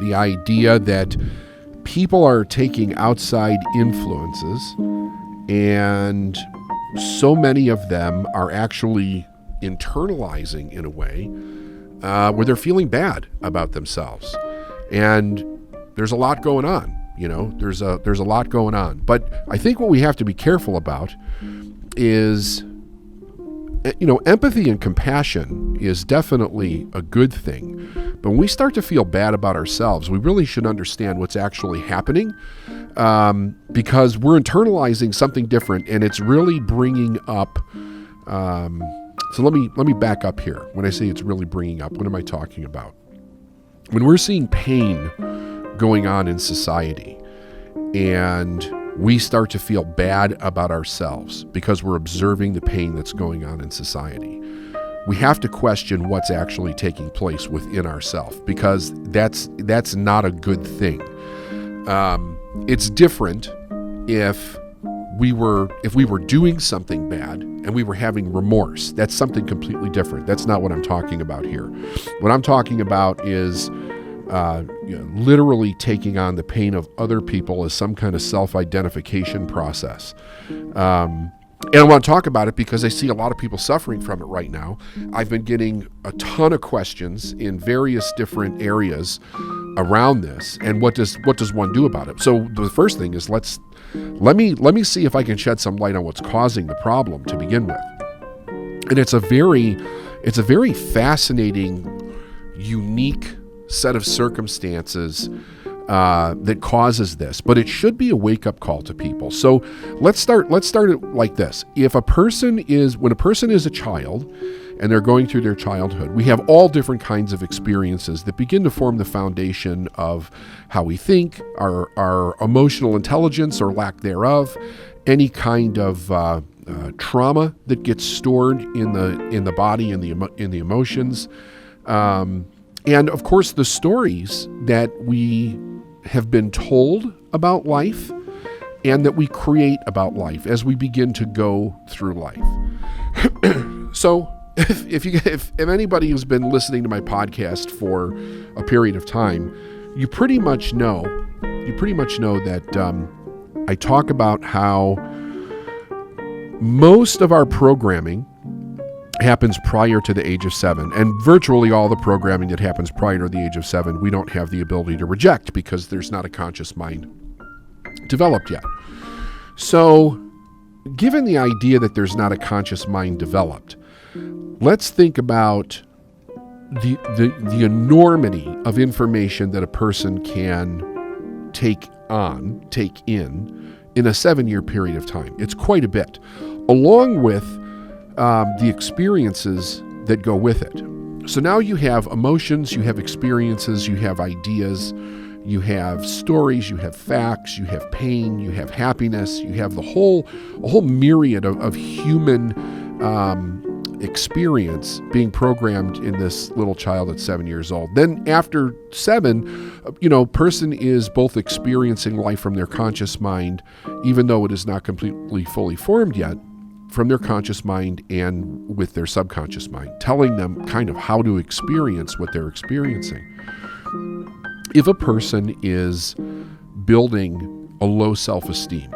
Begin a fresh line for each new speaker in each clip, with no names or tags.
the idea that people are taking outside influences, and so many of them are actually internalizing in a way where they're feeling bad about themselves. And there's a lot going on, there's a lot going on. But I think what we have to be careful about is, empathy and compassion is definitely a good thing. But when we start to feel bad about ourselves, we really should understand what's actually happening, because we're internalizing something different, and it's really bringing up. So let me back up here. When I say it's really bringing up, what am I talking about? When we're seeing pain going on in society, and we start to feel bad about ourselves because we're observing the pain that's going on in society, we have to question what's actually taking place within ourselves, because that's not a good thing. It's different if we were doing something bad and we were having remorse. That's something completely different. That's not what I'm talking about here. What I'm talking about is literally taking on the pain of other people as some kind of self-identification process. And I want to talk about it because I see a lot of people suffering from it right now. I've been getting a ton of questions in various different areas around this, and what does one do about it? So the first thing is let me see if I can shed some light on what's causing the problem to begin with. And it's a very fascinating, unique set of circumstances that causes this, but it should be a wake-up call to people. So let's start it like this. When a person is a child and they're going through their childhood, we have all different kinds of experiences that begin to form the foundation of how we think, our emotional intelligence or lack thereof, any kind of trauma that gets stored in the body and in the emotions, and of course the stories that we have been told about life and that we create about life as we begin to go through life. So if anybody who's been listening to my podcast for a period of time, you pretty much know that I talk about how most of our programming happens prior to the age of 7, and virtually all the programming that happens prior to the age of 7 we don't have the ability to reject because there's not a conscious mind developed yet. So given the idea that there's not a conscious mind developed, let's think about the enormity of information that a person can take in a 7-year period of time. It's quite a bit, along with the experiences that go with it. So now you have emotions, you have experiences, you have ideas, you have stories, you have facts, you have pain, you have happiness, you have a whole myriad of human experience being programmed in this little child at 7 years old. Then after 7, person is both experiencing life from their conscious mind, even though it is not completely fully formed yet, from their conscious mind and with their subconscious mind, telling them kind of how to experience what they're experiencing. If a person is building a low self-esteem,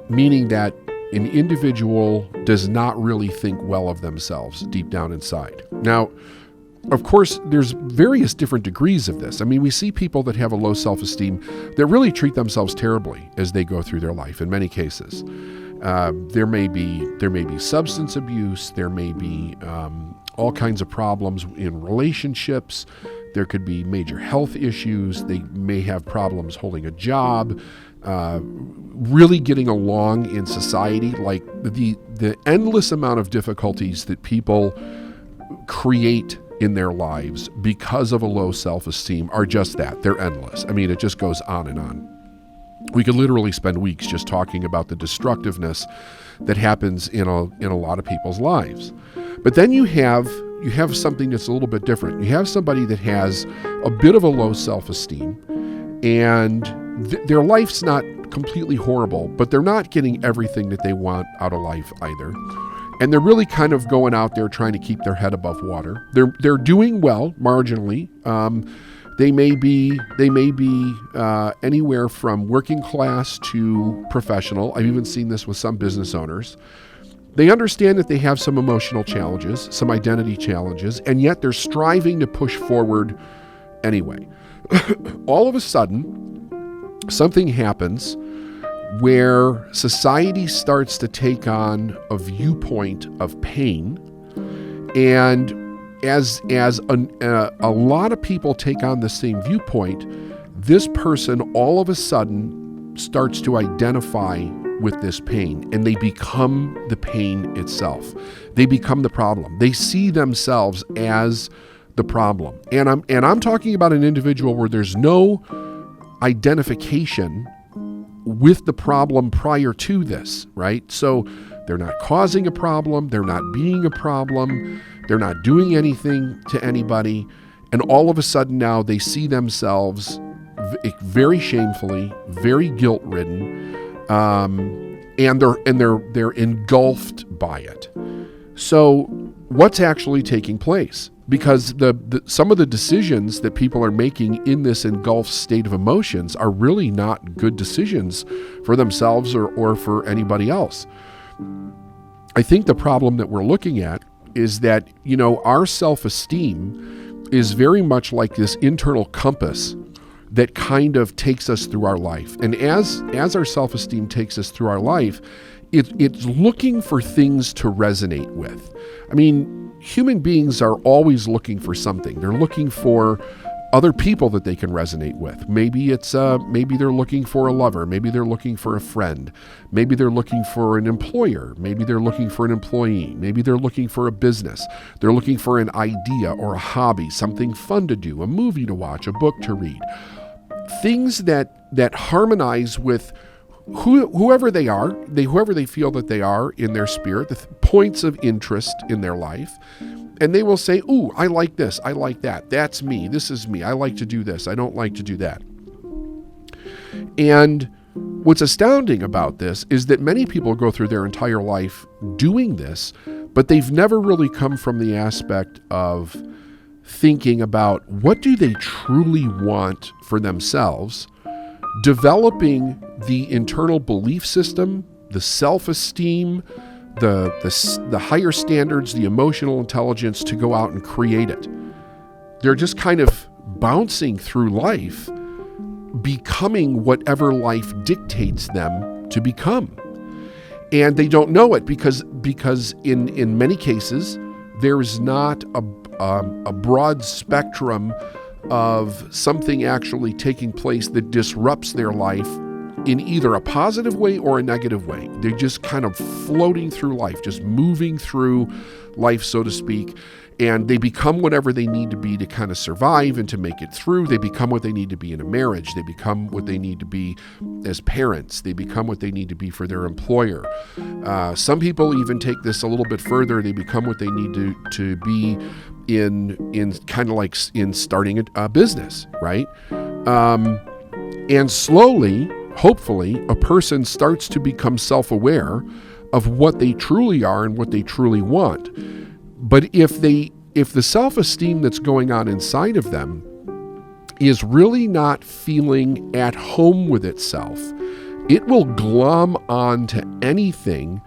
meaning that an individual does not really think well of themselves deep down inside. Now, of course, there's various different degrees of this. I mean, we see people that have a low self-esteem that really treat themselves terribly as they go through their life in many cases. There may be substance abuse. There may be all kinds of problems in relationships. There could be major health issues. They may have problems holding a job, really getting along in society. Like the endless amount of difficulties that people create in their lives because of a low self-esteem are just that. They're endless. I mean, it just goes on and on. We could literally spend weeks just talking about the destructiveness that happens in a lot of people's lives. But then you have something that's a little bit different. You have somebody that has a bit of a low self-esteem, and their life's not completely horrible, but they're not getting everything that they want out of life either. And they're really kind of going out there trying to keep their head above water. They're doing well marginally. They may be anywhere from working class to professional. I've even seen this with some business owners. They understand that they have some emotional challenges, some identity challenges, and yet they're striving to push forward anyway. All of a sudden, something happens where society starts to take on a viewpoint of pain, and as a lot of people take on the same viewpoint, this person all of a sudden starts to identify with this pain, and they become the pain itself. They become the problem. They see themselves as the problem. And I'm talking about an individual where there's no identification with the problem prior to this, right? So they're not causing a problem, they're not being a problem, they're not doing anything to anybody, and all of a sudden now they see themselves very shamefully, very guilt-ridden, and they're engulfed by it. So what's actually taking place? Because some of the decisions that people are making in this engulfed state of emotions are really not good decisions for themselves or for anybody else. I think the problem that we're looking at is that, our self-esteem is very much like this internal compass that kind of takes us through our life. And as our self-esteem takes us through our life, it's looking for things to resonate with. I mean, human beings are always looking for something. They're looking for other people that they can resonate with. Maybe they're looking for a lover. Maybe they're looking for a friend. Maybe they're looking for an employer. Maybe they're looking for an employee. Maybe they're looking for a business. They're looking for an idea or a hobby, something fun to do, a movie to watch, a book to read. Things that harmonize with whoever they are, whoever they feel that they are in their spirit, the points of interest in their life. And they will say, ooh, I like this, I like that, that's me, this is me, I like to do this, I don't like to do that. And what's astounding about this is that many people go through their entire life doing this, but they've never really come from the aspect of thinking about what do they truly want for themselves, developing the internal belief system, the self-esteem, the higher standards, the emotional intelligence to go out and create it. They're just kind of bouncing through life, becoming whatever life dictates them to become. And they don't know it because in many cases, there's not a broad spectrum of something actually taking place that disrupts their life in either a positive way or a negative way. They're just kind of floating through life, just moving through life, so to speak, and they become whatever they need to be to kind of survive and to make it through. They become what they need to be in a marriage. They become what they need to be as parents. They become what they need to be for their employer. Some people even take this a little bit further. They become what they need to be in kind of like in starting a business, right? And slowly, hopefully, a person starts to become self-aware of what they truly are and what they truly want. But if the self-esteem that's going on inside of them is really not feeling at home with itself, it will glom on to anything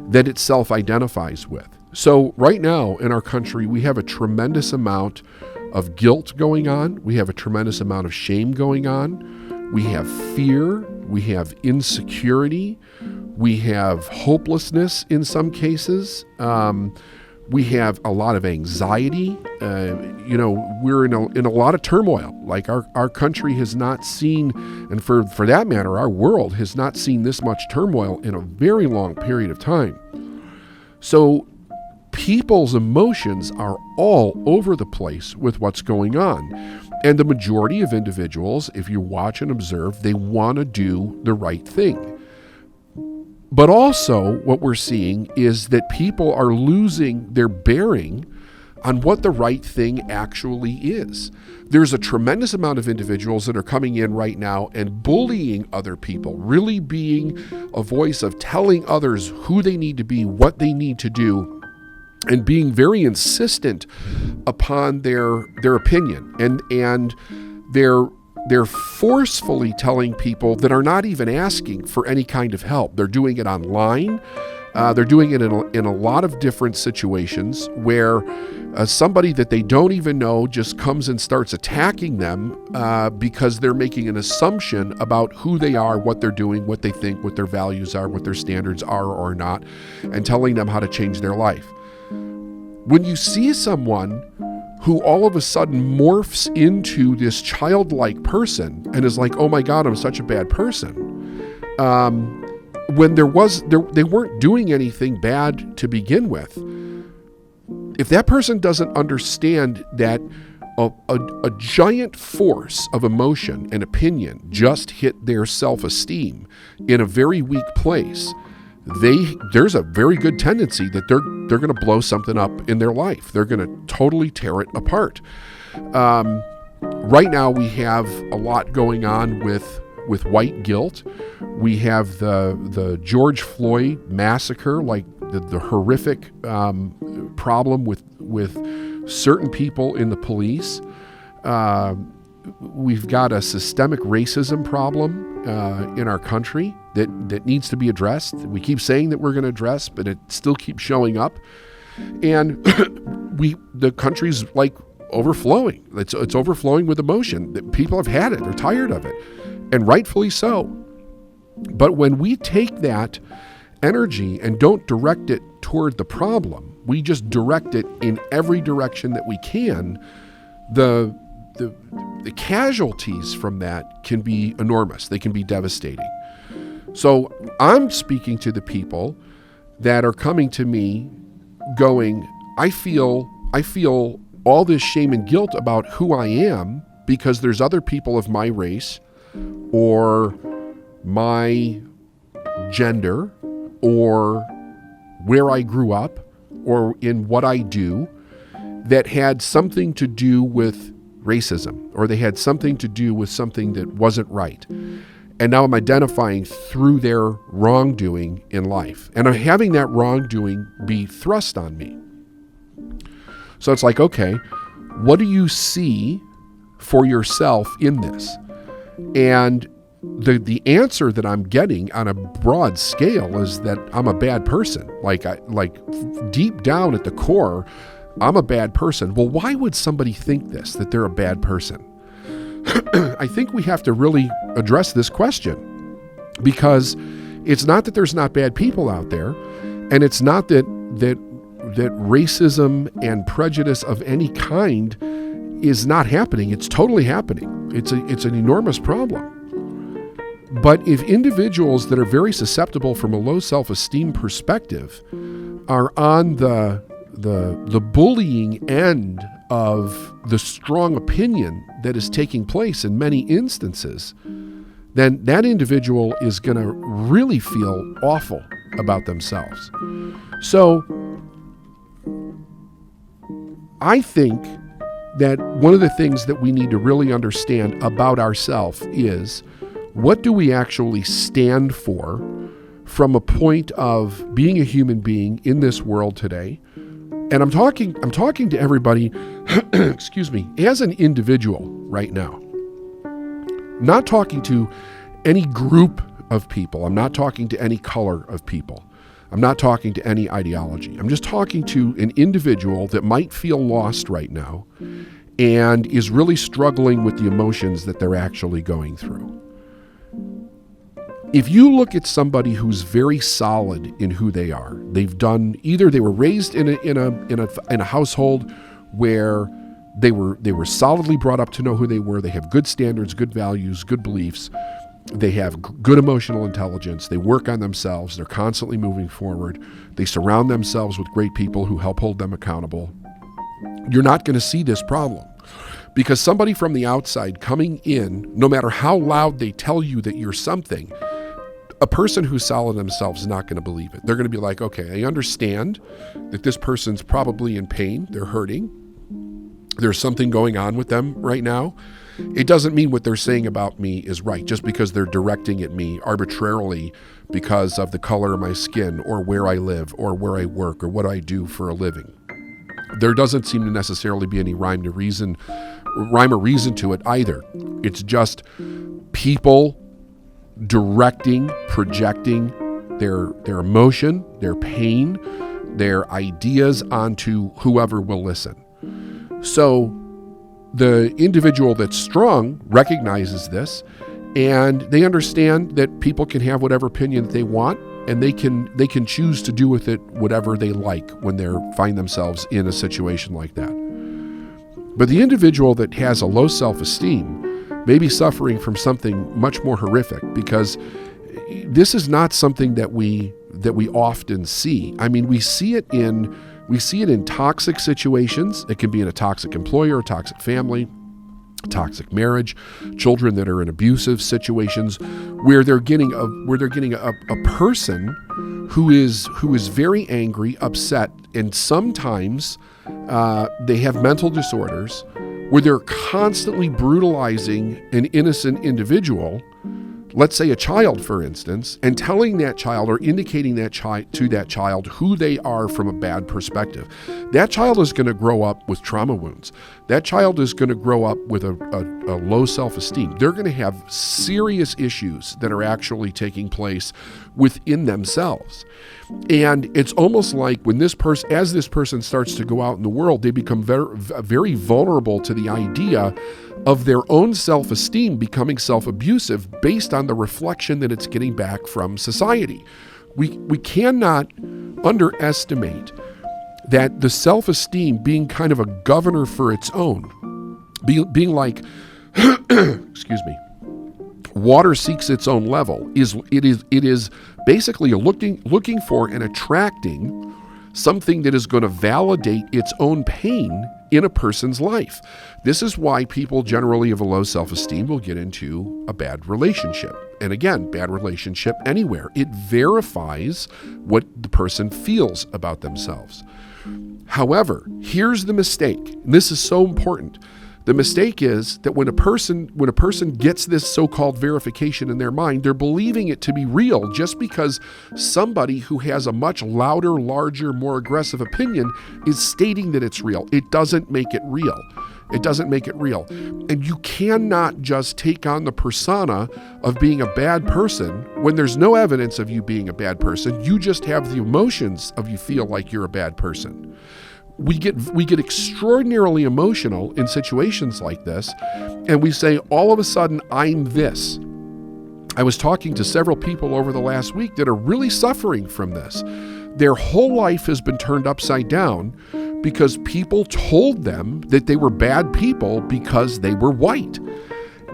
that it self-identifies with. So right now in our country, we have a tremendous amount of guilt going on. We have a tremendous amount of shame going on. We have fear. We have insecurity. We have hopelessness in some cases. We have a lot of anxiety. We're in a lot of turmoil. Like our country has not seen, and for that matter, our world has not seen this much turmoil in a very long period of time. So people's emotions are all over the place with what's going on. And the majority of individuals, if you watch and observe, they want to do the right thing. But also what we're seeing is that people are losing their bearing on what the right thing actually is. There's a tremendous amount of individuals that are coming in right now and bullying other people, really being a voice of telling others who they need to be, what they need to do, and being very insistent upon their opinion. And they're forcefully telling people that are not even asking for any kind of help. They're doing it online. They're doing it in a lot of different situations where somebody that they don't even know just comes and starts attacking them because they're making an assumption about who they are, what they're doing, what they think, what their values are, what their standards are or not, and telling them how to change their life. When you see someone who all of a sudden morphs into this childlike person and is like, oh my God, I'm such a bad person, when they weren't doing anything bad to begin with. If that person doesn't understand that a giant force of emotion and opinion just hit their self-esteem in a very weak place, there's a very good tendency that they're going to blow something up in their life. They're going to totally tear it apart. Right now we have a lot going on with white guilt. We have the George Floyd massacre, like the horrific problem with certain people in the police. We've got a systemic racism problem in our country that needs to be addressed. We keep saying that we're going to address, but it still keeps showing up. And the country's like overflowing. It's overflowing with emotion. That people have had it. They're tired of it. And rightfully so. But when we take that energy and don't direct it toward the problem, we just direct it in every direction that we can, the casualties from that can be enormous. They can be devastating. So I'm speaking to the people that are coming to me going, I feel all this shame and guilt about who I am because there's other people of my race or my gender or where I grew up or in what I do that had something to do with racism, or they had something to do with something that wasn't right. And now I'm identifying through their wrongdoing in life. And I'm having that wrongdoing be thrust on me. So it's like, okay, what do you see for yourself in this? And the answer that I'm getting on a broad scale is that I'm a bad person. Like deep down at the core, I'm a bad person. Well, why would somebody think this, that they're a bad person? I think we have to really address this question, because it's not that there's not bad people out there, and it's not that racism and prejudice of any kind is not happening. It's totally happening. It's an enormous problem. But if individuals that are very susceptible from a low self-esteem perspective are on the bullying end of the strong opinion that is taking place in many instances, then that individual is going to really feel awful about themselves. So I think that one of the things that we need to really understand about ourselves is, what do we actually stand for from a point of being a human being in this world today? And I'm talking to everybody, excuse me, as an individual right now. Not talking to any group of people. I'm not talking to any color of people. I'm not talking to any ideology. I'm just talking to an individual that might feel lost right now and is really struggling with the emotions that they're actually going through. If you look at somebody who's very solid in who they are, they've done, either they were raised in a household where they were solidly brought up to know who they were, they have good standards, good values, good beliefs, they have good emotional intelligence, they work on themselves, they're constantly moving forward, they surround themselves with great people who help hold them accountable, you're not going to see this problem. Because somebody from the outside coming in, no matter how loud they tell you that you're something, a person who's solid in themselves is not going to believe it. They're going to be like, okay, I understand that this person's probably in pain. They're hurting. There's something going on with them right now. It doesn't mean what they're saying about me is right, just because they're directing at me arbitrarily because of the color of my skin or where I live or where I work or what I do for a living. There doesn't seem to necessarily be any rhyme to reason rhyme or reason to it either. It's just people directing, projecting their emotion, their pain, their ideas onto whoever will listen. So the individual that's strong recognizes this, and they understand that people can have whatever opinion they want, and they can choose to do with it whatever they like when they find themselves in a situation like that. But the individual that has a low self-esteem may be suffering from something much more horrific, because this is not something that we often see. I mean, we see it in toxic situations. It can be in a toxic employer, a toxic family, a toxic marriage, children that are in abusive situations, where they're getting a person who is very angry, upset, and sometimes they have mental disorders where they're constantly brutalizing an innocent individual, let's say a child, for instance, and telling that child or indicating to that child who they are from a bad perspective. That child is going to grow up with trauma wounds. That child is going to grow up with a low self-esteem. They're going to have serious issues that are actually taking place within themselves. And it's almost like when as this person starts to go out in the world, they become very, very vulnerable to the idea of their own self-esteem becoming self-abusive based on the reflection that it's getting back from society. We cannot underestimate that the self-esteem being kind of a governor for its own, being like, excuse me, water seeks its own level, it is basically looking for and attracting something that is going to validate its own pain in a person's life. This is why people generally of a low self-esteem will get into a bad relationship. And again, bad relationship anywhere. It verifies what the person feels about themselves. However, here's the mistake. And this is so important. The mistake is that when a person gets this so-called verification in their mind, they're believing it to be real just because somebody who has a much louder, larger, more aggressive opinion is stating that it's real. It doesn't make it real. It doesn't make it real. And you cannot just take on the persona of being a bad person when there's no evidence of you being a bad person. You just have the emotions of you feel like you're a bad person. We get extraordinarily emotional in situations like this, and we say, all of a sudden, I'm this. I was talking to several people over the last week that are really suffering from this. Their whole life has been turned upside down because people told them that they were bad people because they were white.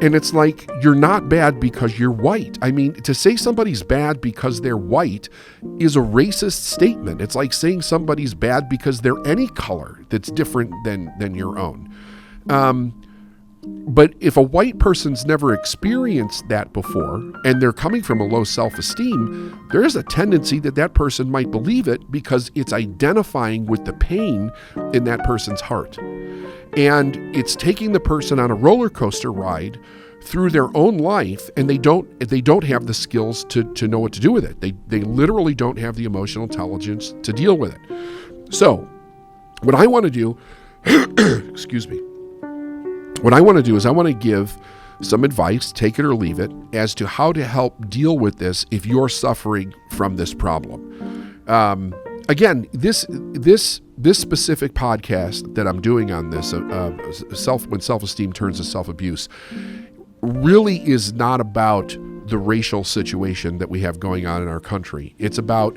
And it's like, you're not bad because you're white. I mean, to say somebody's bad because they're white is a racist statement. It's like saying somebody's bad because they're any color that's different than your own. But if a white person's never experienced that before, and they're coming from a low self-esteem, there is a tendency that person might believe it because it's identifying with the pain in that person's heart. And it's taking the person on a roller coaster ride through their own life, and they don't have the skills to know what to do with it. They literally don't have the emotional intelligence to deal with it. So what I want to do, excuse me, what I want to do is I want to give some advice, take it or leave it, as to how to help deal with this if you're suffering from this problem. Again, this specific podcast that I'm doing on this, when self-esteem turns to self-abuse, really is not about the racial situation that we have going on in our country. It's about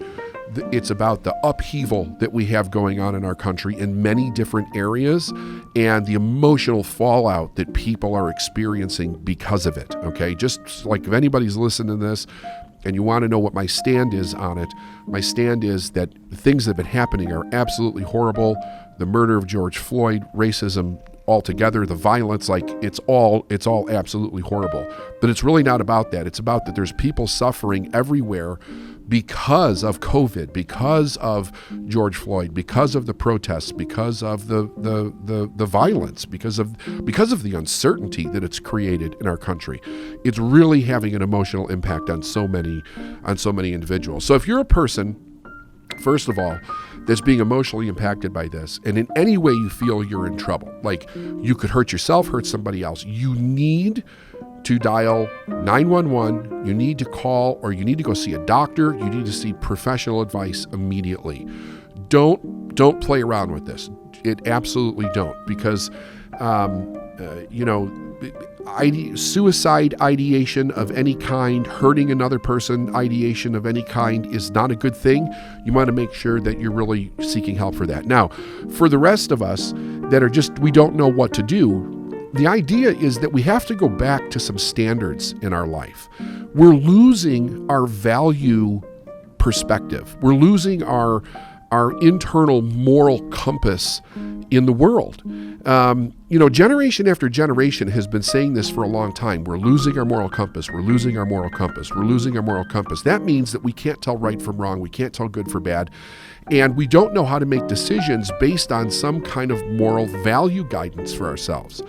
the upheaval that we have going on in our country in many different areas and the emotional fallout that people are experiencing because of it. Okay, just like if anybody's listening to this and you want to know what my stand is on it, my stand is that the things that have been happening are absolutely horrible. The murder of George Floyd, racism altogether, the violence, like it's all absolutely horrible. But it's really not about that. It's about that there's people suffering everywhere because of COVID, because of George Floyd, because of the protests, because of the violence, because of the uncertainty that it's created in our country. It's really having an emotional impact on so many individuals. So if you're a person, first of all, that's being emotionally impacted by this, and in any way you feel you're in trouble, like you could hurt yourself, hurt somebody else, you need to dial 911, you need to call, or you need to go see a doctor, you need to see professional advice immediately. Don't play around with this. It absolutely don't, because suicide ideation of any kind, hurting another person ideation of any kind is not a good thing. You want to make sure that you're really seeking help for that. Now, for the rest of us that are just, we don't know what to do, the idea is that we have to go back to some standards in our life. We're losing our value perspective. We're losing our internal moral compass in the world. Generation after generation has been saying this for a long time. We're losing our moral compass. We're losing our moral compass. We're losing our moral compass. That means that we can't tell right from wrong. We can't tell good from bad. And we don't know how to make decisions based on some kind of moral value guidance for ourselves.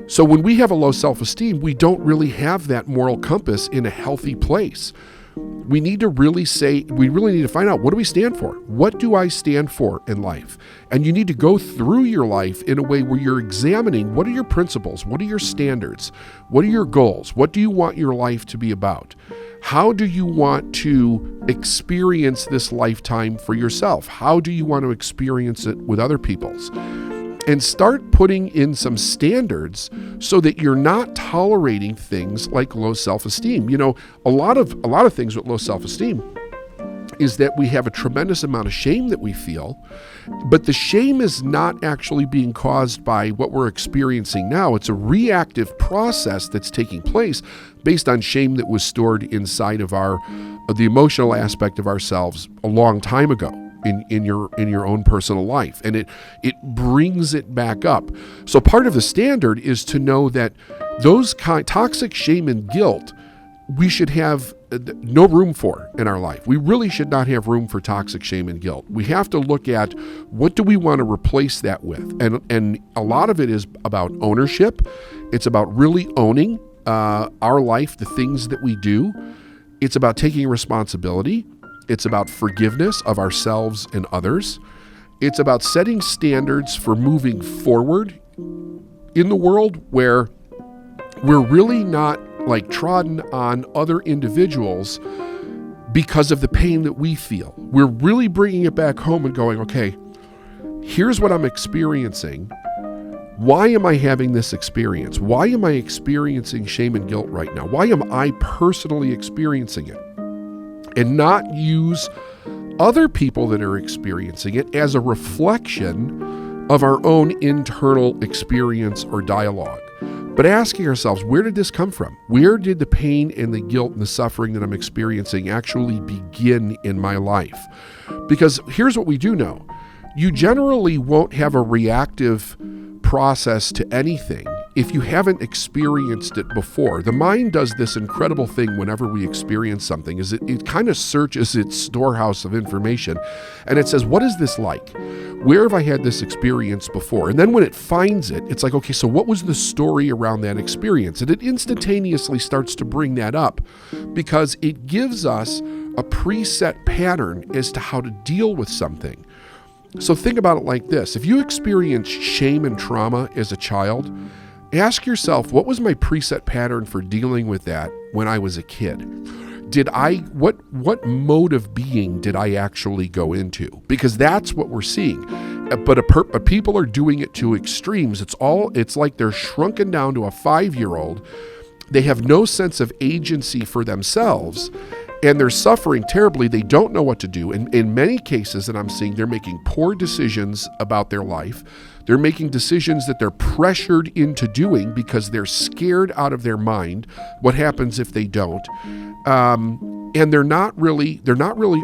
So when we have a low self-esteem, we don't really have that moral compass in a healthy place. We really need to find out, what do we stand for? What do I stand for in life? And you need to go through your life in a way where you're examining, what are your principles? What are your standards? What are your goals? What do you want your life to be about? How do you want to experience this lifetime for yourself? How do you want to experience it with other people's? And start putting in some standards so that you're not tolerating things like low self-esteem. A lot of things with low self-esteem is that we have a tremendous amount of shame that we feel, but the shame is not actually being caused by what we're experiencing now. It's a reactive process that's taking place based on shame that was stored inside of the emotional aspect of ourselves a long time ago. In your own personal life, and it brings it back up. So part of the standard is to know that those toxic shame and guilt we should have no room for in our life. We really should not have room for toxic shame and guilt. We have to look at, what do we want to replace that with, and a lot of it is about ownership. It's about really owning our life, the things that we do. It's about taking responsibility. It's about forgiveness of ourselves and others. It's about setting standards for moving forward in the world where we're really not like trodden on other individuals because of the pain that we feel. We're really bringing it back home and going, okay, here's what I'm experiencing. Why am I having this experience? Why am I experiencing shame and guilt right now? Why am I personally experiencing it? And not use other people that are experiencing it as a reflection of our own internal experience or dialogue. But asking ourselves, where did this come from? Where did the pain and the guilt and the suffering that I'm experiencing actually begin in my life? Because here's what we do know. You generally won't have a reactive process to anything if you haven't experienced it before. The mind does this incredible thing whenever we experience something, is it kind of searches its storehouse of information, and it says, what is this like? Where have I had this experience before? And then when it finds it, it's like, okay, so what was the story around that experience? And it instantaneously starts to bring that up because it gives us a preset pattern as to how to deal with something. So think about it like this. If you experienced shame and trauma as a child, ask yourself, what was my preset pattern for dealing with that when I was a kid? What mode of being did I actually go into? Because that's what we're seeing. But people are doing it to extremes. It's like they're shrunken down to a 5-year-old. They have no sense of agency for themselves, and they're suffering terribly. They don't know what to do. And in many cases that I'm seeing, they're making poor decisions about their life. They're making decisions that they're pressured into doing because they're scared out of their mind what happens if they don't. And they're not really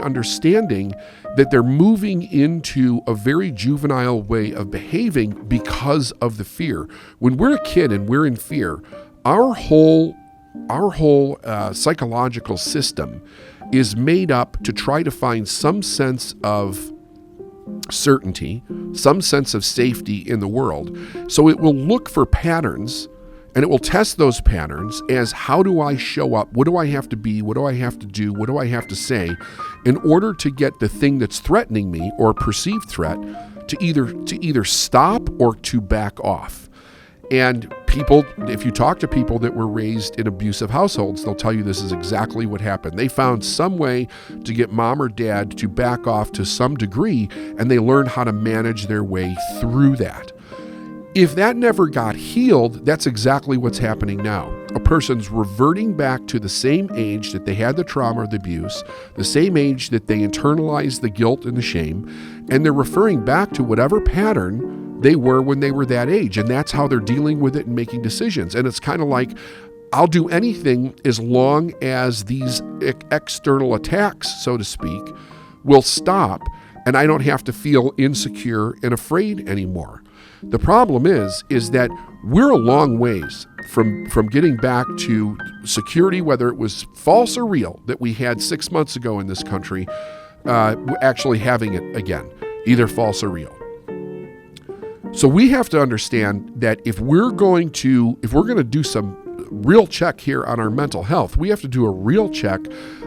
understanding that they're moving into a very juvenile way of behaving because of the fear. When we're a kid and we're in fear, our whole psychological system is made up to try to find some sense of certainty, some sense of safety in the world. So it will look for patterns And it will test those patterns as how do I show up? What do I have to be? What do I have to do? What do I have to say in order to get the thing that's threatening me or perceived threat to either stop or to back off? And people, if you talk to people that were raised in abusive households, they'll tell you this is exactly what happened. They found some way to get mom or dad to back off to some degree, and they learned how to manage their way through that. If that never got healed, that's exactly what's happening now. A person's reverting back to the same age that they had the trauma or the abuse, the same age that they internalized the guilt and the shame, and they're referring back to whatever pattern they were when they were that age. And that's how they're dealing with it and making decisions. And it's kind of like, I'll do anything as long as these external attacks, so to speak, will stop and I don't have to feel insecure and afraid anymore. The problem is that we're a long ways from getting back to security, whether it was false or real, that we had 6 months ago in this country, actually having it again, either false or real. So we have to understand that if we're going to do some real check here on our mental health, we have to do a real check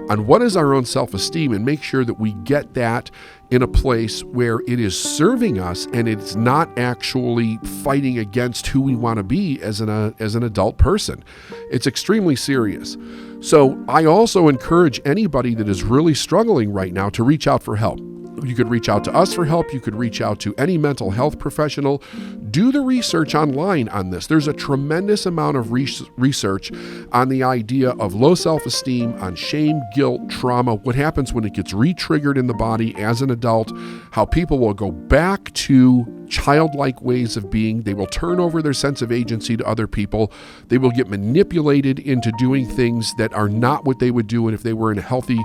on what is our own self-esteem and make sure that we get that in a place where it is serving us and it's not actually fighting against who we want to be as an adult person. It's extremely serious. So I also encourage anybody that is really struggling right now to reach out for help. You could reach out to us for help. You could reach out to any mental health professional. Do the research online on this. There's a tremendous amount of research on the idea of low self-esteem, on shame, guilt, trauma, what happens when it gets re-triggered in the body as an adult, how people will go back to childlike ways of being. They will turn over their sense of agency to other people. They will get manipulated into doing things that are not what they would do if they were in a healthy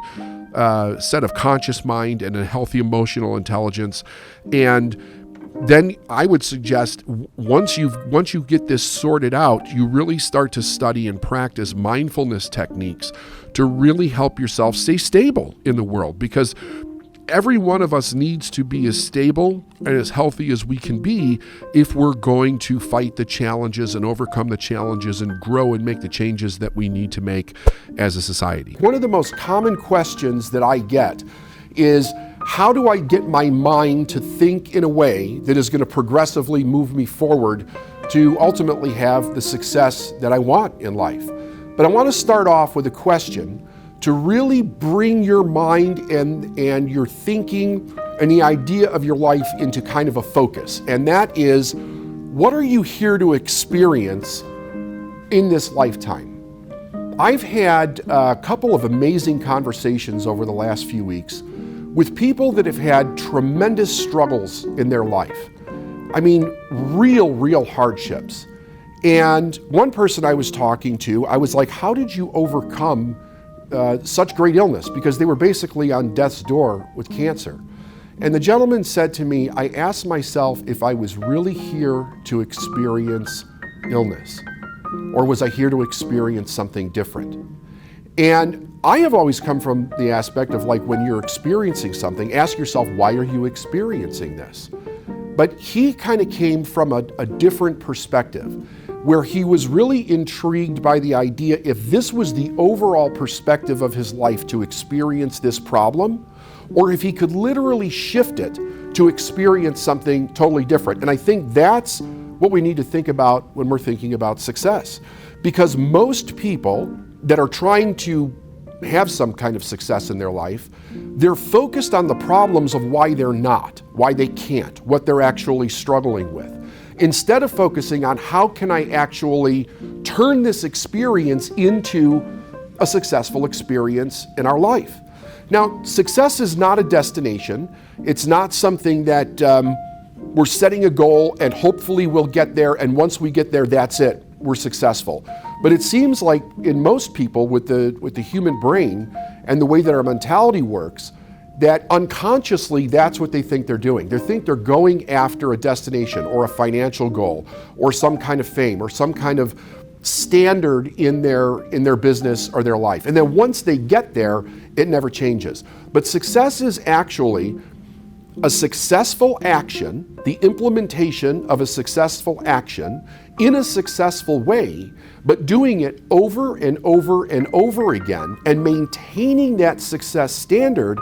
set of conscious mind and a healthy emotional intelligence. And then I would suggest once you get this sorted out, you really start to study and practice mindfulness techniques to really help yourself stay stable in the world, because every one of us needs to be as stable and as healthy as we can be if we're going to fight the challenges and overcome the challenges and grow and make the changes that we need to make as a society. One of the most common questions that I get is, how do I get my mind to think in a way that is going to progressively move me forward to ultimately have the success that I want in life? But I want to start off with a question to really bring your mind and your thinking and the idea of your life into kind of a focus. And that is, what are you here to experience in this lifetime? I've had a couple of amazing conversations over the last few weeks with people that have had tremendous struggles in their life. I mean, real hardships. And one person I was talking to, I was like, how did you overcome such great illness? Because they were basically on death's door with cancer. And the gentleman said to me, I asked myself if I was really here to experience illness, or was I here to experience something different? And I have always come from the aspect of, like, when you're experiencing something, ask yourself, why are you experiencing this? But he kind of came from a different perspective, where he was really intrigued by the idea, if this was the overall perspective of his life to experience this problem, or if he could literally shift it to experience something totally different. And I think that's what we need to think about when we're thinking about success. Because most people that are trying to have some kind of success in their life, they're focused on the problems of why they're not, why they can't, what they're actually struggling with, instead of focusing on how can I actually turn this experience into a successful experience in our life. Now, success is not a destination. It's not something that we're setting a goal and hopefully we'll get there, and once we get there, that's it, we're successful. But it seems like in most people with the human brain and the way that our mentality works, that unconsciously that's what they think they're doing. They think they're going after a destination or a financial goal or some kind of fame or some kind of standard in their business or their life. And then once they get there, it never changes. But success is actually a successful action, the implementation of a successful action in a successful way, but doing it over and over and over again and maintaining that success standard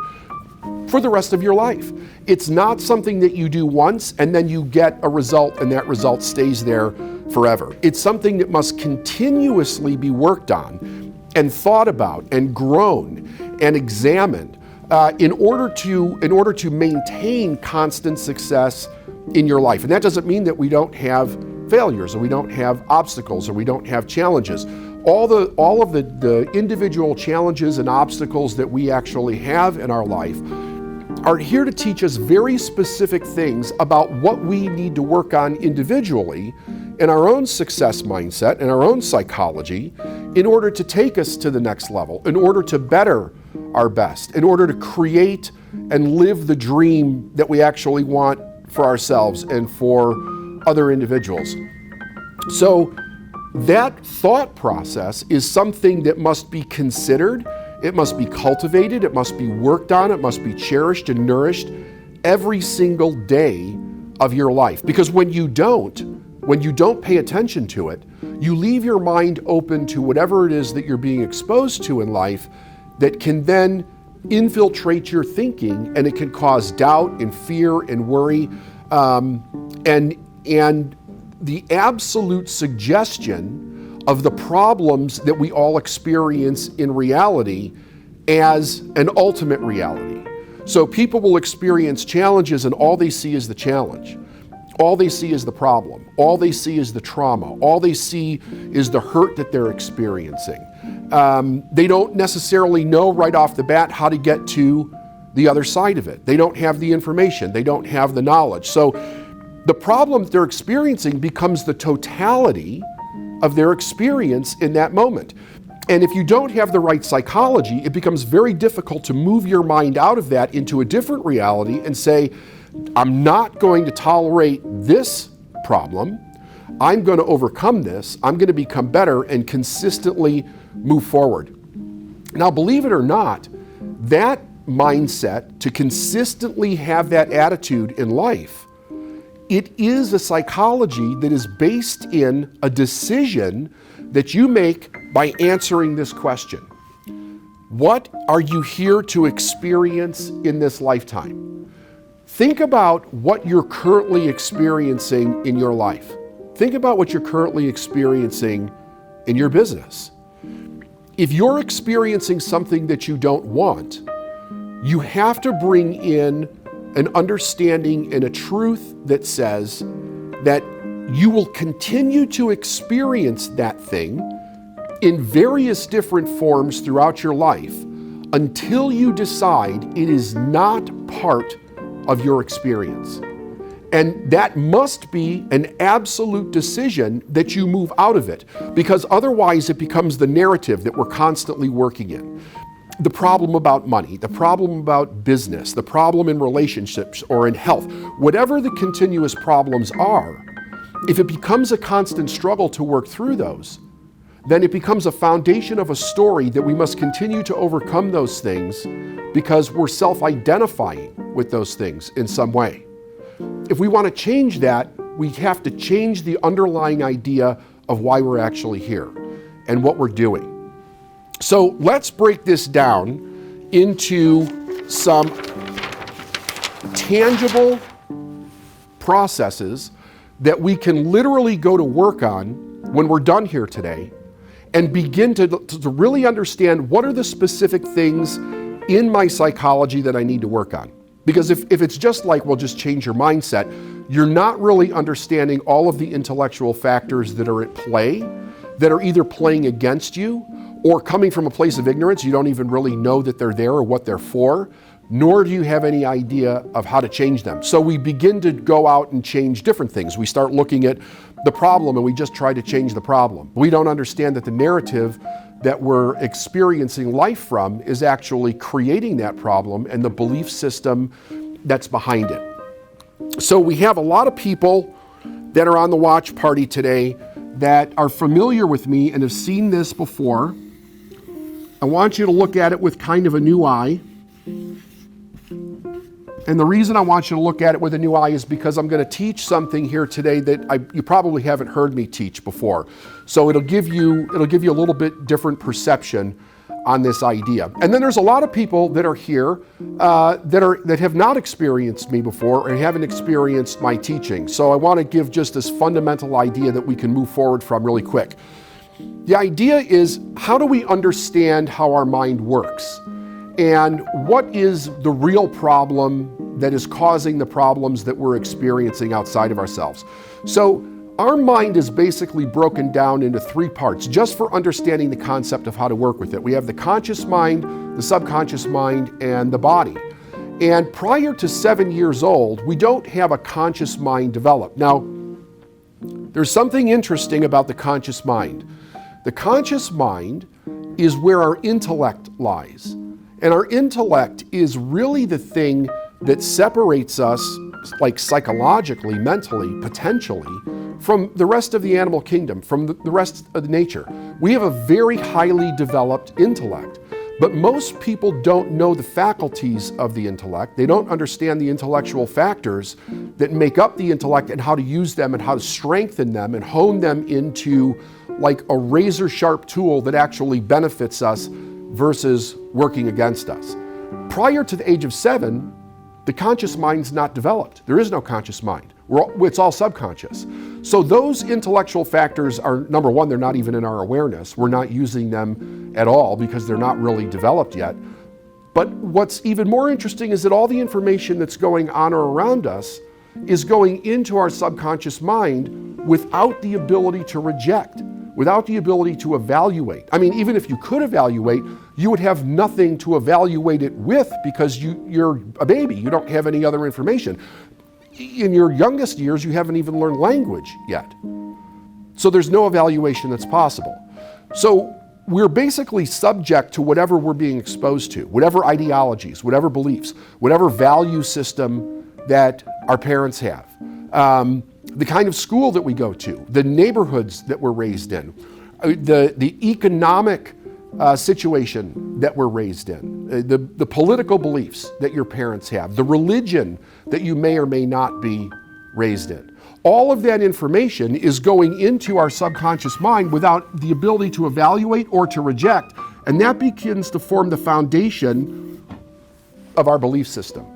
for the rest of your life. It's not something that you do once and then you get a result and that result stays there forever. It's something that must continuously be worked on and thought about and grown and examined in order to maintain constant success in your life. And that doesn't mean that we don't have failures or we don't have obstacles or we don't have challenges. All of the individual challenges and obstacles that we actually have in our life are here to teach us very specific things about what we need to work on individually in our own success mindset and our own psychology in order to take us to the next level, in order to better our best, in order to create and live the dream that we actually want for ourselves and for other individuals. So that thought process is something that must be considered, it must be cultivated, it must be worked on, it must be cherished and nourished every single day of your life. Because when you don't pay attention to it, you leave your mind open to whatever it is that you're being exposed to in life that can then infiltrate your thinking, and it can cause doubt and fear and worry, and the absolute suggestion of the problems that we all experience in reality as an ultimate reality. So people will experience challenges and all they see is the challenge. All they see is the problem. All they see is the trauma. All they see is the hurt that they're experiencing. They don't necessarily know right off the bat how to get to the other side of it. They don't have the information. They don't have the knowledge. So the problem that they're experiencing becomes the totality of their experience in that moment. And if you don't have the right psychology, it becomes very difficult to move your mind out of that into a different reality and say, I'm not going to tolerate this problem. I'm going to overcome this. I'm going to become better and consistently move forward. Now, believe it or not, that mindset, to consistently have that attitude in life, it is a psychology that is based in a decision that you make by answering this question. What are you here to experience in this lifetime? Think about what you're currently experiencing in your life. Think about what you're currently experiencing in your business. If you're experiencing something that you don't want, you have to bring in an understanding and a truth that says that you will continue to experience that thing in various different forms throughout your life until you decide it is not part of your experience. And that must be an absolute decision that you move out of it, because otherwise it becomes the narrative that we're constantly working in. The problem about money, the problem about business, the problem in relationships or in health, whatever the continuous problems are, if it becomes a constant struggle to work through those, then it becomes a foundation of a story that we must continue to overcome those things because we're self-identifying with those things in some way. If we want to change that, we have to change the underlying idea of why we're actually here and what we're doing. So let's break this down into some tangible processes that we can literally go to work on when we're done here today and begin to really understand what are the specific things in my psychology that I need to work on. Because if it's just like, well, just change your mindset, you're not really understanding all of the intellectual factors that are at play, that are either playing against you or coming from a place of ignorance. You don't even really know that they're there or what they're for, nor do you have any idea of how to change them. So we begin to go out and change different things. We start looking at the problem and we just try to change the problem. We don't understand that the narrative that we're experiencing life from is actually creating that problem and the belief system that's behind it. So we have a lot of people that are on the watch party today that are familiar with me and have seen this before. I want you to look at it with kind of a new eye. And the reason I want you to look at it with a new eye is because I'm going to teach something here today that you probably haven't heard me teach before. So it'll give you a little bit different perception on this idea. And then there's a lot of people that are here that have not experienced me before and haven't experienced my teaching. So I want to give just this fundamental idea that we can move forward from really quick. The idea is, how do we understand how our mind works? And what is the real problem that is causing the problems that we're experiencing outside of ourselves? So our mind is basically broken down into three parts, just for understanding the concept of how to work with it. We have the conscious mind, the subconscious mind, and the body. And prior to 7 years old, we don't have a conscious mind developed. Now, there's something interesting about the conscious mind. The conscious mind is where our intellect lies. And our intellect is really the thing that separates us, like psychologically, mentally, potentially, from the rest of the animal kingdom, from the rest of the nature. We have a very highly developed intellect, but most people don't know the faculties of the intellect. They don't understand the intellectual factors that make up the intellect and how to use them and how to strengthen them and hone them into like a razor sharp tool that actually benefits us versus working against us. Prior to the age of 7, the conscious mind's not developed. There is no conscious mind. It's all subconscious. So those intellectual factors are, number one, they're not even in our awareness. We're not using them at all because they're not really developed yet. But what's even more interesting is that all the information that's going on or around us is going into our subconscious mind without the ability to reject, without the ability to evaluate. I mean, even if you could evaluate, you would have nothing to evaluate it with because you're a baby. You don't have any other information. In your youngest years, you haven't even learned language yet. So there's no evaluation that's possible. So we're basically subject to whatever we're being exposed to, whatever ideologies, whatever beliefs, whatever value system that our parents have. The kind of school that we go to, the neighborhoods that we're raised in, the economic situation that we're raised in, the political beliefs that your parents have, the religion that you may or may not be raised in. All of that information is going into our subconscious mind without the ability to evaluate or to reject, and that begins to form the foundation of our belief system.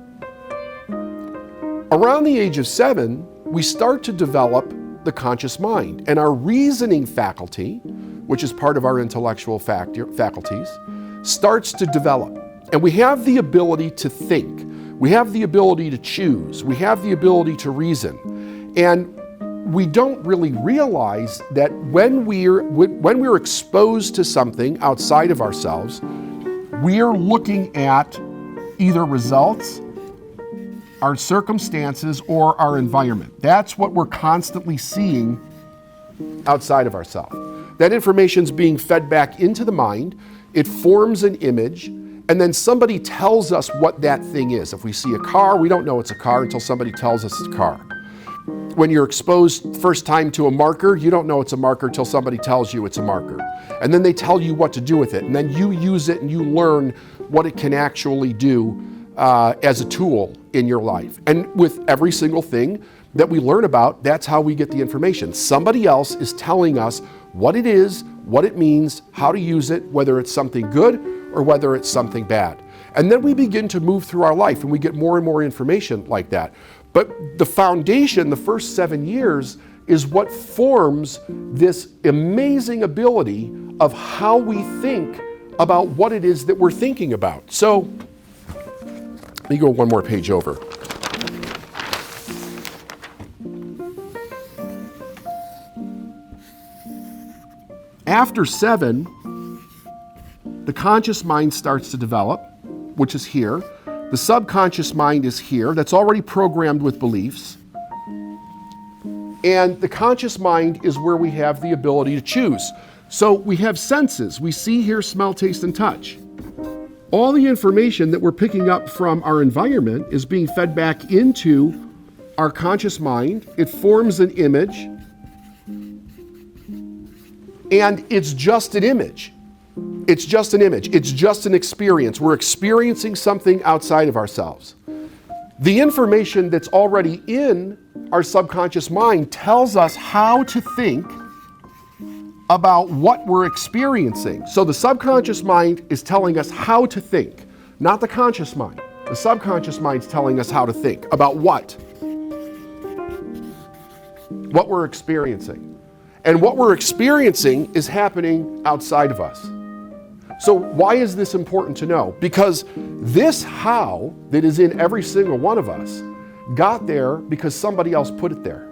Around the age of 7, we start to develop the conscious mind, and our reasoning faculty, which is part of our intellectual faculties, starts to develop. And we have the ability to think. We have the ability to choose. We have the ability to reason. And we don't really realize that when we're exposed to something outside of ourselves, we're looking at either results, our circumstances, or our environment. That's what we're constantly seeing outside of ourselves. That information's being fed back into the mind, it forms an image, and then somebody tells us what that thing is. If we see a car, we don't know it's a car until somebody tells us it's a car. When you're exposed first time to a marker, you don't know it's a marker until somebody tells you it's a marker. And then they tell you what to do with it, and then you use it and you learn what it can actually do as a tool in your life. And with every single thing that we learn about, that's how we get the information. Somebody else is telling us what it is, what it means, how to use it, whether it's something good or whether it's something bad. And then we begin to move through our life and we get more and more information like that. But the foundation, the first 7 years, is what forms this amazing ability of how we think about what it is that we're thinking about. So, let me go one more page over. After 7, the conscious mind starts to develop, which is here. The subconscious mind is here. That's already programmed with beliefs. And the conscious mind is where we have the ability to choose. So we have senses. We see, hear, smell, taste, and touch. All the information that we're picking up from our environment is being fed back into our conscious mind. It forms an image. And it's just an image. It's just an image. It's just an experience. We're experiencing something outside of ourselves. The information that's already in our subconscious mind tells us how to think about what we're experiencing. So the subconscious mind is telling us how to think, not the conscious mind. The subconscious mind's telling us how to think about what we're experiencing. And what we're experiencing is happening outside of us. So why is this important to know? Because this how that is in every single one of us got there because somebody else put it there.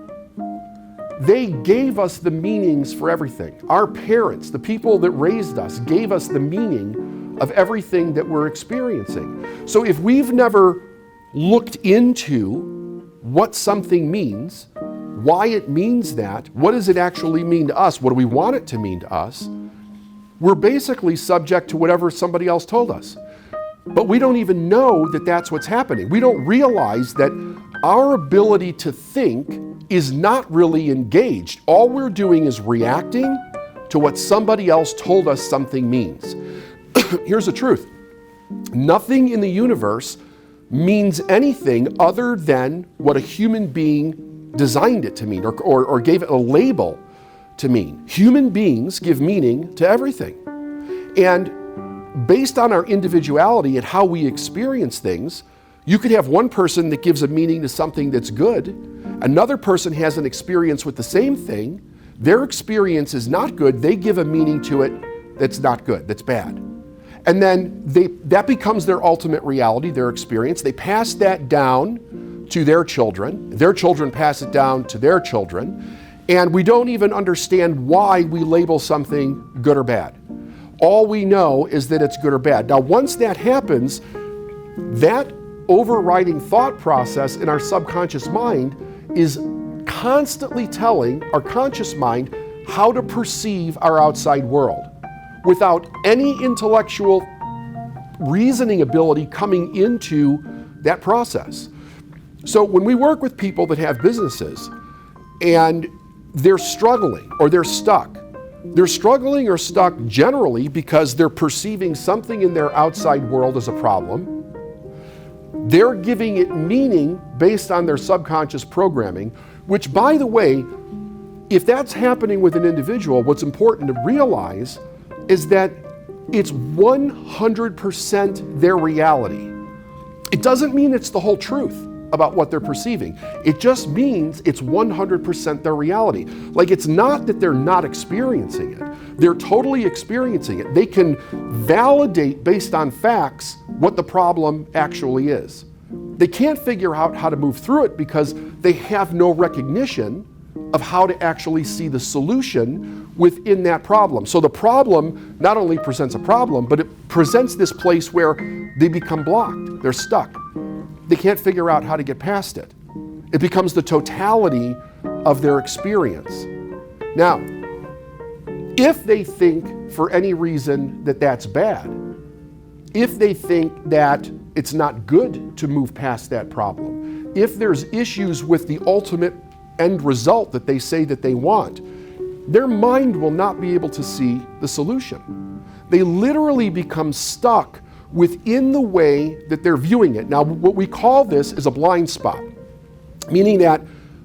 They gave us the meanings for everything. Our parents, the people that raised us, gave us the meaning of everything that we're experiencing. So if we've never looked into what something means, why it means that, what does it actually mean to us, what do we want it to mean to us, we're basically subject to whatever somebody else told us. But we don't even know that that's what's happening. We don't realize that our ability to think is not really engaged. All we're doing is reacting to what somebody else told us something means. Here's the truth. Nothing in the universe means anything other than what a human being designed it to mean or gave it a label to mean. Human beings give meaning to everything. And based on our individuality and how we experience things, you could have one person that gives a meaning to something that's good. Another person has an experience with the same thing. Their experience is not good. They give a meaning to it that's not good, that's bad. And then that becomes their ultimate reality, their experience. They pass that down to their children. Their children pass it down to their children. And we don't even understand why we label something good or bad. All we know is that it's good or bad. Now, once that happens, that overriding thought process in our subconscious mind is constantly telling our conscious mind how to perceive our outside world without any intellectual reasoning ability coming into that process. So when we work with people that have businesses and they're struggling or they're stuck, they're struggling or stuck generally because they're perceiving something in their outside world as a problem. They're giving it meaning based on their subconscious programming, which, by the way, if that's happening with an individual, what's important to realize is that it's 100% their reality. It doesn't mean it's the whole truth about what they're perceiving. It just means it's 100% their reality. Like, it's not that they're not experiencing it. They're totally experiencing it. They can validate based on facts what the problem actually is. They can't figure out how to move through it because they have no recognition of how to actually see the solution within that problem. So the problem not only presents a problem, but it presents this place where they become blocked. They're stuck. They can't figure out how to get past it. It becomes the totality of their experience. Now, if they think for any reason that that's bad, if they think that it's not good to move past that problem, if there's issues with the ultimate end result that they say that they want, their mind will not be able to see the solution. They literally become stuck within the way that they're viewing it. Now, what we call this is a blind spot, meaning that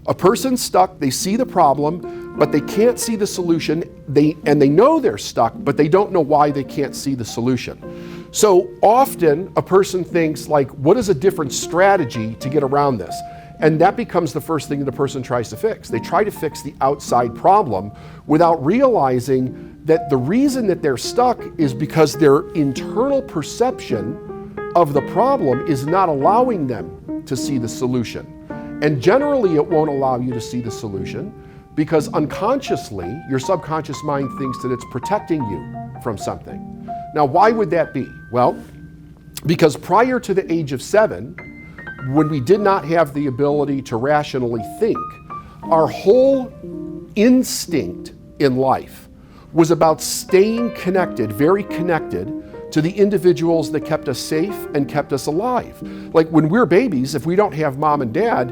a person's stuck, they see the problem, but they can't see the solution. They know they're stuck, but they don't know why they can't see the solution. So often a person thinks, like, what is a different strategy to get around this? And that becomes the first thing that a person tries to fix. They try to fix the outside problem without realizing that the reason that they're stuck is because their internal perception of the problem is not allowing them to see the solution. And generally it won't allow you to see the solution because unconsciously your subconscious mind thinks that it's protecting you from something. Now, why would that be? Well, because prior to the age of 7, when we did not have the ability to rationally think, our whole instinct in life was about staying connected, very connected, to the individuals that kept us safe and kept us alive. Like when we're babies, if we don't have mom and dad,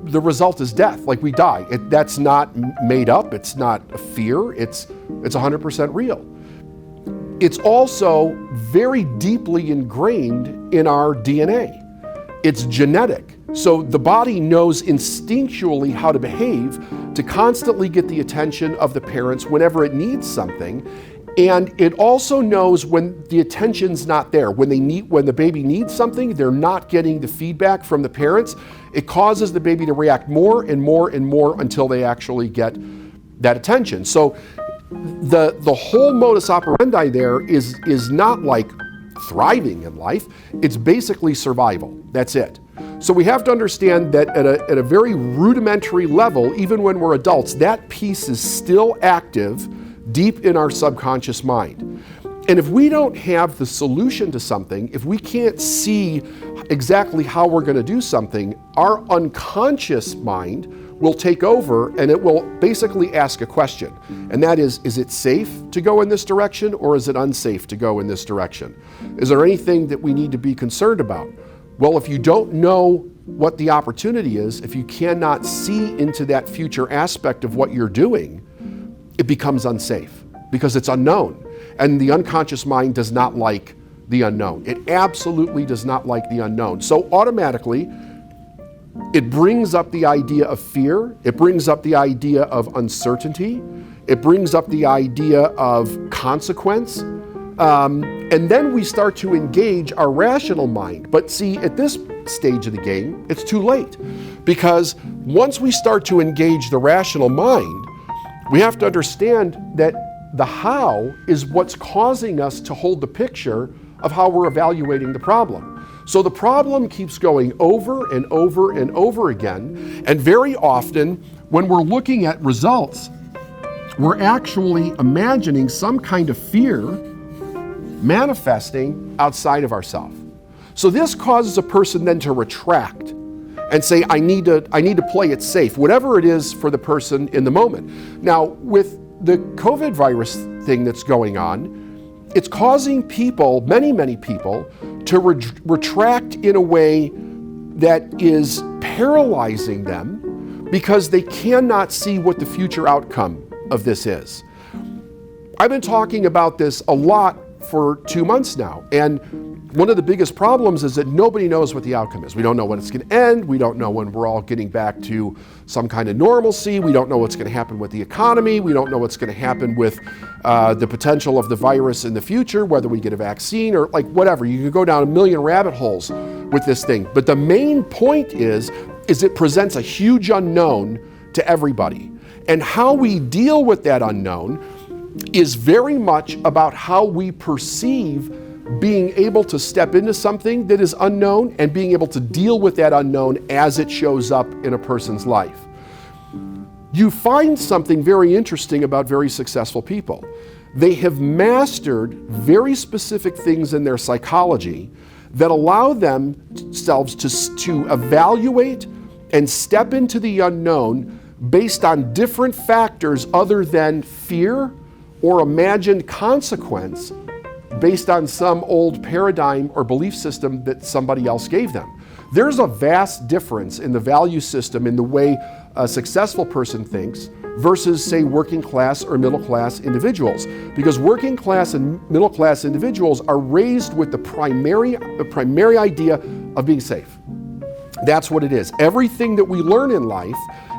the result is death, like we die. That's not made up, it's not a fear, it's 100% real. It's also very deeply ingrained in our DNA. It's genetic. So the body knows instinctually how to behave to constantly get the attention of the parents whenever it needs something. And it also knows when the attention's not there. When the baby needs something, they're not getting the feedback from the parents. It causes the baby to react more and more and more until they actually get that attention. So the whole modus operandi there is not like thriving in life. It's basically survival. That's it. So we have to understand that at a very rudimentary level, even when we're adults, that piece is still active deep in our subconscious mind. And if we don't have the solution to something, if we can't see exactly how we're going to do something, our unconscious mind will take over and it will basically ask a question. And that is it safe to go in this direction or is it unsafe to go in this direction? Is there anything that we need to be concerned about? Well, if you don't know what the opportunity is, if you cannot see into that future aspect of what you're doing, it becomes unsafe because it's unknown. And the unconscious mind does not like the unknown. It absolutely does not like the unknown. So automatically, it brings up the idea of fear. It brings up the idea of uncertainty. It brings up the idea of consequence. And then we start to engage our rational mind. But see, at this stage of the game, it's too late. Because once we start to engage the rational mind, we have to understand that the how is what's causing us to hold the picture of how we're evaluating the problem. So the problem keeps going over and over and over again. And very often, when we're looking at results, we're actually imagining some kind of fear manifesting outside of ourselves. So this causes a person then to retract and say, I need to play it safe, whatever it is for the person in the moment. Now, with the COVID virus thing that's going on, it's causing people, many people, to retract in a way that is paralyzing them because they cannot see what the future outcome of this is. I've been talking about this a lot for 2 months now, and one of the biggest problems is that nobody knows what the outcome is. We don't know when it's going to end. We don't know when we're all getting back to some kind of normalcy. We don't know what's going to happen with the economy. We don't know what's going to happen with the potential of the virus in the future, whether we get a vaccine or like whatever. You can go down a million rabbit holes with this thing. But the main point is it presents a huge unknown to everybody. And how we deal with that unknown is very much about how we perceive being able to step into something that is unknown and being able to deal with that unknown as it shows up in a person's life. You find something very interesting about very successful people. They have mastered very specific things in their psychology that allow themselves to evaluate and step into the unknown based on different factors other than fear or imagined consequence based on some old paradigm or belief system that somebody else gave them. There's a vast difference in the value system in the way a successful person thinks versus, say, working class or middle class individuals. Because working class and middle class individuals are raised with the primary idea of being safe. That's what it is. Everything that we learn in life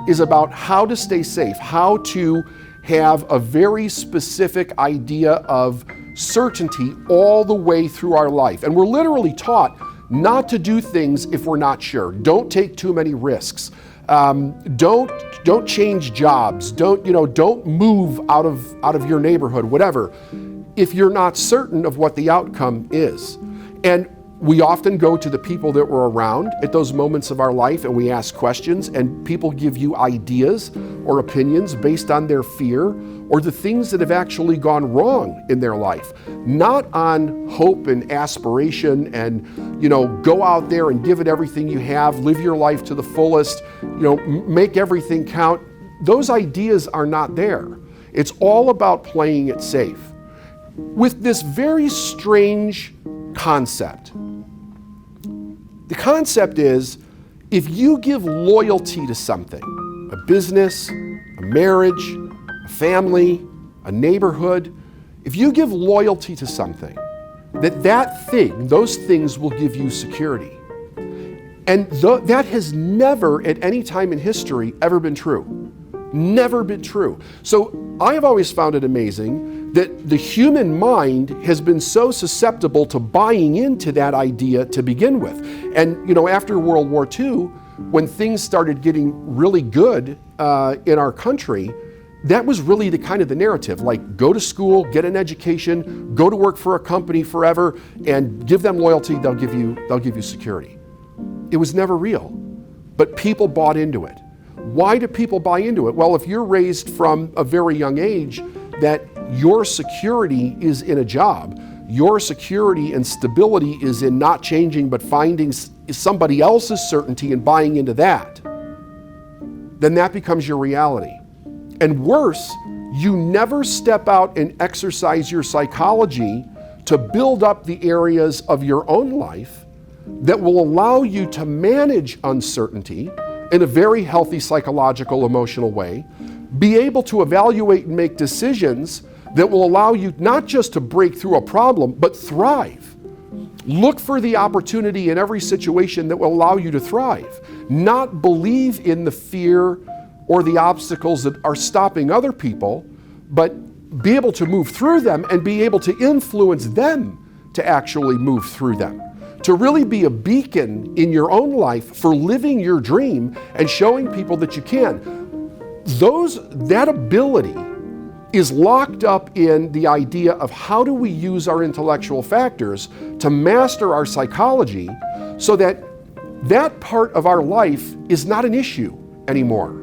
is about how to stay safe, how to have a very specific idea of certainty all the way through our life. And we're literally taught not to do things if we're not sure. Don't take too many risks. Don't change jobs. Don't move out of your neighborhood, whatever, if you're not certain of what the outcome is. And we often go to the people that were around at those moments of our life and we ask questions, and people give you ideas or opinions based on their fear or the things that have actually gone wrong in their life, not on hope and aspiration and, go out there and give it everything you have, live your life to the fullest, make everything count. Those ideas are not there. It's all about playing it safe. With this very strange concept. The concept is, if you give loyalty to something, a business, a marriage, a family, a neighborhood, if you give loyalty to something, those things will give you security. And that has never at any time in history ever been true. Never been true. So I have always found it amazing that the human mind has been so susceptible to buying into that idea to begin with. And after World War II, when things started getting really good in our country, that was really the narrative, like go to school, get an education, go to work for a company forever, and give them loyalty, they'll give you security. It was never real, but people bought into it. Why do people buy into it? Well, if you're raised from a very young age that your security is in a job, your security and stability is in not changing but finding somebody else's certainty and buying into that, then that becomes your reality. And worse, you never step out and exercise your psychology to build up the areas of your own life that will allow you to manage uncertainty in a very healthy psychological, emotional way, be able to evaluate and make decisions that will allow you not just to break through a problem, but thrive. Look for the opportunity in every situation that will allow you to thrive. Not believe in the fear or the obstacles that are stopping other people, but be able to move through them and be able to influence them to actually move through them. To really be a beacon in your own life for living your dream and showing people that you can. That ability is locked up in the idea of how do we use our intellectual factors to master our psychology so that that part of our life is not an issue anymore.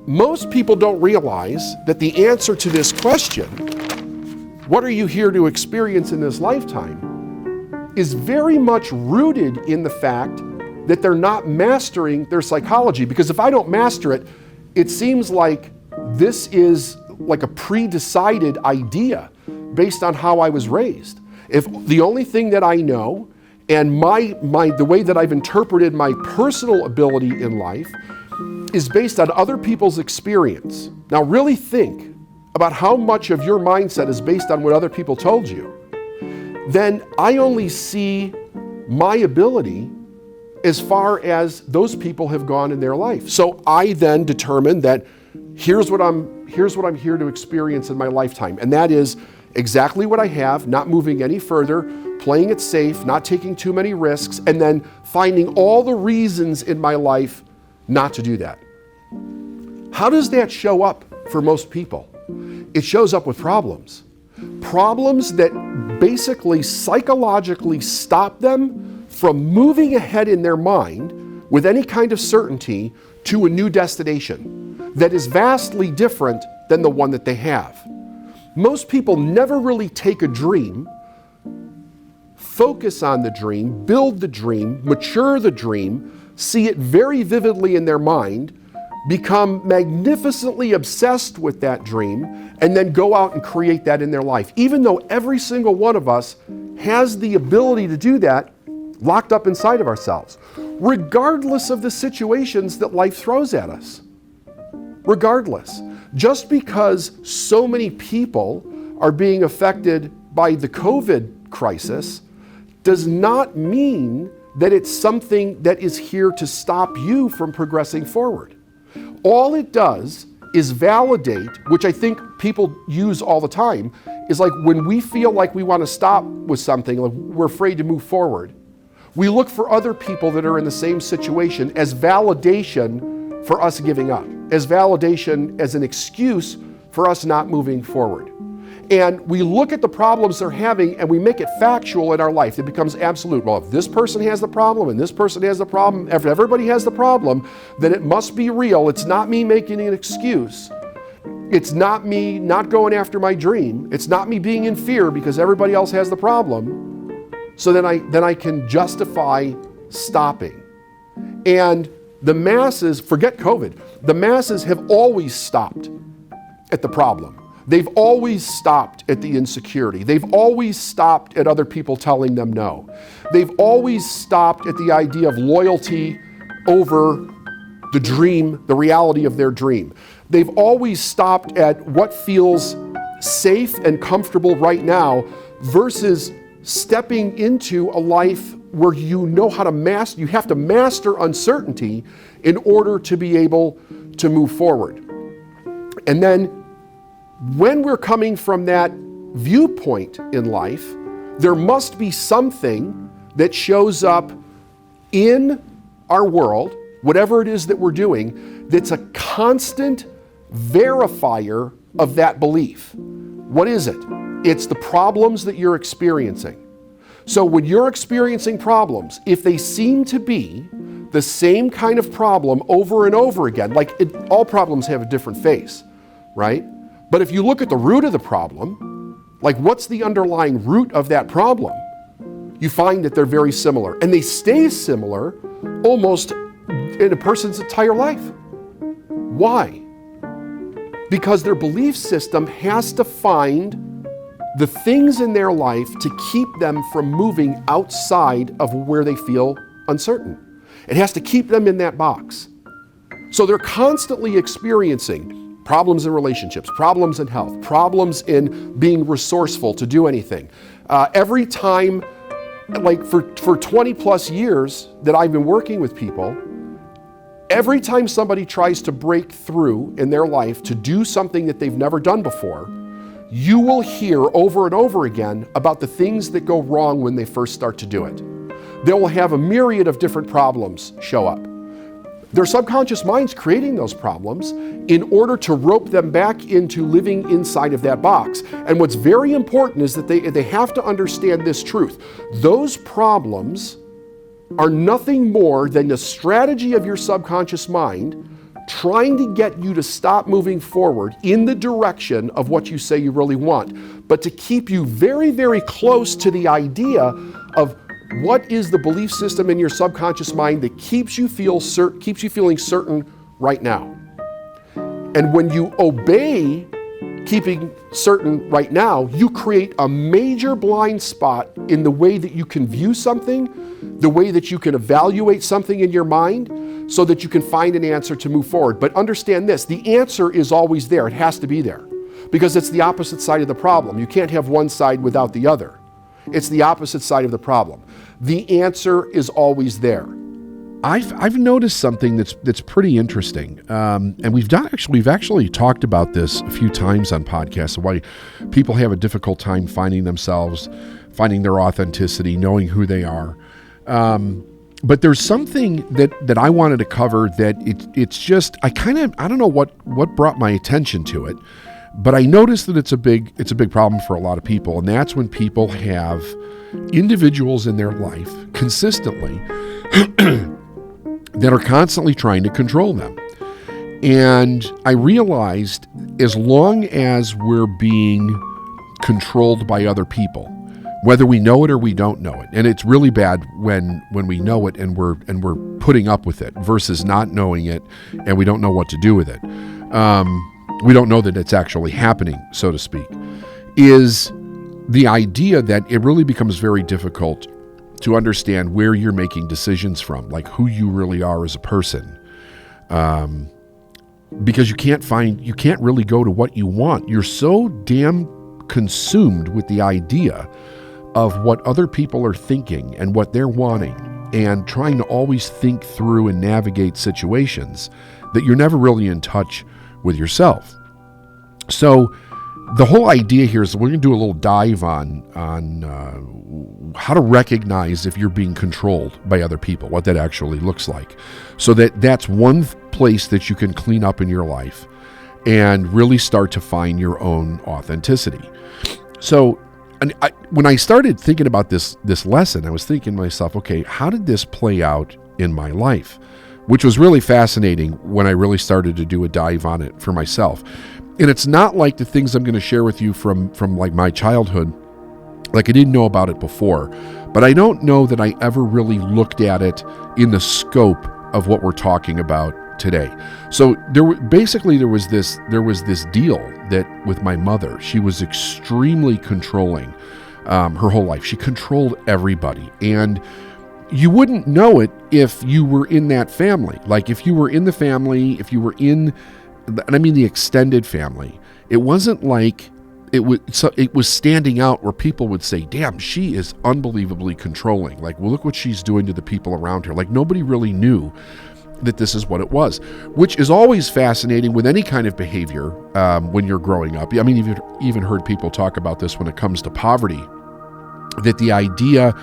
Most people don't realize that the answer to this question, what are you here to experience in this lifetime, is very much rooted in the fact that they're not mastering their psychology. Because if I don't master it, it seems like this is like a pre-decided idea based on how I was raised. If the only thing that I know and the way that I've interpreted my personal ability in life is based on other people's experience. Now really think about how much of your mindset is based on what other people told you. Then I only see my ability as far as those people have gone in their life. So I then determine that here's what I'm here to experience in my lifetime. And that is exactly what I have, not moving any further, playing it safe, not taking too many risks, and then finding all the reasons in my life not to do that. How does that show up for most people? It shows up with problems. Problems that basically psychologically stop them from moving ahead in their mind with any kind of certainty to a new destination that is vastly different than the one that they have. Most people never really take a dream, focus on the dream, build the dream, mature the dream, see it very vividly in their mind, become magnificently obsessed with that dream, and then go out and create that in their life. Even though every single one of us has the ability to do that locked up inside of ourselves, regardless of the situations that life throws at us. Regardless. Just because so many people are being affected by the COVID crisis does not mean that it's something that is here to stop you from progressing forward. All it does is validate, which I think people use all the time, is like when we feel like we want to stop with something, like we're afraid to move forward, we look for other people that are in the same situation as validation for us giving up, as validation as an excuse for us not moving forward. And we look at the problems they're having and we make it factual in our life. It becomes absolute. Well, if this person has the problem and this person has the problem, if everybody has the problem, then it must be real. It's not me making an excuse. It's not me not going after my dream. It's not me being in fear because everybody else has the problem. So then I can justify stopping. And the masses, forget COVID, the masses have always stopped at the problem. They've always stopped at the insecurity. They've always stopped at other people telling them no. They've always stopped at the idea of loyalty over the dream, the reality of their dream. They've always stopped at what feels safe and comfortable right now versus stepping into a life where you know how to master, you have to master uncertainty in order to be able to move forward. And then when we're coming from that viewpoint in life, there must be something that shows up in our world, whatever it is that we're doing, that's a constant verifier of that belief. What is it? It's the problems that you're experiencing. So when you're experiencing problems, if they seem to be the same kind of problem over and over again, all problems have a different face, right? But if you look at the root of the problem, like what's the underlying root of that problem, you find that they're very similar. And they stay similar almost in a person's entire life. Why? Because their belief system has to find the things in their life to keep them from moving outside of where they feel uncertain. It has to keep them in that box. So they're constantly experiencing problems in relationships, problems in health, problems in being resourceful to do anything. Every time, for 20 plus years that I've been working with people, every time somebody tries to break through in their life to do something that they've never done before, you will hear over and over again about the things that go wrong when they first start to do it. They will have a myriad of different problems show up. Their subconscious mind's creating those problems in order to rope them back into living inside of that box. And what's very important is that they have to understand this truth. Those problems are nothing more than the strategy of your subconscious mind trying to get you to stop moving forward in the direction of what you say you really want, but to keep you very, very close to the idea of what is the belief system in your subconscious mind that keeps you feeling certain right now. And when you obey keeping certain right now, you create a major blind spot in the way that you can view something, the way that you can evaluate something in your mind, so that you can find an answer to move forward. But understand this, the answer is always there. It has to be there because it's the opposite side of the problem. You can't have one side without the other. It's the opposite side of the problem. The answer is always there.
I've noticed something that's pretty interesting, and we've actually talked about this a few times on podcasts, why people have a difficult time finding themselves, finding their authenticity, knowing who they are. But there's something that I wanted to cover that it's just I don't know what brought my attention to it, but I noticed that it's a big problem for a lot of people, and that's when people have individuals in their life consistently that are constantly trying to control them. And I realized as long as we're being controlled by other people, whether we know it or we don't know it, and it's really bad when we know it and we're putting up with it versus not knowing it and we don't know what to do with it. We don't know that it's actually happening, so to speak, is the idea that it really becomes very difficult to understand where you're making decisions from, like who you really are as a person. Because you can't really go to what you want. You're so damn consumed with the idea of what other people are thinking and what they're wanting and trying to always think through and navigate situations that you're never really in touch with yourself. So the whole idea here is we're going to do a little dive on how to recognize if you're being controlled by other people, what that actually looks like. So that's one place that you can clean up in your life and really start to find your own authenticity. So when I started thinking about this lesson, I was thinking to myself, okay, how did this play out in my life? Which was really fascinating when I really started to do a dive on it for myself. And it's not like the things I'm going to share with you from like my childhood, like I didn't know about it before, but I don't know that I ever really looked at it in the scope of what we're talking about today. So there was this deal that with my mother, she was extremely controlling her whole life. She controlled everybody, and you wouldn't know it if you were in that family. Like if you were in the family, if you were in, and I mean the extended family, it wasn't like it was standing out where people would say, damn, she is unbelievably controlling. Like, well, look what she's doing to the people around her. Like, nobody really knew that this is what it was, which is always fascinating with any kind of behavior when you're growing up. I mean, you've even heard people talk about this when it comes to poverty, that the idea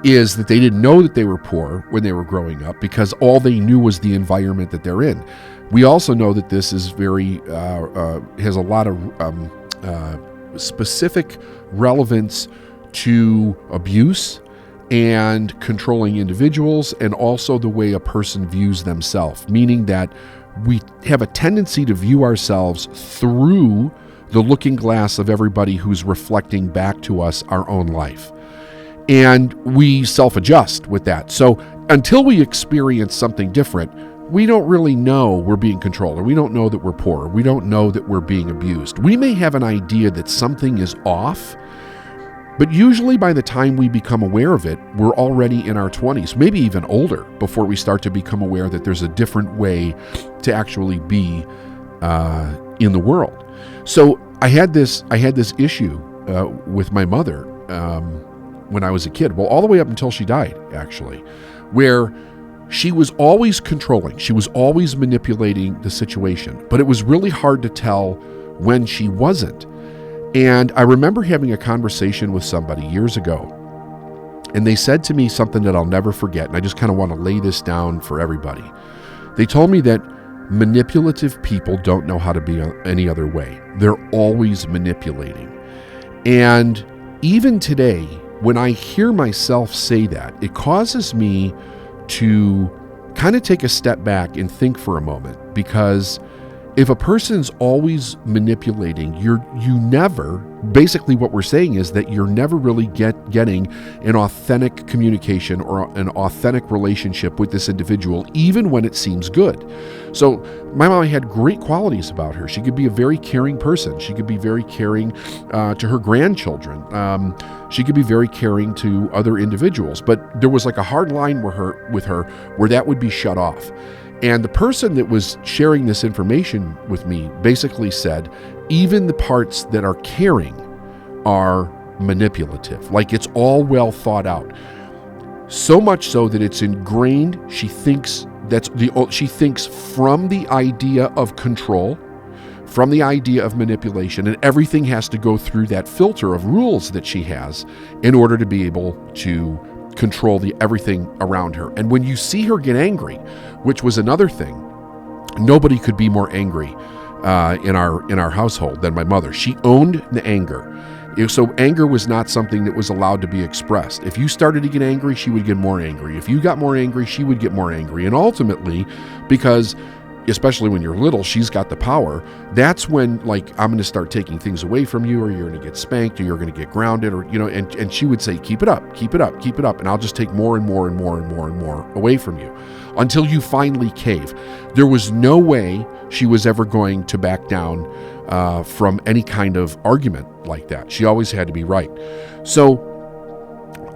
is that they didn't know that they were poor when they were growing up because all they knew was the environment that they're in. We also know that this is has a lot of specific relevance to abuse and controlling individuals, and also the way a person views themselves, meaning that we have a tendency to view ourselves through the looking glass of everybody who's reflecting back to us our own life. And we self-adjust with that. So until we experience something different, we don't really know we're being controlled, or we don't know that we're poor, we don't know that we're being abused. We may have an idea that something is off, but usually by the time we become aware of it, we're already in our 20s, maybe even older, before we start to become aware that there's a different way to actually be in the world. So I had this issue with my mother when I was a kid, well, all the way up until she died, actually, where she was always controlling. She was always manipulating the situation, but it was really hard to tell when she wasn't. And I remember having a conversation with somebody years ago, and they said to me something that I'll never forget, and I just kind of want to lay this down for everybody. They told me that manipulative people don't know how to be any other way. They're always manipulating. And even today, when I hear myself say that, it causes me to kind of take a step back and think for a moment, because if a person's always manipulating, basically what we're saying is that you're never really getting an authentic communication or an authentic relationship with this individual, even when it seems good. So my mom had great qualities about her. She could be a very caring person. She could be very caring to her grandchildren. She could be very caring to other individuals, but there was like a hard line with her where that would be shut off. And the person that was sharing this information with me basically said, even the parts that are caring are manipulative. Like, it's all well thought out. So much so that it's ingrained. She thinks from the idea of control, from the idea of manipulation, and everything has to go through that filter of rules that she has in order to be able to control everything around her. And when you see her get angry, which was another thing, nobody could be more angry in our household than my mother. She owned the anger. So anger was not something that was allowed to be expressed. If you started to get angry, she would get more angry. If you got more angry, she would get more angry. And ultimately, because especially when you're little, she's got the power. That's when, like, I'm going to start taking things away from you, or you're going to get spanked, or you're going to get grounded, or, and she would say, keep it up, keep it up, keep it up. And I'll just take more and more and more and more and more away from you until you finally cave. There was no way she was ever going to back down from any kind of argument like that. She always had to be right. So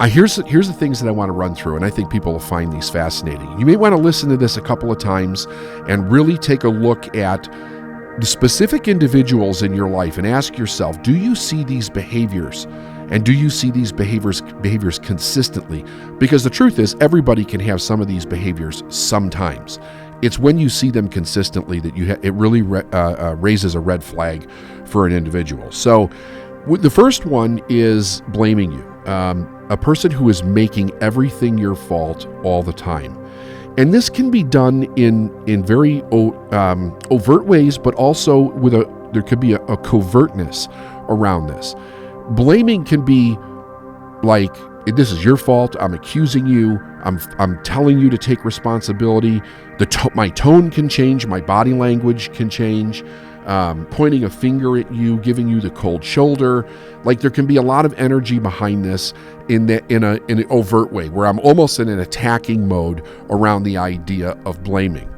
here's the things that I want to run through, and I think people will find these fascinating. You may want to listen to this a couple of times and really take a look at the specific individuals in your life and ask yourself, do you see these behaviors? And do you see these behaviors consistently? Because the truth is, everybody can have some of these behaviors sometimes. It's when you see them consistently that it really raises a red flag for an individual. So the first one is blaming you. A person who is making everything your fault all the time. And this can be done in very overt ways, but also there could be a covertness around this. Blaming can be like, this is your fault, I'm accusing you, I'm telling you to take responsibility. My tone can change, my body language can change. Pointing a finger at you, giving you the cold shoulder. Like, there can be a lot of energy behind this in an overt way, where I'm almost in an attacking mode around the idea of blaming.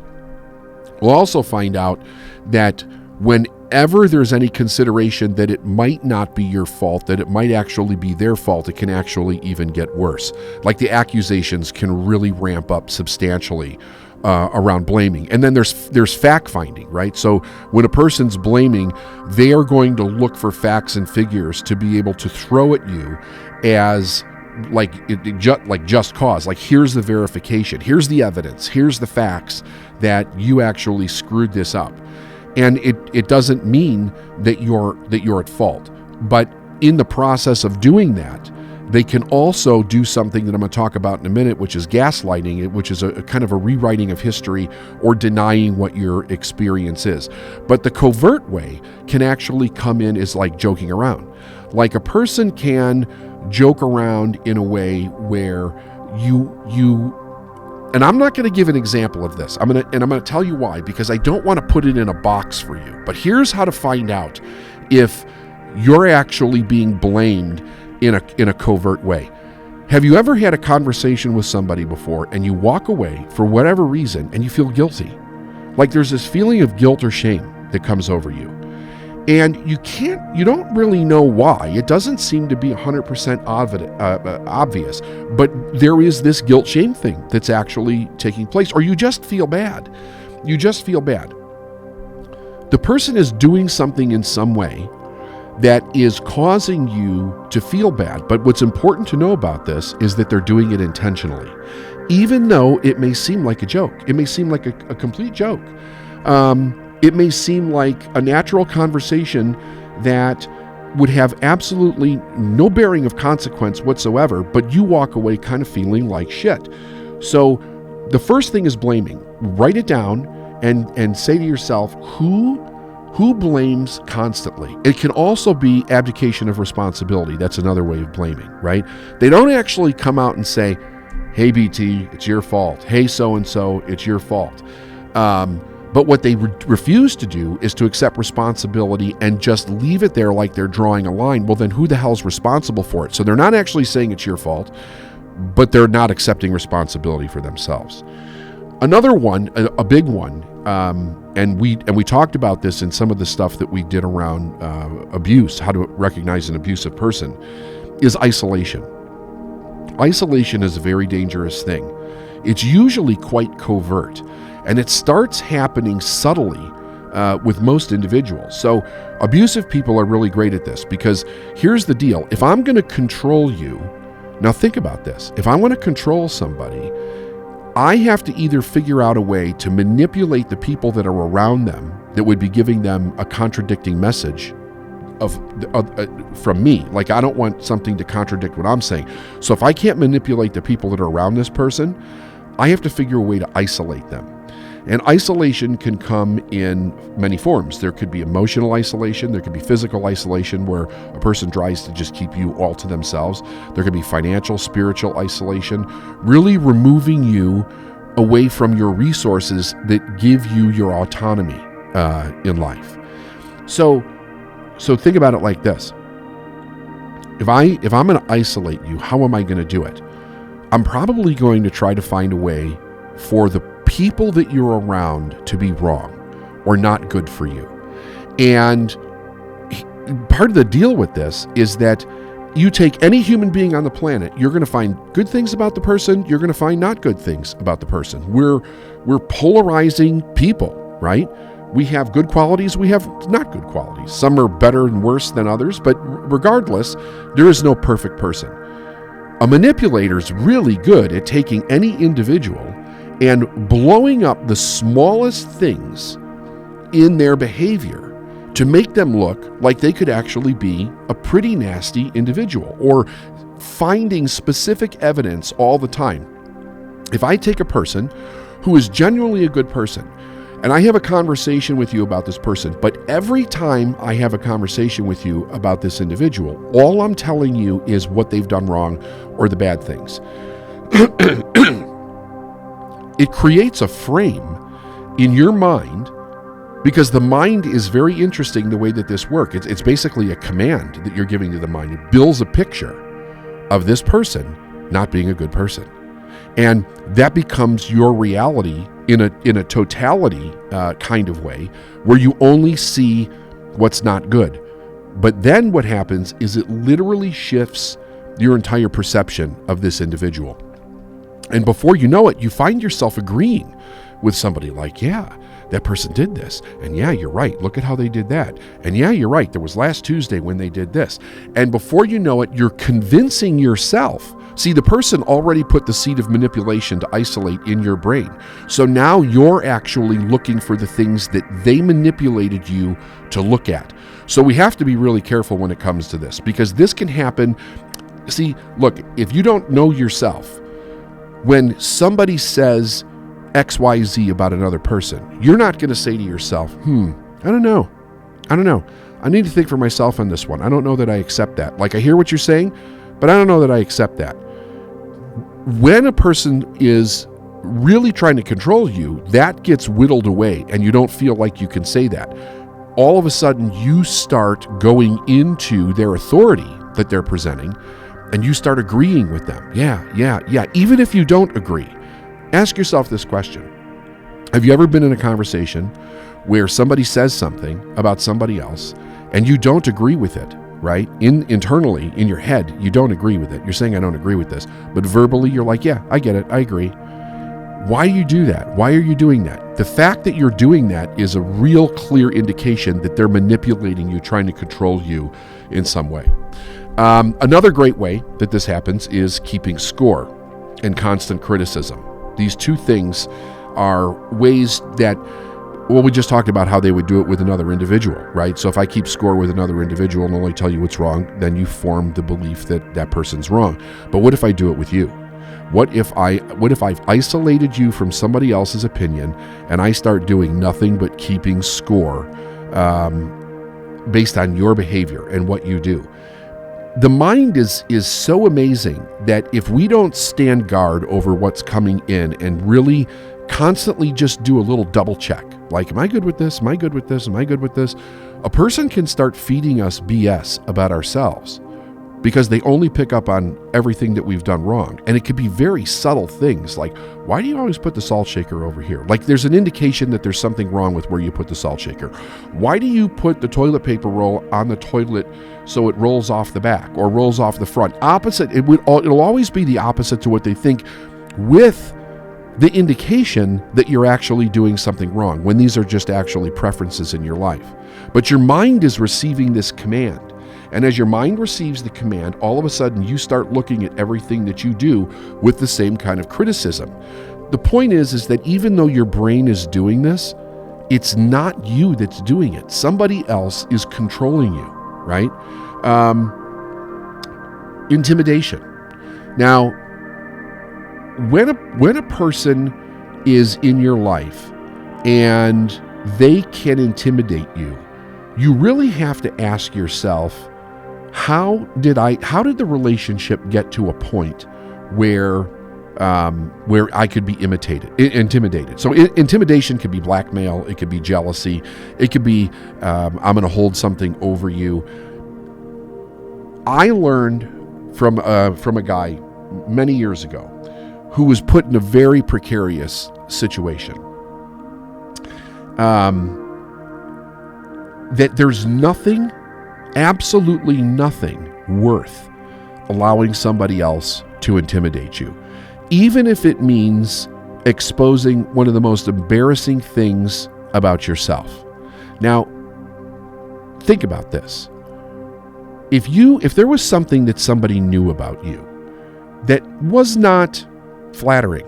We'll also find out that whenever there's any consideration that it might not be your fault, that it might actually be their fault, it can actually even get worse. Like, the accusations can really ramp up substantially around blaming. And then there's fact finding, right? So when a person's blaming, they are going to look for facts and figures to be able to throw at you as like just cause. Like, here's the verification, here's the evidence, here's the facts that you actually screwed this up. And it doesn't mean that you're at fault, but in the process of doing that, they can also do something that I'm going to talk about in a minute, which is gaslighting, which is a kind of a rewriting of history or denying what your experience is. But the covert way can actually come in as like joking around. Like, a person can joke around in a way where you and I'm not going to give an example of this. I'm going to tell you why, because I don't want to put it in a box for you. But here's how to find out if you're actually being blamed in a covert way. Have you ever had a conversation with somebody before and you walk away for whatever reason and you feel guilty? Like, there's this feeling of guilt or shame that comes over you. And you don't really know why. It doesn't seem to be 100% obvious, but there is this guilt-shame thing that's actually taking place, or you just feel bad. You just feel bad. The person is doing something in some way that is causing you to feel bad, but what's important to know about this is that they're doing it intentionally, even though it may seem like a joke. It may seem like a complete joke. It may seem like a natural conversation that would have absolutely no bearing of consequence whatsoever, but you walk away kind of feeling like shit. So the first thing is blaming. Write it down and say to yourself, who blames constantly? It can also be abdication of responsibility. That's another way of blaming, right? They don't actually come out and say, hey, BT, it's your fault. Hey, so-and-so, it's your fault. But what they refuse to do is to accept responsibility and just leave it there like they're drawing a line. Well, then who the hell's responsible for it? So they're not actually saying it's your fault, but they're not accepting responsibility for themselves. Another one, a big one, and we talked about this in some of the stuff that we did around abuse, how to recognize an abusive person, is isolation. Isolation is a very dangerous thing. It's usually quite covert. And it starts happening subtly with most individuals. So abusive people are really great at this, because here's the deal. If I'm going to control you, now think about this. If I want to control somebody, I have to either figure out a way to manipulate the people that are around them that would be giving them a contradicting message from me. Like, I don't want something to contradict what I'm saying. So if I can't manipulate the people that are around this person, I have to figure a way to isolate them. And isolation can come in many forms. There could be emotional isolation. There could be physical isolation, where a person tries to just keep you all to themselves. There could be financial, spiritual isolation, really removing you away from your resources that give you your autonomy in life. So think about it like this. If I'm going to isolate you, how am I going to do it? I'm probably going to try to find a way for the people that you're around to be wrong or not good for you. And part of the deal with this is that you take any human being on the planet, you're going to find good things about the person, you're going to find not good things about the person. We're polarizing people, right? We have good qualities, we have not good qualities. Some are better and worse than others, but regardless, there is no perfect person. A manipulator is really good at taking any individual and blowing up the smallest things in their behavior to make them look like they could actually be a pretty nasty individual, or finding specific evidence all the time. If I take a person who is genuinely a good person, and I have a conversation with you about this person, but every time I have a conversation with you about this individual, all I'm telling you is what they've done wrong or the bad things. It creates a frame in your mind, because the mind is very interesting the way that this works. It's basically a command that you're giving to the mind. It builds a picture of this person not being a good person. And that becomes your reality in a totality kind of way, where you only see what's not good. But then what happens is it literally shifts your entire perception of this individual. And before you know it, you find yourself agreeing with somebody like, yeah, that person did this. And yeah, you're right. Look at how they did that. And yeah, you're right. There was last Tuesday when they did this. And before you know it, you're convincing yourself. See, the person already put the seed of manipulation to isolate in your brain. So now you're actually looking for the things that they manipulated you to look at. So we have to be really careful when it comes to this, because this can happen. See, look, if you don't know yourself, when somebody says XYZ about another person, you're not going to say to yourself, I don't know. I need to think for myself on this one. I don't know that I accept that. Like, I hear what you're saying, but I don't know that I accept that. When a person is really trying to control you, that gets whittled away and you don't feel like you can say that. All of a sudden, you start going into their authority that they're presenting and you start agreeing with them. Yeah. Even if you don't agree, ask yourself this question. Have you ever been in a conversation where somebody says something about somebody else and you don't agree with it? Right? Internally, in your head, you don't agree with it. You're saying, I don't agree with this. But verbally, you're like, yeah, I get it. I agree. Why do you do that? Why are you doing that? The fact that you're doing that is a real clear indication that they're manipulating you, trying to control you in some way. Another great way that this happens is keeping score and constant criticism. These two things are ways that, well, we just talked about how they would do it with another individual, right? So if I keep score with another individual and only tell you what's wrong, then you form the belief that that person's wrong. But what if I do it with you? What if I've isolated you from somebody else's opinion and I start doing nothing but keeping score based on your behavior and what you do? The mind is so amazing that if we don't stand guard over what's coming in and really constantly just do a little double check, like, am I good with this? Am I good with this? Am I good with this? A person can start feeding us BS about ourselves because they only pick up on everything that we've done wrong. And it could be very subtle things like, why do you always put the salt shaker over here? Like, there's an indication that there's something wrong with where you put the salt shaker. Why do you put the toilet paper roll on the toilet so it rolls off the back or rolls off the front? Opposite, it'll always be the opposite to what they think, with the indication that you're actually doing something wrong, when these are just actually preferences in your life. But your mind is receiving this command. And as your mind receives the command, all of a sudden you start looking at everything that you do with the same kind of criticism. The point is that even though your brain is doing this, it's not you that's doing it. Somebody else is controlling you, right? Intimidation. Now, when a person is in your life and they can intimidate you, you really have to ask yourself, how did the relationship get to a point where I could be intimidated? So intimidation could be blackmail, it could be jealousy, it could be I'm going to hold something over you. I learned from a guy many years ago who was put in a very precarious situation. That there's nothing, absolutely nothing, worth allowing somebody else to intimidate you, even if it means exposing one of the most embarrassing things about yourself. Now, think about this. If there was something that somebody knew about you that was not flattering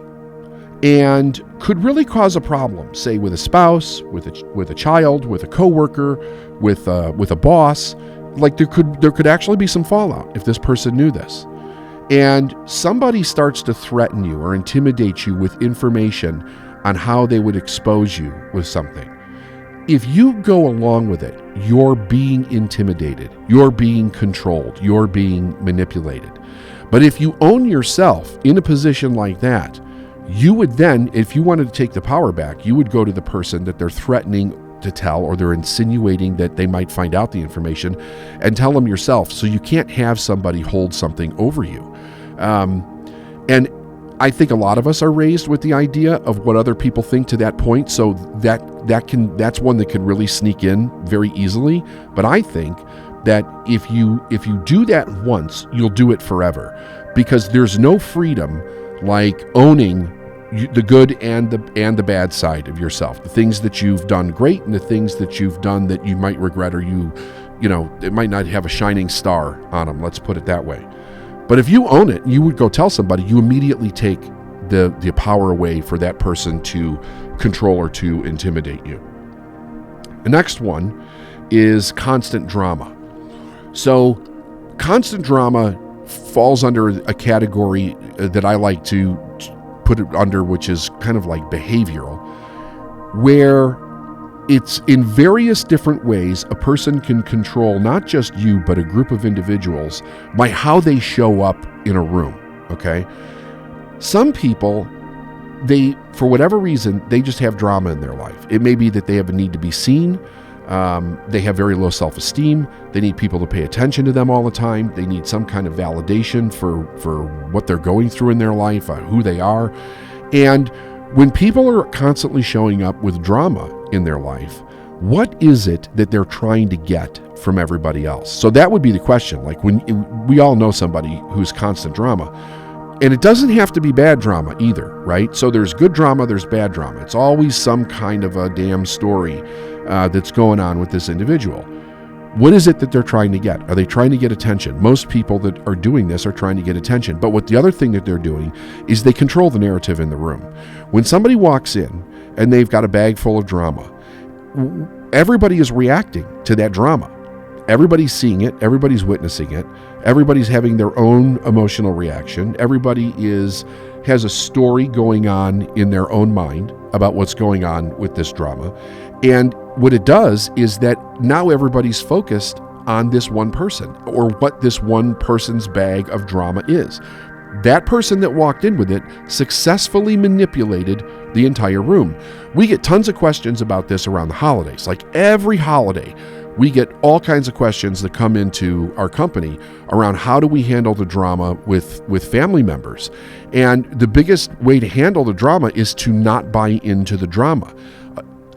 and could really cause a problem, say with a spouse, with a child, with a coworker, with a boss, like there could actually be some fallout if this person knew this. And somebody starts to threaten you or intimidate you with information on how they would expose you with something. If you go along with it, you're being intimidated, you're being controlled, you're being manipulated. But if you own yourself in a position like that, you would then, if you wanted to take the power back, you would go to the person that they're threatening to tell, or they're insinuating that they might find out the information, and tell them yourself. So you can't have somebody hold something over you. And I think a lot of us are raised with the idea of what other people think to that point. So that's one that can really sneak in very easily. But I think that if you do that once, you'll do it forever, because there's no freedom like owning the good and the bad side of yourself, the things that you've done great and the things that you've done that you might regret, or it might not have a shining star on them. Let's put it that way. But if you own it, you would go tell somebody, you immediately take the power away for that person to control or to intimidate you. The next one is constant drama. So constant drama falls under a category that I like to put it under, which is kind of like behavioral, where it's in various different ways a person can control not just you, but a group of individuals by how they show up in a room, okay? Some people, for whatever reason, they just have drama in their life. It may be that they have a need to be seen. They have very low self-esteem. They need people to pay attention to them all the time. They need some kind of validation for what they're going through in their life, who they are. And when people are constantly showing up with drama in their life, what is it that they're trying to get from everybody else? So that would be the question. Like, when we all know somebody who's constant drama, and it doesn't have to be bad drama either, right? So there's good drama, there's bad drama. It's always some kind of a damn story that's going on with this individual. What is it that they're trying to get? Are they trying to get attention? Most people that are doing this are trying to get attention. But what the other thing that they're doing is they control the narrative in the room. When somebody walks in and they've got a bag full of drama, everybody is reacting to that drama. Everybody's seeing it. Everybody's witnessing it. Everybody's having their own emotional reaction. Everybody has a story going on in their own mind about what's going on with this drama. And what it does is that now everybody's focused on this one person, or what this one person's bag of drama is. That person that walked in with it successfully manipulated the entire room. We get tons of questions about this around the holidays. Like every holiday, we get all kinds of questions that come into our company around how do we handle the drama with family members. And the biggest way to handle the drama is to not buy into the drama.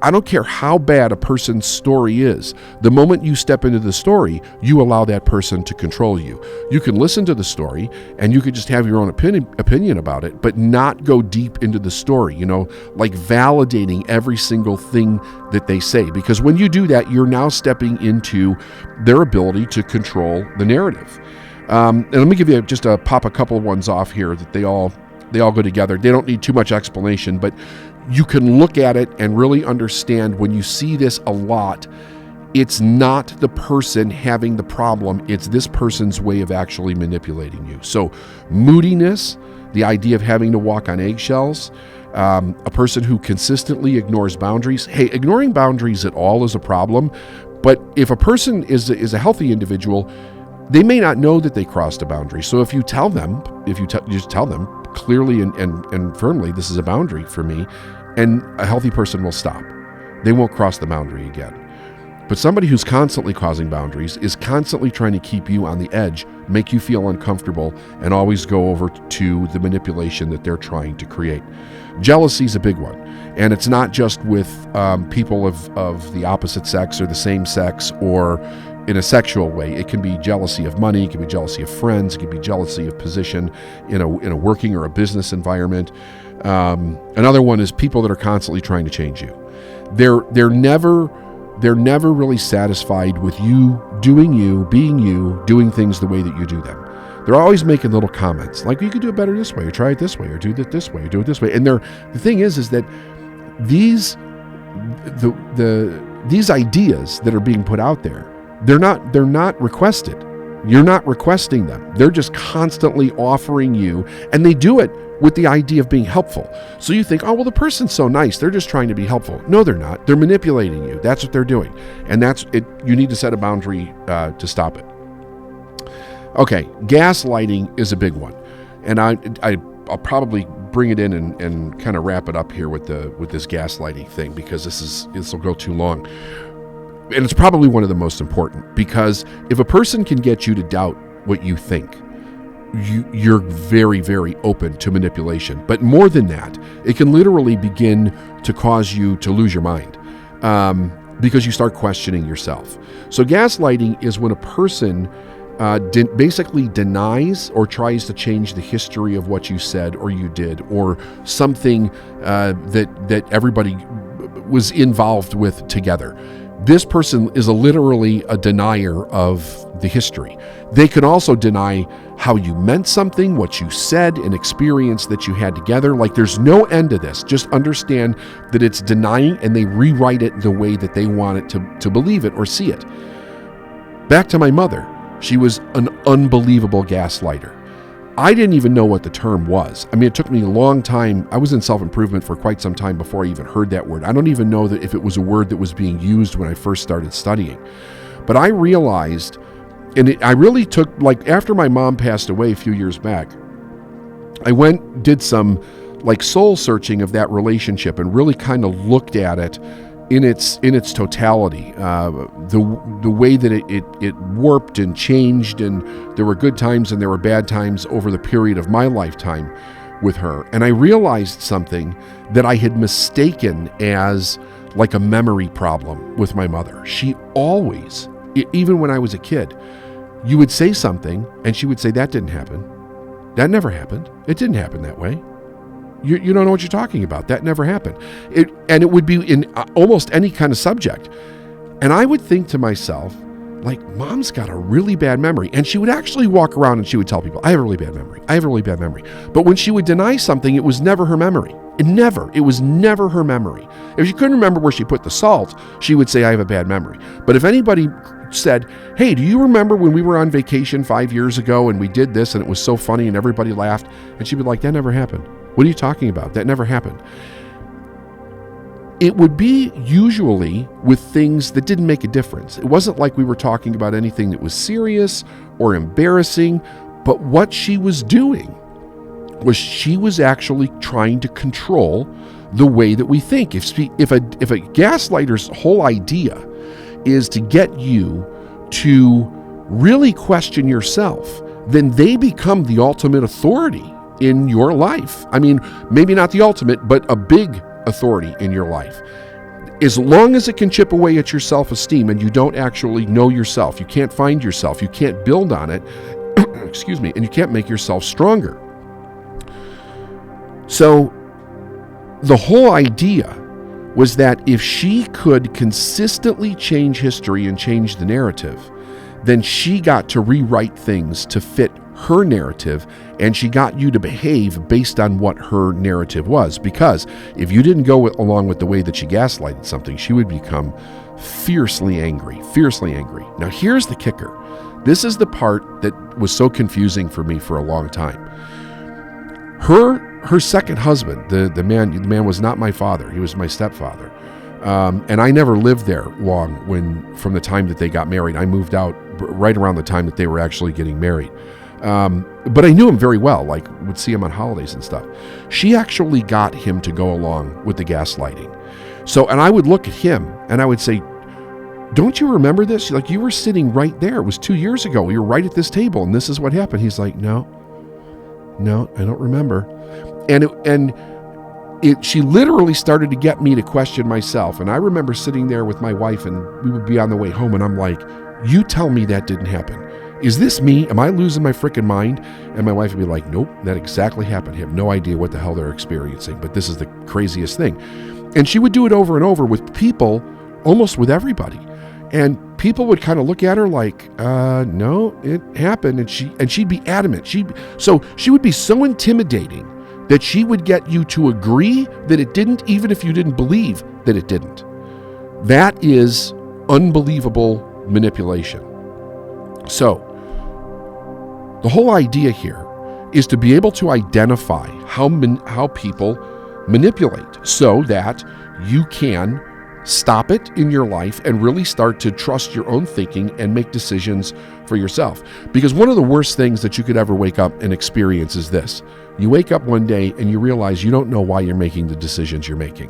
I don't care how bad a person's story is. The moment you step into the story, you allow that person to control you. You can listen to the story and you could just have your own opinion about it, but not go deep into the story, like validating every single thing that they say. Because when you do that, you're now stepping into their ability to control the narrative. And let me give you pop a couple of ones off here that they all go together. They don't need too much explanation, but you can look at it and really understand when you see this a lot, it's not the person having the problem, it's this person's way of actually manipulating you. So moodiness, the idea of having to walk on eggshells, a person who consistently ignores boundaries. Hey, ignoring boundaries at all is a problem, but if a person is a healthy individual, they may not know that they crossed a boundary. So if you tell them, just tell them clearly and firmly, this is a boundary for me, and a healthy person will stop. They won't cross the boundary again. But somebody who's constantly causing boundaries is constantly trying to keep you on the edge, make you feel uncomfortable, and always go over to the manipulation that they're trying to create. Jealousy is a big one. And it's not just with people of the opposite sex or the same sex or in a sexual way. It can be jealousy of money, it can be jealousy of friends, it can be jealousy of position in a working or a business environment. Another one is people that are constantly trying to change you. They're never really satisfied with you, being doing things the way that you do them. They're always making little comments like, you could do it better this way, or try it this way, or do it this way, or do it this way. And the thing is that these ideas that are being put out there, they're not requested. You're not requesting them. They're just constantly offering you, and they do it with the idea of being helpful. So you think, oh, well, the person's so nice, they're just trying to be helpful. No, they're not. They're manipulating you. That's what they're doing. And that's it. You need to set a boundary to stop it. Okay, gaslighting is a big one. And I'll probably bring it in and kind of wrap it up here with this gaslighting thing, because this will go too long. And it's probably one of the most important, because if a person can get you to doubt what you think, you're very, very open to manipulation. But more than that, it can literally begin to cause you to lose your mind because you start questioning yourself. So gaslighting is when a person basically denies or tries to change the history of what you said or you did, or something that everybody was involved with together. This person is literally a denier of the history. They can also deny how you meant something, what you said, an experience that you had together. Like, there's no end to this. Just understand that it's denying, and they rewrite it the way that they want it to believe it or see it. Back to my mother. She was an unbelievable gaslighter. I didn't even know what the term was. I mean, it took me a long time. I was in self-improvement for quite some time before I even heard that word. I don't even know that if it was a word that was being used when I first started studying. But I realized, and I really took, like, after my mom passed away a few years back, I did some like soul searching of that relationship and really kind of looked at it in its totality, the way that it warped and changed, and there were good times and there were bad times over the period of my lifetime with her. And I realized something that I had mistaken as like a memory problem with my mother. She always, even when I was a kid, you would say something and she would say, "That didn't happen. That never happened. It didn't happen that way. You don't know what you're talking about. That never happened." And it would be in almost any kind of subject. And I would think to myself, like, Mom's got a really bad memory. And she would actually walk around and she would tell people, "I have a really bad memory. I have a really bad memory." But when she would deny something, it was never her memory. It was never her memory. If she couldn't remember where she put the salt, she would say, "I have a bad memory." But if anybody said, "Hey, do you remember when we were on vacation 5 years ago and we did this and it was so funny and everybody laughed?" And she'd be like, "That never happened. What are you talking about? That never happened." It would be usually with things that didn't make a difference. It wasn't like we were talking about anything that was serious or embarrassing, but what she was doing was she was actually trying to control the way that we think. If a gaslighter's whole idea is to get you to really question yourself, then they become the ultimate authority in your life. I mean, maybe not the ultimate, but a big authority in your life. As long as it can chip away at your self-esteem and you don't actually know yourself, you can't find yourself, you can't build on it, excuse me, and you can't make yourself stronger. So the whole idea was that if she could consistently change history and change the narrative, then she got to rewrite things to fit her narrative, and she got you to behave based on what her narrative was. Because if you didn't go along with the way that she gaslighted something, she would become fiercely angry. Now here's the kicker. This is the part that was so confusing for me for a long time. Her second husband, the man was not my father. He was my stepfather. And I never lived there long from the time that they got married. I moved out right around the time that they were actually getting married. But I knew him very well, like would see him on holidays and stuff. She actually got him to go along with the gaslighting. So, and I would look at him and I would say, "Don't you remember this? Like, you were sitting right there. It was 2 years ago. We were right at this table and this is what happened." He's like, No, I don't remember. She literally started to get me to question myself. And I remember sitting there with my wife and we would be on the way home and I'm like, "You tell me that didn't happen. Is this me? Am I losing my freaking mind?" And my wife would be like, "Nope, that exactly happened. I have no idea what the hell they're experiencing, but this is the craziest thing." And she would do it over and over with people, almost with everybody. And people would kind of look at her like, "No, it happened." And she'd be adamant. So she would be so intimidating that she would get you to agree that it didn't, even if you didn't believe that it didn't. That is unbelievable manipulation. So, the whole idea here is to be able to identify how people manipulate so that you can stop it in your life and really start to trust your own thinking and make decisions for yourself. Because one of the worst things that you could ever wake up and experience is this. You wake up one day and you realize you don't know why you're making the decisions you're making.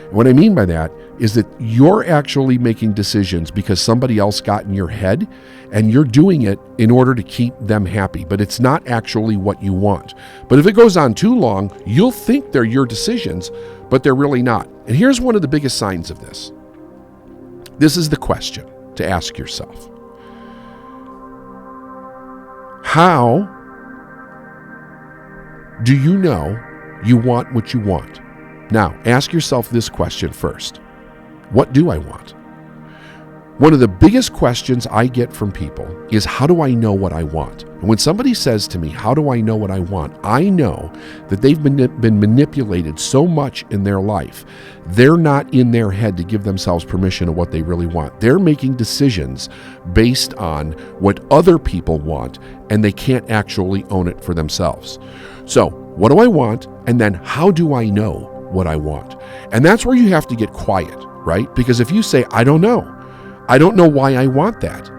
And what I mean by that is that you're actually making decisions because somebody else got in your head and you're doing it in order to keep them happy, but it's not actually what you want. But if it goes on too long, you'll think they're your decisions, but they're really not. And here's one of the biggest signs of this. This is the question to ask yourself. How do you know you want what you want? Now, ask yourself this question first. What do I want? One of the biggest questions I get from people is, how do I know what I want? And when somebody says to me, how do I know what I want? I know that they've been manipulated so much in their life. They're not in their head to give themselves permission of what they really want. They're making decisions based on what other people want, and they can't actually own it for themselves. So, what do I want? And then how do I know what I want? And that's where you have to get quiet, right? Because if you say, I don't know why I want that.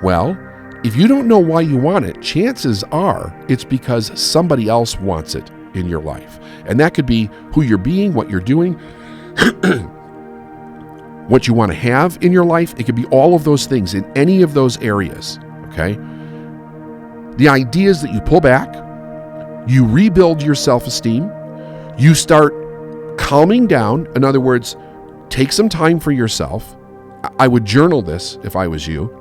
Well, if you don't know why you want it, chances are it's because somebody else wants it in your life. And that could be who you're being, what you're doing, what you want to have in your life. It could be all of those things in any of those areas, okay? The idea is that you pull back, you rebuild your self-esteem, you start calming down. In other words, take some time for yourself. I would journal this if I was you.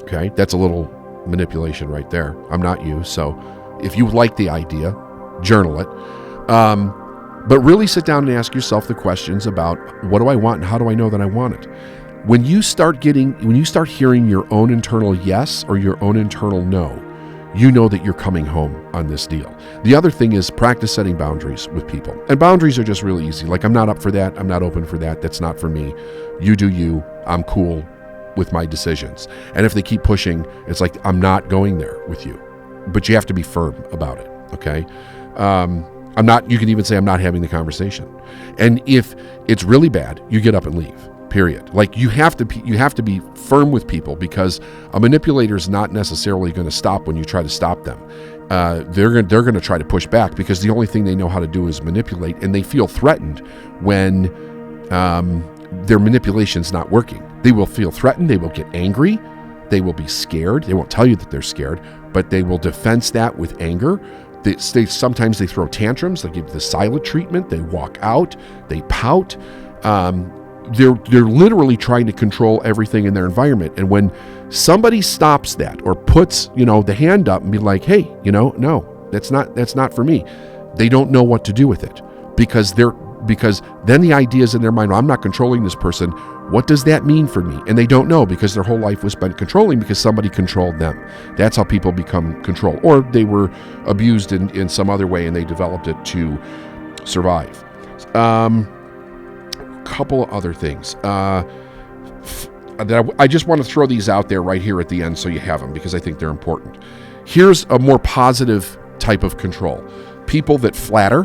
Okay, that's a little manipulation right there. I'm not you, so if you like the idea, journal it. But really sit down and ask yourself the questions about, what do I want and how do I know that I want it? When you start hearing your own internal yes or your own internal no, you know that you're coming home on this deal. The other thing is practice setting boundaries with people. And boundaries are just really easy. Like, I'm not up for that. I'm not open for that. That's not for me. You do you. I'm cool with my decisions. And if they keep pushing, it's like, I'm not going there with you. But you have to be firm about it, okay? You can even say, I'm not having the conversation. And if it's really bad, you get up and leave. Period. Like, you have to be firm with people, because a manipulator is not necessarily going to stop when you try to stop them. They're going to try to push back, because the only thing they know how to do is manipulate, and they feel threatened when their manipulation's not working. They will feel threatened. They will get angry. They will be scared. They won't tell you that they're scared, but they will defense that with anger. Sometimes they throw tantrums. They give the silent treatment. They walk out. They pout. They're literally trying to control everything in their environment. And when somebody stops that or puts, the hand up and be like, hey, no, that's not for me. They don't know what to do with it, because then the idea is in their mind, well, I'm not controlling this person. What does that mean for me? And they don't know, because their whole life was spent controlling because somebody controlled them. That's how people become controlled, or they were abused in some other way and they developed it to survive. Couple of other things. I just want to throw these out there right here at the end so you have them, because I think they're important. Here's a more positive type of control. People that flatter,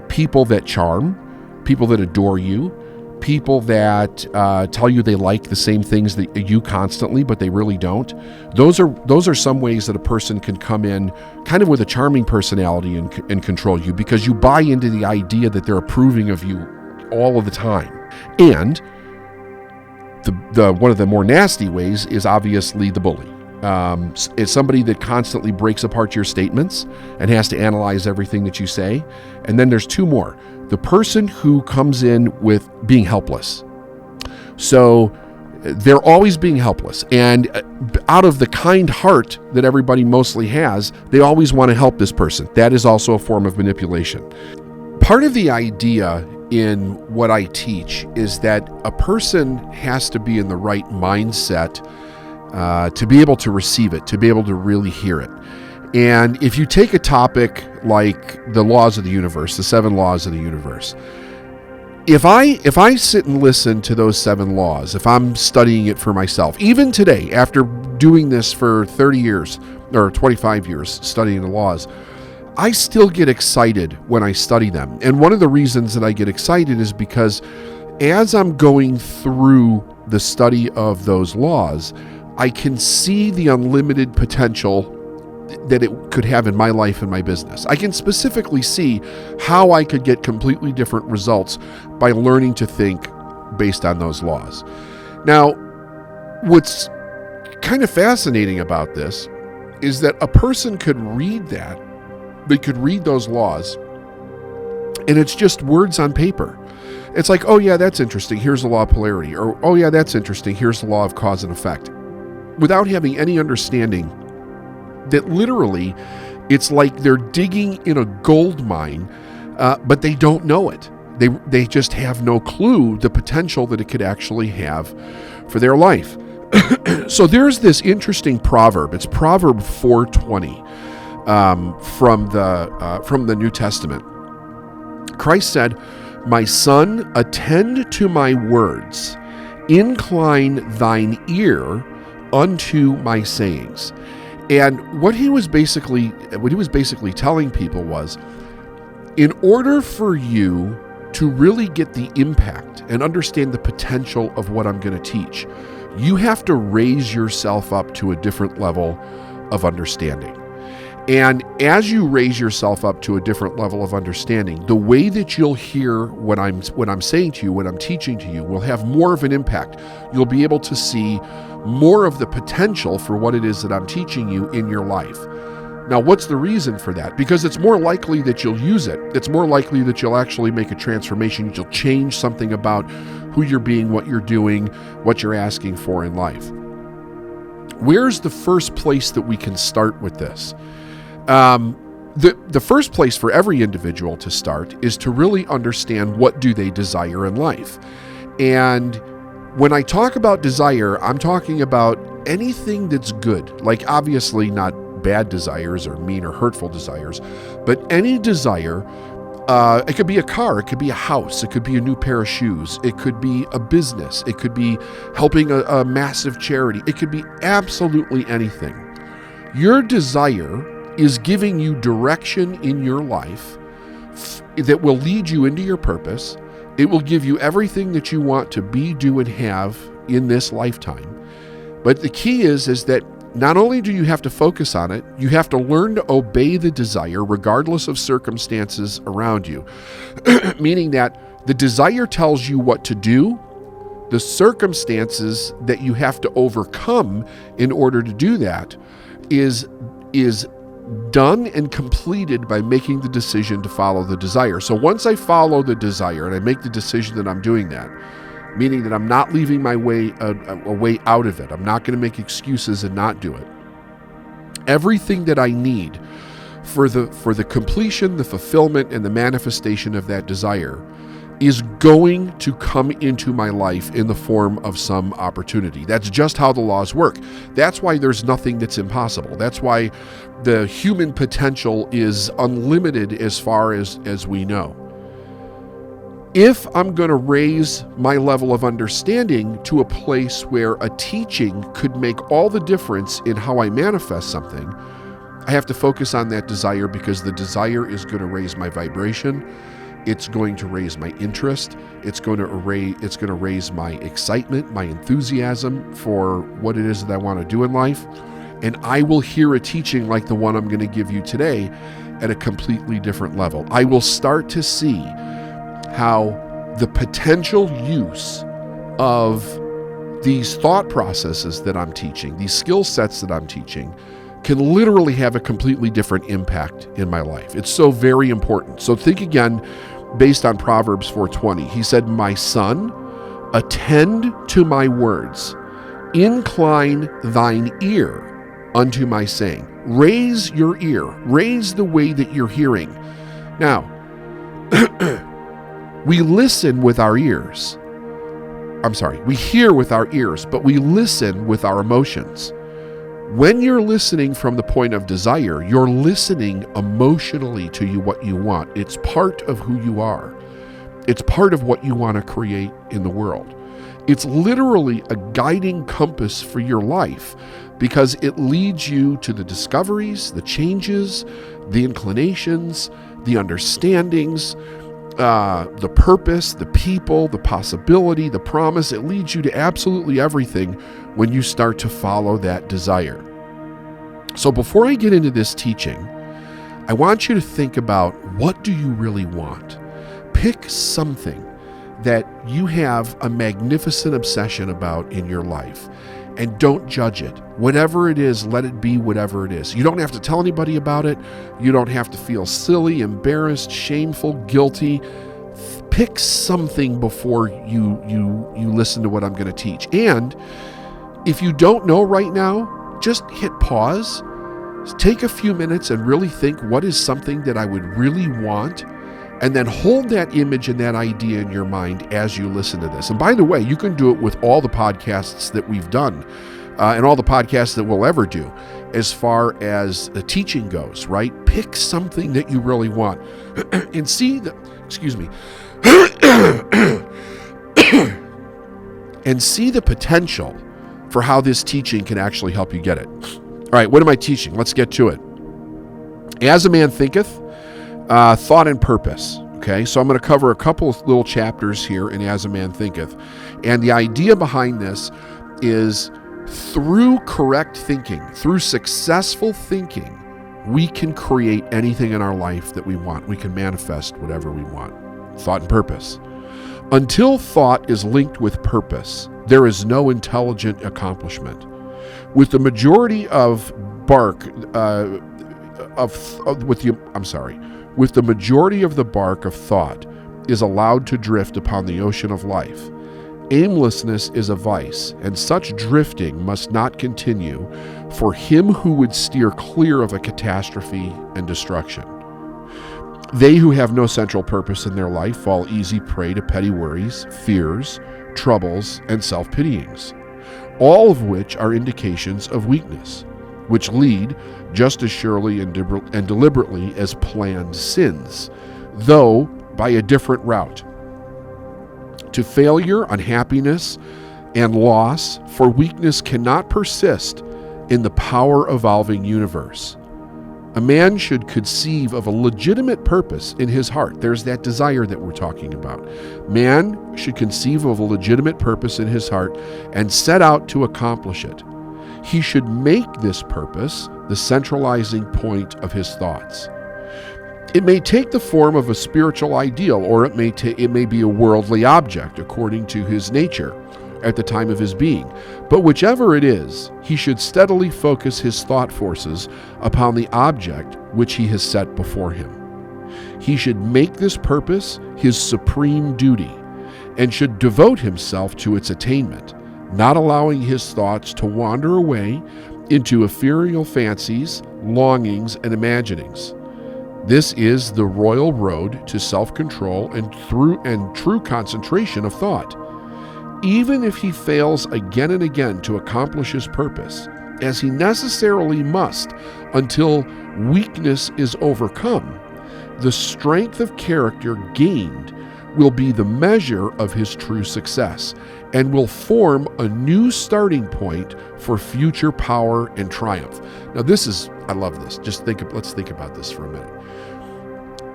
people that charm, people that adore you, people that tell you they like the same things that you constantly, but they really don't. Those are some ways that a person can come in kind of with a charming personality and control you, because you buy into the idea that they're approving of you all of the time. And the one of the more nasty ways is obviously the bully. It's somebody that constantly breaks apart your statements and has to analyze everything that you say. And then there's two more. The person who comes in with being helpless. So they're always being helpless. And out of the kind heart that everybody mostly has, they always want to help this person. That is also a form of manipulation. Part of the idea in what I teach is that a person has to be in the right mindset to be able to receive it, to be able to really hear it. And if you take a topic like the laws of the universe, the 7 laws of the universe, if I sit and listen to those 7 laws, if I'm studying it for myself, even today, after doing this for 30 years or 25 years studying the laws, I still get excited when I study them. And one of the reasons that I get excited is because as I'm going through the study of those laws, I can see the unlimited potential that it could have in my life and my business. I can specifically see how I could get completely different results by learning to think based on those laws. Now, what's kind of fascinating about this is that a person could read that. They could read those laws, and it's just words on paper. It's like, oh yeah, that's interesting. Here's the law of polarity. Or, oh yeah, that's interesting. Here's the law of cause and effect. Without having any understanding
that literally it's like they're digging in a gold mine, but they don't know it. They just have no clue the potential that it could actually have for their life. So there's this interesting proverb. It's Proverb 4:20 from the New Testament. Christ said, "My son, attend to my words. Incline thine ear unto my sayings." And what he was basically telling people was, in order for you to really get the impact and understand the potential of what I'm going to teach, you have to raise yourself up to a different level of understanding. And as you raise yourself up to a different level of understanding, the way that you'll hear what I'm saying to you, what I'm teaching to you, will have more of an impact. You'll be able to see more of the potential for what it is that I'm teaching you in your life. Now, what's the reason for that? Because it's more likely that you'll use it. It's more likely that you'll actually make a transformation. You'll change something about who you're being, what you're doing, what you're asking for in life. Where's the first place that we can start with this? The first place for every individual to start is to really understand, what do they desire in life? And when I talk about desire, I'm talking about anything that's good, like obviously not bad desires or mean or hurtful desires, but any desire. It could be a car, it could be a house, it could be a new pair of shoes, it could be a business, it could be helping a massive charity, it could be absolutely anything. Your desire is giving you direction in your life that will lead you into your purpose. It will give you everything that you want to be, do, and have in this lifetime. But the key is that not only do you have to focus on it, you have to learn to obey the desire regardless of circumstances around you. Meaning that the desire tells you what to do. The circumstances that you have to overcome in order to do that is done and completed by making the decision to follow the desire. So once I follow the desire and I make the decision that I'm doing that, meaning that I'm not leaving my way a way out of it, I'm not going to make excuses and not do it. Everything that I need for the completion, the fulfillment, and the manifestation of that desire is going to come into my life in the form of some opportunity. That's just how the laws work. That's why there's nothing that's impossible. That's why the human potential is unlimited as far as we know. If I'm going to raise my level of understanding to a place where a teaching could make all the difference in how I manifest something, I have to focus on that desire, because the desire is going to raise my vibration. It's going to raise my interest. It's going to raise my excitement, my enthusiasm for what it is that I want to do in life. And I will hear a teaching like the one I'm going to give you today at a completely different level. I will start to see how the potential use of these thought processes that I'm teaching, these skill sets that I'm teaching, can literally have a completely different impact in my life. It's so very important. So think again, based on Proverbs 4:20. He said, "My son, attend to my words. Incline thine ear unto my saying." Raise your ear. Raise the way that you're hearing. Now, we listen with our ears. We hear with our ears, but we listen with our emotions. When you're listening from the point of desire, you're listening emotionally to what you want. It's part of who you are. It's part of what you want to create in the world. It's literally a guiding compass for your life, because it leads you to the discoveries, the changes, the inclinations, the understandings, the purpose, the people, the possibility, the promise. It leads you to absolutely everything when you start to follow that desire. So before I get into this teaching, I want you to think about, what do you really want? Pick something that you have a magnificent obsession about in your life, and don't judge it. Whatever it is, let it be whatever it is. You don't have to tell anybody about it. You don't have to feel silly, embarrassed, shameful, guilty. Pick something before you listen to what I'm going to teach. And if you don't know right now, just hit pause take a few minutes and really think, what is something that I would really want? And then hold that image and that idea in your mind as you listen to this. And by the way, you can do it with all the podcasts that we've done and all the podcasts that we'll ever do as far as the teaching goes, right? Pick something that you really want and see the, and see the potential for how this teaching can actually help you get it. All right, what am I teaching? Let's get to it. As a man thinketh, thought and purpose. Okay, so I'm going to cover a couple of little chapters here in As a Man Thinketh. And the idea behind this is through correct thinking, through successful thinking, we can create anything in our life that we want. We can manifest whatever we want. Thought and purpose. Until thought is linked with purpose, there is no intelligent accomplishment. With the majority of with the majority of the bark of thought is allowed to drift upon the ocean of life. Aimlessness is a vice, and such drifting must not continue for him who would steer clear of a catastrophe and destruction. They who have no central purpose in their life fall easy prey to petty worries, fears, troubles, and self-pityings, all of which are indications of weakness, which lead just as surely and deliberately as planned sins, though by a different route, to failure, unhappiness, and loss, for weakness cannot persist in the power-evolving universe. A man should conceive of a legitimate purpose in his heart. There's that desire that we're talking about. Man should conceive of a legitimate purpose in his heart and set out to accomplish it. He should make this purpose the centralizing point of his thoughts. It may take the form of a spiritual ideal, or it may be a worldly object according to his nature at the time of his being. But whichever it is, he should steadily focus his thought forces upon the object which he has set before him. He should make this purpose his supreme duty and should devote himself to its attainment, not allowing his thoughts to wander away into ethereal fancies, longings, and imaginings. This is the royal road to self-control and true concentration of thought. Even if he fails again and again to accomplish his purpose, as he necessarily must until weakness is overcome, the strength of character gained will be the measure of his true success and will form a new starting point for future power and triumph. Now I love this. Let's think about this for a minute.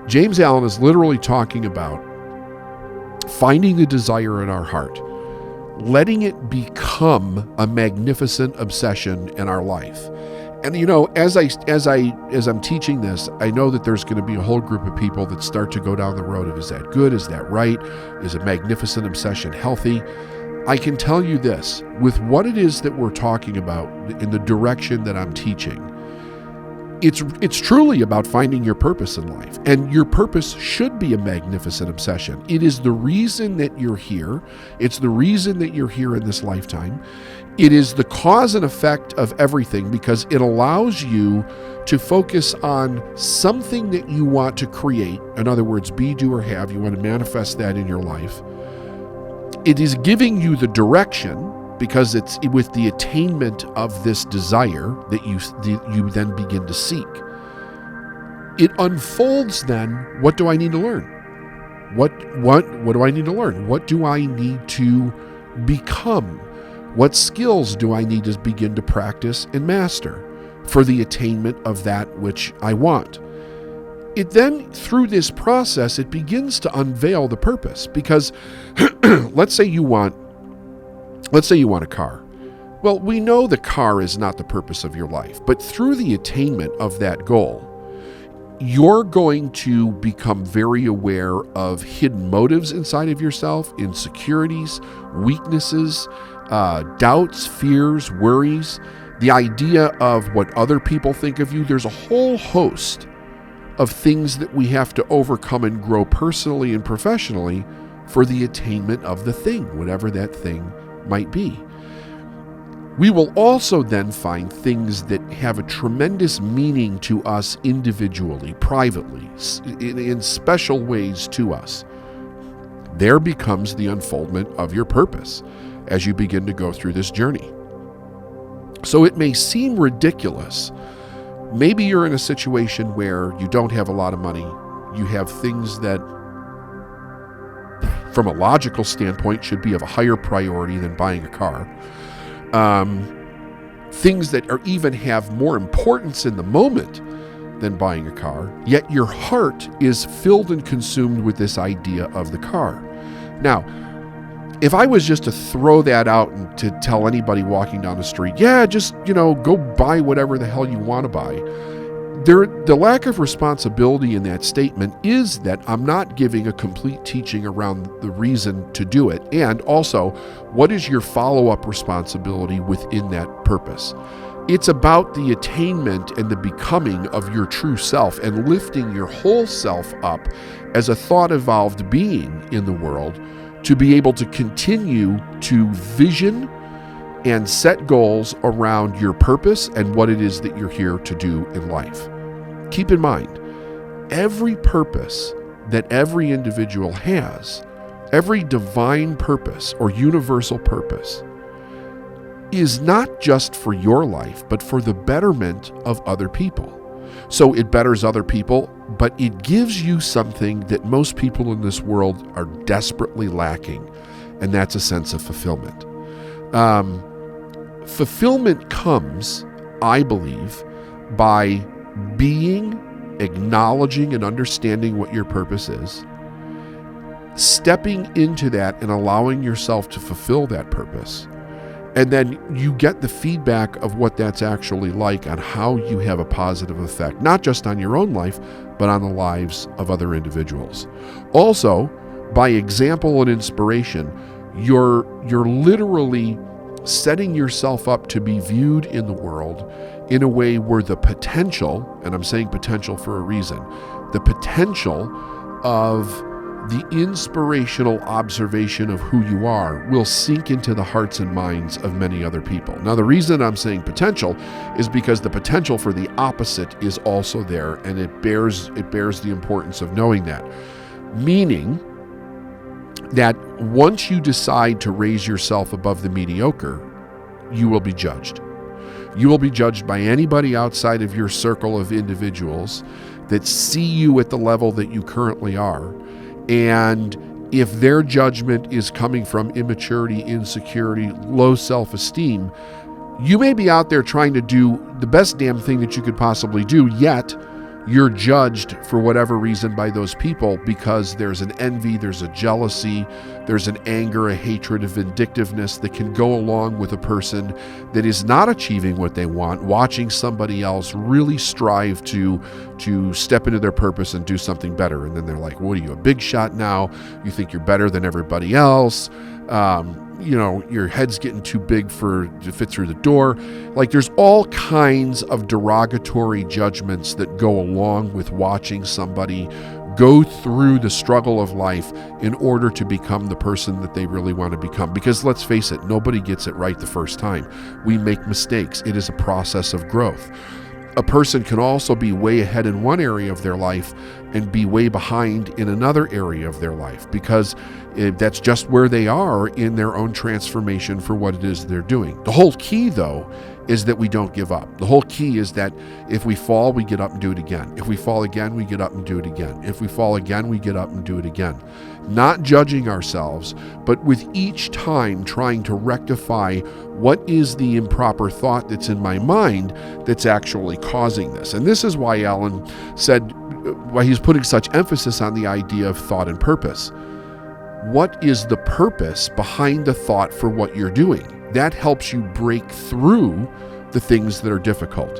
James Allen is literally talking about finding the desire in our heart, letting it become a magnificent obsession in our life. And as I'm teaching this, I know that there's going to be a whole group of people that start to go down the road of, is that good? Is that right? Is a magnificent obsession healthy? I can tell you this, with what it is that we're talking about in the direction that I'm teaching, it's truly about finding your purpose in life. And your purpose should be a magnificent obsession. It is the reason that you're here. It's the reason that you're here in this lifetime. It is the cause and effect of everything, because it allows you to focus on something that you want to create. In other words, be, do, or have. You want to manifest that in your life. It is giving you the direction, because it's with the attainment of this desire that you then begin to seek. It unfolds then, what do I need to learn? What do I need to learn? What do I need to become? What skills do I need to begin to practice and master for the attainment of that which I want? It then, through this process, it begins to unveil the purpose, because let's say you want a car. Well, we know the car is not the purpose of your life, but through the attainment of that goal, you're going to become very aware of hidden motives inside of yourself, insecurities, weaknesses, doubts, fears, worries, the idea of what other people think of you. There's a whole host of things that we have to overcome and grow personally and professionally for the attainment of the thing, whatever that thing might be. We will also then find things that have a tremendous meaning to us individually, privately, in special ways to us. There becomes the unfoldment of your purpose as you begin to go through this journey. So it may seem ridiculous. Maybe you're in a situation where you don't have a lot of money. You have things that, from a logical standpoint, should be of a higher priority than buying a car. Things that are even have more importance in the moment than buying a car, yet your heart is filled and consumed with this idea of the car. Now, if I was just to throw that out and to tell anybody walking down the street, yeah, just, go buy whatever the hell you want to buy, the lack of responsibility in that statement is that I'm not giving a complete teaching around the reason to do it. And also, what is your follow-up responsibility within that purpose? It's about the attainment and the becoming of your true self and lifting your whole self up as a thought-evolved being in the world to be able to continue to vision and set goals around your purpose and what it is that you're here to do in life. Keep in mind, every purpose that every individual has, every divine purpose or universal purpose, is not just for your life, but for the betterment of other people. So it betters other people, but it gives you something that most people in this world are desperately lacking, and that's a sense of fulfillment. Fulfillment comes, I believe, by acknowledging and understanding what your purpose is, stepping into that and allowing yourself to fulfill that purpose. And then you get the feedback of what that's actually like on how you have a positive effect, not just on your own life, but on the lives of other individuals. Also, by example and inspiration, you're literally setting yourself up to be viewed in the world in a way where the potential, and I'm saying potential for a reason, the potential of the inspirational observation of who you are will sink into the hearts and minds of many other people. Now, the reason I'm saying potential is because the potential for the opposite is also there, and it bears the importance of knowing that. Meaning that once you decide to raise yourself above the mediocre, you will be judged. You will be judged by anybody outside of your circle of individuals that see you at the level that you currently are. And if their judgment is coming from immaturity, insecurity, low self-esteem, you may be out there trying to do the best damn thing that you could possibly do, yet you're judged for whatever reason by those people because there's an envy, there's a jealousy, there's an anger, a hatred, a vindictiveness that can go along with a person that is not achieving what they want, watching somebody else really strive to step into their purpose and do something better. And then they're like, what are you, a big shot now? You think you're better than everybody else? Your head's getting too big to fit through the door. Like, there's all kinds of derogatory judgments that go along with watching somebody go through the struggle of life in order to become the person that they really want to become. Because let's face it, nobody gets it right the first time. We make mistakes. It is a process of growth. A person can also be way ahead in one area of their life and be way behind in another area of their life, because that's just where they are in their own transformation for what it is they're doing. The whole key, though, is that we don't give up. The whole key is that if we fall, we get up and do it again. If we fall again, we get up and do it again. If we fall again, we get up and do it again. Not judging ourselves, but with each time trying to rectify what is the improper thought that's in my mind that's actually causing this. And this is why Alan said, why he's putting such emphasis on the idea of thought and purpose. What is the purpose behind the thought for what you're doing? That helps you break through the things that are difficult.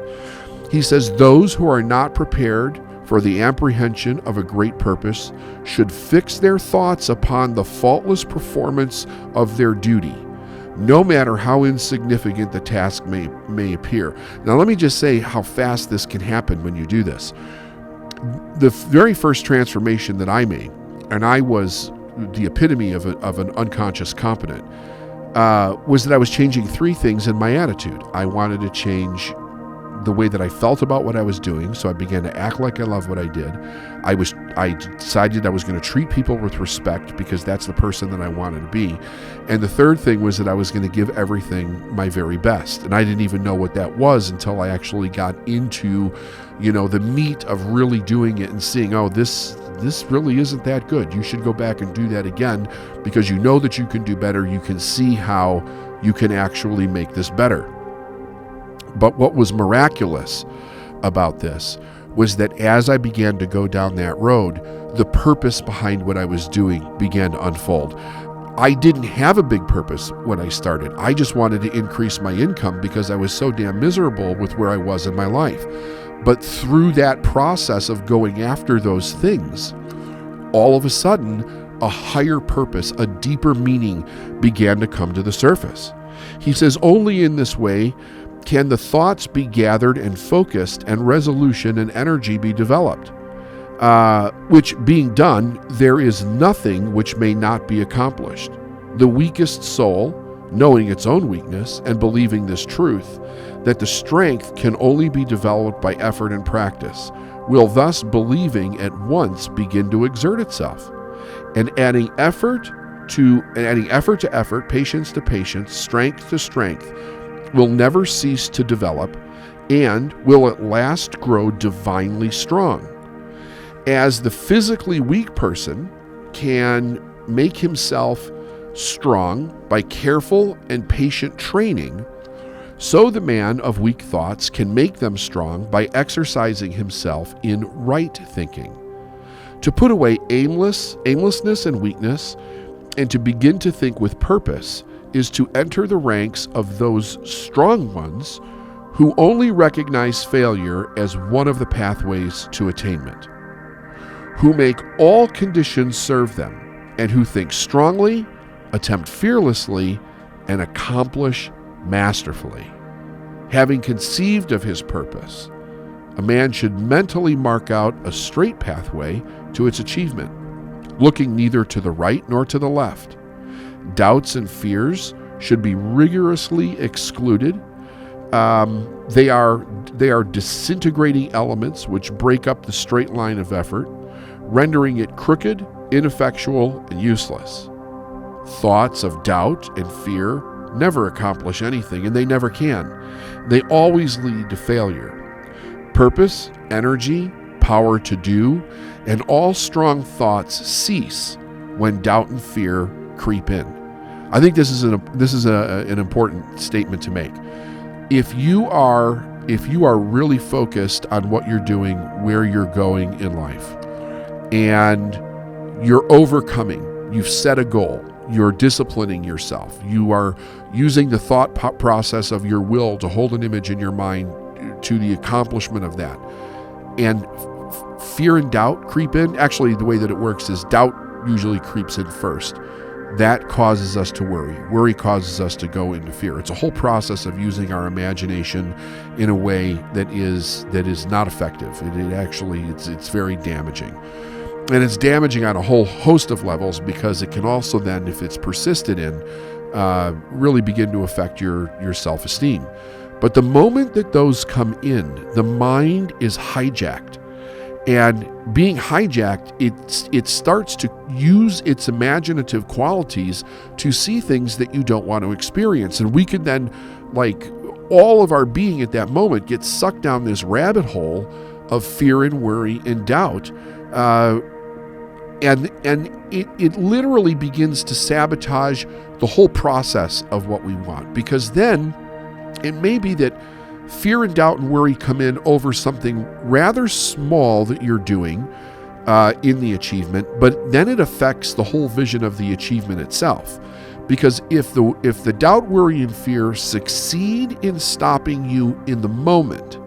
He says, those who are not prepared for the apprehension of a great purpose should fix their thoughts upon the faultless performance of their duty, no matter how insignificant the task may appear. Now, let me just say how fast this can happen when you do this. The very first transformation that I made, and I was the epitome of an unconscious competent, was that I was changing three things in my attitude. I wanted to change the way that I felt about what I was doing, so I began to act like I love what I did. I decided I was going to treat people with respect because that's the person that I wanted to be. And the third thing was that I was going to give everything my very best. And I didn't even know what that was until I actually got into, the meat of really doing it and seeing, oh, this really isn't that good. You should go back and do that again because you know that you can do better. You can see how you can actually make this better. But what was miraculous about this was that as I began to go down that road, the purpose behind what I was doing began to unfold. I didn't have a big purpose when I started. I just wanted to increase my income because I was so damn miserable with where I was in my life. But through that process of going after those things, all of a sudden, a higher purpose, a deeper meaning began to come to the surface. He says, only in this way can the thoughts be gathered and focused and resolution and energy be developed, which being done, there is nothing which may not be accomplished. The weakest soul, knowing its own weakness and believing this truth, that the strength can only be developed by effort and practice, will thus believing at once begin to exert itself, and adding effort to effort, patience to patience, strength to strength, will never cease to develop and will at last grow divinely strong. As the physically weak person can make himself strong by careful and patient training, so the man of weak thoughts can make them strong by exercising himself in right thinking. To put away aimlessness and weakness, and to begin to think with purpose, is to enter the ranks of those strong ones who only recognize failure as one of the pathways to attainment, who make all conditions serve them, and who think strongly, attempt fearlessly, and accomplish masterfully. Having conceived of his purpose, a man should mentally mark out a straight pathway to its achievement, looking neither to the right nor to the left. Doubts and fears should be rigorously excluded. They are disintegrating elements which break up the straight line of effort, rendering it crooked, ineffectual, and useless. Thoughts of doubt and fear never accomplish anything, and they never can. They always lead to failure. Purpose, energy, power to do, and all strong thoughts cease when doubt and fear creep in. I think this is an important statement to make. If you are really focused on what you're doing, where you're going in life, and you're overcoming, you've set a goal, you're disciplining yourself, you are using the thought process of your will to hold an image in your mind to the accomplishment of that, and fear and doubt creep in. Actually, the way that it works is doubt usually creeps in first. That causes us to worry. Worry causes us to go into fear. It's a whole process of using our imagination in a way that is not effective. It's very damaging. And it's damaging on a whole host of levels because it can also then, if it's persisted in, really begin to affect your self-esteem. But the moment that those come in, the mind is hijacked. And being hijacked, it starts to use its imaginative qualities to see things that you don't want to experience. And we could then, all of our being at that moment, get sucked down this rabbit hole of fear and worry and doubt. And it literally begins to sabotage the whole process of what we want. Because then it may be that fear and doubt and worry come in over something rather small that you're doing in the achievement, but then it affects the whole vision of the achievement itself. Because if the doubt, worry, and fear succeed in stopping you in the moment,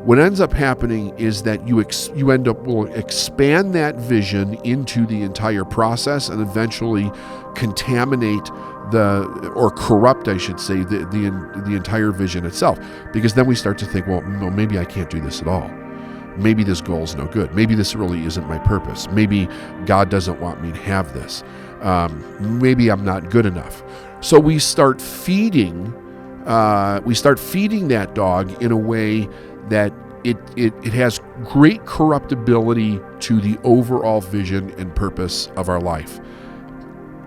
what ends up happening is that you will expand that vision into the entire process and eventually contaminate or corrupt, I should say, the entire vision itself. Because then we start to think, well, no, maybe I can't do this at all. Maybe this goal's no good. Maybe this really isn't my purpose. Maybe God doesn't want me to have this. Maybe I'm not good enough. So we start feeding that dog in a way that it has great corruptibility to the overall vision and purpose of our life.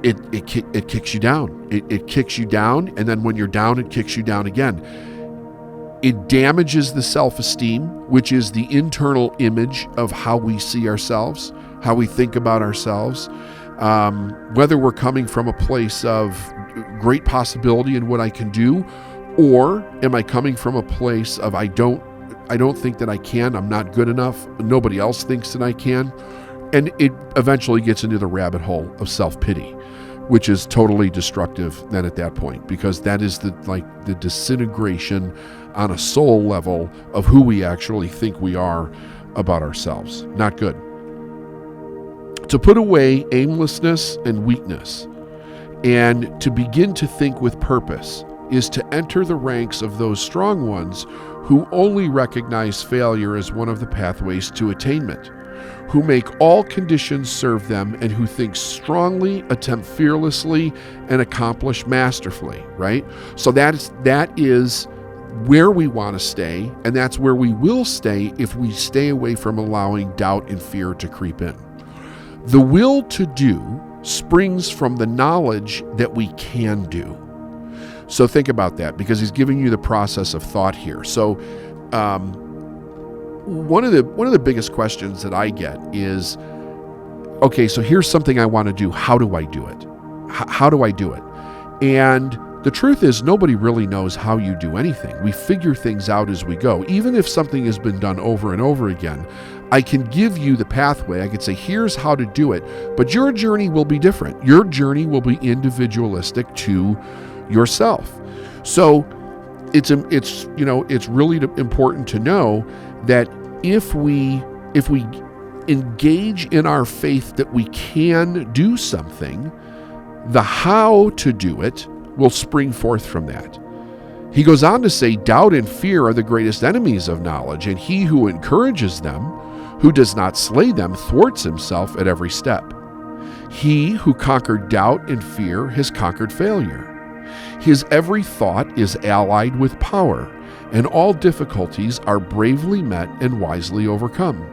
It kicks you down. It kicks you down, and then when you're down, it kicks you down again. It damages the self-esteem, which is the internal image of how we see ourselves, how we think about ourselves, whether we're coming from a place of great possibility in what I can do, or am I coming from a place of I don't think that I can, I'm not good enough, nobody else thinks that I can, and it eventually gets into the rabbit hole of self-pity, which is totally destructive then at that point, because that is the disintegration on a soul level of who we actually think we are about ourselves. Not good. To put away aimlessness and weakness and to begin to think with purpose is to enter the ranks of those strong ones who only recognize failure as one of the pathways to attainment, who make all conditions serve them, and who think strongly, attempt fearlessly, and accomplish masterfully, right? So that is where we want to stay, and that's where we will stay if we stay away from allowing doubt and fear to creep in. The will to do springs from the knowledge that we can do. So think about that, because he's giving you the process of thought here. So one of the biggest questions that I get is, okay, so here's something I want to do. How do I do it? How do I do it? And the truth is, nobody really knows how you do anything. We figure things out as we go. Even if something has been done over and over again, I can give you the pathway. I could say, here's how to do it, but your journey will be different. Your journey will be individualistic to yourself. So it's really important to know that if we engage in our faith that we can do something, the how to do it will spring forth from that. He goes on to say, doubt and fear are the greatest enemies of knowledge, and he who encourages them, who does not slay them, thwarts himself at every step. He who conquered doubt and fear has conquered failure. His every thought is allied with power, and all difficulties are bravely met and wisely overcome.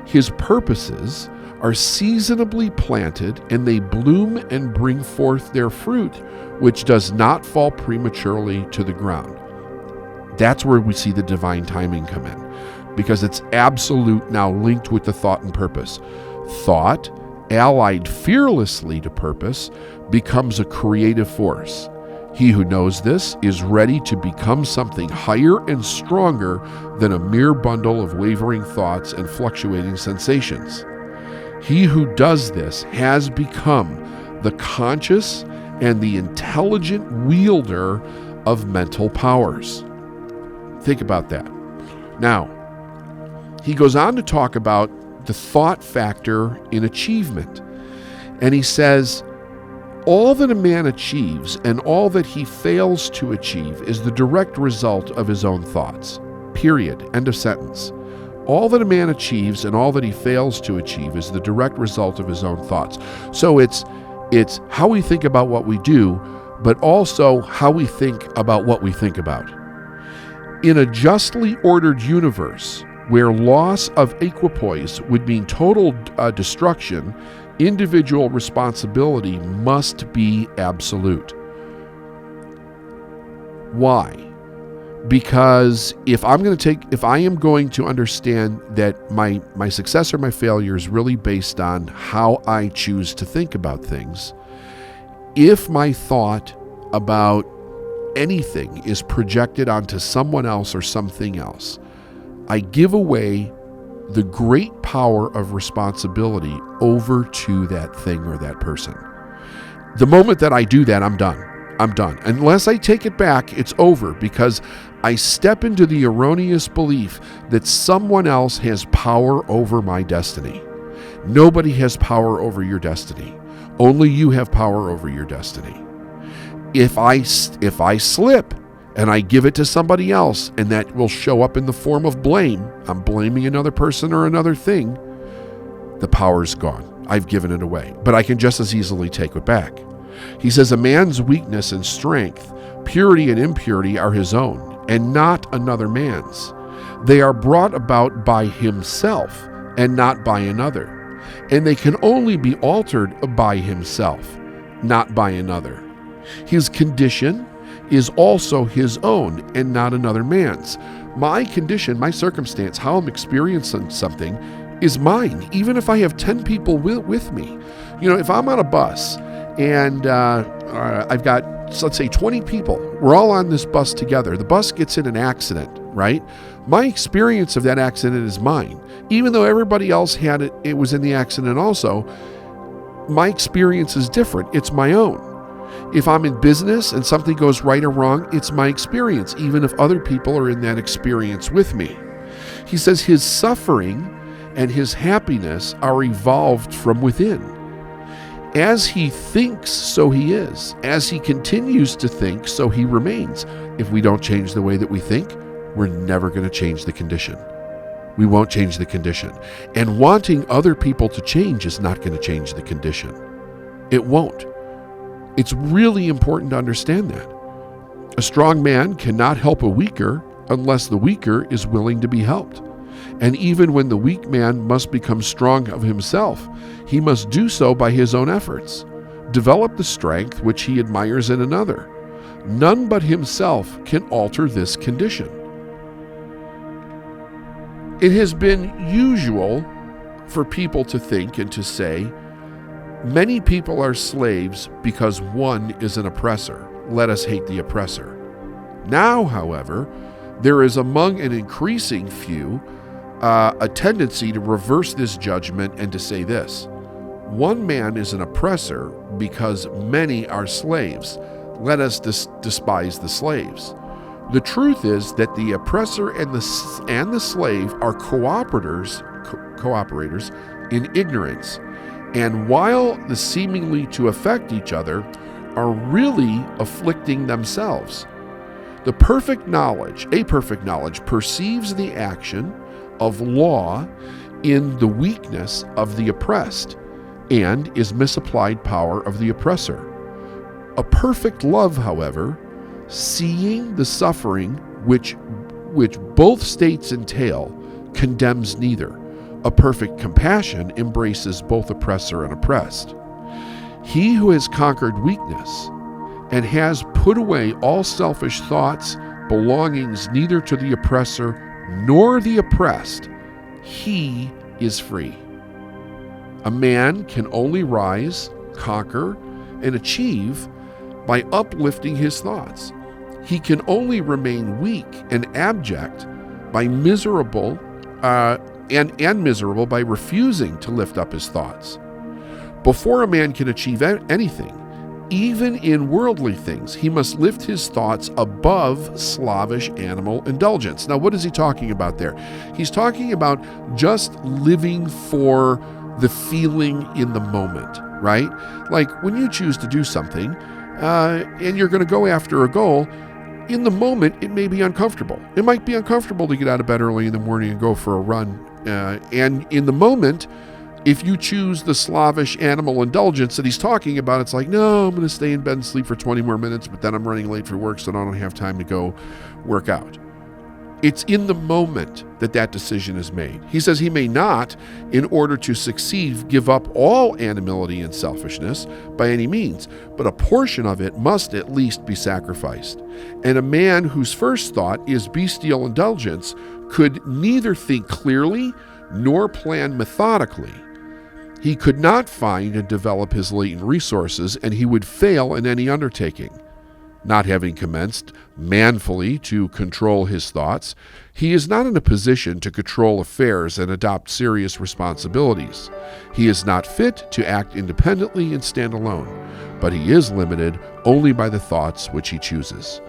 His purposes are seasonably planted, and they bloom and bring forth their fruit, which does not fall prematurely to the ground. That's where we see the divine timing come in, because it's absolute now linked with the thought and purpose. Thought, allied fearlessly to purpose, becomes a creative force. He who knows this is ready to become something higher and stronger than a mere bundle of wavering thoughts and fluctuating sensations. He who does this has become the conscious and the intelligent wielder of mental powers. Think about that. Now, he goes on to talk about the thought factor in achievement. And he says, all that a man achieves and all that he fails to achieve is the direct result of his own thoughts. Period. End of sentence. All that a man achieves and all that he fails to achieve is the direct result of his own thoughts. So it's how we think about what we do, but also how we think about what we think about. In a justly ordered universe, where loss of equipoise would mean total destruction, individual responsibility must be absolute. Why? Because if I am going to understand that my success or my failure is really based on how I choose to think about things, if my thought about anything is projected onto someone else or something else, I give away the great power of responsibility over to that thing or that person. The moment that I do that, I'm done. Unless I take it back, it's over, because I step into the erroneous belief that someone else has power over my destiny. Nobody has power over your destiny. Only you have power over your destiny. If I slip and I give it to somebody else, and that will show up in the form of blame, I'm blaming another person or another thing, the power's gone. I've given it away. But I can just as easily take it back.
He says, a man's weakness and strength, purity and impurity are his own, and not another man's. They are brought about by himself, and not by another. And they can only be altered by himself, not by another. His condition is also his own, and not another man's. My condition, my circumstance, how I'm experiencing something is mine, even if I have 10 people with me. If I'm on a bus and I've got, let's say, 20 people, we're all on this bus together. The bus gets in an accident, right? My experience of that accident is mine. Even though everybody else had it was in the accident also, my experience is different. It's my own. If I'm in business and something goes right or wrong, it's my experience, even if other people are in that experience with me. He says his suffering and his happiness are evolved from within. As he thinks, so he is. As he continues to think, so he remains. If we don't change the way that we think, we're never going to change the condition. We won't change the condition. And wanting other people to change is not going to change the condition. It won't. It's really important to understand that. A strong man cannot help a weaker unless the weaker is willing to be helped. And even when the weak man must become strong of himself, he must do so by his own efforts, develop the strength which he admires in another. None but himself can alter this condition. It has been usual for people to think and to say, many people are slaves because one is an oppressor. Let us hate the oppressor. Now, however, there is among an increasing few a tendency to reverse this judgment and to say this: one man is an oppressor because many are slaves. Let us despise the slaves. The truth is that the oppressor and the slave are cooperators in ignorance, and while the seemingly to affect each other, are really afflicting themselves. A perfect knowledge perceives the action of law in the weakness of the oppressed and is misapplied power of the oppressor. A perfect love, however, seeing the suffering which both states entail, condemns neither. A perfect compassion embraces both oppressor and oppressed. He who has conquered weakness and has put away all selfish thoughts, belongings neither to the oppressor nor the oppressed, he is free. A man can only rise, conquer, and achieve by uplifting his thoughts. He can only remain weak and abject by miserable by refusing to lift up his thoughts. Before a man can achieve anything, even in worldly things, he must lift his thoughts above slavish animal indulgence. Now, what is he talking about there? He's talking about just living for the feeling in the moment, right? Like when you choose to do something and you're going to go after a goal, in the moment, it may be uncomfortable. It might be uncomfortable to get out of bed early in the morning and go for a run. And in the moment, if you choose the slavish animal indulgence that he's talking about, it's like, no, I'm going to stay in bed and sleep for 20 more minutes, but then I'm running late for work, so I don't have time to go work out. It's in the moment that decision is made. He says he may not, in order to succeed, give up all animality and selfishness by any means, but a portion of it must at least be sacrificed. And a man whose first thought is bestial indulgence could neither think clearly nor plan methodically. He could not find and develop his latent resources, and he would fail in any undertaking. Not having commenced manfully to control his thoughts, he is not in a position to control affairs and adopt serious responsibilities. He is not fit to act independently and stand alone, but he is limited only by the thoughts which he chooses.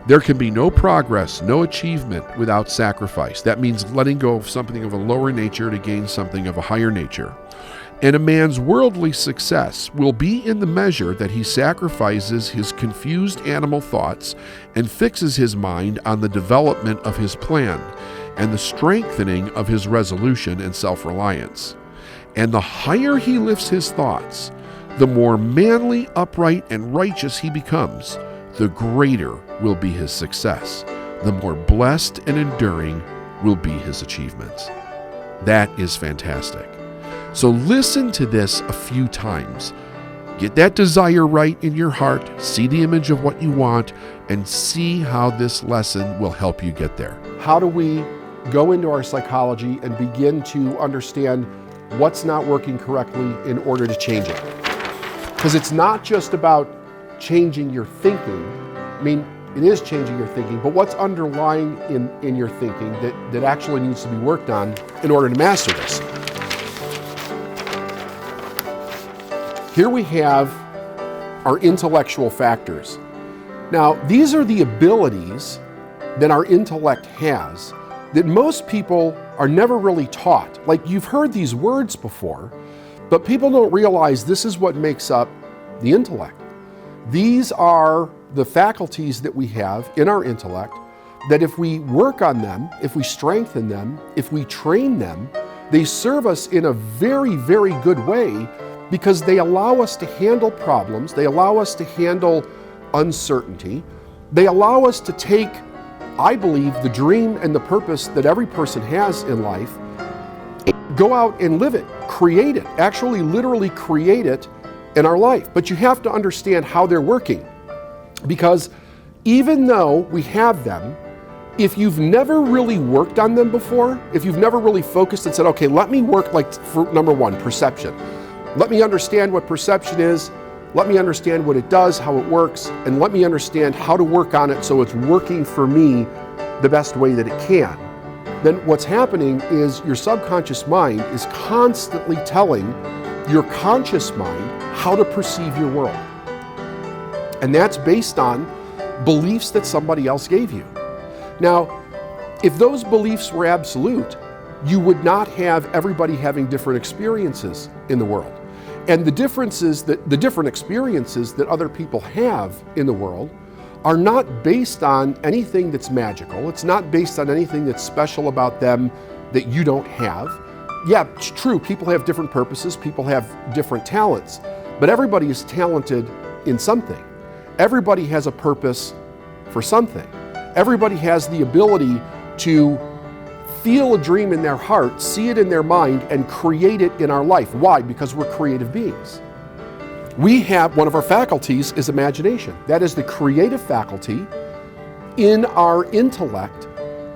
There can be no progress, no achievement without sacrifice. That means letting go of something of a lower nature to gain something of a higher nature. And a man's worldly success will be in the measure that he sacrifices his confused animal thoughts and fixes his mind on the development of his plan and the strengthening of his resolution and self-reliance. And the higher he lifts his thoughts,
The more manly, upright, and righteous he becomes, the greater will be his success. The more blessed and enduring will be his achievements. That is fantastic. So listen to this a few times. Get that desire right in your heart, see the image of what you want, and see how this lesson will help you get there. How do we go into our psychology and begin to understand what's not working correctly in order to change it? Because it's not just about changing your thinking. I mean, it is changing your thinking, but what's underlying in your thinking that actually needs to be worked on in order to master this? Here we have our intellectual factors. Now, these are the abilities that our intellect has that most people are never really taught. Like, you've heard these words before, but people don't realize this is what makes up the intellect. These are the faculties that we have in our intellect that if we work on them, if we strengthen them, if we train them, they serve us in a very, very good way because they allow us to handle problems, they allow us to handle uncertainty, they allow us to take, I believe, the dream and the purpose that every person has in life, go out and live it, create it, actually literally create it in our life. But you have to understand how they're working. Because even though we have them, if you've never really worked on them before, if you've never really focused and said, okay, let me work, like, for number one, perception. Let me understand what perception is, let me understand what it does, how it works, and let me understand how to work on it so it's working for me the best way that it can. Then what's happening is your subconscious mind is constantly telling your conscious mind how to perceive your world. And that's based on beliefs that somebody else gave you. Now, if those beliefs were absolute, you would not have everybody having different experiences in the world. And the different experiences that other people have in the world are not based on anything that's magical. It's not based on anything that's special about them that you don't have. Yeah, it's true, people have different purposes, people have different talents, but everybody is talented in something. Everybody has a purpose for something. Everybody has the ability to feel a dream in their heart, see it in their mind, and create it in our life. Why? Because we're creative beings. We have, one of our faculties is imagination. That is the creative faculty in our intellect.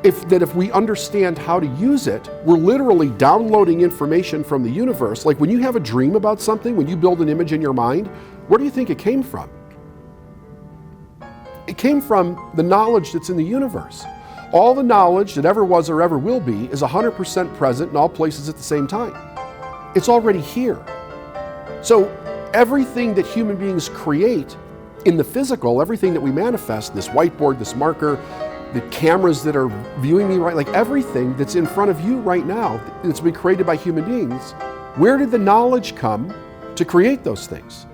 If we understand how to use it, we're literally downloading information from the universe. Like when you have a dream about something, when you build an image in your mind, where do you think it came from? It came from the knowledge that's in the universe. All the knowledge that ever was or ever will be is 100% present in all places at the same time. It's already here. So everything that human beings create in the physical, everything that we manifest, this whiteboard, this marker, the cameras that are viewing me right, like everything that's in front of you right now, that's been created by human beings, where did the knowledge come to create those things?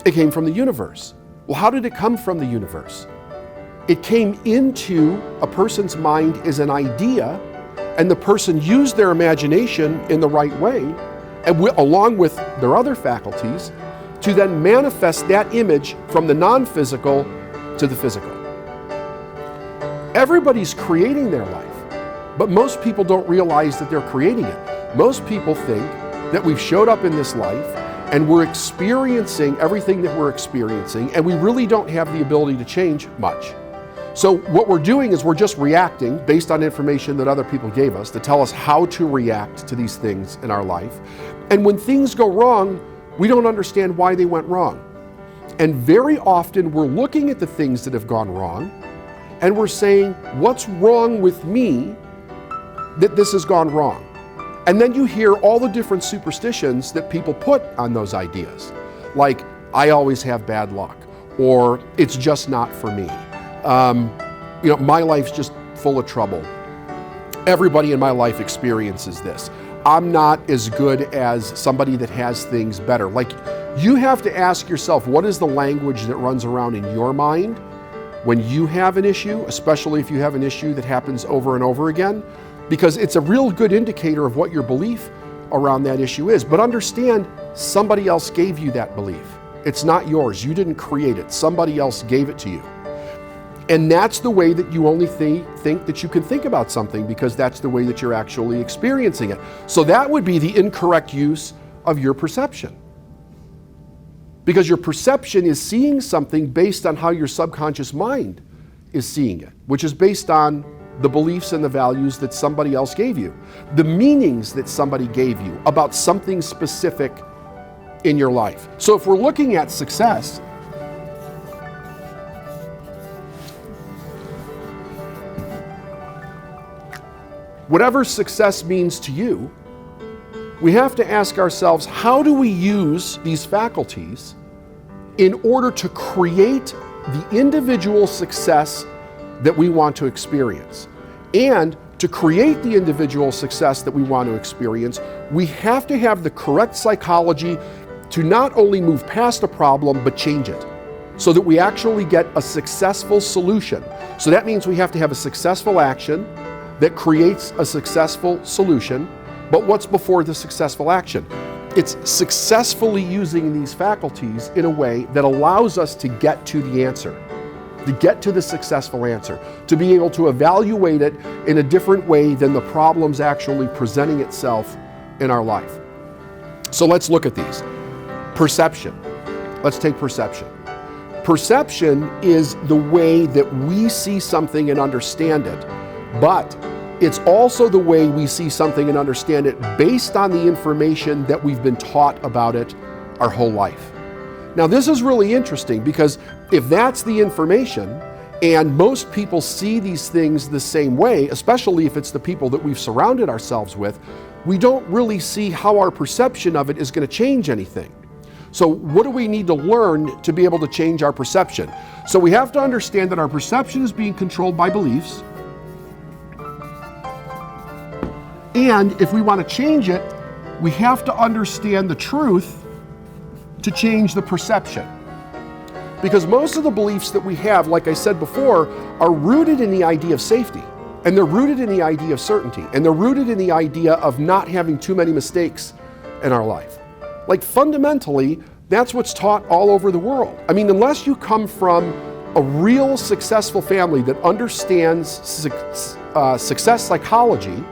It came from the universe. Well, how did it come from the universe? It came into a person's mind as an idea, and the person used their imagination in the right way, and along with their other faculties, to then manifest that image from the non-physical to the physical. Everybody's creating their life, but most people don't realize that they're creating it. Most people think that we've showed up in this life and we're experiencing everything that we're experiencing, and we really don't have the ability to change much. So what we're doing is we're just reacting based on information that other people gave us to tell us how to react to these things in our life. And when things go wrong, we don't understand why they went wrong. And very often we're looking at the things that have gone wrong and we're saying, what's wrong with me that this has gone wrong? And then you hear all the different superstitions that people put on those ideas. Like, I always have bad luck, or it's just not for me. My life's just full of trouble. Everybody in my life experiences this. I'm not as good as somebody that has things better. Like, you have to ask yourself, what is the language that runs around in your mind when you have an issue, especially if you have an issue that happens over and over again? Because it's a real good indicator of what your belief around that issue is. But understand, somebody else gave you that belief. It's not yours. You didn't create it. Somebody else gave it to you. And that's the way that you only think that you can think about something, because that's the way that you're actually experiencing it. So that would be the incorrect use of your perception. Because your perception is seeing something based on how your subconscious mind is seeing it, which is based on the beliefs and the values that somebody else gave you, the meanings that somebody gave you about something specific in your life. So if we're looking at success, whatever success means to you, we have to ask ourselves, how do we use these faculties in order to create the individual success that we want to experience? And to create the individual success that we want to experience, we have to have the correct psychology to not only move past a problem, but change it so that we actually get a successful solution. So that means we have to have a successful action that creates a successful solution. But what's before the successful action? It's successfully using these faculties in a way that allows us to get to the answer, to get to the successful answer, to be able to evaluate it in a different way than the problem's actually presenting itself in our life. So let's look at these. Perception. Let's take perception. Perception is the way that we see something and understand it, but it's also the way we see something and understand it based on the information that we've been taught about it our whole life. Now, this is really interesting, because if that's the information and most people see these things the same way, especially if it's the people that we've surrounded ourselves with, we don't really see how our perception of it is going to change anything. So what do we need to learn to be able to change our perception? So we have to understand that our perception is being controlled by beliefs. And if we want to change it, we have to understand the truth to change the perception. Because most of the beliefs that we have, like I said before, are rooted in the idea of safety. And they're rooted in the idea of certainty. And they're rooted in the idea of not having too many mistakes in our life. Like, fundamentally, that's what's taught all over the world. I mean, unless you come from a real successful family that understands success psychology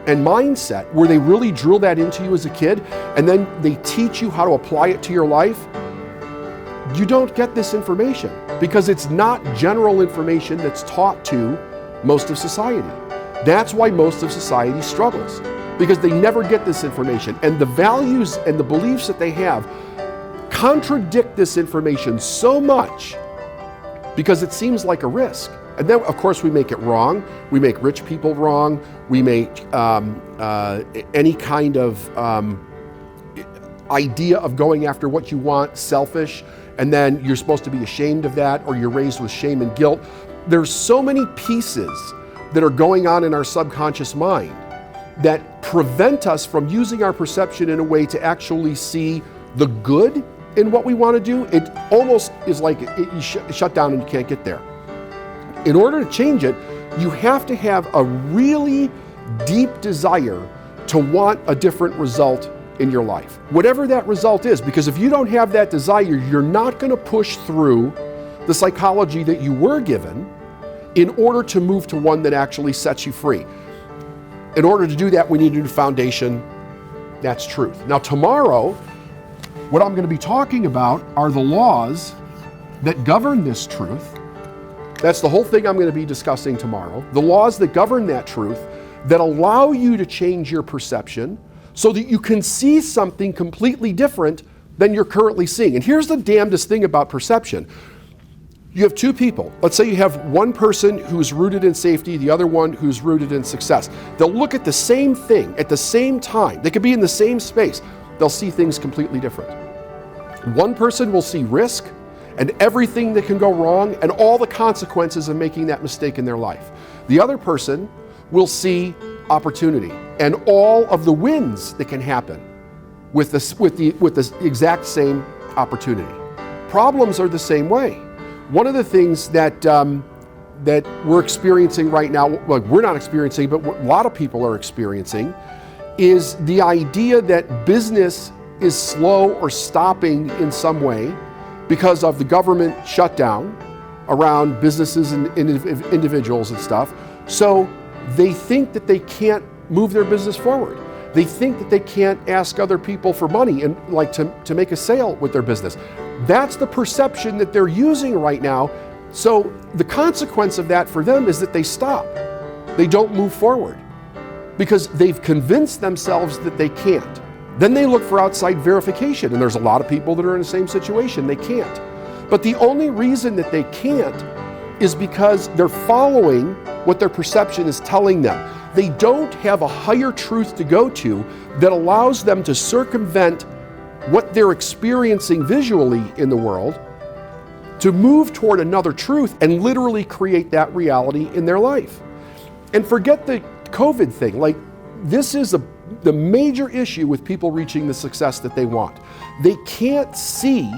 and mindset, where they really drill that into you as a kid, and then they teach you how to apply it to your life, you don't get this information, because it's not general information that's taught to most of society. That's why most of society struggles, because they never get this information. And the values and the beliefs that they have contradict this information so much because it seems like a risk. And then, of course, we make it wrong. We make rich people wrong. We make any kind of idea of going after what you want selfish, and then you're supposed to be ashamed of that, or you're raised with shame and guilt. There's so many pieces that are going on in our subconscious mind that prevent us from using our perception in a way to actually see the good in what we want to do. It almost is like you shut down and you can't get there. In order to change it, you have to have a really deep desire to want a different result in your life, whatever that result is. Because if you don't have that desire, you're not going to push through the psychology that you were given in order to move to one that actually sets you free. In order to do that, we need a new foundation. That's truth. Now, tomorrow, what I'm going to be talking about are the laws that govern this truth. That's the whole thing I'm going to be discussing tomorrow. The laws that govern that truth, that allow you to change your perception so that you can see something completely different than you're currently seeing. And here's the damnedest thing about perception. You have two people. Let's say you have one person who's rooted in safety, the other one who's rooted in success. They'll look at the same thing at the same time. They could be in the same space. They'll see things completely different. One person will see risk and everything that can go wrong and all the consequences of making that mistake in their life. The other person will see opportunity and all of the wins that can happen with the exact same opportunity. Problems are the same way. One of the things that we're experiencing right now, well, we're not experiencing, but what a lot of people are experiencing, is the idea that business is slow or stopping in some way because of the government shutdown around businesses and individuals and stuff. So they think that they can't move their business forward. They think that they can't ask other people for money and like to make a sale with their business. That's the perception that they're using right now. So the consequence of that for them is that they stop. They don't move forward because they've convinced themselves that they can't. Then they look for outside verification, and there's a lot of people that are in the same situation. They can't. But the only reason that they can't is because they're following what their perception is telling them. They don't have a higher truth to go to that allows them to circumvent what they're experiencing visually in the world to move toward another truth and literally create that reality in their life. And forget the COVID thing. Like, this is the major issue with people reaching the success that they want. They can't see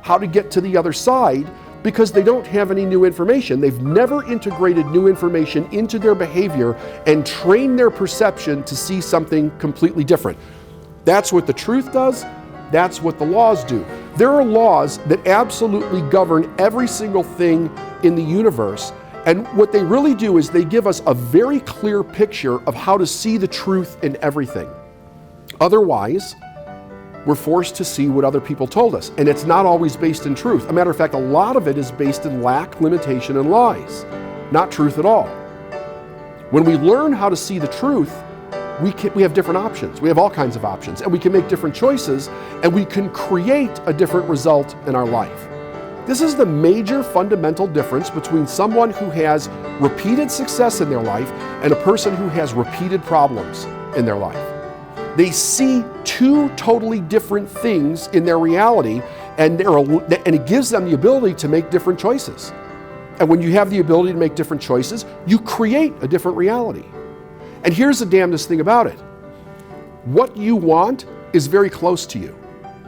how to get to the other side because they don't have any new information. They've never integrated new information into their behavior and trained their perception to see something completely different. That's what the truth does. That's what the laws do. There are laws that absolutely govern every single thing in the universe. And what they really do is they give us a very clear picture of how to see the truth in everything. Otherwise, we're forced to see what other people told us. And it's not always based in truth. A matter of fact, a lot of it is based in lack, limitation, and lies, not truth at all. When we learn how to see the truth, we have different options. We have all kinds of options, and we can make different choices, and we can create a different result in our life. This is the major fundamental difference between someone who has repeated success in their life and a person who has repeated problems in their life. They see two totally different things in their reality, and it gives them the ability to make different choices. And when you have the ability to make different choices, you create a different reality. And here's the damnedest thing about it. What you want is very close to you.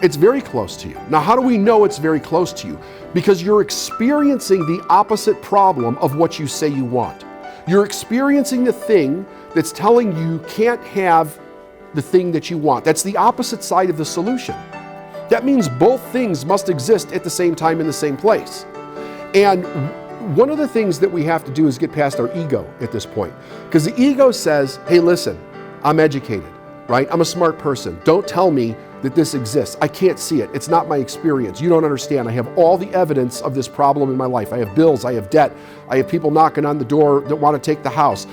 It's very close to you. Now, how do we know it's very close to you? Because you're experiencing the opposite problem of what you say you want. You're experiencing the thing that's telling you can't have the thing that you want. That's the opposite side of the solution. That means both things must exist at the same time in the same place. And one of the things that we have to do is get past our ego at this point. Because the ego says, hey, listen, I'm educated, right? I'm a smart person. Don't tell me that this exists. I can't see it. It's not my experience. You don't understand. I have all the evidence of this problem in my life. I have bills. I have debt. I have people knocking on the door that want to take the house.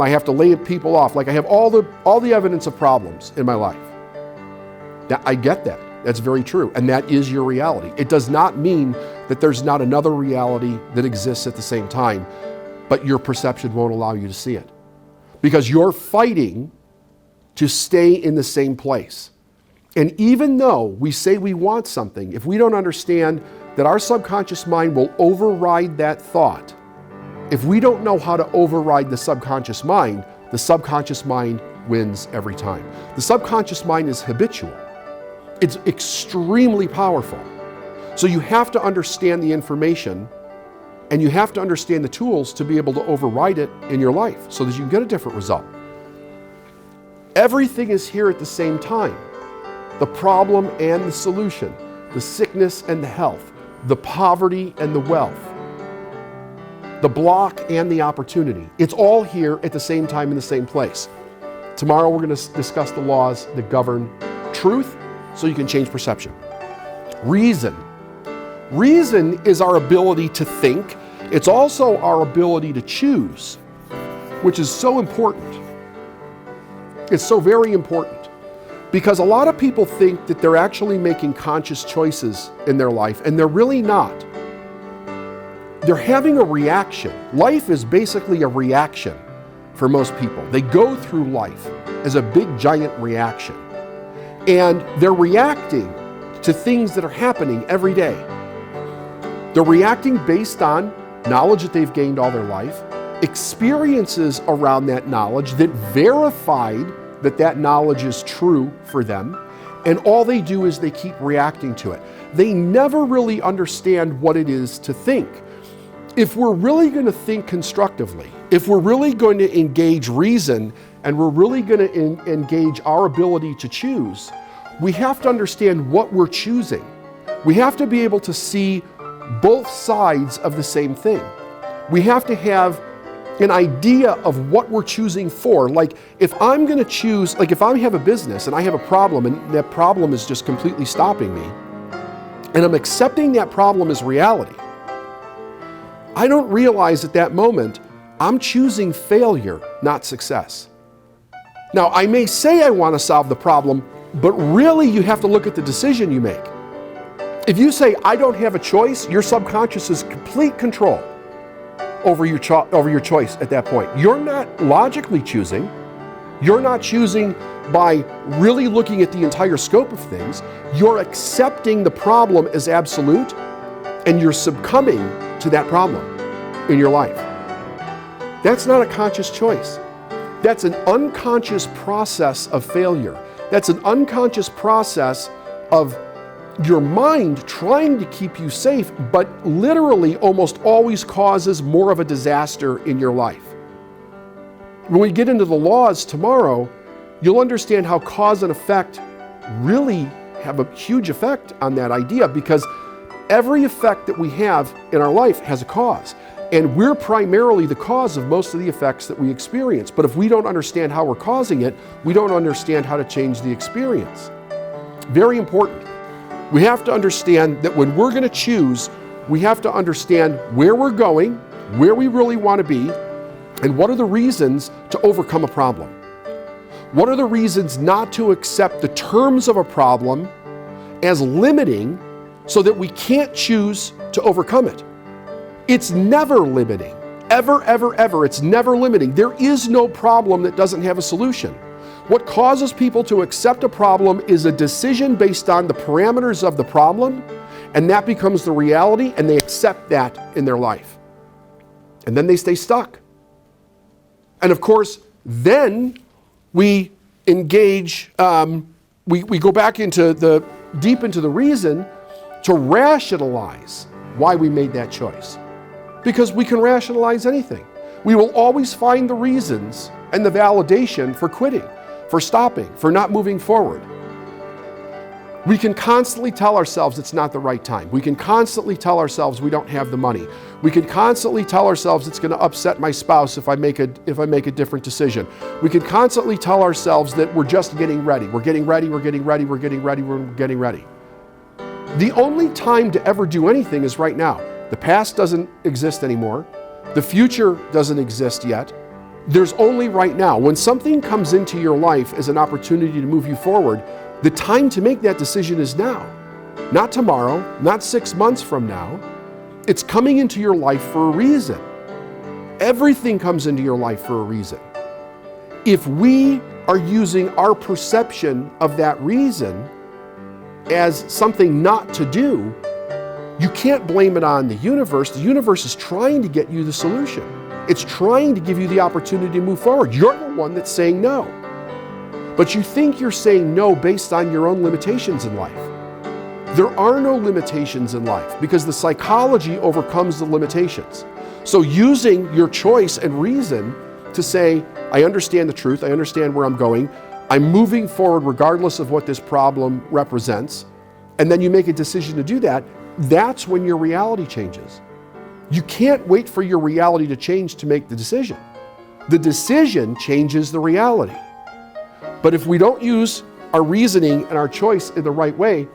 I have to lay people off. Like, I have all the evidence of problems in my life. I get that. That's very true. And that is your reality. It does not mean that there's not another reality that exists at the same time, but your perception won't allow you to see it. Because you're fighting to stay in the same place. And even though we say we want something, if we don't understand that our subconscious mind will override that thought, if we don't know how to override the subconscious mind wins every time. The subconscious mind is habitual. It's extremely powerful. So you have to understand the information, and you have to understand the tools to be able to override it in your life so that you can get a different result. Everything is here at the same time. The problem and the solution, the sickness and the health, the poverty and the wealth, the block and the opportunity. It's all here at the same time in the same place. Tomorrow we're going to discuss the laws that govern truth so you can change perception. Reason. Reason is our ability to think. It's also our ability to choose, which is so important. It's so very important. Because a lot of people think that they're actually making conscious choices in their life, and they're really not. They're having a reaction. Life is basically a reaction for most people. They go through life as a big, giant reaction. And they're reacting to things that are happening every day. They're reacting based on knowledge that they've gained all their life, experiences around that knowledge that verified that knowledge is true for them, and all they do is they keep reacting to it. They never really understand what it is to think. If we're really going to think constructively, if we're really going to engage reason, and we're really going to engage our ability to choose, we have to understand what we're choosing. We have to be able to see both sides of the same thing. We have to have an idea of what we're choosing for. Like if I'm going to choose, like if I have a business and I have a problem and that problem is just completely stopping me, and I'm accepting that problem as reality, I don't realize at that moment I'm choosing failure, not success. Now, I may say I want to solve the problem, but really you have to look at the decision you make. If you say, I don't have a choice, your subconscious is complete control over your choice at that point. You're not logically choosing. You're not choosing by really looking at the entire scope of things. You're accepting the problem as absolute, and you're succumbing to that problem in your life. That's not a conscious choice. That's an unconscious process of failure. That's an unconscious process of your mind trying to keep you safe, but literally almost always causes more of a disaster in your life. When we get into the laws tomorrow, you'll understand how cause and effect really have a huge effect on that idea, because every effect that we have in our life has a cause. And we're primarily the cause of most of the effects that we experience. But if we don't understand how we're causing it, we don't understand how to change the experience. Very important. We have to understand that when we're going to choose, we have to understand where we're going, where we really want to be, and what are the reasons to overcome a problem. What are the reasons not to accept the terms of a problem as limiting so that we can't choose to overcome it? It's never limiting. Ever, ever, ever. It's never limiting. There is no problem that doesn't have a solution. What causes people to accept a problem is a decision based on the parameters of the problem, and that becomes the reality, and they accept that in their life. And then they stay stuck. And of course, then we engage, we go back into deep into the reason to rationalize why we made that choice. Because we can rationalize anything. We will always find the reasons and the validation for quitting, for stopping, for not moving forward. We can constantly tell ourselves it's not the right time. We can constantly tell ourselves we don't have the money. We can constantly tell ourselves it's going to upset my spouse if I make a different decision. We can constantly tell ourselves that we're just getting ready. We're getting ready, we're getting ready, we're getting ready, we're getting ready. The only time to ever do anything is right now. The past doesn't exist anymore. The future doesn't exist yet. There's only right now. When something comes into your life as an opportunity to move you forward, the time to make that decision is now. Not tomorrow, not 6 months from now. It's coming into your life for a reason. Everything comes into your life for a reason. If we are using our perception of that reason as something not to do, you can't blame it on the universe. The universe is trying to get you the solution. It's trying to give you the opportunity to move forward. You're the one that's saying no. But you think you're saying no based on your own limitations in life. There are no limitations in life because the psychology overcomes the limitations. So using your choice and reason to say, I understand the truth, I understand where I'm going, I'm moving forward regardless of what this problem represents, and then you make a decision to do that, that's when your reality changes. You can't wait for your reality to change to make the decision. The decision changes the reality. But if we don't use our reasoning and our choice in the right way,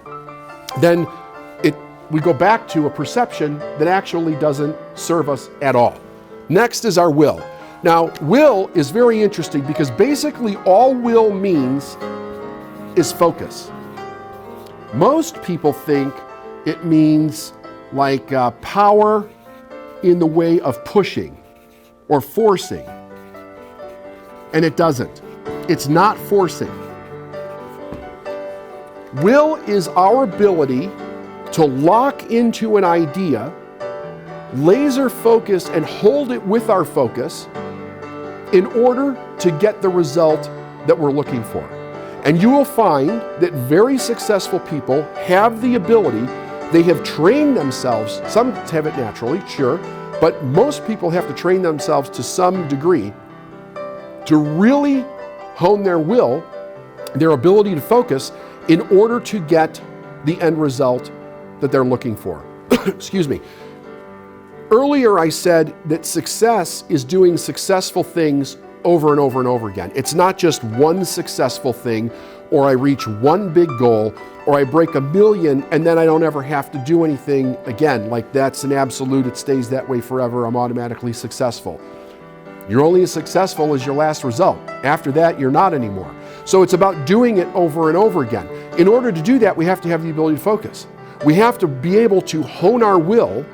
then we go back to a perception that actually doesn't serve us at all. Next is our will. Now, will is very interesting because basically all will means is focus. Most people think it means like power in the way of pushing or forcing. And it doesn't. It's not forcing. Will is our ability to lock into an idea, laser focus, and hold it with our focus in order to get the result that we're looking for. And you will find that very successful people have the ability. They have trained themselves, some have it naturally, sure, but most people have to train themselves to some degree to really hone their will, their ability to focus, in order to get the end result that they're looking for. Excuse me. Earlier I said that success is doing successful things over and over and over again. It's not just one successful thing, or I reach one big goal, or I break 1 million and then I don't ever have to do anything again. Like that's an absolute, it stays that way forever, I'm automatically successful. You're only as successful as your last result. After that, you're not anymore. So it's about doing it over and over again. In order to do that, we have to have the ability to focus. We have to be able to hone our will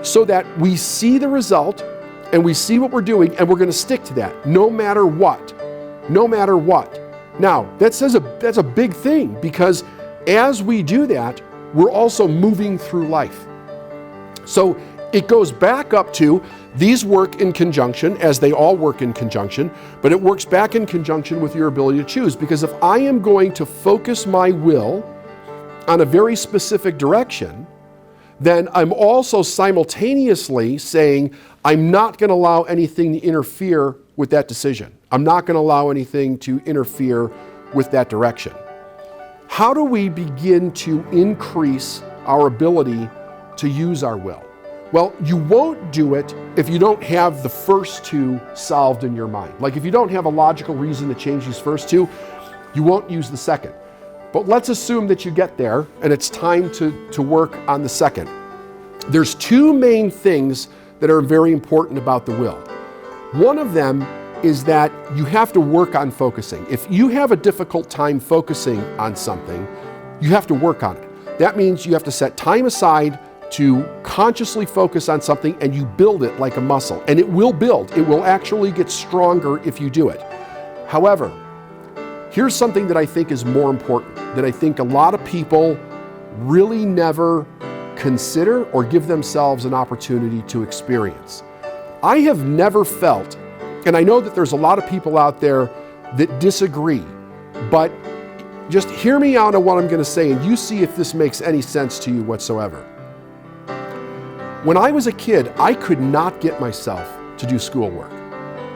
so that we see the result and we see what we're doing and we're going to stick to that no matter what. No matter what. Now, that's a big thing, because as we do that, we're also moving through life. So it goes back up to these work in conjunction, as they all work in conjunction, but it works back in conjunction with your ability to choose. Because if I am going to focus my will on a very specific direction, then I'm also simultaneously saying, I'm not going to allow anything to interfere with that decision. I'm not going to allow anything to interfere with that direction. How do we begin to increase our ability to use our will? Well, you won't do it if you don't have the first two solved in your mind. Like if you don't have a logical reason to change these first two, you won't use the second. But let's assume that you get there and it's time to work on the second. There's two main things that are very important about the will. One of them is that you have to work on focusing. If you have a difficult time focusing on something, you have to work on it. That means you have to set time aside to consciously focus on something, and you build it like a muscle. And it will build. It will actually get stronger if you do it. However, here's something that I think is more important, that I think a lot of people really never consider or give themselves an opportunity to experience. I have never felt, and I know that there's a lot of people out there that disagree, but just hear me out on what I'm going to say and you see if this makes any sense to you whatsoever. When I was a kid, I could not get myself to do schoolwork.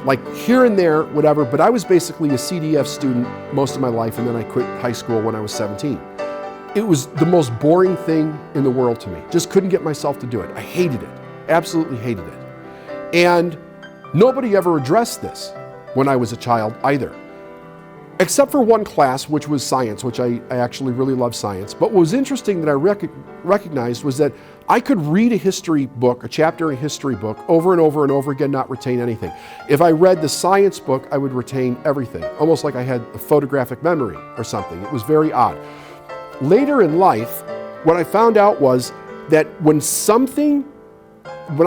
Like here and there, whatever, but I was basically a CDF student most of my life, and then I quit high school when I was 17. It was the most boring thing in the world to me. Just couldn't get myself to do it. I hated it. Absolutely hated it. And nobody ever addressed this when I was a child either. Except for one class, which was science, which I actually really love science. But what was interesting that I recognized was that I could read a history book, a chapter in a history book, over and over and over again, not retain anything. If I read the science book, I would retain everything, almost like I had a photographic memory or something. It was very odd. Later in life, what I found out was that when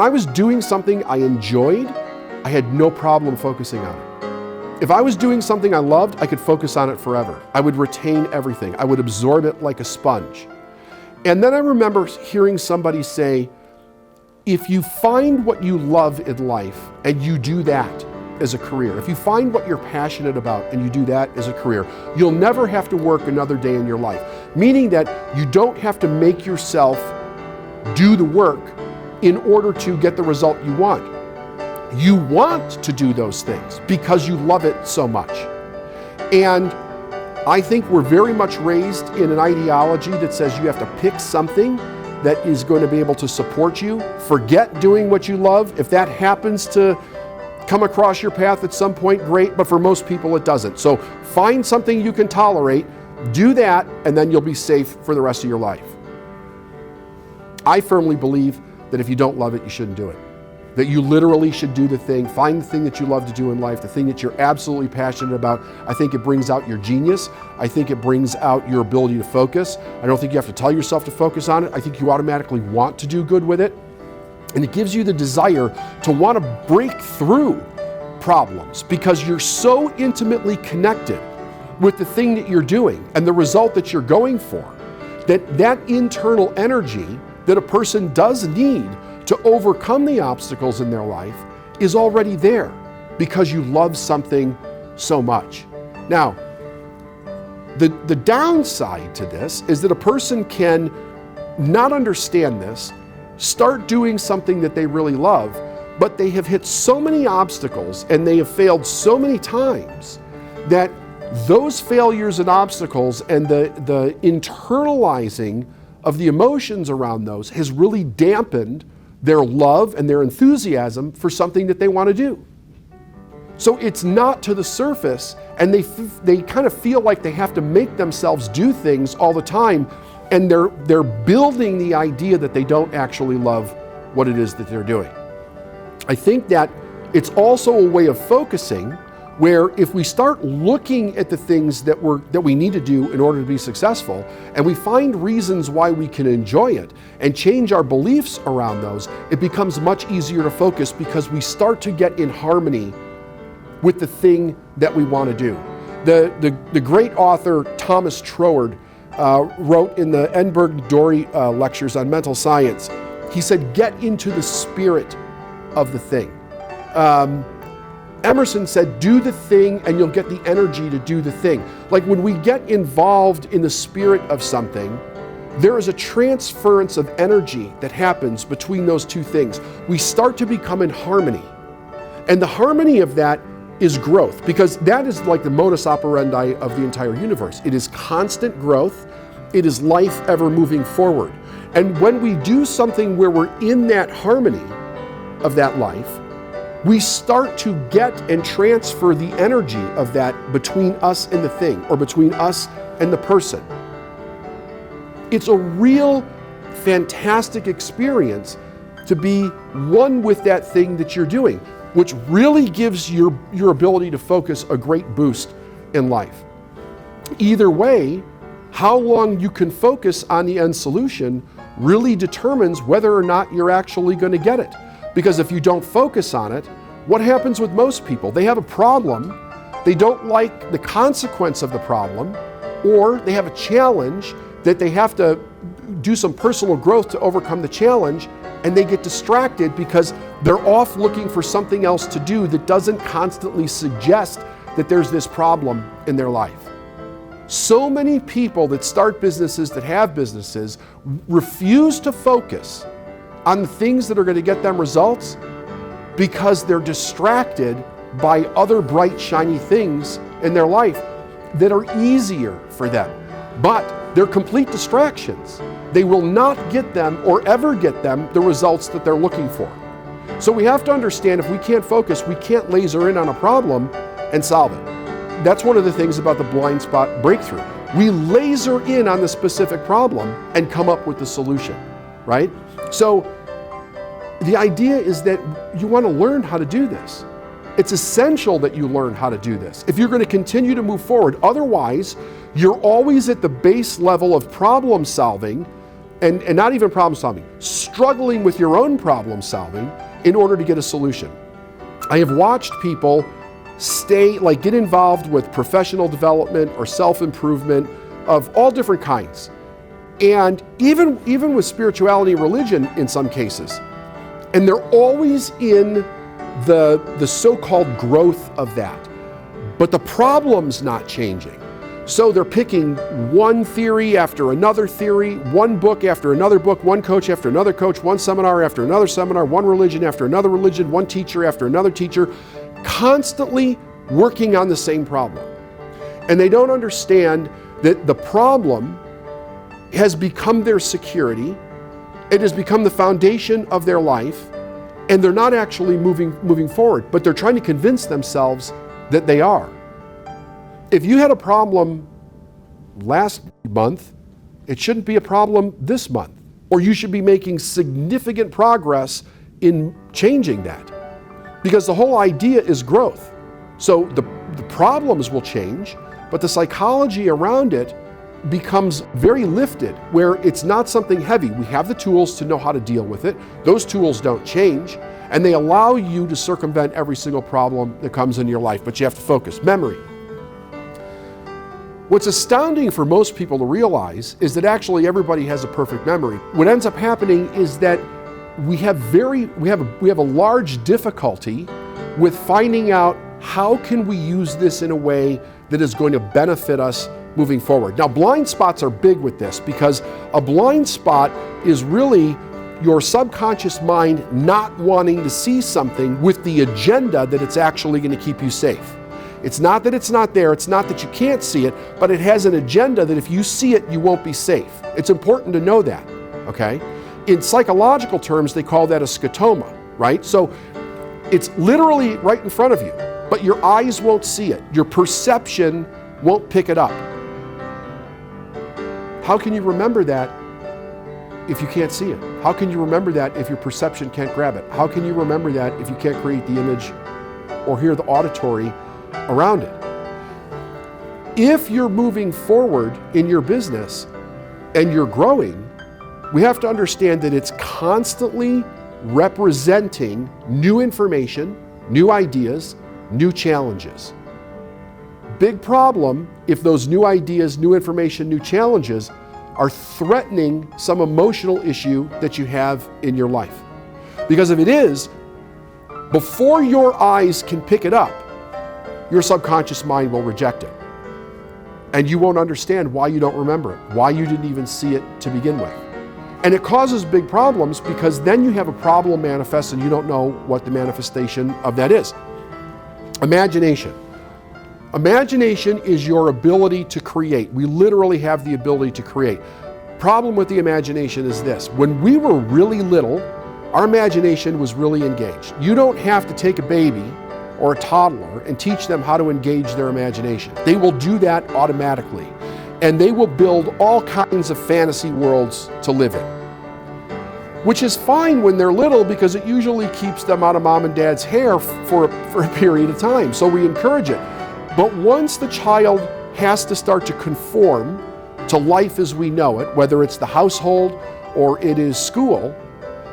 I was doing something I enjoyed, I had no problem focusing on it. If I was doing something I loved, I could focus on it forever. I would retain everything. I would absorb it like a sponge. And then I remember hearing somebody say, if you find what you love in life and you do that as a career, if you find what you're passionate about and you do that as a career, you'll never have to work another day in your life. Meaning that you don't have to make yourself do the work in order to get the result you want. You want to do those things because you love it so much. And I think we're very much raised in an ideology that says you have to pick something that is going to be able to support you. Forget doing what you love. If that happens to come across your path at some point, great, but for most people it doesn't. So find something you can tolerate, do that, and then you'll be safe for the rest of your life. I firmly believe that if you don't love it, you shouldn't do it. That you literally should do the thing, find the thing that you love to do in life, the thing that you're absolutely passionate about. I think it brings out your genius. I think it brings out your ability to focus. I don't think you have to tell yourself to focus on it. I think you automatically want to do good with it. And it gives you the desire to want to break through problems because you're so intimately connected with the thing that you're doing and the result that you're going for, that internal energy that a person does need to overcome the obstacles in their life is already there because you love something so much. Now, the downside to this is that a person can not understand this, start doing something that they really love, but they have hit so many obstacles and they have failed so many times that those failures and obstacles and the internalizing of the emotions around those has really dampened their love and their enthusiasm for something that they want to do. So it's not to the surface, and they kind of feel like they have to make themselves do things all the time, and they're building the idea that they don't actually love what it is that they're doing. I think that it's also a way of focusing, where if we start looking at the things that we need to do in order to be successful, and we find reasons why we can enjoy it and change our beliefs around those, it becomes much easier to focus because we start to get in harmony with the thing that we want to do. The great author Thomas Troward wrote in the Edinburgh-Dory lectures on mental science, he said, get into the spirit of the thing. Emerson said, do the thing and you'll get the energy to do the thing. Like when we get involved in the spirit of something, there is a transference of energy that happens between those two things. We start to become in harmony. And the harmony of that is growth, because that is like the modus operandi of the entire universe. It is constant growth. It is life ever moving forward. And when we do something where we're in that harmony of that life, we start to get and transfer the energy of that between us and the thing, or between us and the person. It's a real fantastic experience to be one with that thing that you're doing, which really gives your ability to focus a great boost in life. Either way, how long you can focus on the end solution really determines whether or not you're actually going to get it. Because if you don't focus on it, what happens with most people? They have a problem, they don't like the consequence of the problem, or they have a challenge that they have to do some personal growth to overcome the challenge, and they get distracted because they're off looking for something else to do that doesn't constantly suggest that there's this problem in their life. So many people that start businesses, that have businesses, refuse to focus on the things that are going to get them results because they're distracted by other bright, shiny things in their life that are easier for them. But they're complete distractions. They will not get them or ever get them the results that they're looking for. So we have to understand, if we can't focus, we can't laser in on a problem and solve it. That's one of the things about the blind spot breakthrough. We laser in on the specific problem and come up with the solution, right? So the idea is that you want to learn how to do this. It's essential that you learn how to do this if you're going to continue to move forward. Otherwise, you're always at the base level of problem solving, and not even problem solving, struggling with your own problem solving in order to get a solution. I have watched people get involved with professional development or self-improvement of all different kinds. And even with spirituality and religion in some cases. And they're always in the so-called growth of that. But the problem's not changing. So they're picking one theory after another theory, one book after another book, one coach after another coach, one seminar after another seminar, one religion after another religion, one teacher after another teacher, constantly working on the same problem. And they don't understand that the problem has become their security. It has become the foundation of their life, and they're not actually moving forward, but they're trying to convince themselves that they are. If you had a problem last month, it shouldn't be a problem this month, or you should be making significant progress in changing that, because the whole idea is growth. So the problems will change, but the psychology around it becomes very lifted, where it's not something heavy. We have the tools to know how to deal with it. Those tools don't change, and they allow you to circumvent every single problem that comes into your life, but you have to focus. Memory. What's astounding for most people to realize is that actually everybody has a perfect memory. What ends up happening is that we have a large difficulty with finding out how can we use this in a way that is going to benefit us moving forward. Now, blind spots are big with this, because a blind spot is really your subconscious mind not wanting to see something with the agenda that it's actually going to keep you safe. It's not that it's not there, it's not that you can't see it, but it has an agenda that if you see it, you won't be safe. It's important to know that, okay? In psychological terms, they call that a scotoma, right? So it's literally right in front of you, but your eyes won't see it. Your perception won't pick it up. How can you remember that if you can't see it? How can you remember that if your perception can't grab it? How can you remember that if you can't create the image or hear the auditory around it? If you're moving forward in your business and you're growing, we have to understand that it's constantly representing new information, new ideas, new challenges. Big problem if those new ideas, new information, new challenges are threatening some emotional issue that you have in your life. Because if it is, before your eyes can pick it up, your subconscious mind will reject it. And you won't understand why you don't remember it, why you didn't even see it to begin with. And it causes big problems because then you have a problem manifest and you don't know what the manifestation of that is. Imagination. Imagination is your ability to create. We literally have the ability to create. Problem with the imagination is this. When we were really little, our imagination was really engaged. You don't have to take a baby or a toddler and teach them how to engage their imagination. They will do that automatically. And they will build all kinds of fantasy worlds to live in. Which is fine when they're little because it usually keeps them out of mom and dad's hair for a period of time. So we encourage it. But once the child has to start to conform to life as we know it, whether it's the household or it is school,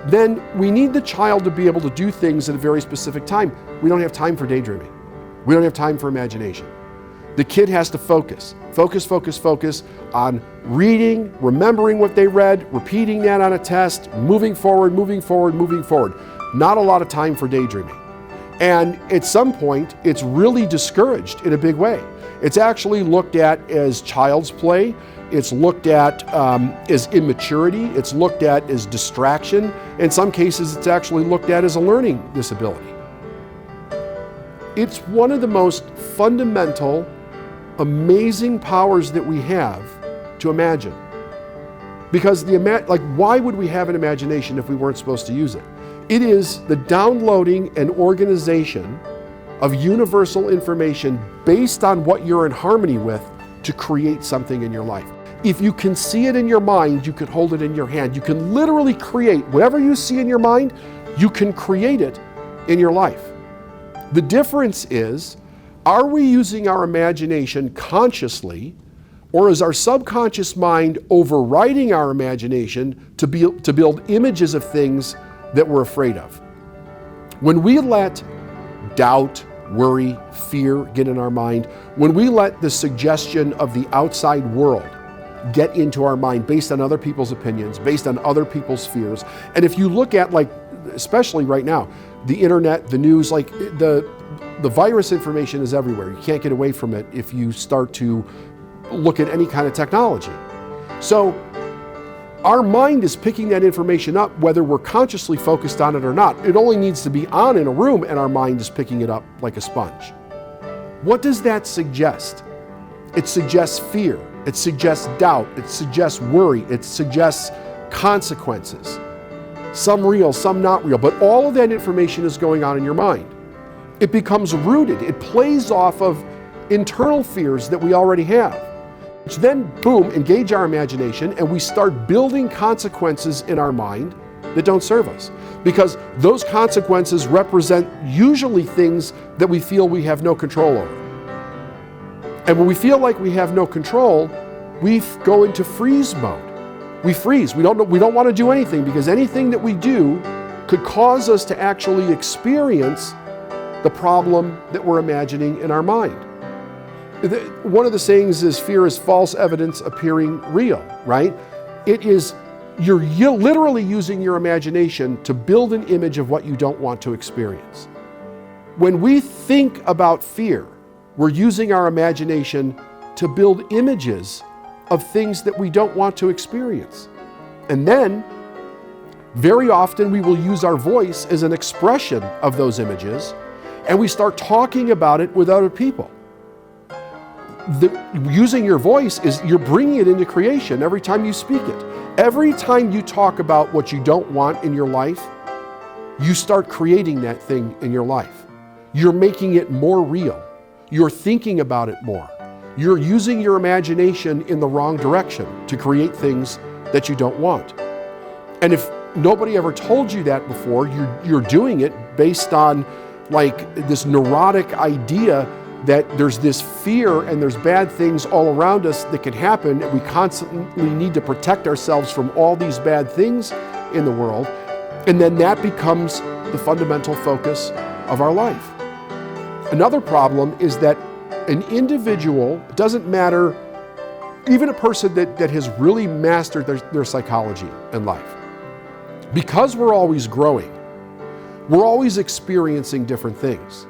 then we need the child to be able to do things at a very specific time. We don't have time for daydreaming. We don't have time for imagination. The kid has to focus on reading, remembering what they read, repeating that on a test, moving forward. Not a lot of time for daydreaming. And at some point, it's really discouraged in a big way. It's actually looked at as child's play. It's looked at as immaturity. It's looked at as distraction. In some cases, it's actually looked at as a learning disability. It's one of the most fundamental, amazing powers that we have to imagine. Because why would we have an imagination if we weren't supposed to use it? It is the downloading and organization of universal information based on what you're in harmony with to create something in your life. If you can see it in your mind, you can hold it in your hand. You can literally create whatever you see in your mind, you can create it in your life. The difference is, are we using our imagination consciously, or is our subconscious mind overriding our imagination to build images of things that we're afraid of? When we let doubt, worry, fear get in our mind, when we let the suggestion of the outside world get into our mind based on other people's opinions, based on other people's fears, and if you look at, especially right now, the internet, the news, the virus information is everywhere. You can't get away from it if you start to look at any kind of technology. So our mind is picking that information up whether we're consciously focused on it or not. It only needs to be on in a room and our mind is picking it up like a sponge. What does that suggest? It suggests fear. It suggests doubt. It suggests worry. It suggests consequences. Some real, some not real, but all of that information is going on in your mind. It becomes rooted. It plays off of internal fears that we already have, which then, boom, engage our imagination and we start building consequences in our mind that don't serve us. Because those consequences represent usually things that we feel we have no control over. And when we feel like we have no control, we go into freeze mode. We freeze. We don't want to do anything because anything that we do could cause us to actually experience the problem that we're imagining in our mind. One of the sayings is fear is false evidence appearing real, right? It is, you're literally using your imagination to build an image of what you don't want to experience. When we think about fear, we're using our imagination to build images of things that we don't want to experience. And then, very often we will use our voice as an expression of those images, and we start talking about it with other people. using your voice is you're bringing it into creation every time you speak it. Every time you talk about what you don't want in your life, you start creating that thing in your life. You're making it more real. You're thinking about it more. You're using your imagination in the wrong direction to create things that you don't want. And if nobody ever told you that before, you're doing it based on like this neurotic idea that there's this fear and there's bad things all around us that can happen. We constantly need to protect ourselves from all these bad things in the world. And then that becomes the fundamental focus of our life. Another problem is that an individual, it doesn't matter, even a person that has really mastered their psychology in life, because we're always growing, we're always experiencing different things.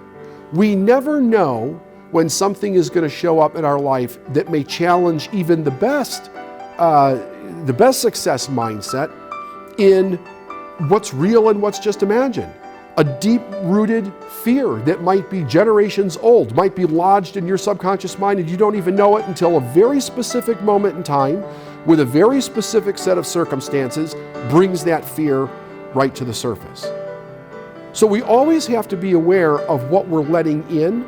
We never know when something is going to show up in our life that may challenge even the best success mindset in what's real and what's just imagined. A deep-rooted fear that might be generations old, might be lodged in your subconscious mind and you don't even know it until a very specific moment in time with a very specific set of circumstances brings that fear right to the surface. So we always have to be aware of what we're letting in,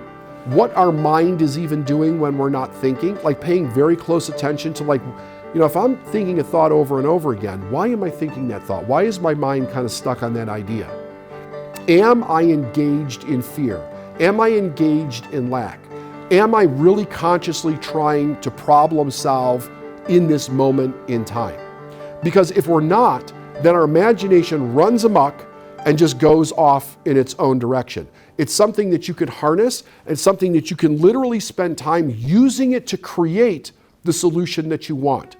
what our mind is even doing when we're not thinking, like paying very close attention to if I'm thinking a thought over and over again, why am I thinking that thought? Why is my mind kind of stuck on that idea? Am I engaged in fear? Am I engaged in lack? Am I really consciously trying to problem solve in this moment in time? Because if we're not, then our imagination runs amok and just goes off in its own direction. It's something that you could harness and something that you can literally spend time using it to create the solution that you want.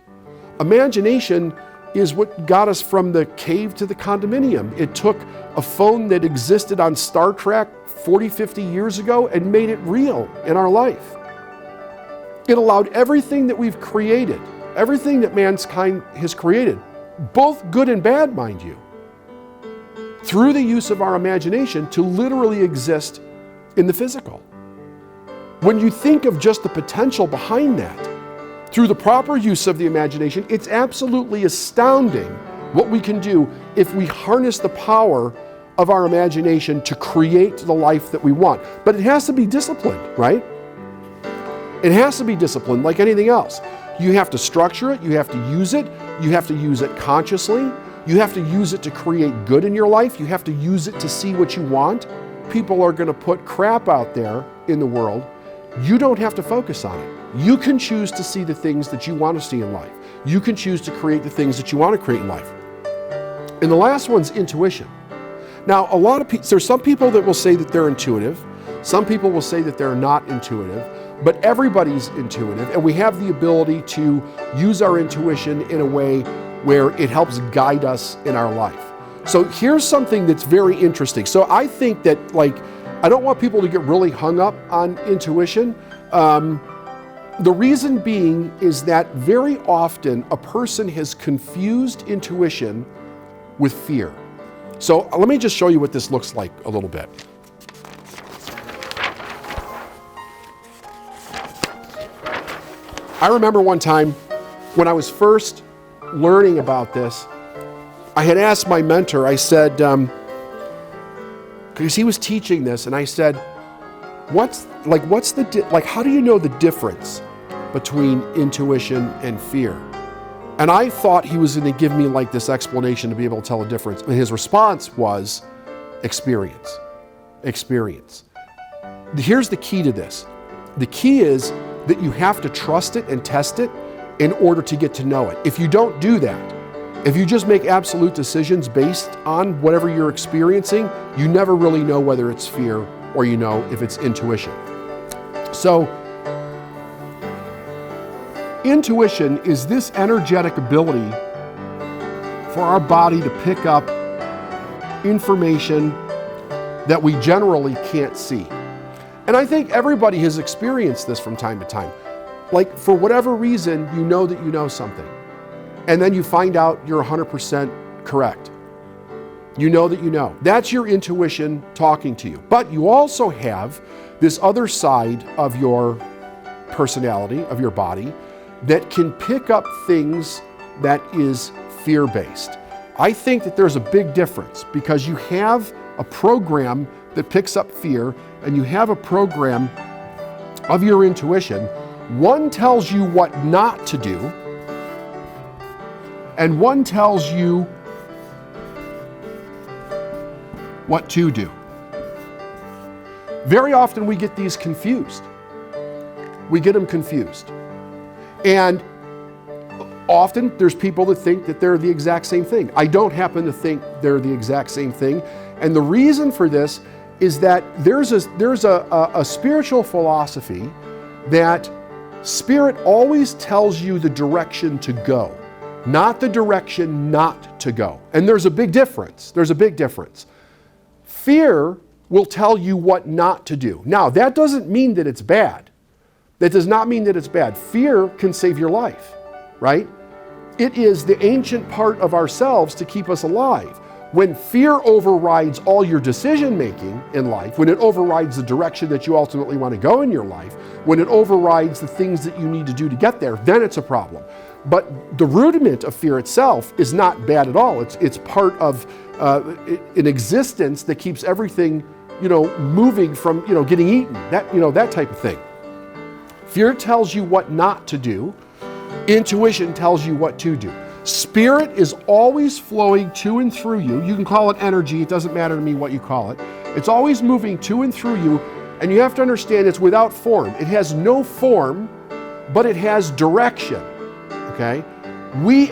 Imagination is what got us from the cave to the condominium. It took a phone that existed on Star Trek 40, 50 years ago and made it real in our life. It allowed everything that we've created, everything that mankind has created, both good and bad, mind you, through the use of our imagination to literally exist in the physical. When you think of just the potential behind that, through the proper use of the imagination, it's absolutely astounding what we can do if we harness the power of our imagination to create the life that we want. But it has to be disciplined, right? It has to be disciplined like anything else. You have to structure it, you have to use it consciously, you have to use it to create good in your life, you have to use it to see what you want. People are going to put crap out there in the world. You don't have to focus on it. You can choose to see the things that you want to see in life. You can choose to create the things that you want to create in life. And the last one's intuition. Now, there's some people that will say that they're intuitive. Some people will say that they're not intuitive, but everybody's intuitive, and we have the ability to use our intuition in a way where it helps guide us in our life. So here's something that's very interesting. So I think that, I don't want people to get really hung up on intuition. The reason being is that very often a person has confused intuition with fear. So let me just show you what this looks like a little bit. I remember one time when I was first learning about this, I had asked my mentor, I said, because he was teaching this, and I said, how do you know the difference between intuition and fear? And I thought he was going to give me this explanation to be able to tell a difference. And his response was experience. Experience. Here's the key to this. The key is that you have to trust it and test it in order to get to know it. If you don't do that, if you just make absolute decisions based on whatever you're experiencing, you never really know whether it's fear or if it's intuition. So, intuition is this energetic ability for our body to pick up information that we generally can't see. And I think everybody has experienced this from time to time. For whatever reason, you know that you know something. And then you find out you're 100% correct. You know that you know. That's your intuition talking to you. But you also have this other side of your personality of your body that can pick up things that is fear-based. I think that there's a big difference because you have a program that picks up fear and you have a program of your intuition. One tells you what not to do and one tells you what to do. Very often we get these confused. We get them confused. And often there's people that think that they're the exact same thing. I don't happen to think they're the exact same thing. And the reason for this is that there's a spiritual philosophy that spirit always tells you the direction to go, not the direction not to go. And there's a big difference. There's a big difference. Fear will tell you what not to do. Now, that doesn't mean that it's bad. That does not mean that it's bad. Fear can save your life, right? It is the ancient part of ourselves to keep us alive. When fear overrides all your decision making in life, when it overrides the direction that you ultimately want to go in your life, when it overrides the things that you need to do to get there, then it's a problem. But the rudiment of fear itself is not bad at all. It's part of an existence that keeps everything, moving from, getting eaten, that type of thing. Fear tells you what not to do. Intuition tells you what to do. Spirit is always flowing to and through you. You can call it energy. It doesn't matter to me what you call it. It's always moving to and through you. And you have to understand it's without form. It has no form, but it has direction. Okay?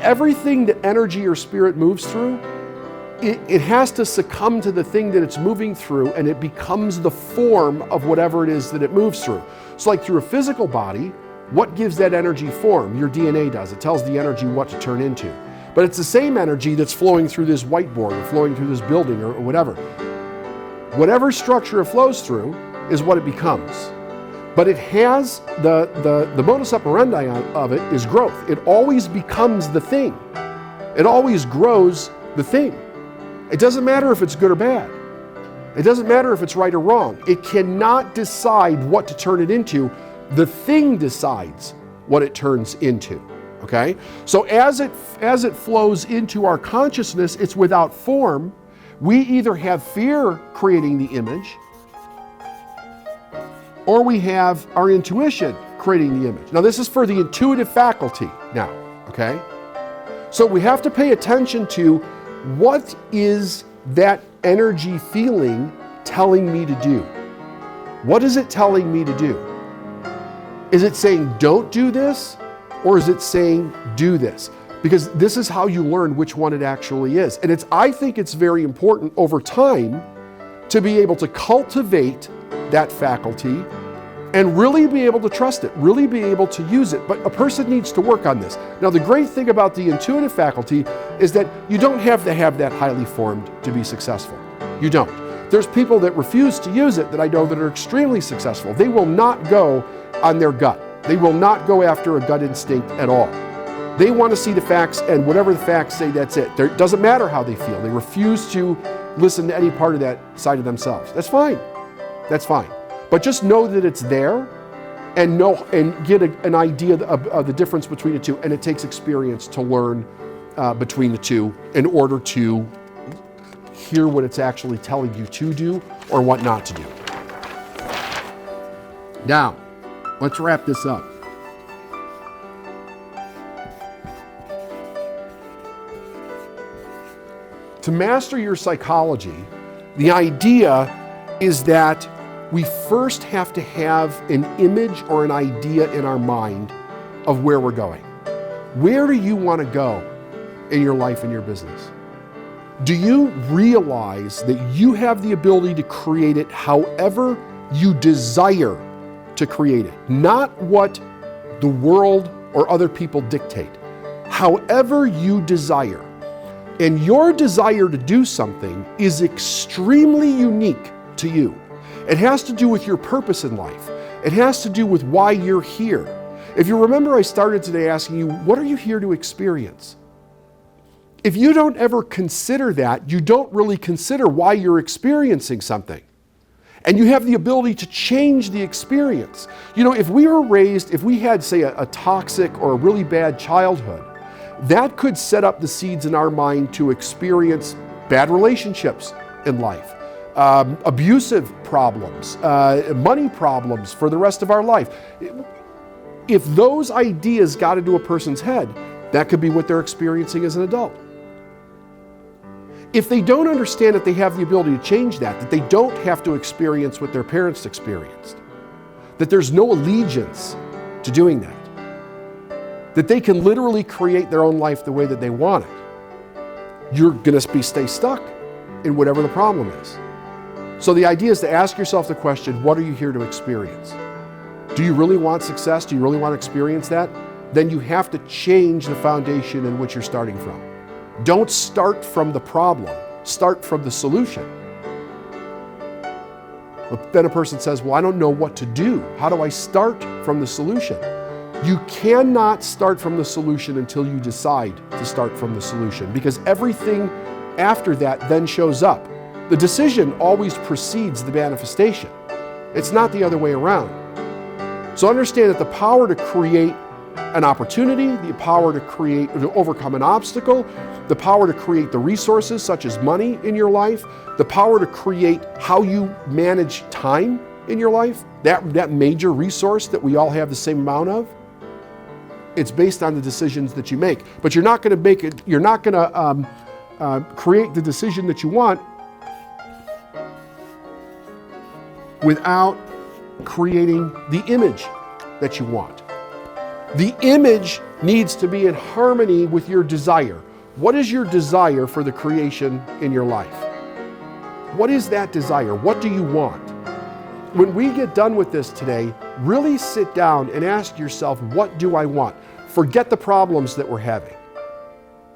Everything that energy or spirit moves through, it has to succumb to the thing that it's moving through, and it becomes the form of whatever it is that it moves through. So like through a physical body, what gives that energy form? Your DNA does. It tells the energy what to turn into. But it's the same energy that's flowing through this whiteboard or flowing through this building or whatever. Whatever structure it flows through is what it becomes. But it has the modus operandi of it is growth. It always becomes the thing. It always grows the thing. It doesn't matter if it's good or bad. It doesn't matter if it's right or wrong. It cannot decide what to turn it into. The thing decides what it turns into, okay? So as it flows into our consciousness, it's without form. We either have fear creating the image, or we have our intuition creating the image. Now this is for the intuitive faculty now, okay? So we have to pay attention to what is that energy feeling telling me to do? What is it telling me to do? Is it saying don't do this, or is it saying do this? Because this is how you learn which one it actually is. And I think it's very important over time to be able to cultivate that faculty and really be able to trust it, really be able to use it. But a person needs to work on this. Now, the great thing about the intuitive faculty is that you don't have to have that highly formed to be successful. You don't. There's people that refuse to use it that I know that are extremely successful. They will not go on their gut. They will not go after a gut instinct at all. They want to see the facts, and whatever the facts say, that's it. It doesn't matter how they feel. They refuse to listen to any part of that side of themselves. That's fine. That's fine. But just know that it's there and get an idea of the difference between the two. And it takes experience to learn between the two in order to hear what it's actually telling you to do or what not to do. Now, let's wrap this up. To master your psychology, the idea is that we first have to have an image or an idea in our mind of where we're going. Where do you want to go in your life and your business? Do you realize that you have the ability to create it however you desire to create it? Not what the world or other people dictate. However you desire. And your desire to do something is extremely unique to you. It has to do with your purpose in life. It has to do with why you're here. If you remember, I started today asking you, what are you here to experience? If you don't ever consider that, you don't really consider why you're experiencing something. And you have the ability to change the experience. You know, if we had, say, a toxic or a really bad childhood, that could set up the seeds in our mind to experience bad relationships in life, abusive problems, money problems for the rest of our life. If those ideas got into a person's head, that could be what they're experiencing as an adult. If they don't understand that they have the ability to change that they don't have to experience what their parents experienced, that there's no allegiance to doing that they can literally create their own life the way that they want it, you're going to stay stuck in whatever the problem is. So the idea is to ask yourself the question, what are you here to experience? Do you really want success? Do you really want to experience that? Then you have to change the foundation in which you're starting from. Don't start from the problem, start from the solution. But then a person says, well, I don't know what to do. How do I start from the solution? You cannot start from the solution until you decide to start from the solution, because everything after that then shows up. The decision always precedes the manifestation. It's not the other way around. So understand that the power to create an opportunity, the power to overcome an obstacle, the power to create the resources such as money in your life, the power to create how you manage time in your life, that major resource that we all have the same amount of, it's based on the decisions that you make. But you're not going to create the decision that you want without creating the image that you want. The image needs to be in harmony with your desire. What is your desire for the creation in your life? What is that desire? What do you want? When we get done with this today, really sit down and ask yourself, what do I want? Forget the problems that we're having.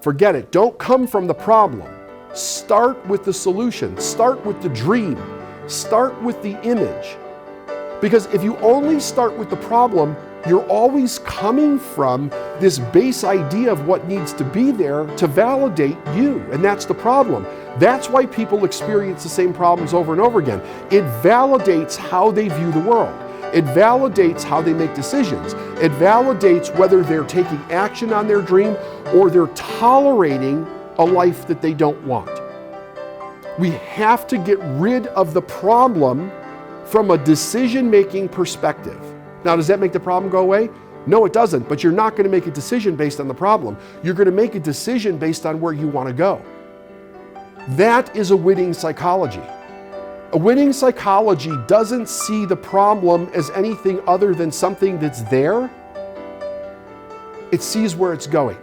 Forget it. Don't come from the problem. Start with the solution. Start with the dream. Start with the image. Because if you only start with the problem, you're always coming from this base idea of what needs to be there to validate you. And that's the problem. That's why people experience the same problems over and over again. It validates how they view the world. It validates how they make decisions. It validates whether they're taking action on their dream or they're tolerating a life that they don't want. We have to get rid of the problem from a decision-making perspective. Now, does that make the problem go away? No, it doesn't, but you're not going to make a decision based on the problem. You're going to make a decision based on where you want to go. That is a winning psychology. A winning psychology doesn't see the problem as anything other than something that's there. It sees where it's going.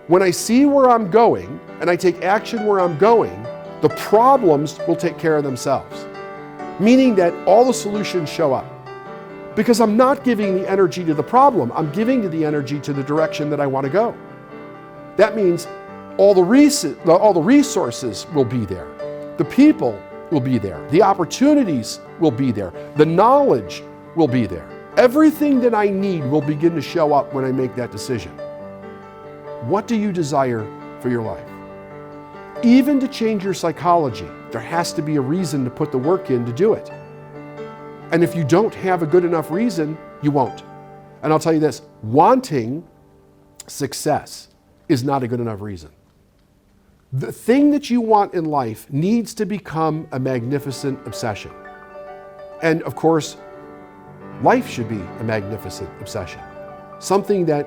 When I see where I'm going and I take action where I'm going, the problems will take care of themselves. Meaning that all the solutions show up. Because I'm not giving the energy to the problem, I'm giving the energy to the direction that I want to go. That means all the resources will be there. The people will be there. The opportunities will be there. The knowledge will be there. Everything that I need will begin to show up when I make that decision. What do you desire for your life? Even to change your psychology, there has to be a reason to put the work in to do it. And if you don't have a good enough reason, you won't. And I'll tell you this, wanting success is not a good enough reason. The thing that you want in life needs to become a magnificent obsession. And of course, life should be a magnificent obsession. Something that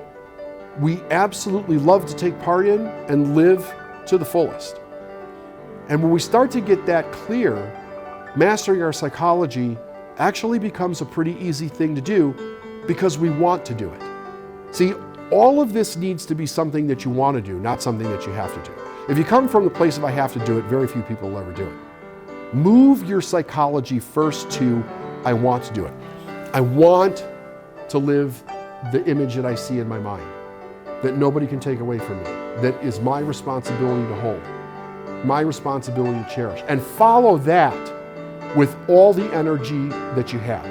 we absolutely love to take part in and live to the fullest. And when we start to get that clear, mastering our psychology actually becomes a pretty easy thing to do because we want to do it. See, all of this needs to be something that you want to do, not something that you have to do. If you come from the place of I have to do it, very few people will ever do it. Move your psychology first to I want to do it. I want to live the image that I see in my mind, that nobody can take away from me, that is my responsibility to hold, my responsibility to cherish, and follow that with all the energy that you have.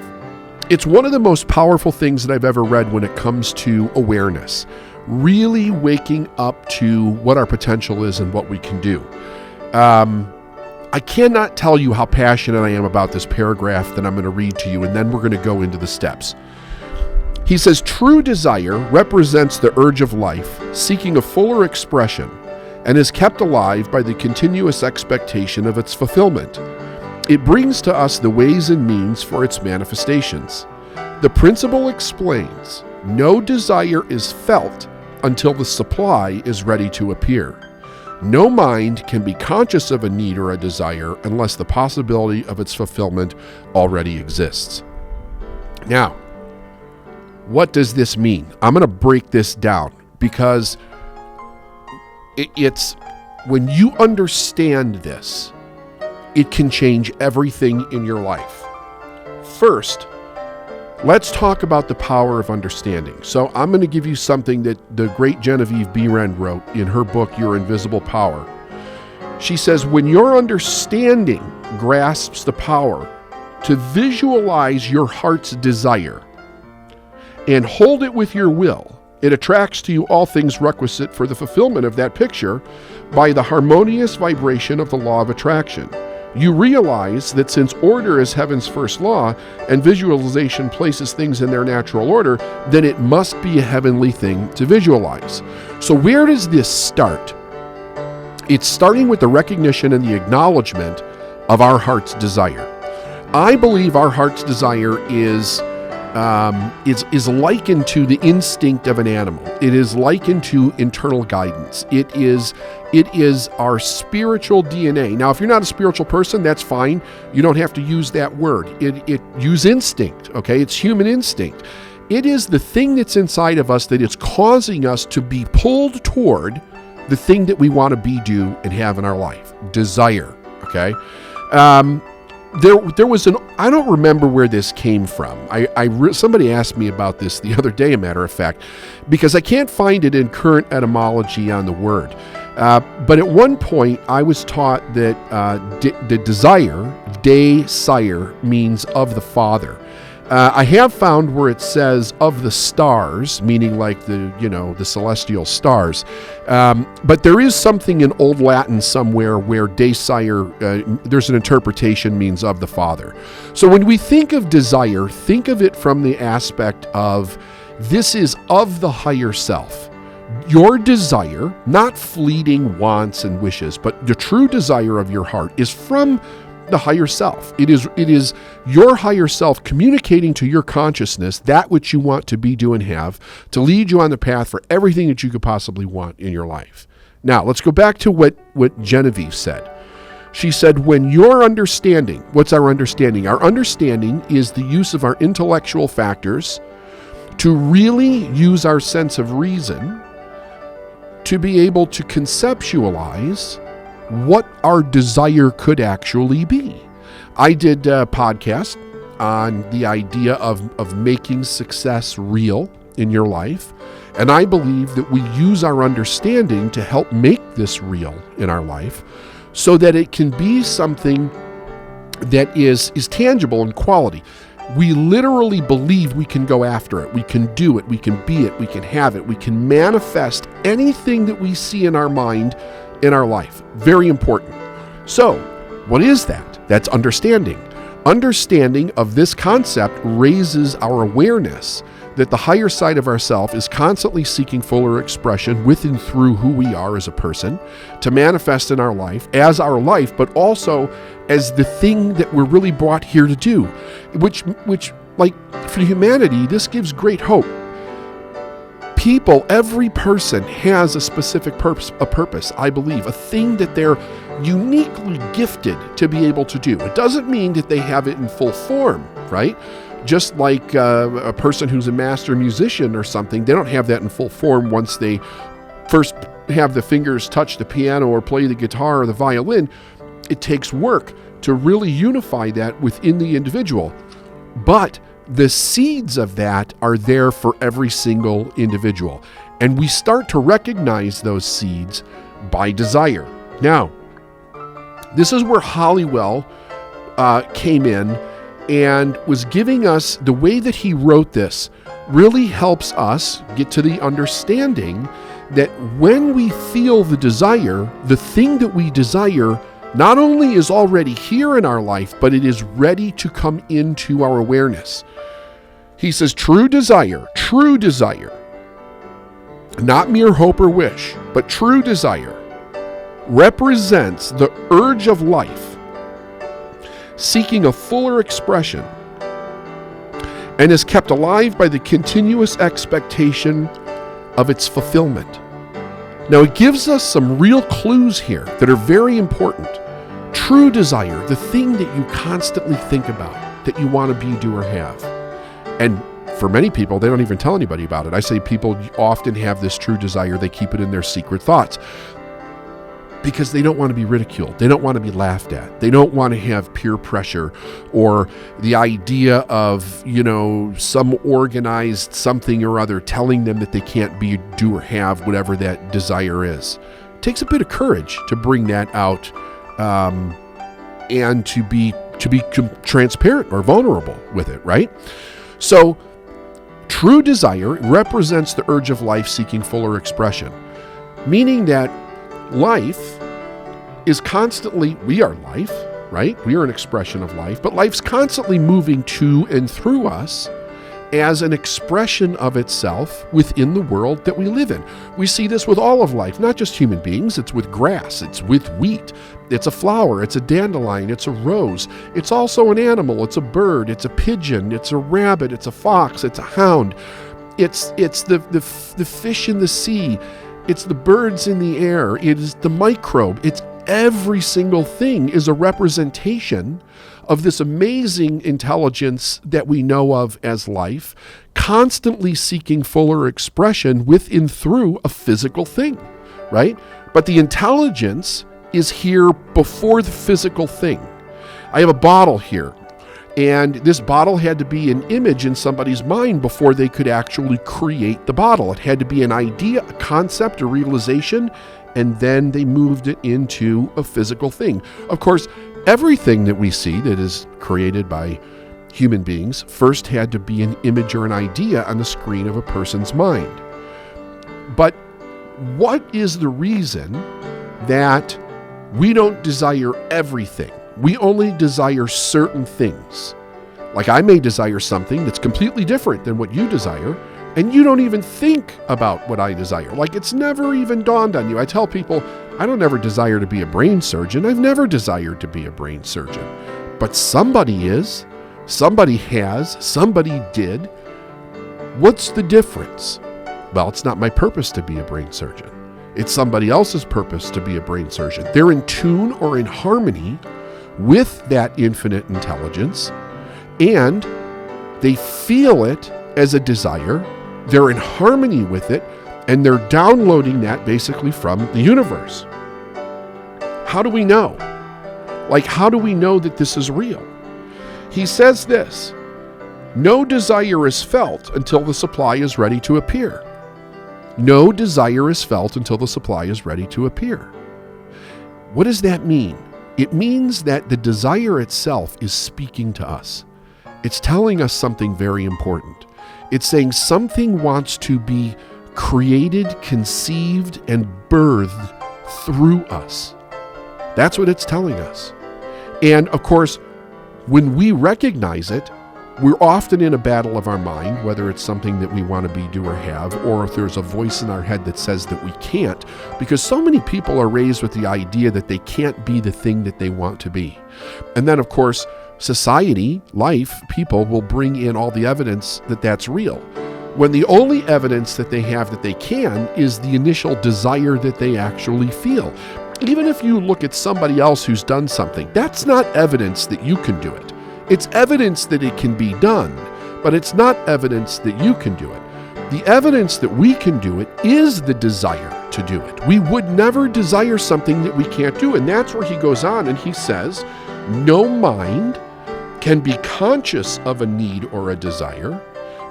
It's one of the most powerful things that I've ever read when it comes to awareness. Really waking up to what our potential is and what we can do. I cannot tell you how passionate I am about this paragraph that I'm going to read to you, and then we're going to go into the steps. He says, true desire represents the urge of life, seeking a fuller expression, and is kept alive by the continuous expectation of its fulfillment. It brings to us the ways and means for its manifestations. The principle explains, no desire is felt until the supply is ready to appear. No mind can be conscious of a need or a desire unless the possibility of its fulfillment already exists. Now, what does this mean? I'm going to break this down because it's when you understand this, it can change everything in your life. First, let's talk about the power of understanding. So I'm going to give you something that the great Genevieve Behrend wrote in her book, Your Invisible Power. She says, when your understanding grasps the power to visualize your heart's desire and hold it with your will, it attracts to you all things requisite for the fulfillment of that picture by the harmonious vibration of the law of attraction. You realize that since order is heaven's first law and visualization places things in their natural order, then it must be a heavenly thing to visualize. So where does this start? It's starting with the recognition and the acknowledgement of our heart's desire. I believe our heart's desire is likened to the instinct of an animal. It is likened to internal guidance. It is our spiritual DNA. Now, if you're not a spiritual person, that's fine. You don't have to use that word. Use instinct, okay? It's human instinct. It is the thing that's inside of us that is causing us to be pulled toward the thing that we want to be, do, and have in our life. Desire, okay? There was I don't remember where this came from. Somebody asked me about this the other day, a matter of fact, because I can't find it in current etymology on the word. But at one point, I was taught that the desire, desire, means of the Father. I have found where it says of the stars, meaning like the celestial stars. But there is something in Old Latin somewhere where desire, there's an interpretation means of the Father. So when we think of desire, think of it from the aspect of this is of the higher self. Your desire, not fleeting wants and wishes, but the true desire of your heart is from the higher self. It is your higher self communicating to your consciousness that which you want to be, do, and have to lead you on the path for everything that you could possibly want in your life. Now, let's go back to what Genevieve said. She said, when your understanding, what's our understanding? Our understanding is the use of our intellectual factors to really use our sense of reason to be able to conceptualize what our desire could actually be. I did a podcast on the idea of making success real in your life, and I believe that we use our understanding to help make this real in our life so that it can be something that is tangible in quality. We literally believe we can go after it. We can do it. We can be it. We can have it. We can manifest anything that we see in our mind in our life. Very important. So, what is that? That's understanding. Understanding of this concept raises our awareness that the higher side of ourself is constantly seeking fuller expression with and through who we are as a person to manifest in our life, as our life, but also as the thing that we're really brought here to do, which like for humanity, this gives great hope. People, every person has a specific purpose, I believe, a thing that they're uniquely gifted to be able to do. It doesn't mean that they have it in full form, right? Just like a person who's a master musician or something, they don't have that in full form once they first have the fingers touch the piano or play the guitar or the violin. It takes work to really unify that within the individual. But the seeds of that are there for every single individual. And we start to recognize those seeds by desire. Now, this is where Halliwell came in and was giving us, the way that he wrote this really helps us get to the understanding that when we feel the desire, the thing that we desire
not only is already here in our life, but it is ready to come into our awareness. He says true desire, not mere hope or wish, but true desire represents the urge of life seeking a fuller expression and is kept alive by the continuous expectation of its fulfillment. Now, it gives us some real clues here that are very important. True desire, the thing that you constantly think about, that you want to be, do, or have. And for many people, they don't even tell anybody about it. I say people often have this true desire, they keep it in their secret thoughts because they don't want to be ridiculed. They don't want to be laughed at. They don't want to have peer pressure or the idea of, some organized something or other telling them that they can't be, do, or have whatever that desire is. It takes a bit of courage to bring that out and to be transparent or vulnerable with it, right? So, true desire represents the urge of life seeking fuller expression, meaning that life is constantly, we are life, right? We are an expression of life, but life's constantly moving to and through us as an expression of itself within the world that we live in. We see this with all of life, not just human beings. It's with grass, it's with wheat, it's a flower, it's a dandelion, it's a rose. It's also an animal, it's a bird, it's a pigeon, it's a rabbit, it's a fox, it's a hound. It's the fish in the sea. It's the birds in the air. It is the microbe. It's every single thing is a representation of this amazing intelligence that we know of as life, constantly seeking fuller expression within through a physical thing, right? But the intelligence is here before the physical thing. I have a bottle here, and this bottle had to be an image in somebody's mind before they could actually create the bottle. It had to be an idea, a concept, a realization, and then they moved it into a physical thing. Of course, everything that we see that is created by human beings first had to be an image or an idea on the screen of a person's mind. But what is the reason that we don't desire everything? We only desire certain things. Like I may desire something that's completely different than what you desire, and you don't even think about what I desire. Like it's never even dawned on you. I tell people, I don't ever desire to be a brain surgeon. I've never desired to be a brain surgeon. But somebody is, somebody has, somebody did. What's the difference? Well, it's not my purpose to be a brain surgeon. It's somebody else's purpose to be a brain surgeon. They're in tune or in harmony with that infinite intelligence, and they feel it as a desire. They're in harmony with it, and they're downloading that basically from the universe. How do we know? Like, how do we know that this is real? He says this: no desire is felt until the supply is ready to appear. No desire is felt until the supply is ready to appear. What does that mean? It means that the desire itself is speaking to us. It's telling us something very important. It's saying something wants to be created, conceived, and birthed through us. That's what it's telling us. And of course, when we recognize it, we're often in a battle of our mind, whether it's something that we want to be, do, or have, or if there's a voice in our head that says that we can't, because so many people are raised with the idea that they can't be the thing that they want to be. And then, of course, society, life, people will bring in all the evidence that that's real, when the only evidence that they have that they can is the initial desire that they actually feel. Even if you look at somebody else who's done something, that's not evidence that you can do it. It's evidence that it can be done, but it's not evidence that you can do it. The evidence that we can do it is the desire to do it. We would never desire something that we can't do. And that's where he goes on and he says, no mind can be conscious of a need or a desire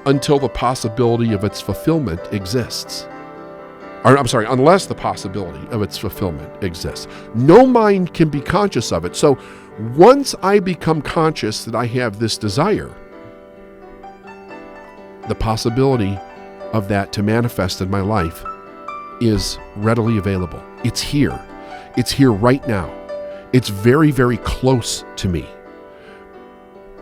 until the possibility of its fulfillment exists. Unless the possibility of its fulfillment exists. No mind can be conscious of it. So once I become conscious that I have this desire, the possibility of that to manifest in my life is readily available. It's here. It's here right now. It's very, very close to me.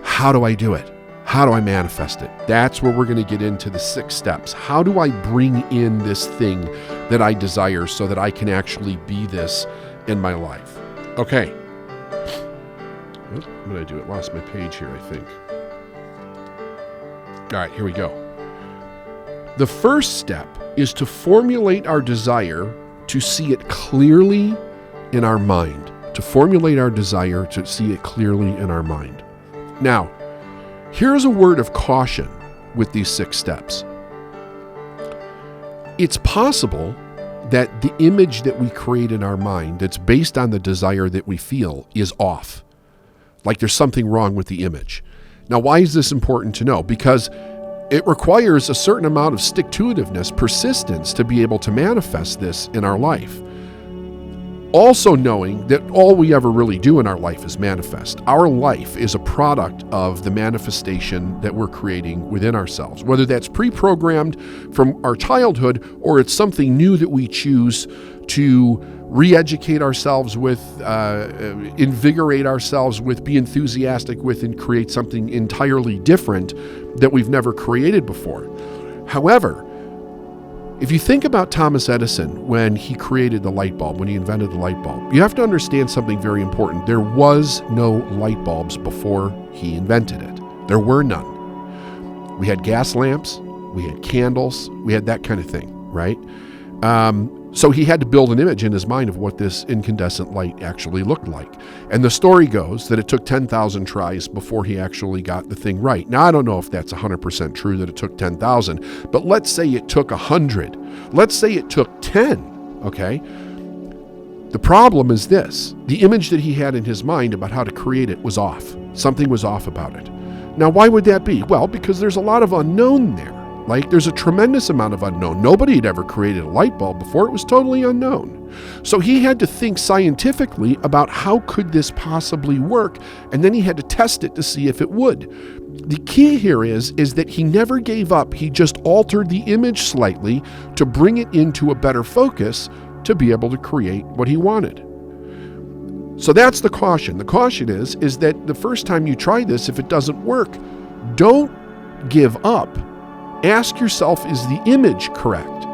How do I do it? How do I manifest it? That's where we're going to get into the 6 steps. How do I bring in this thing that I desire so that I can actually be this in my life? Okay. What did I do? I lost my page here, I think. All right, here we go. The first step is to formulate our desire to see it clearly in our mind. To formulate our desire to see it clearly in our mind. Now, here's a word of caution with these 6 steps. It's possible that the image that we create in our mind that's based on the desire that we feel is off. Like there's something wrong with the image. Now, why is this important to know? Because it requires a certain amount of stick-to-itiveness, persistence to be able to manifest this in our life. Also knowing that all we ever really do in our life is manifest. Our life is a product of the manifestation that we're creating within ourselves, whether that's pre-programmed from our childhood or it's something new that we choose to re-educate ourselves with, invigorate ourselves with, be enthusiastic with, and create something entirely different that we've never created before. However, if you think about Thomas Edison when he created the light bulb, when he invented the light bulb, you have to understand something very important. There was no light bulbs before he invented it. There were none. We had gas lamps, we had candles, we had that kind of thing, right? So he had to build an image in his mind of what this incandescent light actually looked like. And the story goes that it took 10,000 tries before he actually got the thing right. Now, I don't know if that's 100% true that it took 10,000, but let's say it took 100. Let's say it took 10, okay? The problem is this. The image that he had in his mind about how to create it was off. Something was off about it. Now, why would that be? Well, because there's a lot of unknown there. Like, there's a tremendous amount of unknown. Nobody had ever created a light bulb before. It was totally unknown. So he had to think scientifically about how could this possibly work, and then he had to test it to see if it would. The key here is that he never gave up. He just altered the image slightly to bring it into a better focus to be able to create what he wanted. So that's the caution. The caution is that the first time you try this, if it doesn't work, don't give up. Ask yourself, is the image correct?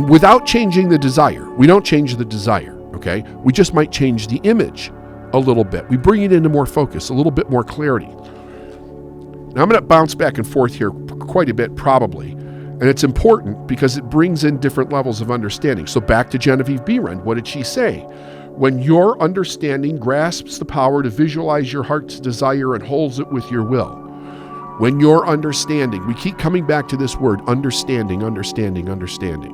Without changing the desire. We don't change the desire, okay? We just might change the image a little bit. We bring it into more focus, a little bit more clarity. Now, I'm going to bounce back and forth here quite a bit, probably. And it's important because it brings in different levels of understanding. So back to Genevieve Behrend. What did she say? When your understanding grasps the power to visualize your heart's desire and holds it with your will. When your understanding, we keep coming back to this word, understanding, understanding, understanding.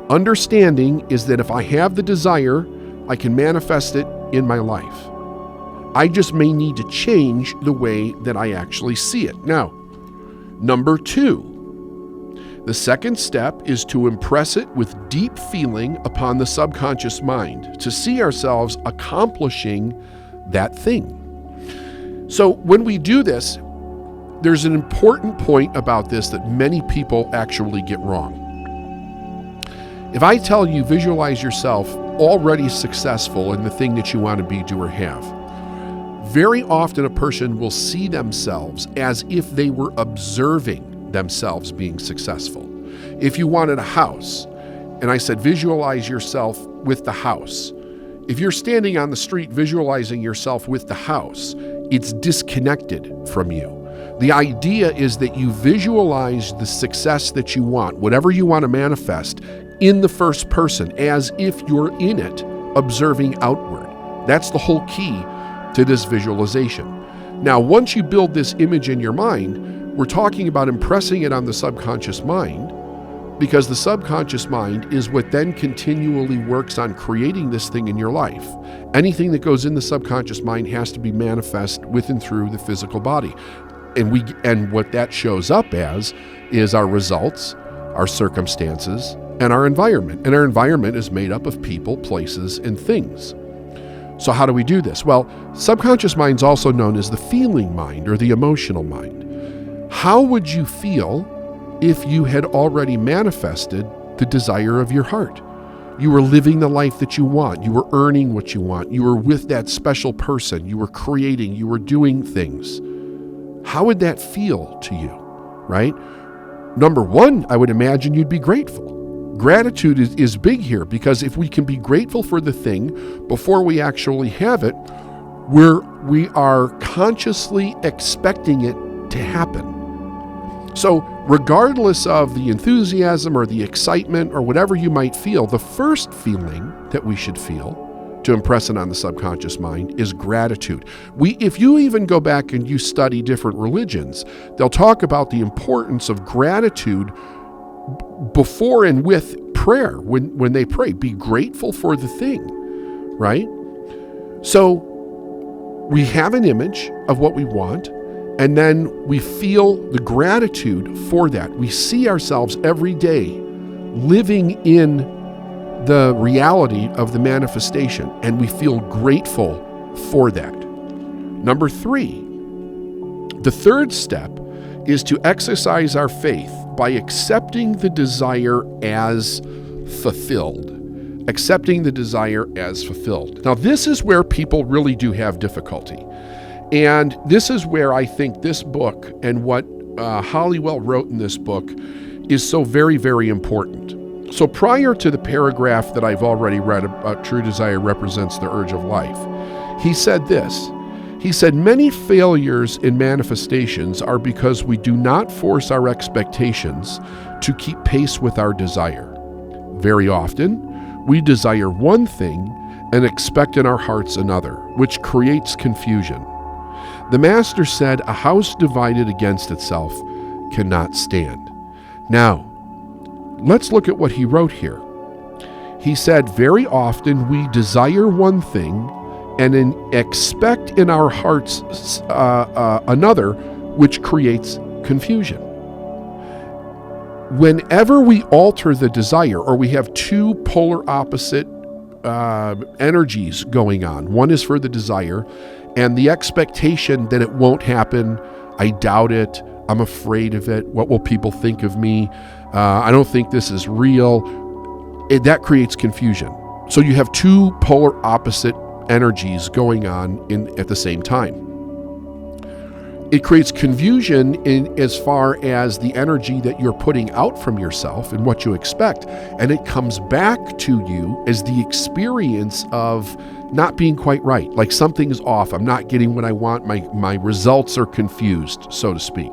Understanding is that if I have the desire, I can manifest it in my life. I just may need to change the way that I actually see it. Now, number 2, the second step is to impress it with deep feeling upon the subconscious mind, to see ourselves accomplishing that thing. So when we do this, there's an important point about this that many people actually get wrong. If I tell you visualize yourself already successful in the thing that you want to be, do, or have, very often a person will see themselves as if they were observing themselves being successful. If you wanted a house, and I said visualize yourself with the house, if you're standing on the street visualizing yourself with the house, it's disconnected from you. The idea is that you visualize the success that you want, whatever you want to manifest, in the first person, as if you're in it, observing outward. That's the whole key to this visualization. Now, once you build this image in your mind, we're talking about impressing it on the subconscious mind, because the subconscious mind is what then continually works on creating this thing in your life. Anything that goes in the subconscious mind has to be manifest with and through the physical body. And what that shows up as is our results, our circumstances, and our environment. And our environment is made up of people, places, and things. So how do we do this? Well, subconscious mind is also known as the feeling mind or the emotional mind. How would you feel if you had already manifested the desire of your heart? You were living the life that you want. You were earning what you want. You were with that special person. You were creating. You were doing things. How would that feel to you, right? Number one, I would imagine you'd be grateful. Gratitude is big here, because if we can be grateful for the thing before we actually have it, we are consciously expecting it to happen. So regardless of the enthusiasm or the excitement or whatever you might feel, the first feeling that we should feel to impress it on the subconscious mind is gratitude. If you even go back and you study different religions, they'll talk about the importance of gratitude before and with prayer. When they pray, be grateful for the thing, right? So we have an image of what we want, and then we feel the gratitude for that. We see ourselves every day living in the reality of the manifestation, and we feel grateful for that. Number 3, the third step is to exercise our faith by accepting the desire as fulfilled. Accepting the desire as fulfilled. Now, this is where people really do have difficulty. And this is where I think this book and what Halliwell wrote in this book is so very, very important. So prior to the paragraph that I've already read about true desire represents the urge of life, he said this. He said, many failures in manifestations are because we do not force our expectations to keep pace with our desire. Very often, we desire one thing and expect in our hearts another, which creates confusion. The Master said, a house divided against itself cannot stand. Now, let's look at what he wrote here. He said, very often we desire one thing and expect in our hearts another, which creates confusion. Whenever we alter the desire, or we have two polar opposite energies going on, one is for the desire, and the expectation that it won't happen, I doubt it, I'm afraid of it, what will people think of me, I don't think this is real, that creates confusion. So you have two polar opposite energies going on at the same time. It creates confusion in as far as the energy that you're putting out from yourself and what you expect, and it comes back to you as the experience of not being quite right, like something's off, I'm not getting what I want, my results are confused, so to speak.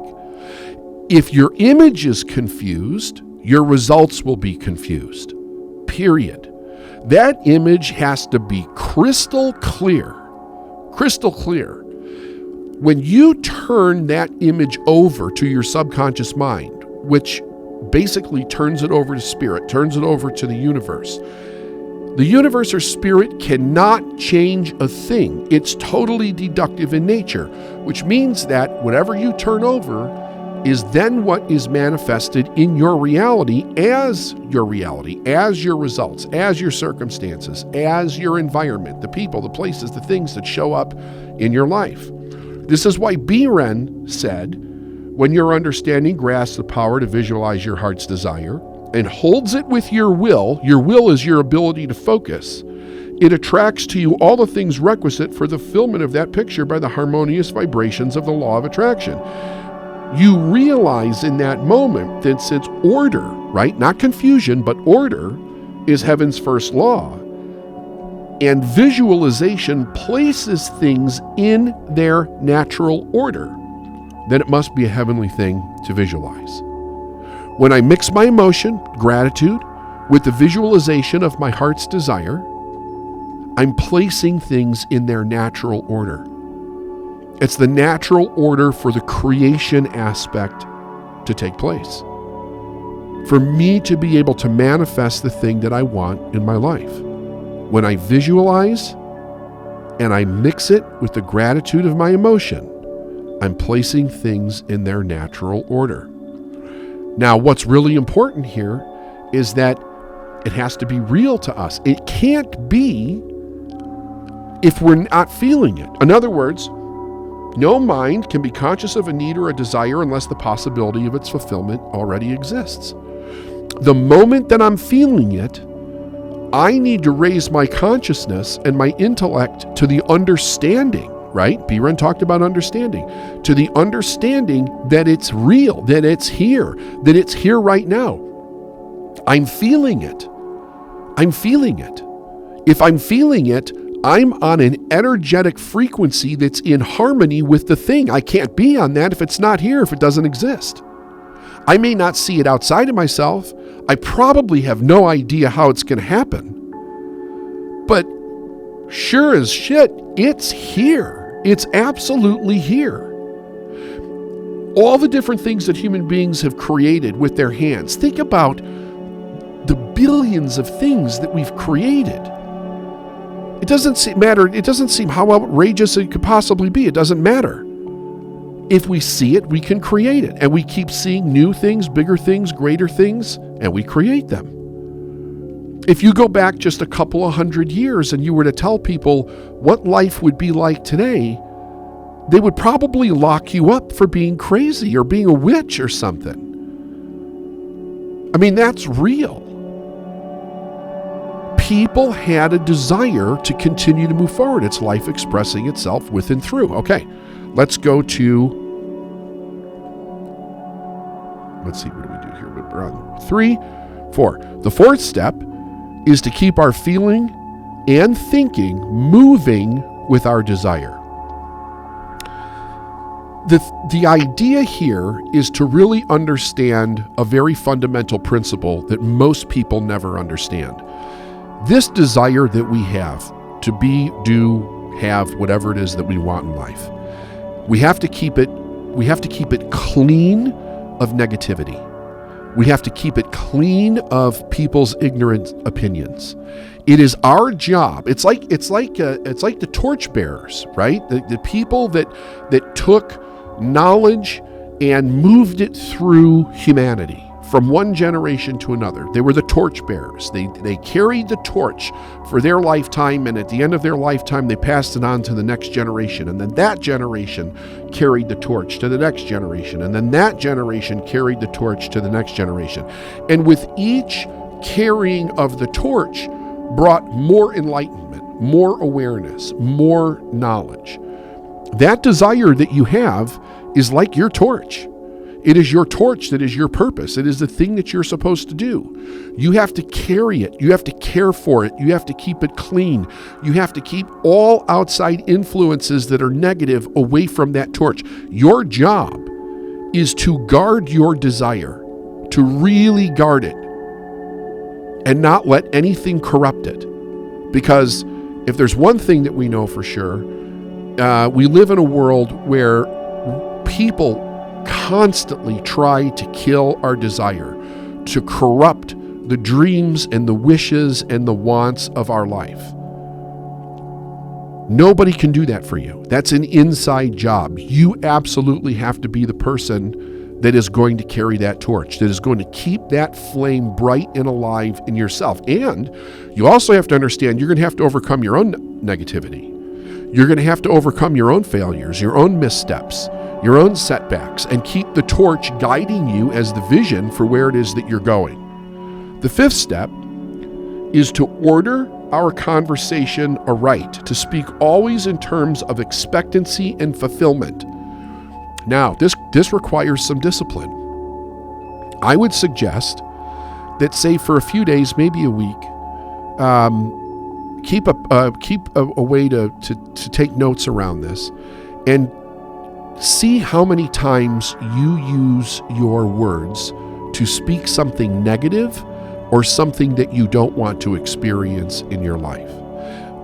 If your image is confused, your results will be confused, period. That image has to be crystal clear, crystal clear. When you turn that image over to your subconscious mind, which basically turns it over to spirit, turns it over to the universe or spirit cannot change a thing. It's totally deductive in nature, which means that whatever you turn over is then what is manifested in your reality, as your results, as your circumstances, as your environment, the people, the places, the things that show up in your life. This is why Biren said, when your understanding grasps the power to visualize your heart's desire and holds it with your will is your ability to focus, it attracts to you all the things requisite for the fulfillment of that picture by the harmonious vibrations of the law of attraction. You realize in that moment that since order, right, not confusion, but order is heaven's first law, and visualization places things in their natural order, then it must be a heavenly thing to visualize. When I mix my emotion, gratitude, with the visualization of my heart's desire, I'm placing things in their natural order. It's the natural order for the creation aspect to take place. For me to be able to manifest the thing that I want in my life. When I visualize and I mix it with the gratitude of my emotion, I'm placing things in their natural order. Now, what's really important here is that it has to be real to us. It can't be if we're not feeling it. In other words, no mind can be conscious of a need or a desire unless the possibility of its fulfillment already exists. The moment that I'm feeling it,
I need to raise my consciousness and my intellect to the understanding, right? Biren talked about understanding, to the understanding that it's real, that it's here right now. I'm feeling it. I'm feeling it. If I'm feeling it, I'm on an energetic frequency that's in harmony with the thing. I can't be on that if it's not here, if it doesn't exist. I may not see it outside of myself. I probably have no idea how it's going to happen. But sure as shit, it's here. It's absolutely here. All the different things that human beings have created with their hands. Think about the billions of things that we've created. It doesn't seem how outrageous it could possibly be. It doesn't matter. If we see it, we can create it. And we keep seeing new things, bigger things, greater things, and we create them. If you go back just a couple of 100 years and you were to tell people what life would be like today, they would probably lock you up for being crazy or being a witch or something. I mean, that's real. People had a desire to continue to move forward. It's life expressing itself with and through. Okay, let's go to, let's see, what do we do here? We're on 3, 4. The fourth step is to keep our feeling and thinking moving with our desire. The idea here is to really understand a very fundamental principle that most people never understand. This desire that we have to be, do, have whatever it is that we want in life, we have to keep it clean of negativity. We have to keep it clean of people's ignorant opinions. It is our job. It's like the torchbearers, right? The people that took knowledge and moved it through humanity from one generation to another. They were the torchbearers. They carried the torch for their lifetime, and at the end of their lifetime, they passed it on to the next generation. And then that generation carried the torch to the next generation. And then that generation carried the torch to the next generation. And with each carrying of the torch brought more enlightenment, more awareness, more knowledge. That desire that you have is like your torch. It is your torch that is your purpose. It is the thing that you're supposed to do. You have to carry it. You have to care for it. You have to keep it clean. You have to keep all outside influences that are negative away from that torch. Your job is to guard your desire, to really guard it, and not let anything corrupt it. Because if there's one thing that we know for sure, we live in a world where people constantly try to kill our desire, to corrupt the dreams and the wishes and the wants of our life. Nobody can do that for you. That's an inside job. You absolutely have to be the person that is going to carry that torch, that is going to keep that flame bright and alive in yourself. And you also have to understand you're going to have to overcome your own negativity. You're going to have to overcome your own failures, your own missteps, your own setbacks, and keep the torch guiding you as the vision for where it is that you're going. The fifth step is to order our conversation aright, to speak always in terms of expectancy and fulfillment. Now, this requires some discipline. I would suggest that, say, for a few days, maybe a week, keep a way to take notes around this, and see how many times you use your words to speak something negative or something that you don't want to experience in your life.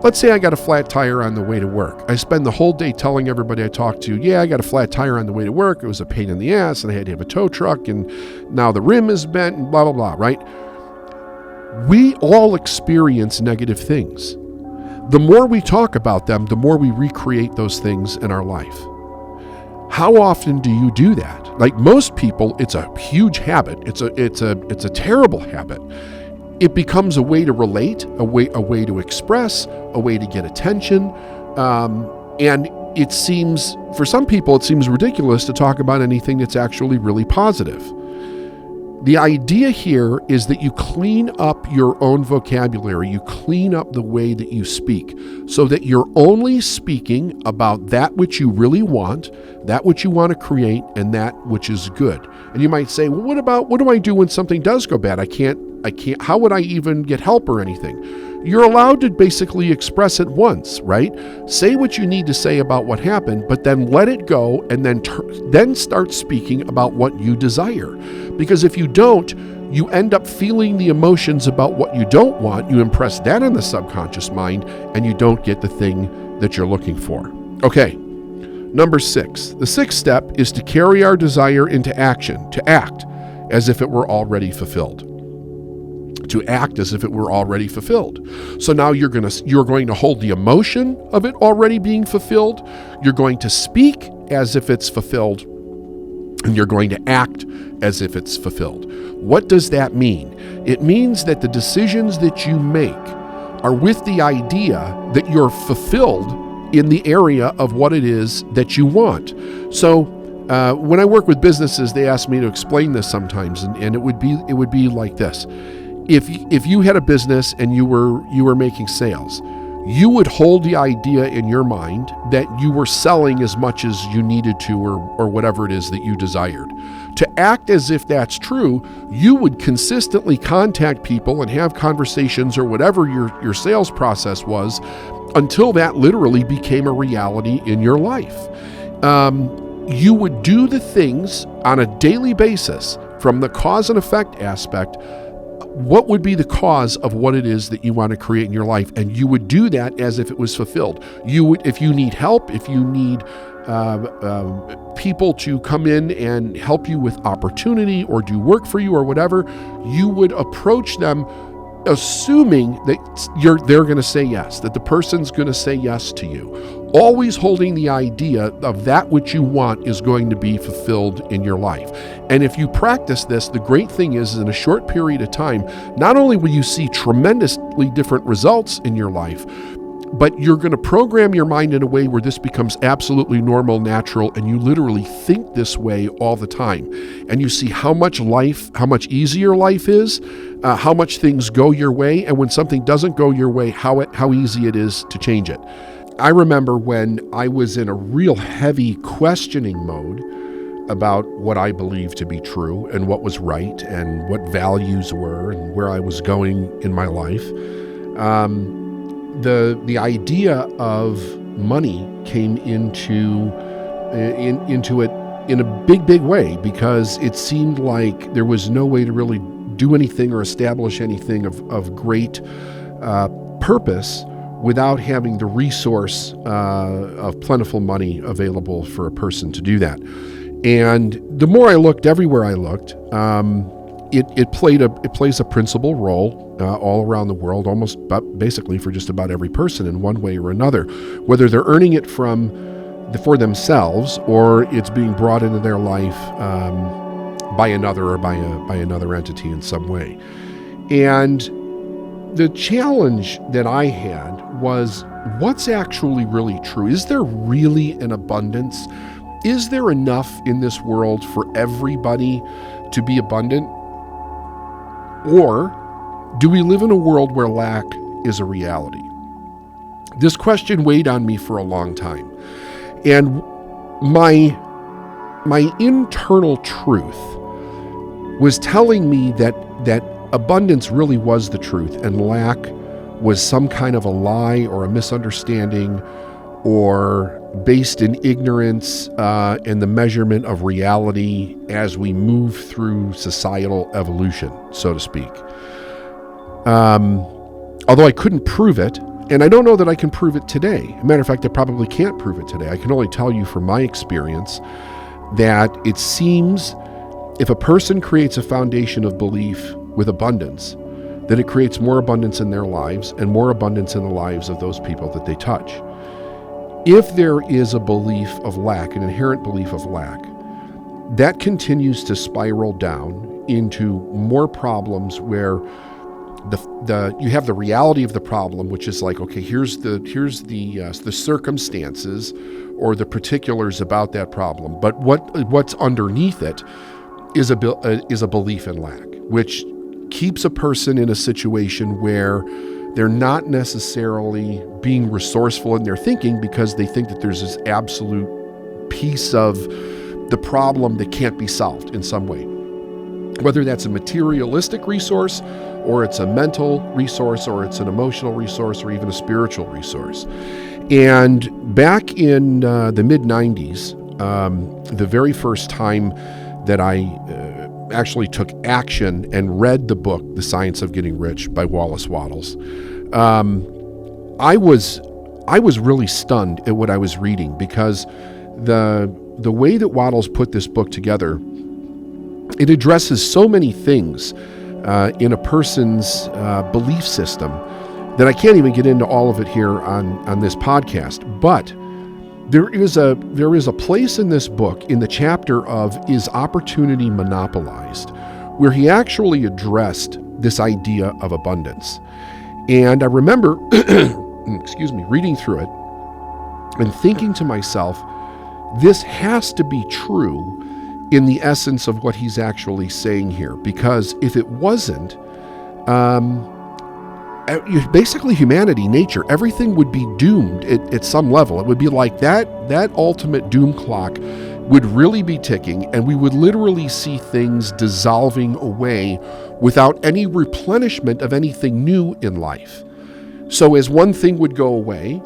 Let's say I got a flat tire on the way to work. I spend the whole day telling everybody I talk to, yeah, I got a flat tire on the way to work. It was a pain in the ass, and I had to have a tow truck, and now the rim is bent, and blah, blah, blah, right? We all experience negative things. The more we talk about them, the more we recreate those things in our life. How often do you do that? Like most people, it's a huge habit. It's a terrible habit. It becomes a way to relate, a way to express, a way to get attention. And it seems, for some people, it seems ridiculous to talk about anything that's actually really positive. The idea here is that you clean up your own vocabulary, you clean up the way that you speak, so that you're only speaking about that which you really want, that which you want to create, and that which is good. And you might say, well, what do I do when something does go bad? I can't, how would I even get help or anything? You're allowed to basically express it once, right? Say what you need to say about what happened, but then let it go, and then start speaking about what you desire. Because if you don't, you end up feeling the emotions about what you don't want. You impress that on the subconscious mind, and you don't get the thing that you're looking for. Okay, number 6. The 6th step is to carry our desire into action, to act as if it were already fulfilled. To act as if it were already fulfilled. So now you're going to hold the emotion of it already being fulfilled. You're going to speak as if it's fulfilled, and you're going to act as if it's fulfilled. What does that mean? It means that the decisions that you make are with the idea that you're fulfilled in the area of what it is that you want. So when I work with businesses, they ask me to explain this sometimes, and it would be like this. If you had a business and you were making sales, you would hold the idea in your mind that you were selling as much as you needed to, or whatever it is that you desired. To act as if that's true, you would consistently contact people and have conversations or whatever your sales process was until that literally became a reality in your life. You would do the things on a daily basis from the cause and effect aspect. What would be the cause of what it is that you want to create in your life? And you would do that as if it was fulfilled. You would, if you need help, if you need people to come in and help you with opportunity or do work for you or whatever, you would approach them assuming that they're going to say yes, that the person's going to say yes to you. Always holding the idea of that which you want is going to be fulfilled in your life. And if you practice this, the great thing is in a short period of time, not only will you see tremendously different results in your life, but you're going to program your mind in a way where this becomes absolutely normal, natural, and you literally think this way all the time. And you see how much easier life is, how much things go your way, and when something doesn't go your way, how easy it is to change it. I remember when I was in a real heavy questioning mode about what I believed to be true and what was right and what values were and where I was going in my life. The idea of money came into it in a big way, because it seeed like there was no way to really do anything or establish anything of great purpose without having the resource of plentiful money available for a person to do that. And the more I looked, everywhere I looked, it plays a principal role all around the world, basically for just about every person in one way or another, whether they're earning it for themselves or it's being brought into their life by another or by another entity in some way. And the challenge that I had was, what's actually really true? Is there really an abundance? Is there enough in this world for everybody to be abundant? Or do we live in a world where lack is a reality? This question weighed on me for a long time. And my internal truth was telling me that abundance really was the truth, and lack was some kind of a lie or a misunderstanding or based in ignorance and the measurement of reality as we move through societal evolution, so to speak. Although I couldn't prove it, and I don't know that I can prove it today. As a matter of fact, I probably can't prove it today. I can only tell you from my experience that it seems if a person creates a foundation of belief with abundance, that it creates more abundance in their lives and more abundance in the lives of those people that they touch. If there is a belief of lack, an inherent belief of lack, that continues to spiral down into more problems where you have the reality of the problem, which is like, okay, here's the circumstances or the particulars about that problem, but what's underneath it is a belief in lack, which keeps a person in a situation where they're not necessarily being resourceful in their thinking because they think that there's this absolute piece of the problem that can't be solved in some way. Whether that's a materialistic resource, or it's a mental resource, or it's an emotional resource, or even a spiritual resource. And back in the mid-90s, the very first time that I actually took action and read the book, The Science of Getting Rich by Wallace Wattles, I was really stunned at what I was reading, because the way that Wattles put this book together, it addresses so many things in a person's belief system that I can't even get into all of it here on this podcast. But there is a place in this book, in the chapter of Is Opportunity Monopolized, where he actually addressed this idea of abundance. And I remember, reading through it and thinking to myself, this has to be true in the essence of what he's actually saying here, because if it wasn't, basically humanity, nature, everything would be doomed at some level. It would be like that ultimate doom clock would really be ticking, and we would literally see things dissolving away without any replenishment of anything new in life. So as one thing would go away,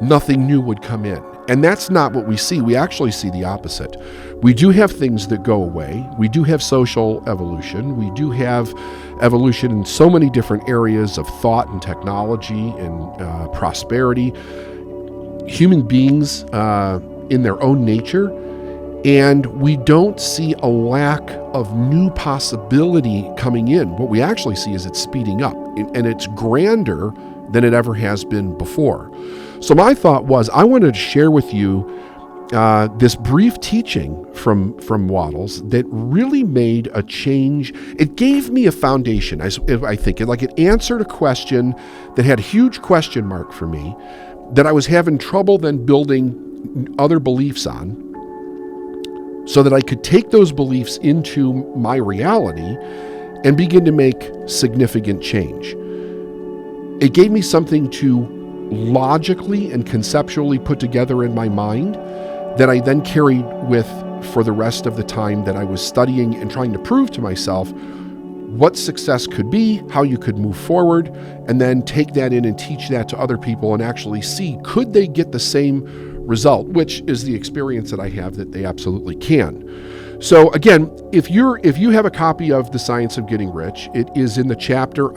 nothing new would come in. And that's not what we see. We actually see the opposite. We do have things that go away. We do have social evolution. We do have evolution in so many different areas of thought and technology and prosperity. Human beings in their own nature. And we don't see a lack of new possibility coming in. What we actually see is it's speeding up, and it's grander than it ever has been before. So my thought was, I wanted to share with you this brief teaching from Wattles that really made a change. It gave me a foundation, I think. It answered a question that had a huge question mark for me, that I was having trouble then building other beliefs on, so that I could take those beliefs into my reality and begin to make significant change. It gave me something to logically and conceptually put together in my mind that I then carried with for the rest of the time that I was studying and trying to prove to myself what success could be, how you could move forward, and then take that in and teach that to other people and actually see, could they get the same result, which is the experience that I have that they absolutely can. So again, if you have a copy of The Science of Getting Rich, it is in the chapter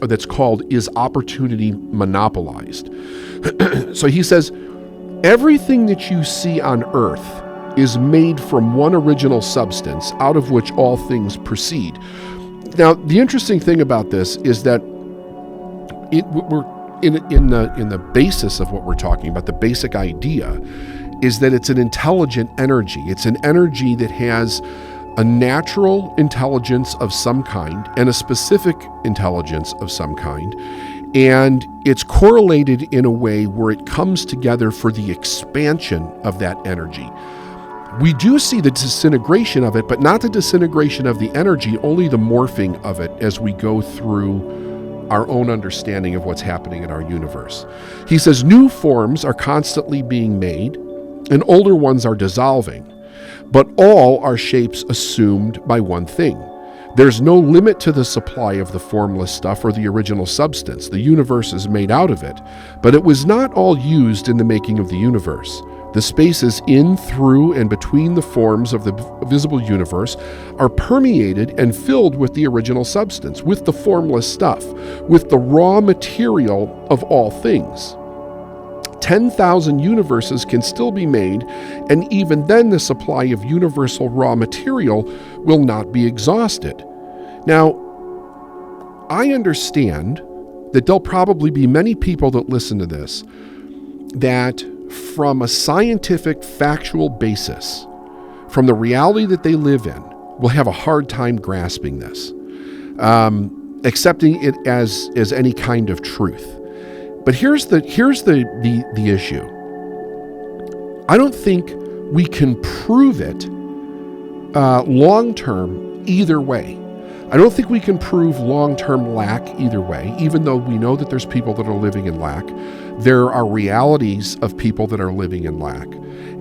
that's called Is Opportunity Monopolized? So he says, everything that you see on earth is made from one original substance, out of which all things proceed. Now, the interesting thing about this is that we're in the basis of what we're talking about, the basic idea is that it's an intelligent energy. It's an energy that has a natural intelligence of some kind and a specific intelligence of some kind. And it's correlated in a way where it comes together for the expansion of that energy. We do see the disintegration of it, but not the disintegration of the energy, only the morphing of it as we go through our own understanding of what's happening in our universe. He says new forms are constantly being made and older ones are dissolving, but all are shapes assumed by one thing. There's no limit to the supply of the formless stuff or the original substance. The universe is made out of it, but it was not all used in the making of the universe. The spaces in, through, and between the forms of the visible universe are permeated and filled with the original substance, with the formless stuff, with the raw material of all things. 10,000 universes can still be made, and even then the supply of universal raw material will not be exhausted. Now, I understand that there'll probably be many people that listen to this that from a scientific, factual basis, from the reality that they live in, will have a hard time grasping this, accepting it as any kind of truth. But here's the issue. I don't think we can prove it long-term either way. I don't think we can prove long-term lack either way, even though we know that there's people that are living in lack. There are realities of people that are living in lack.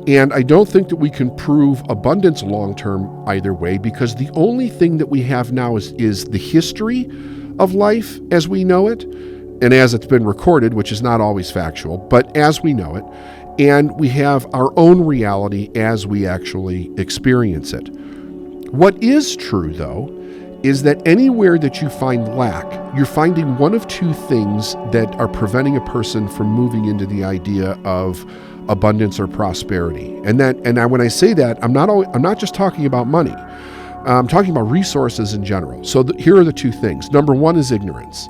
And I don't think that we can prove abundance long-term either way, because the only thing that we have now is the history of life as we know it, and as it's been recorded, which is not always factual, but as we know it. And we have our own reality as we actually experience it. What is true, though, is that anywhere that you find lack, you're finding one of two things that are preventing a person from moving into the idea of abundance or prosperity. And when I say that, I'm not just talking about money. I'm talking about resources in general. So here are the two things. Number one is ignorance.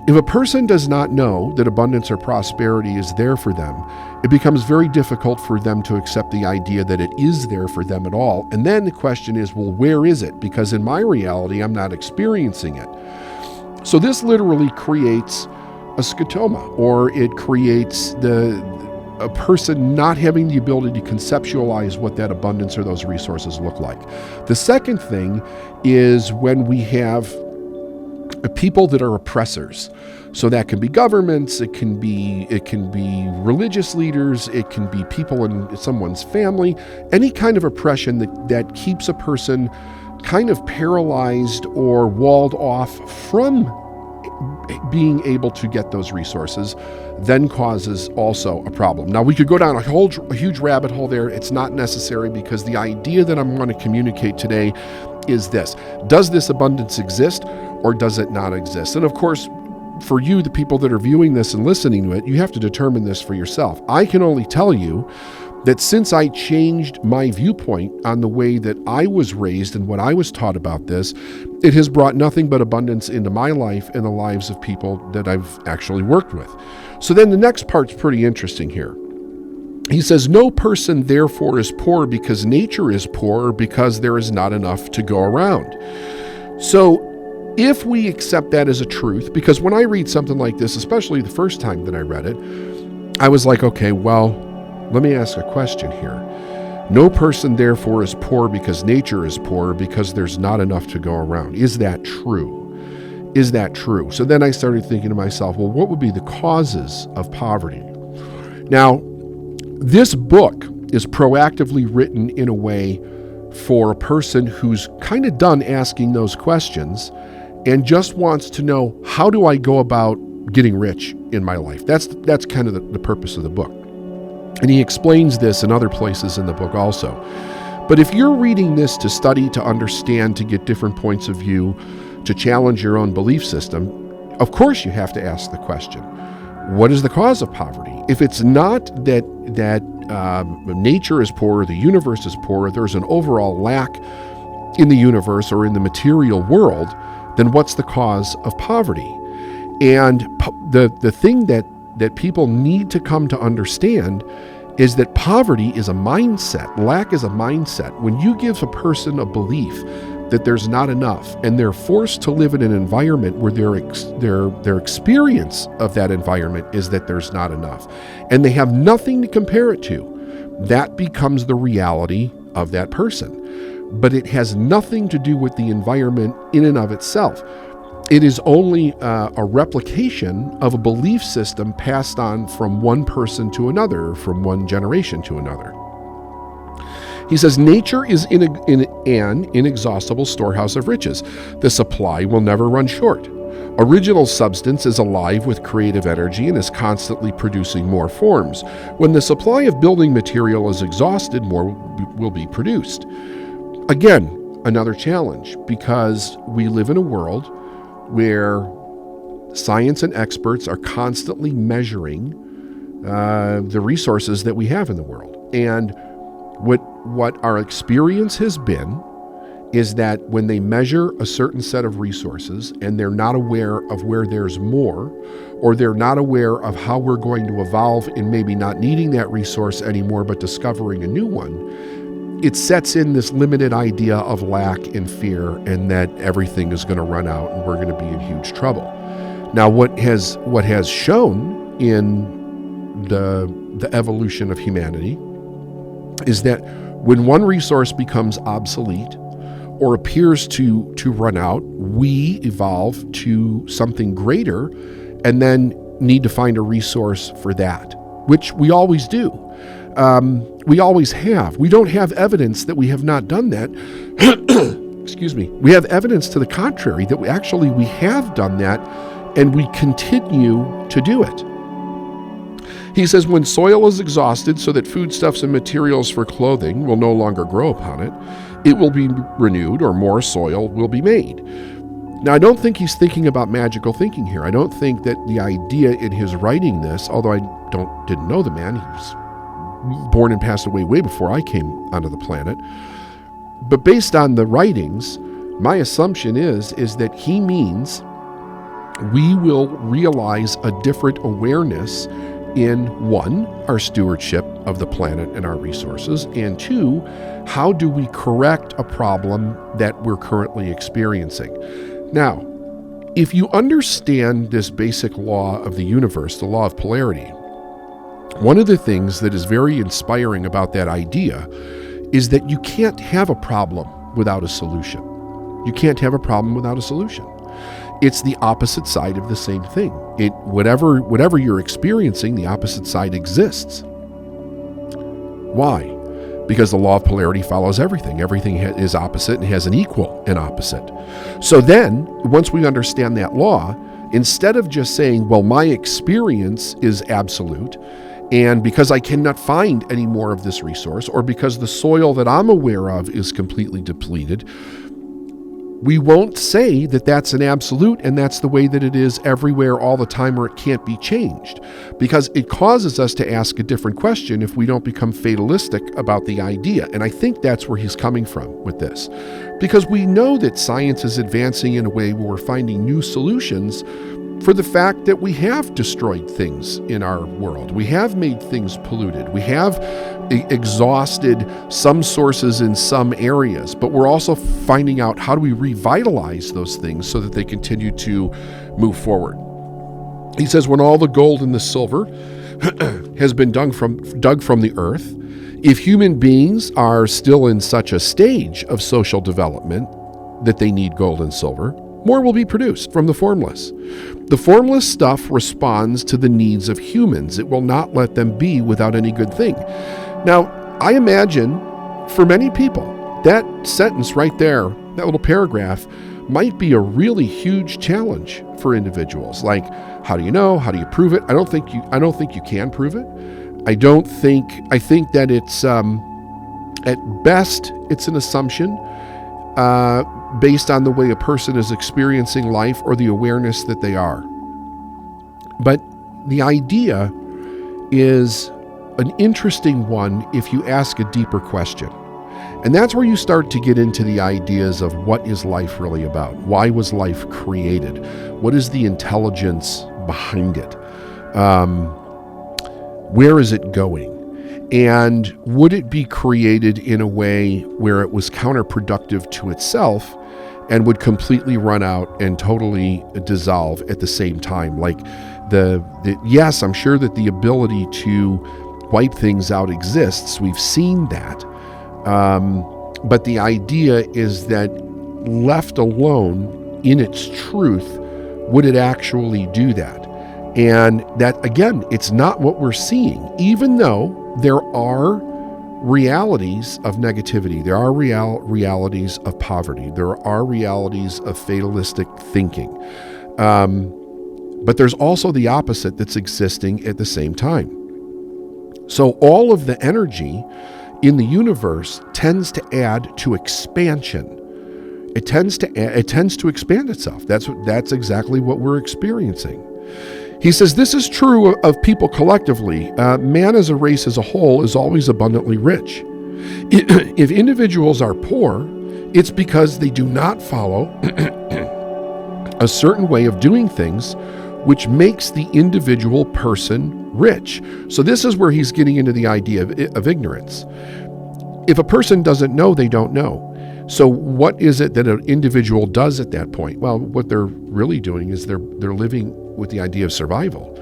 If a person does not know that abundance or prosperity is there for them, it becomes very difficult for them to accept the idea that it is there for them at all. And then the question is, well, where is it? Because in my reality, I'm not experiencing it. So this literally creates a scotoma, or it creates a person not having the ability to conceptualize what that abundance or those resources look like. The second thing is when we have people that are oppressors. So that can be governments, it can be religious leaders, it can be people in someone's family, any kind of oppression that keeps a person kind of paralyzed or walled off from being able to get those resources, then causes also a problem. Now, we could go down a huge rabbit hole there. It's not necessary, because the idea that I'm going to communicate today is this: does this abundance exist, or does it not exist? And of course, for you, the people that are viewing this and listening to it, you have to determine this for yourself. I can only tell you that since I changed my viewpoint on the way that I was raised and what I was taught about this, it has brought nothing but abundance into my life and the lives of people that I've actually worked with. So then the next part's pretty interesting here. He says, no person therefore is poor because nature is poor, or because there is not enough to go around. So if we accept that as a truth, because when I read something like this, especially the first time that I read it, I was like, okay, well, let me ask a question here. No person therefore is poor because nature is poor, because there's not enough to go around. Is that true? Is that true? So then I started thinking to myself, well, what would be the causes of poverty? Now, this book is proactively written in a way for a person who's kind of done asking those questions and just wants to know, how do I go about getting rich in my life? That's kind of the purpose of the book. And he explains this in other places in the book also. But if you're reading this to study, to understand, to get different points of view, to challenge your own belief system, of course you have to ask the question, what is the cause of poverty? If it's not that nature is poor, the universe is poor, there's an overall lack in the universe or in the material world, then what's the cause of poverty? And the thing that people need to come to understand is that poverty is a mindset. Lack is a mindset. When you give a person a belief that there's not enough, and they're forced to live in an environment where their experience of that environment is that there's not enough, and they have nothing to compare it to, that becomes the reality of that person. But it has nothing to do with the environment in and of itself. It is only a replication of a belief system passed on from one person to another, from one generation to another. He says, nature is in an inexhaustible storehouse of riches. The supply will never run short. Original substance is alive with creative energy and is constantly producing more forms. When the supply of building material is exhausted, more will be produced. Again, another challenge, because we live in a world where science and experts are constantly measuring the resources that we have in the world. And what our experience has been is that when they measure a certain set of resources and they're not aware of where there's more, or they're not aware of how we're going to evolve in maybe not needing that resource anymore but discovering a new one, it sets in this limited idea of lack and fear, and that everything is going to run out and we're going to be in huge trouble. Now, what has shown in the evolution of humanity is that When one resource becomes obsolete or appears to run out, we evolve to something greater and then need to find a resource for that, which we always do. We always have. We don't have evidence that we have not done that. Excuse me. We have evidence to the contrary that we have done that, and we continue to do it. He says, when soil is exhausted so that foodstuffs and materials for clothing will no longer grow upon it, it will be renewed, or more soil will be made. Now, I don't think he's thinking about magical thinking here. I don't think that the idea in his writing this, although I didn't know the man, he was born and passed away way before I came onto the planet. But based on the writings, my assumption is that he means we will realize a different awareness in, one, our stewardship of the planet and our resources, and two, how do we correct a problem that we're currently experiencing? Now, if you understand this basic law of the universe, the law of polarity, one of the things that is very inspiring about that idea is that you can't have a problem without a solution. You can't have a problem without a solution. It's the opposite side of the same thing. Whatever you're experiencing, the opposite side exists. Why? Because the law of polarity follows everything. Everything is opposite and has an equal and opposite. So then, once we understand that law, instead of just saying, well, my experience is absolute, and because I cannot find any more of this resource, or because the soil that I'm aware of is completely depleted, we won't say that that's an absolute and that's the way that it is everywhere all the time, or it can't be changed, because it causes us to ask a different question if we don't become fatalistic about the idea. And I think that's where he's coming from with this, because we know that science is advancing in a way where we're finding new solutions for the fact that we have destroyed things in our world. We have made things polluted. We have exhausted some sources in some areas, but we're also finding out how do we revitalize those things so that they continue to move forward. He says, when all the gold and the silver has been dug from the earth, if human beings are still in such a stage of social development that they need gold and silver, more will be produced from the formless. The formless stuff responds to the needs of humans. It will not let them be without any good thing. Now, I imagine for many people, that sentence right there, that little paragraph, might be a really huge challenge for individuals. Like, how do you know? How do you prove it? I don't think you can prove it. I think that it's, at best, it's an assumption, based on the way a person is experiencing life or the awareness that they are. But the idea is an interesting one if you ask a deeper question. And that's where you start to get into the ideas of what is life really about? Why was life created? What is the intelligence behind it? Where is it going? And would it be created in a way where it was counterproductive to itself and would completely run out and totally dissolve at the same time? Like yes, I'm sure that the ability to wipe things out exists. We've seen that. But the idea is that left alone in its truth, would it actually do that? And that, again, it's not what we're seeing, even though there are realities of negativity. There are realities of poverty. There are realities of fatalistic thinking. But there's also the opposite that's existing at the same time. So all of the energy in the universe tends to add to expansion. It tends to expand itself. That's exactly what we're experiencing. He says, this is true of people collectively. Man as a race as a whole is always abundantly rich. If individuals are poor, it's because they do not follow a certain way of doing things, which makes the individual person rich. So this is where he's getting into the idea of ignorance. If a person doesn't know, they don't know. So what is it that an individual does at that point? Well, what they're really doing is they're living with the idea of survival.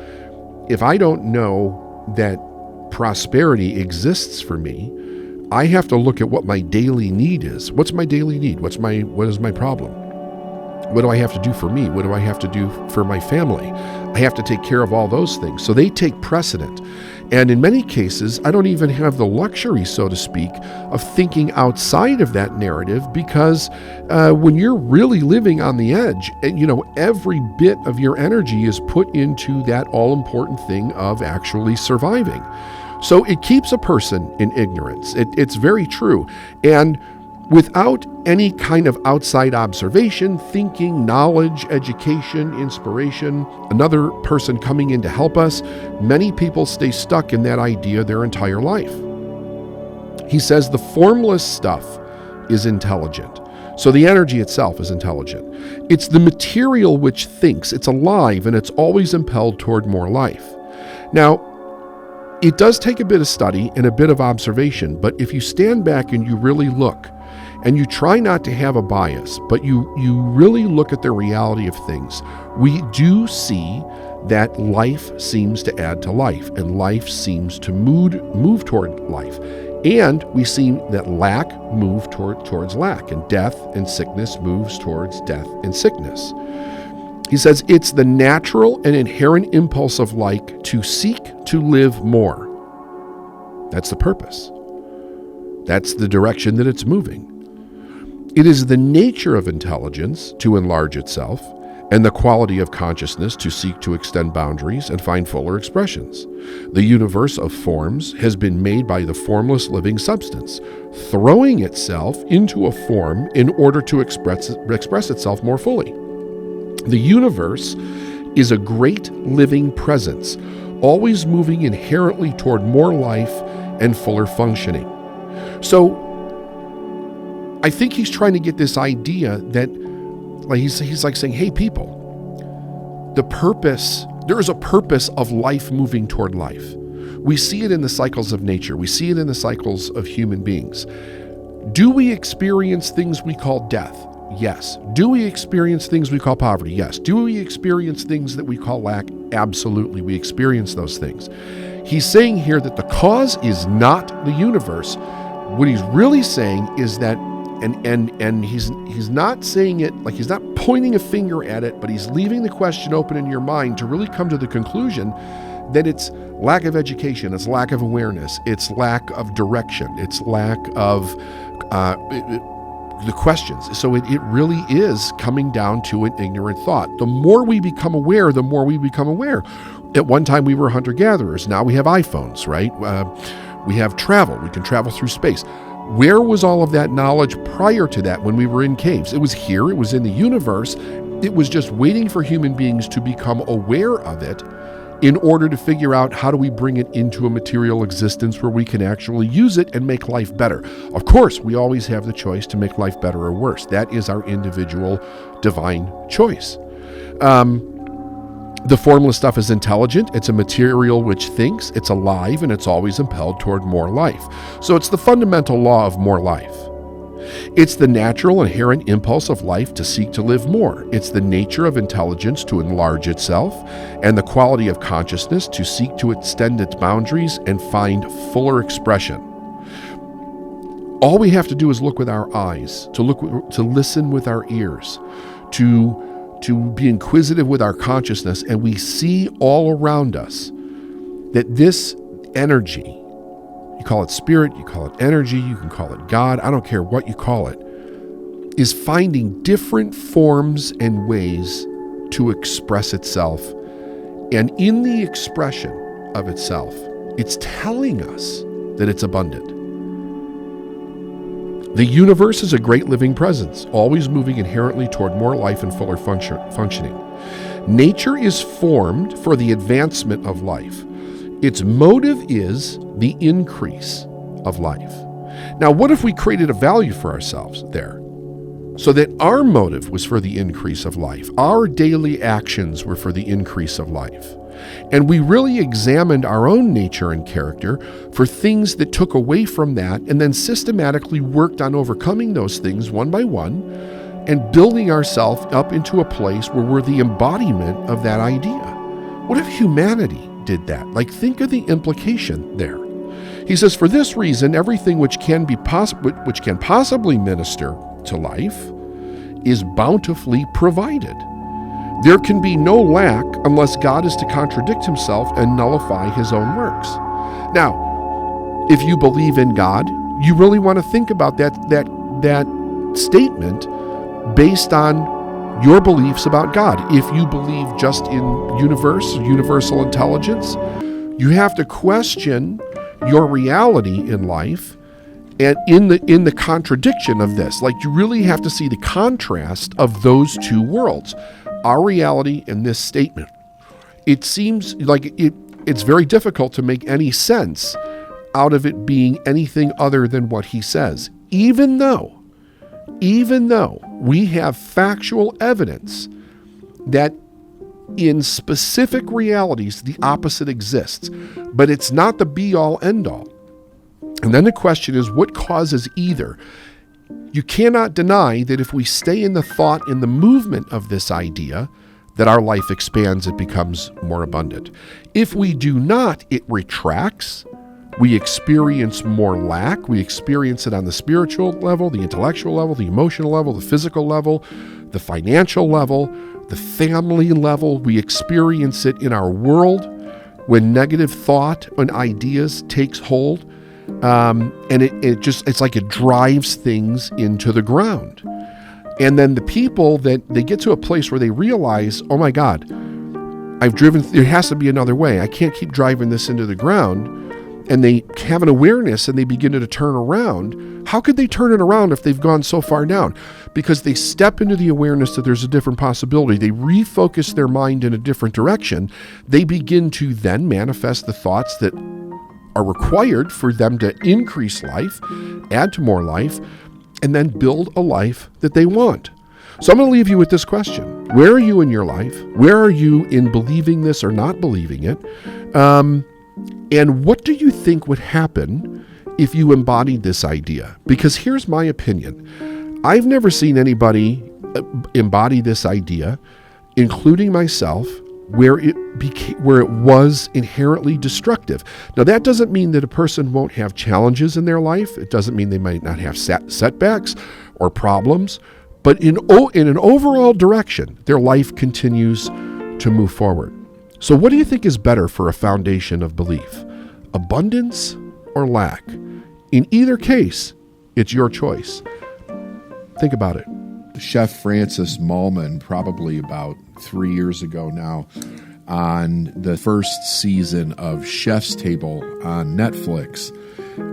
If I don't know that prosperity exists for me, I have to look at what my daily need is. What's my daily need? What is my problem? What do I have to do for me? What do I have to do for my family? I have to take care of all those things. So they take precedent. And in many cases, I don't even have the luxury, so to speak, of thinking outside of that narrative, because when you're really living on the edge, every bit of your energy is put into that all-important thing of actually surviving. So it keeps a person in ignorance. It's very true. And without any kind of outside observation, thinking, knowledge, education, inspiration, another person coming in to help us, many people stay stuck in that idea their entire life. He says the formless stuff is intelligent. So the energy itself is intelligent. It's the material which thinks, it's alive, and it's always impelled toward more life. Now, it does take a bit of study and a bit of observation, but if you stand back and you really look, and you try not to have a bias, but you really look at the reality of things, we do that life seems to add to life, and life seems to move toward life. And we see that lack move towards lack, and death and sickness moves towards death and sickness. He says it's the natural and inherent impulse of life to seek to live more. That's the purpose. That's the direction that it's moving. It is the nature of intelligence to enlarge itself, and the quality of consciousness to seek to extend boundaries and find fuller expressions. The universe of forms has been made by the formless living substance, throwing itself into a form in order to express itself more fully. The universe is a great living presence, always moving inherently toward more life and fuller functioning. So, I think he's trying to get this idea that, like he's like saying, hey people, there is a purpose of life moving toward life. We see it in the cycles of nature. We see it in the cycles of human beings. Do we experience things we call death? Yes. Do we experience things we call poverty? Yes. Do we experience things that we call lack? Absolutely. We experience those things. He's saying here that the cause is not the universe. What he's really saying is that And he's not saying it, like he's not pointing a finger at it, but he's leaving the question open in your mind to really come to the conclusion that it's lack of education, it's lack of awareness, it's lack of direction, it's lack of the questions. So it really is coming down to an ignorant thought. The more we become aware, the more we become aware. At one time we were hunter-gatherers. Now we have iPhones, right? We have travel. We can travel through space. Where was all of that knowledge prior to that when we were in caves? It was here. It was in the universe. It was just waiting for human beings to become aware of it in order to figure out how do we bring it into a material existence where we can actually use it and make life better. Of course, we always have the choice to make life better or worse. That is our individual divine choice. The formless stuff is intelligent. It's a material which thinks, it's alive, and it's always impelled toward more life. So it's the fundamental law of more life. It's the natural inherent impulse of life to seek to live more. It's the nature of intelligence to enlarge itself, and the quality of consciousness to seek to extend its boundaries and find fuller expression. All we have to do is look with our eyes, to listen with our ears, to be inquisitive with our consciousness, and we see all around us that this energy, you call it spirit, you call it energy, you can call it God, I don't care what you call it, is finding different forms and ways to express itself. And in the expression of itself, it's telling us that it's abundant. The universe is a great living presence, always moving inherently toward more life and fuller functioning. Nature is formed for the advancement of life. Its motive is the increase of life. Now, what if we created a value for ourselves there? So that our motive was for the increase of life. Our daily actions were for the increase of life. And we really examined our own nature and character for things that took away from that, and then systematically worked on overcoming those things one by one and building ourselves up into a place where we're the embodiment of that idea. What if humanity did that? Like, think of the implication there. He says, for this reason, everything which can possibly minister to life is bountifully provided. There can be no lack unless God is to contradict himself and nullify his own works. Now, if you believe in God, you really want to think about that statement based on your beliefs about God. If you believe just in universal intelligence, you have to question your reality in life and in the contradiction of this. Like, you really have to see the contrast of those two worlds, our reality and this statement. It seems like it's very difficult to make any sense out of it being anything other than what he says, even though we have factual evidence that in specific realities the opposite exists, but it's not the be-all, end-all. And then the question is, what causes either? You cannot deny that if we stay in the thought, in the movement of this idea, that our life expands, it becomes more abundant. If we do not, it retracts. We experience more lack. We experience it on the spiritual level, the intellectual level, the emotional level, the physical level, the financial level, the family level. We experience it in our world when negative thought and ideas takes hold. And it's like it drives things into the ground. And then the people that they get to a place where they realize, oh my God, there has to be another way. I can't keep driving this into the ground. And they have an awareness and they begin to turn around. How could they turn it around if they've gone so far down? Because they step into the awareness that there's a different possibility. They refocus their mind in a different direction. They begin to then manifest the thoughts that are required for them to increase life, add to more life, and then build a life that they want. So I'm going to leave you with this question. Where are you in your life? Where are you in believing this or not believing it? And what do you think would happen if you embodied this idea? Because here's my opinion. I've never seen anybody embody this idea, including myself, where it was inherently destructive. Now, that doesn't mean that a person won't have challenges in their life. It doesn't mean they might not have setbacks or problems. But in an overall direction, their life continues to move forward. So what do you think is better for a foundation of belief? Abundance or lack? In either case, it's your choice. Think about it.
Chef Francis Mallman, probably about 3 years ago now, on the first season of Chef's Table on Netflix,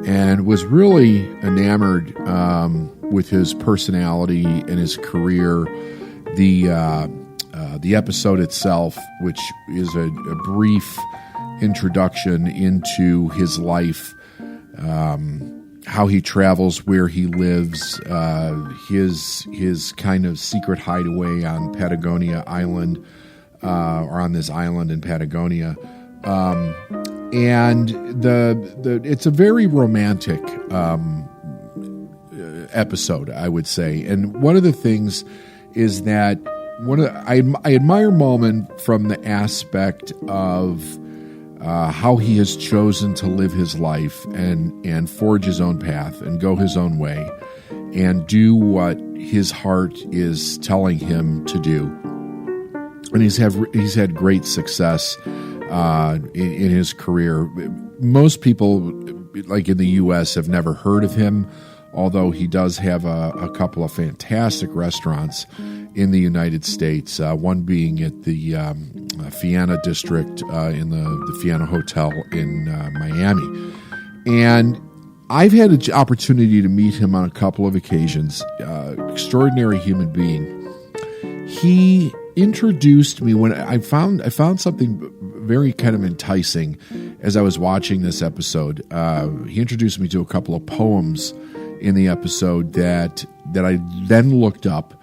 and was really enamored with his personality and his career. The episode itself, which is a brief introduction into his life, how he travels, where he lives, his kind of secret hideaway on Patagonia Island, or on this island in Patagonia, and it's a very romantic episode, I would say. And one of the things is that I admire Mallman from the aspect of how he has chosen to live his life and forge his own path and go his own way and do what his heart is telling him to do. And he's had great success in his career. Most people, like in the U.S., have never heard of him, although he does have a couple of fantastic restaurants in the United States, one being at the Fiana District in the Fiana Hotel in Miami. And I've had an opportunity to meet him on a couple of occasions. Extraordinary human being. He introduced me when I found something very kind of enticing as I was watching this episode. He introduced me to a couple of poems in the episode that I then looked up,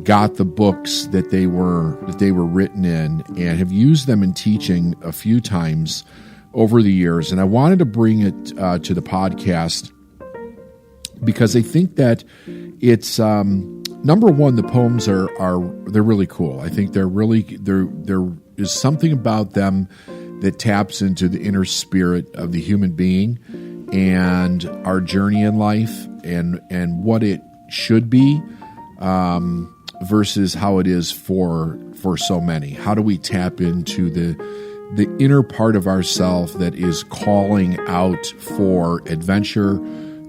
got the books that they were written in, and have used them in teaching a few times over the years. And I wanted to bring it to the podcast because I think that it's number one, the poems they're really cool. I think there is something about them
that taps into the inner spirit of the human being and our journey in life and what it should be versus how it is for so many. How do we tap into the inner part of ourself that is calling out for adventure,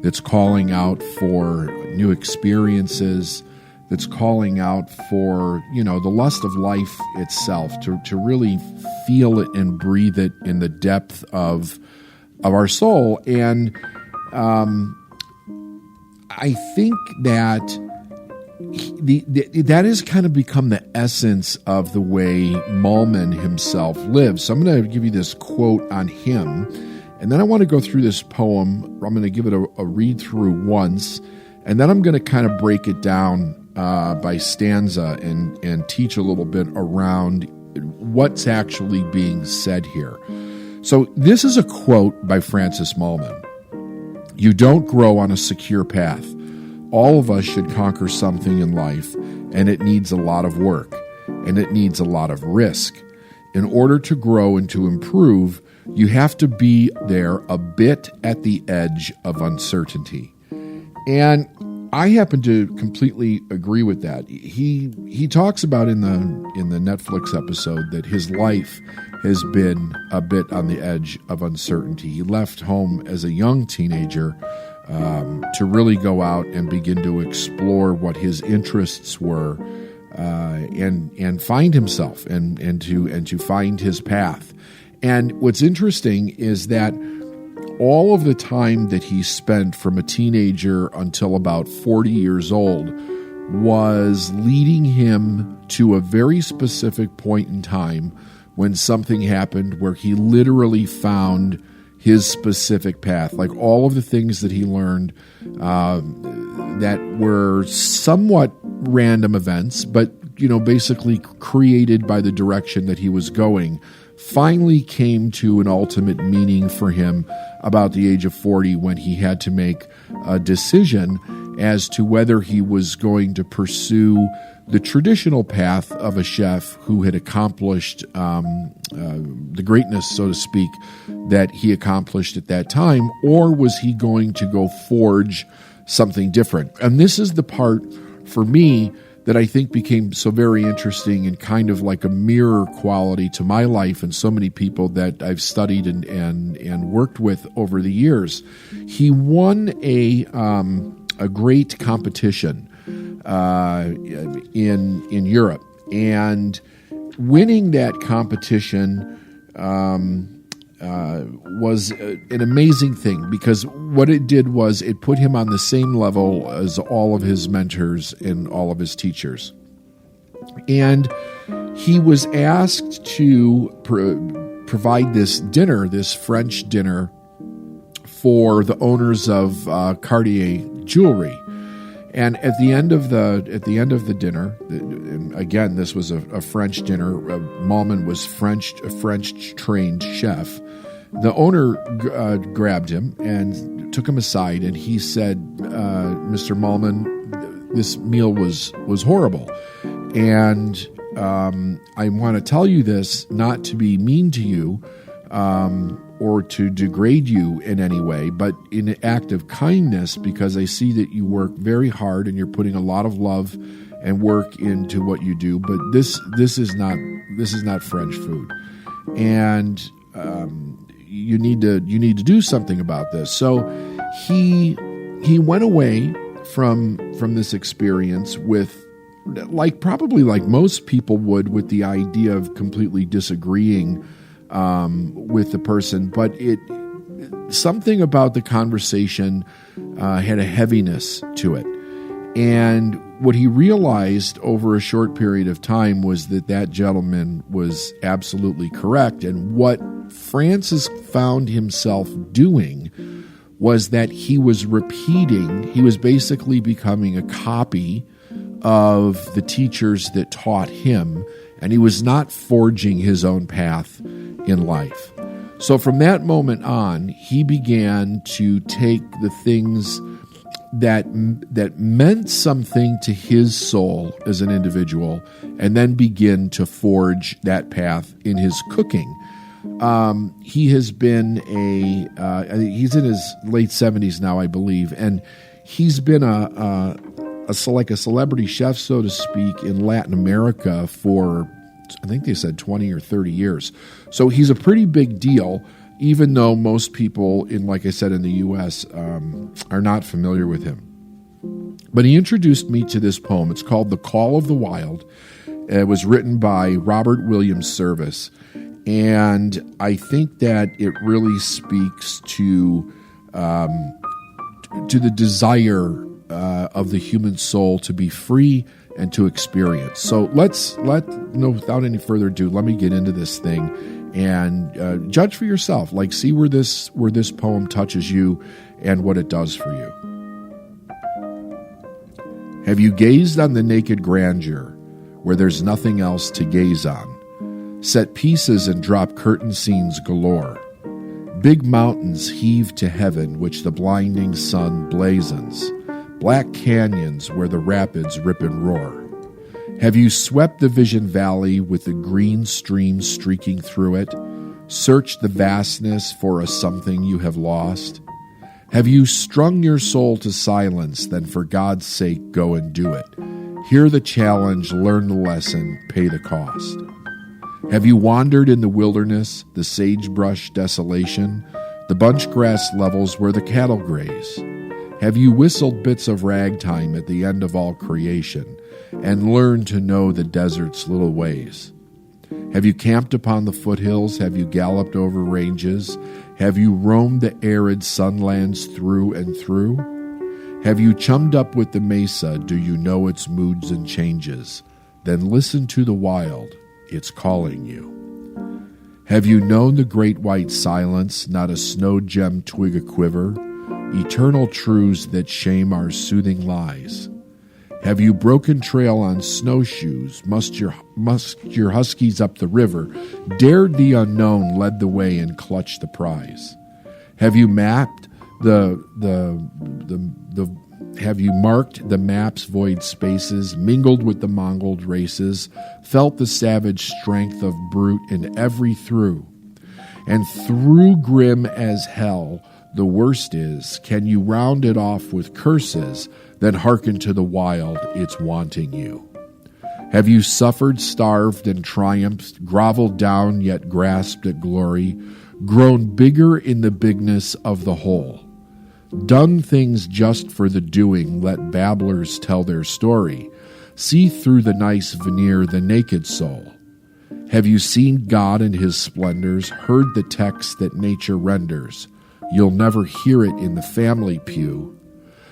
that's calling out for new experiences, that's calling out for, the lust of life itself, to really feel it and breathe it in the depth of our soul. And I think that that has kind of become the essence of the way Malman himself lives. So I'm going to give you this quote on him, and then I want to go through this poem. I'm going to give it a read through once, and then I'm going to kind of break it down by stanza and teach a little bit around what's actually being said here. So this is a quote by Francis Malman. "You don't grow on a secure path. All of us should conquer something in life, and it needs a lot of work, and it needs a lot of risk. In order to grow and to improve, you have to be there a bit at the edge of uncertainty." And I happen to completely agree with that. He talks about in the Netflix episode that his life has been a bit on the edge of uncertainty. He left home as a young teenager to really go out and begin to explore what his interests were, and find himself and to find his path. And what's interesting is that all of the time that he spent from a teenager until about 40 years old was leading him to a very specific point in time when something happened where he literally found his specific path. Like all of the things that he learned that were somewhat random events, but basically created by the direction that he was going, finally came to an ultimate meaning for him about the age of 40 when he had to make a decision as to whether he was going to pursue the traditional path of a chef who had accomplished the greatness, so to speak, that he accomplished at that time, or was he going to go forge something different? And this is the part for me that I think became so very interesting and kind of like a mirror quality to my life and so many people that I've studied and worked with over the years. He won a great competition in Europe, and winning that competition was an amazing thing, because what it did was it put him on the same level as all of his mentors and all of his teachers. And he was asked to provide this dinner, this French dinner, for the owners of Cartier jewelry. And at the end of the dinner, and again, this was a French dinner. Malman was a French trained chef. The owner grabbed him and took him aside, and he said, "Mr. Malman, this meal was horrible, and I want to tell you this not to be mean to you or to degrade you in any way, but in an act of kindness, because I see that you work very hard and you're putting a lot of love and work into what you do. But this is not French food, and you need to do something about this." So he went away from this experience with, probably like most people would, with the idea of completely disagreeing with the person, but something about the conversation had a heaviness to it. And what he realized over a short period of time was that gentleman was absolutely correct. And what Francis found himself doing was that he was basically becoming a copy of the teachers that taught him, and he was not forging his own path in life. So from that moment on, he began to take the things that meant something to his soul as an individual, and then begin to forge that path in his cooking. He has been he's in his late 70s now, I believe, and he's been like a celebrity chef, so to speak, in Latin America for, I think they said 20 or 30 years. So he's a pretty big deal, even though most people like I said, in the U.S. Are not familiar with him. But he introduced me to this poem. It's called The Call of the Wild. It was written by Robert Williams Service. And I think that it really speaks to the desire of the human soul to be free and to experience. So without any further ado, let me get into this thing and judge for yourself. Like, see where this poem touches you and what it does for you. Have you gazed on the naked grandeur where there's nothing else to gaze on? Set pieces and drop curtain scenes galore. Big mountains heave to heaven which the blinding sun blazons. Black canyons where the rapids rip and roar. Have you swept the Vision Valley with the green stream streaking through it? Searched the vastness for a something you have lost? Have you strung your soul to silence, then for God's sake go and do it? Hear the challenge, learn the lesson, pay the cost. Have you wandered in the wilderness, the sagebrush desolation, the bunch grass levels where the cattle graze? Have you whistled bits of ragtime at the end of all creation and learned to know the desert's little ways? Have you camped upon the foothills? Have you galloped over ranges? Have you roamed the arid sunlands through and through? Have you chummed up with the mesa? Do you know its moods and changes? Then listen to the wild. It's calling you. Have you known the great white silence, not a snow-gemmed twig a-quiver? Eternal truths that shame our soothing lies. Have you broken trail on snowshoes, musked your huskies up the river, dared the unknown, led the way, and clutched the prize? Have you mapped have you marked the map's void spaces, mingled with the mongrel races, felt the savage strength of brute in every through? And through grim as hell, the worst is, can you round it off with curses, then hearken to the wild, it's wanting you? Have you suffered, starved, and triumphed, groveled down yet grasped at glory, grown bigger in the bigness of the whole? Done things just for the doing, let babblers tell their story, see through the nice veneer the naked soul. Have you seen God in his splendors, heard the text that nature renders? You'll never hear it in the family pew.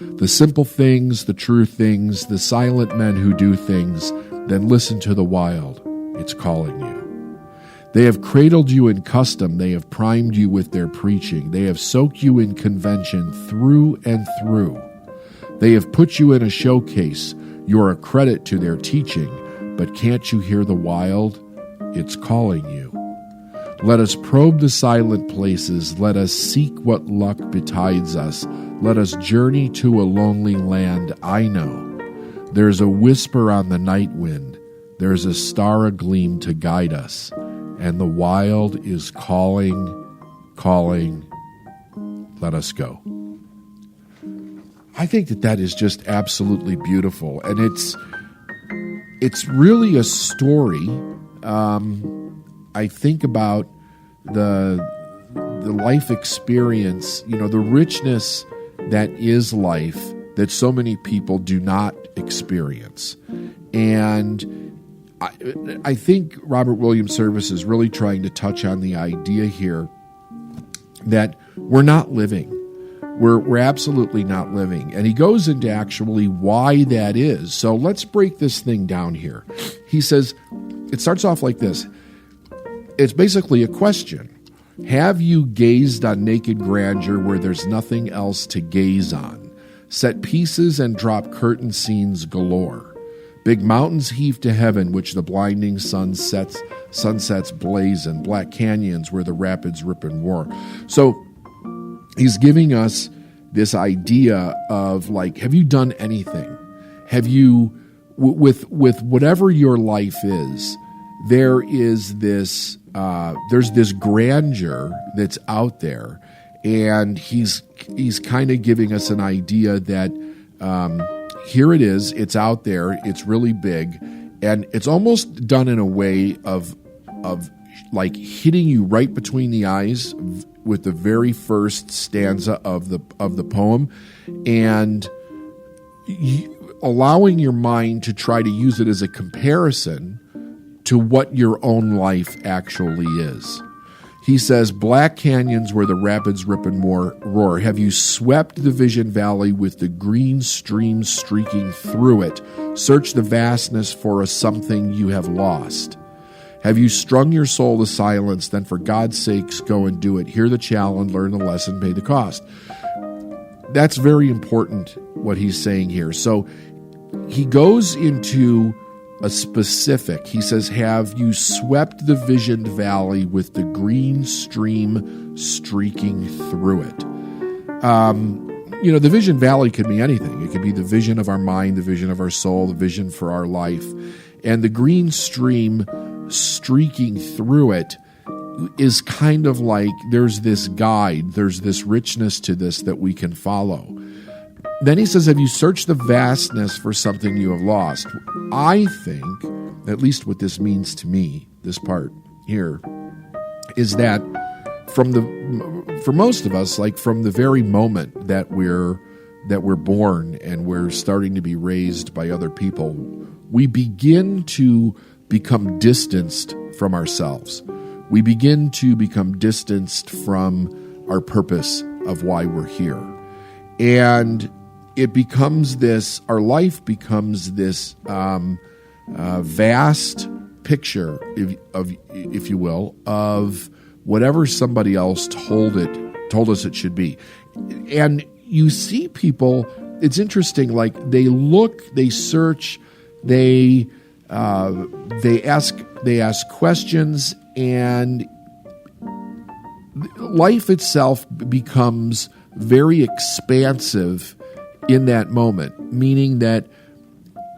The simple things, the true things, the silent men who do things, then listen to the wild. It's calling you. They have cradled you in custom. They have primed you with their preaching. They have soaked you in convention through and through. They have put you in a showcase. You're a credit to their teaching. But can't you hear the wild? It's calling you. Let us probe the silent places. Let us seek what luck betides us. Let us journey to a lonely land. I know there's a whisper on the night wind. There's a star agleam to guide us. And the wild is calling, calling. Let us go. I think that is just absolutely beautiful. And it's really a story. I think about the life experience, the richness that is life that so many people do not experience. And I think Robert Williams Service is really trying to touch on the idea here that we're not living. We're absolutely not living. And he goes into actually why that is. So let's break this thing down here. He says, it starts off like this. It's basically a question. Have you gazed on naked grandeur where there's nothing else to gaze on? Set pieces and drop curtain scenes galore. Big mountains heave to heaven, which the blinding sunsets blaze, and black canyons where the rapids rip and roar. So he's giving us this idea of, like, have you done anything? Have you, with whatever your life is, there is this there's this grandeur that's out there, and he's kind of giving us an idea that here it is, it's out there, it's really big, and it's almost done in a way of like hitting you right between the eyes with the very first stanza of the poem, and allowing your mind to try to use it as a comparison to what your own life actually is. He says, black canyons where the rapids rip and roar. Have you swept the Vision Valley with the green stream streaking through it? Search the vastness for a something you have lost. Have you strung your soul to silence? Then for God's sakes, go and do it. Hear the challenge, learn the lesson, pay the cost. That's very important, what he's saying here. So he goes into a specific. He says, have you swept the visioned valley with the green stream streaking through it? The vision valley could be anything. It could be the vision of our mind, the vision of our soul, the vision for our life. And the green stream streaking through it is kind of like there's this guide, there's this richness to this that we can follow. Then he says, have you searched the vastness for something you have lost? I think, at least what this means to me, this part here, is that for most of us, like from the very moment that we're born and we're starting to be raised by other people, we begin to become distanced from ourselves. We begin to become distanced from our purpose of why we're here. And it becomes this, our life becomes this vast picture, if you will, of whatever somebody else told us it should be. And you see people, it's interesting, like they look, they search, they ask questions, and life itself becomes very expansive in that moment, meaning that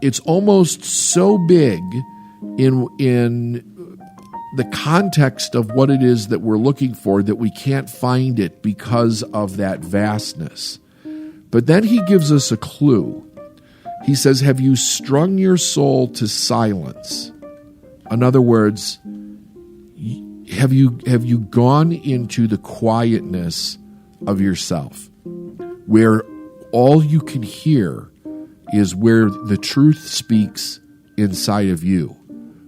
it's almost so big in the context of what it is that we're looking for that we can't find it because of that vastness. But then he gives us a clue. He says, have you strung your soul to silence? In other words, have you gone into the quietness of yourself, where all you can hear is where the truth speaks inside of you,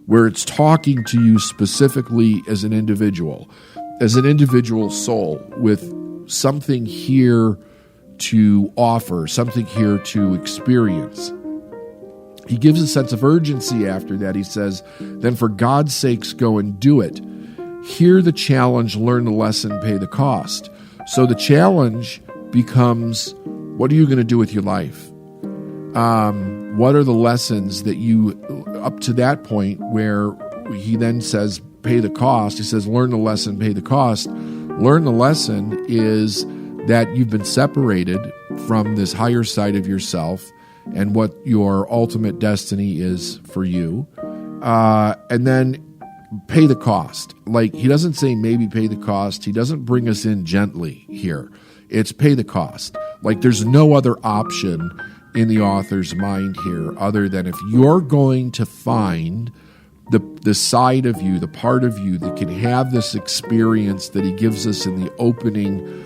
where it's talking to you specifically as an individual soul with something here to offer, something here to experience. He gives a sense of urgency after that. He says, then for God's sakes, go and do it. Hear the challenge, learn the lesson, pay the cost. So the challenge becomes, what are you going to do with your life? What are the lessons that you, up to that point where he then says, pay the cost, he says, learn the lesson, pay the cost. Learn the lesson is that you've been separated from this higher side of yourself and what your ultimate destiny is for you. And then pay the cost. Like, he doesn't say maybe pay the cost. He doesn't bring us in gently here. It's pay the cost. Like, there's no other option in the author's mind here other than if you're going to find the side of you, the part of you that can have this experience that he gives us in the opening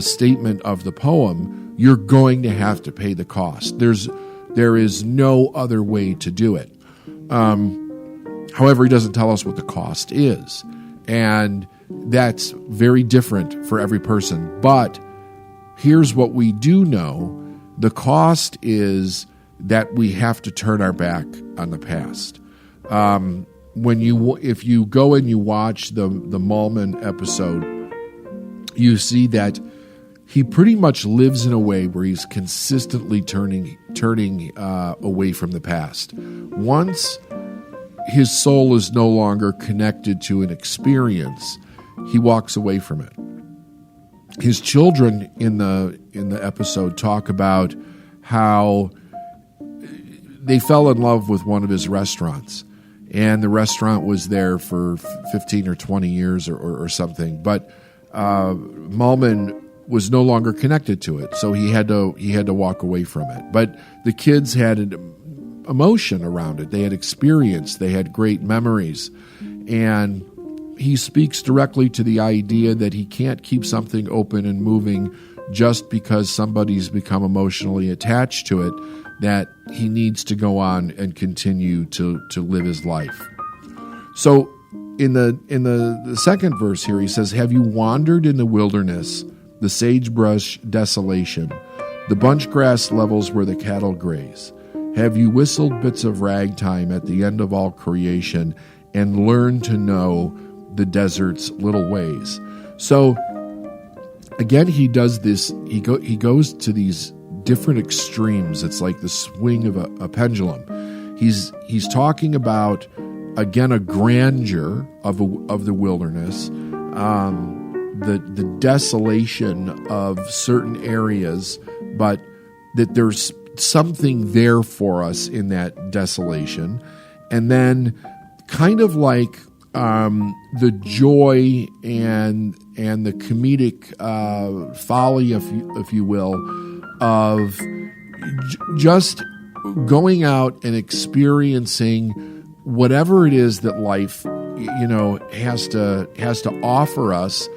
statement of the poem, you're going to have to pay the cost. There is no other way to do it. However, he doesn't tell us what the cost is, and that's very different for every person. But here's what we do know. The cost is that we have to turn our back on the past. If you go and you watch the Malman episode, you see that he pretty much lives in a way where he's consistently turning away from the past. Once his soul is no longer connected to an experience, he walks away from it. His children in the episode talk about how they fell in love with one of his restaurants, and the restaurant was there for 15 or 20 years or something. But Malman was no longer connected to it, so he had to walk away from it. But the kids had an emotion around it. They had experience. They had great memories. And he speaks directly to the idea that he can't keep something open and moving just because somebody's become emotionally attached to it, that he needs to go on and continue to live his life. So in the second verse here, he says, "Have you wandered in the wilderness, the sagebrush desolation, the bunch grass levels where the cattle graze? Have you whistled bits of ragtime at the end of all creation and learned to know the desert's little ways?" So again, he does this. He goes to these different extremes. It's like the swing of a pendulum. He's talking about, again, a grandeur of the wilderness, the desolation of certain areas, but that there's something there for us in that desolation, and then kind of like the joy and the comedic folly, if you will, of just going out and experiencing whatever it is that life, has to offer us,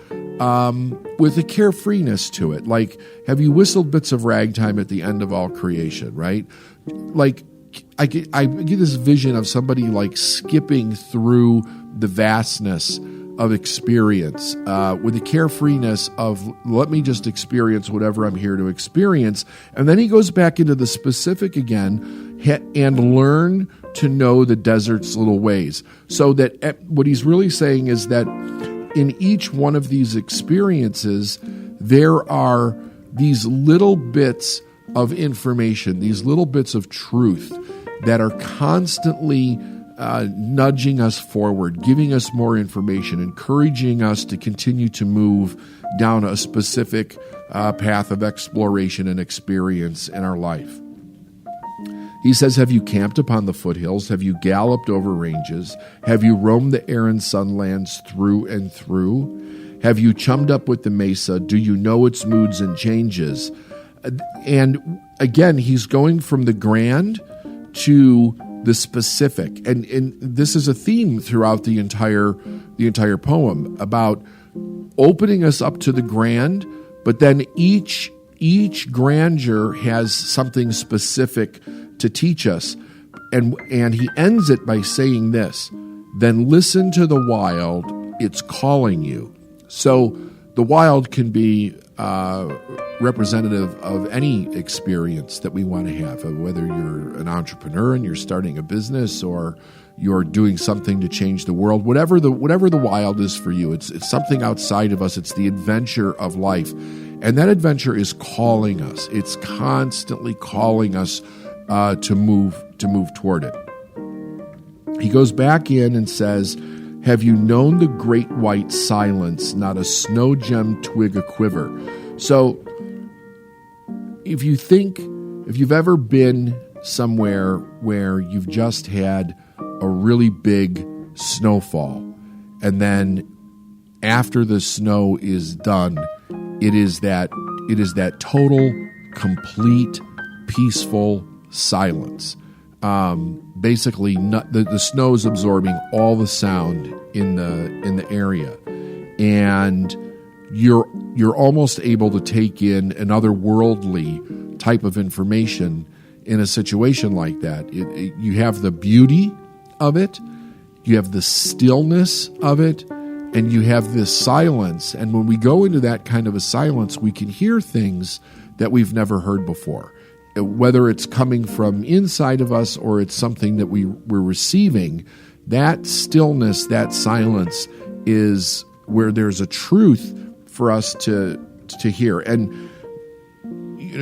with a carefreeness to it. Like, have you whistled bits of ragtime at the end of all creation, right? Like, I get this vision of somebody like skipping through the vastness of experience with the carefreeness of, let me just experience whatever I'm here to experience. And then he goes back into the specific again and learn to know the desert's little ways. So that what he's really saying is that in each one of these experiences, there are these little bits of information, these little bits of truth that are constantly nudging us forward, giving us more information, encouraging us to continue to move down a specific path of exploration and experience in our life. He says, "Have you camped upon the foothills? Have you galloped over ranges? Have you roamed the arid sunlands through and through? Have you chummed up with the mesa? Do you know its moods and changes?" And again, he's going from the grand to the specific, and this is a theme throughout the entire poem about opening us up to the grand, but then each grandeur has something specific to teach us, and he ends it by saying this: "Then listen to the wild; it's calling you." So the wild can be representative of any experience that we want to have, whether you're an entrepreneur and you're starting a business, or you're doing something to change the world. Whatever the wild is for you, it's something outside of us. It's the adventure of life, and that adventure is calling us. It's constantly calling us to move toward it. He goes back in and says, "Have you known the great white silence, not a snow gem twig a quiver?" So if you've ever been somewhere where you've just had a really big snowfall, and then after the snow is done, it is that total, complete, peaceful silence. Basically, the snow is absorbing all the sound in the area, and you're almost able to take in an otherworldly type of information in a situation like that. You have the beauty of it, you have the stillness of it, and you have this silence. And when we go into that kind of a silence, we can hear things that we've never heard before. Whether it's coming from inside of us or it's something that we're receiving, that stillness, that silence is where there's a truth for us to hear. And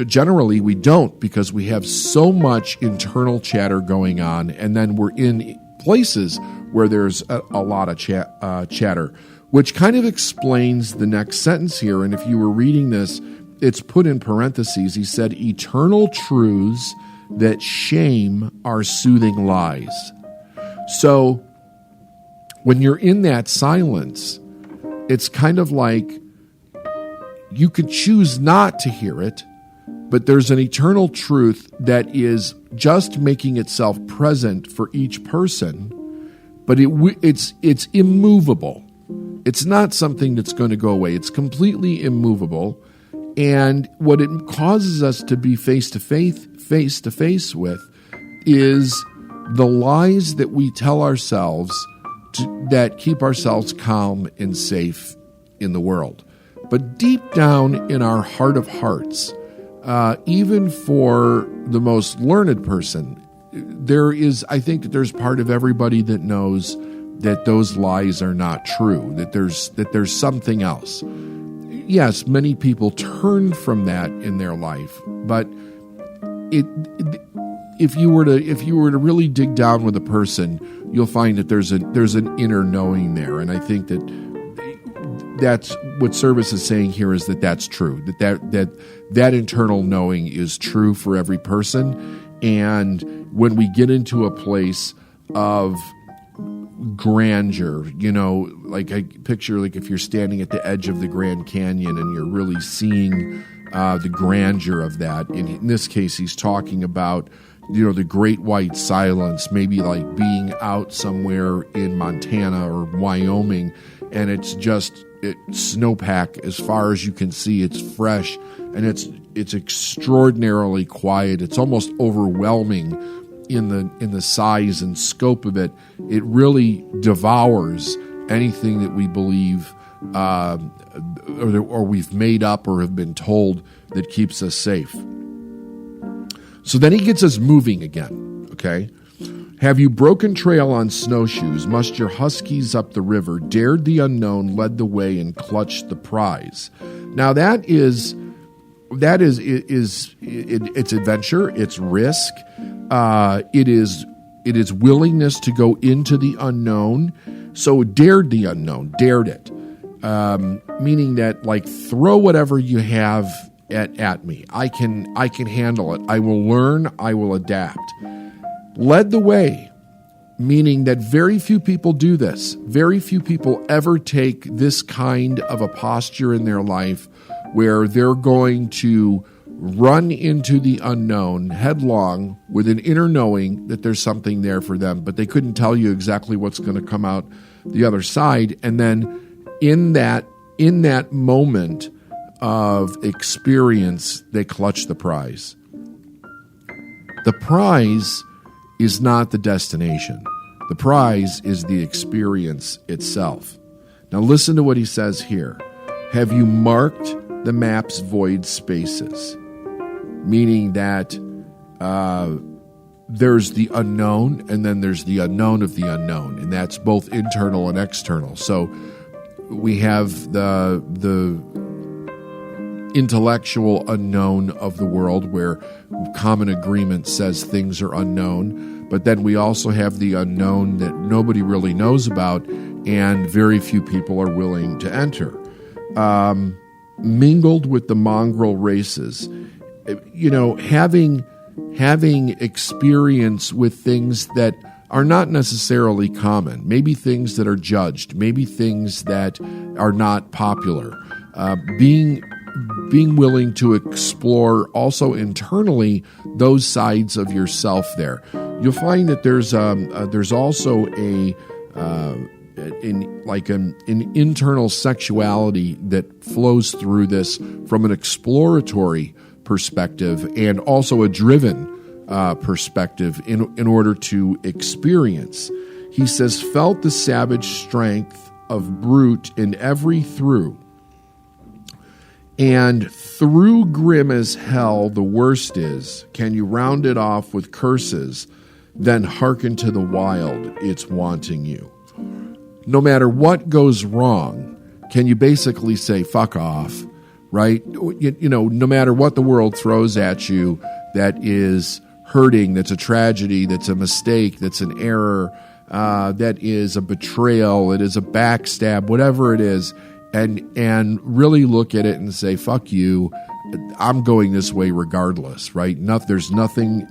generally we don't, because we have so much internal chatter going on, and then we're in places where there's a lot of chatter, which kind of explains the next sentence here. And if you were reading this, it's put in parentheses. He said, "Eternal truths that shame our soothing lies." So when you're in that silence, it's kind of like you could choose not to hear it, but there's an eternal truth that is just making itself present for each person, but it's immovable. It's not something that's going to go away. It's completely immovable. And what it causes us to be face to face with is the lies that we tell ourselves that keep ourselves calm and safe in the world. But deep down in our heart of hearts, even for the most learned person, I think that there's part of everybody that knows that those lies are not true, that there's something else. Yes, many people turn from that in their life, but if you were to really dig down with a person, you'll find that there's an inner knowing there, and I think that's what Service is saying here, is that's true, that internal knowing is true for every person. And when we get into a place of grandeur, like I picture, like if you're standing at the edge of the Grand Canyon and you're really seeing the grandeur of that. In this case, he's talking about the great white silence, maybe like being out somewhere in Montana or Wyoming, and it's just snowpack as far as you can see. It's fresh, and it's extraordinarily quiet. It's almost overwhelming in the size and scope of it. It really devours anything that we believe or we've made up or have been told that keeps us safe. So then he gets us moving again, okay? Have you broken trail on snowshoes, mustered your huskies up the river, dared the unknown, led the way, and clutched the prize? Now it's adventure, it's risk, it is willingness to go into the unknown. So dared the unknown, dared it, meaning that like throw whatever you have at me. I can handle it. I will learn. I will adapt. Led the way, meaning that very few people do this. Very few people ever take this kind of a posture in their life where they're going to run into the unknown headlong with an inner knowing that there's something there for them, but they couldn't tell you exactly what's going to come out the other side. And then in that moment of experience, they clutch the prize. The prize is not the destination. The prize is the experience itself. Now listen to what he says here. Have you marked the map's void spaces? Meaning that there's the unknown, and then there's the unknown of the unknown, and that's both internal and external. So we have the intellectual unknown of the world, where common agreement says things are unknown, but then we also have the unknown that nobody really knows about and very few people are willing to enter. Mingled with the mongrel races, having experience with things that are not necessarily common, maybe things that are judged, maybe things that are not popular, being willing to explore also internally those sides of yourself there. You'll find that there's also an internal sexuality that flows through this from an exploratory perspective and also a driven perspective in order to experience. He says, felt the savage strength of brute in every through. And through grim as hell the worst is, can you round it off with curses, then hearken to the wild, it's wanting you. No matter what goes wrong, can you basically say, fuck off, right? No matter what the world throws at you that is hurting, that's a tragedy, that's a mistake, that's an error, that is a betrayal, it is a backstab, whatever it is, and really look at it and say, fuck you, I'm going this way regardless, right? There's nothing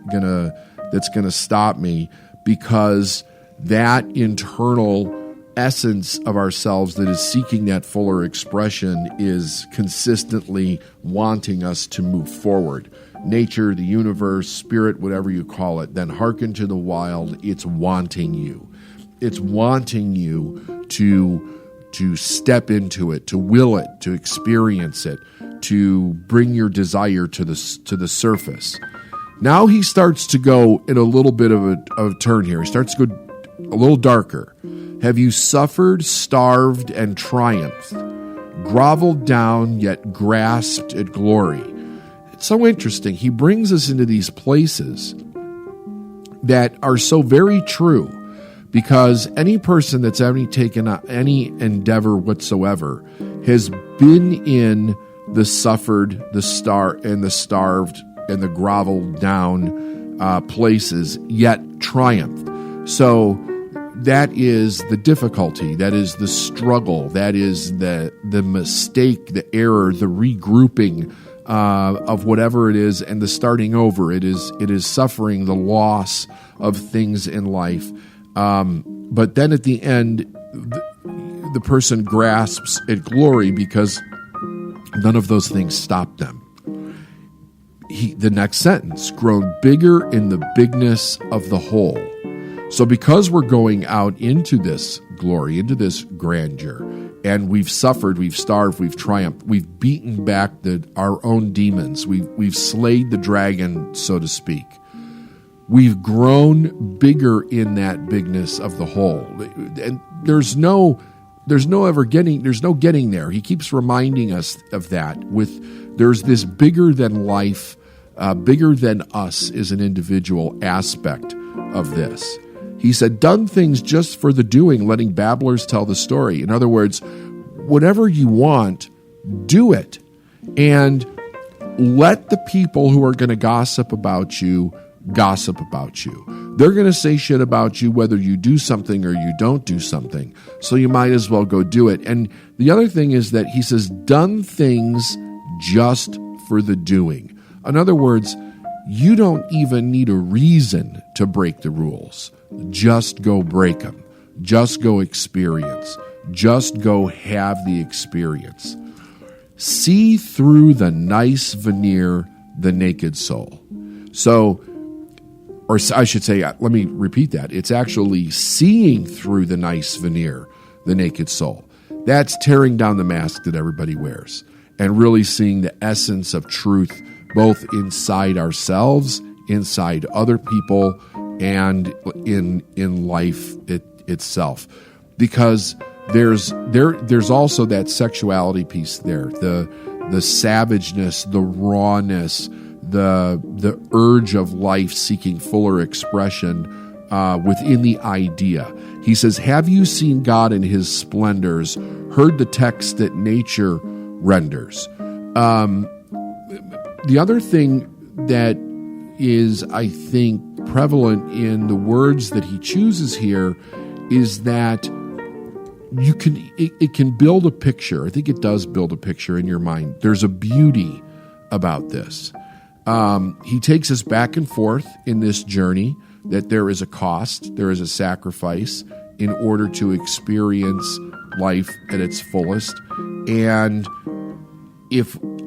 that's gonna stop me, because that internal essence of ourselves that is seeking that fuller expression is consistently wanting us to move forward. Nature, the universe, spirit, whatever you call it, then hearken to the wild. It's wanting you. It's wanting you to step into it, to will it, to experience it, to bring your desire to the surface. Now he starts to go in a little bit of a turn here. He starts to go a little darker. Have you suffered, starved, and triumphed, groveled down, yet grasped at glory? It's so interesting. He brings us into these places that are so very true, because any person that's ever taken any endeavor whatsoever has been in the suffered, the starved, and the groveled down places, yet triumphed. So that is the difficulty, that is the struggle, that is the mistake, the error, the regrouping of whatever it is, and the starting over. It is suffering the loss of things in life. But then at the end, the person grasps at glory because none of those things stop them. The next sentence, grown bigger in the bigness of the whole. So because we're going out into this glory, into this grandeur, and we've suffered, we've starved, we've triumphed, we've beaten back our own demons, we've slayed the dragon, so to speak. We've grown bigger in that bigness of the whole. And there's no getting there. He keeps reminding us of that there's this bigger than life, bigger than us as an individual aspect of this. He said, done things just for the doing, letting babblers tell the story. In other words, whatever you want, do it. And let the people who are going to gossip about you. They're going to say shit about you whether you do something or you don't do something. So you might as well go do it. And the other thing is that he says, done things just for the doing. In other words, you don't even need a reason to break the rules. Just go break them. Just go experience. Just go have the experience. See through the nice veneer the naked soul. So, or I should say, let me repeat that. It's actually seeing through the nice veneer the naked soul. That's tearing down the mask that everybody wears and really seeing the essence of truth both inside ourselves, inside other people, and in life itself. Because there's also that sexuality piece there, the savageness, the rawness, the urge of life seeking fuller expression within the idea. He says, have you seen God in his splendors, heard the text that nature renders? The other thing that is, I think, prevalent in the words that he chooses here is that it can build a picture. I think it does build a picture in your mind. There's a beauty about this. He takes us back and forth in this journey, that there is a cost, there is a sacrifice in order to experience life at its fullest. And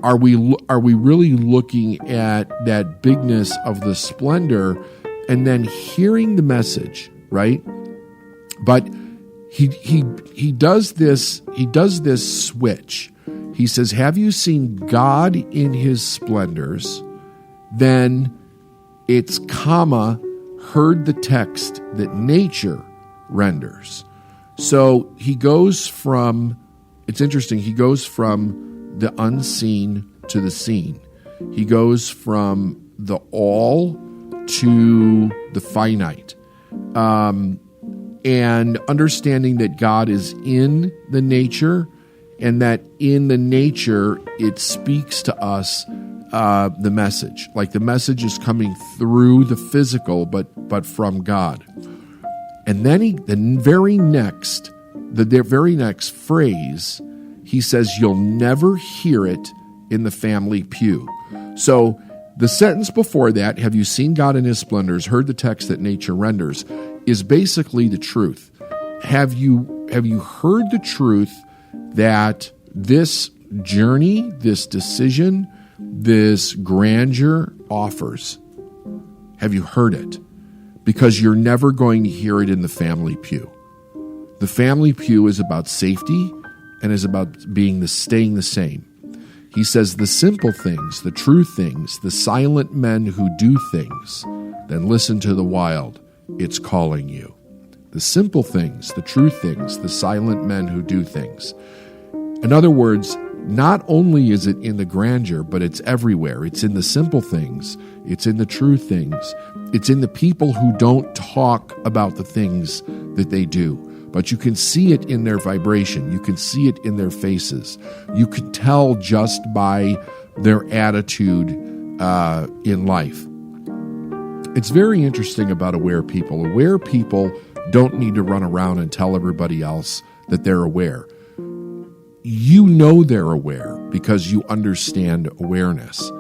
are we really looking at that bigness of the splendor and then hearing the message, right? But he does this switch. He says, have you seen God in his splendors? Then it's comma, heard the text that nature renders. So he goes from, it's interesting, he goes from the unseen to the seen. He goes from the all to the finite. And understanding that God is in the nature, and that in the nature it speaks to us the message. Like the message is coming through the physical, but from God. And then the very next phrase, he says, you'll never hear it in the family pew. So the sentence before that, have you seen God in his splendors, heard the text that nature renders, is basically the truth. Have you heard the truth that this journey, this decision, this grandeur offers? Have you heard it? Because you're never going to hear it in the family pew. The family pew is about safety and is about staying the same. He says the simple things, the true things, the silent men who do things, then listen to the wild, it's calling you. The simple things, the true things, the silent men who do things. In other words, not only is it in the grandeur, but it's everywhere. It's in the simple things. It's in the true things. It's in the people who don't talk about the things that they do. But you can see it in their vibration. You can see it in their faces. You can tell just by their attitude in life. It's very interesting about aware people. Aware people don't need to run around and tell everybody else that they're aware. You know they're aware because you understand awareness.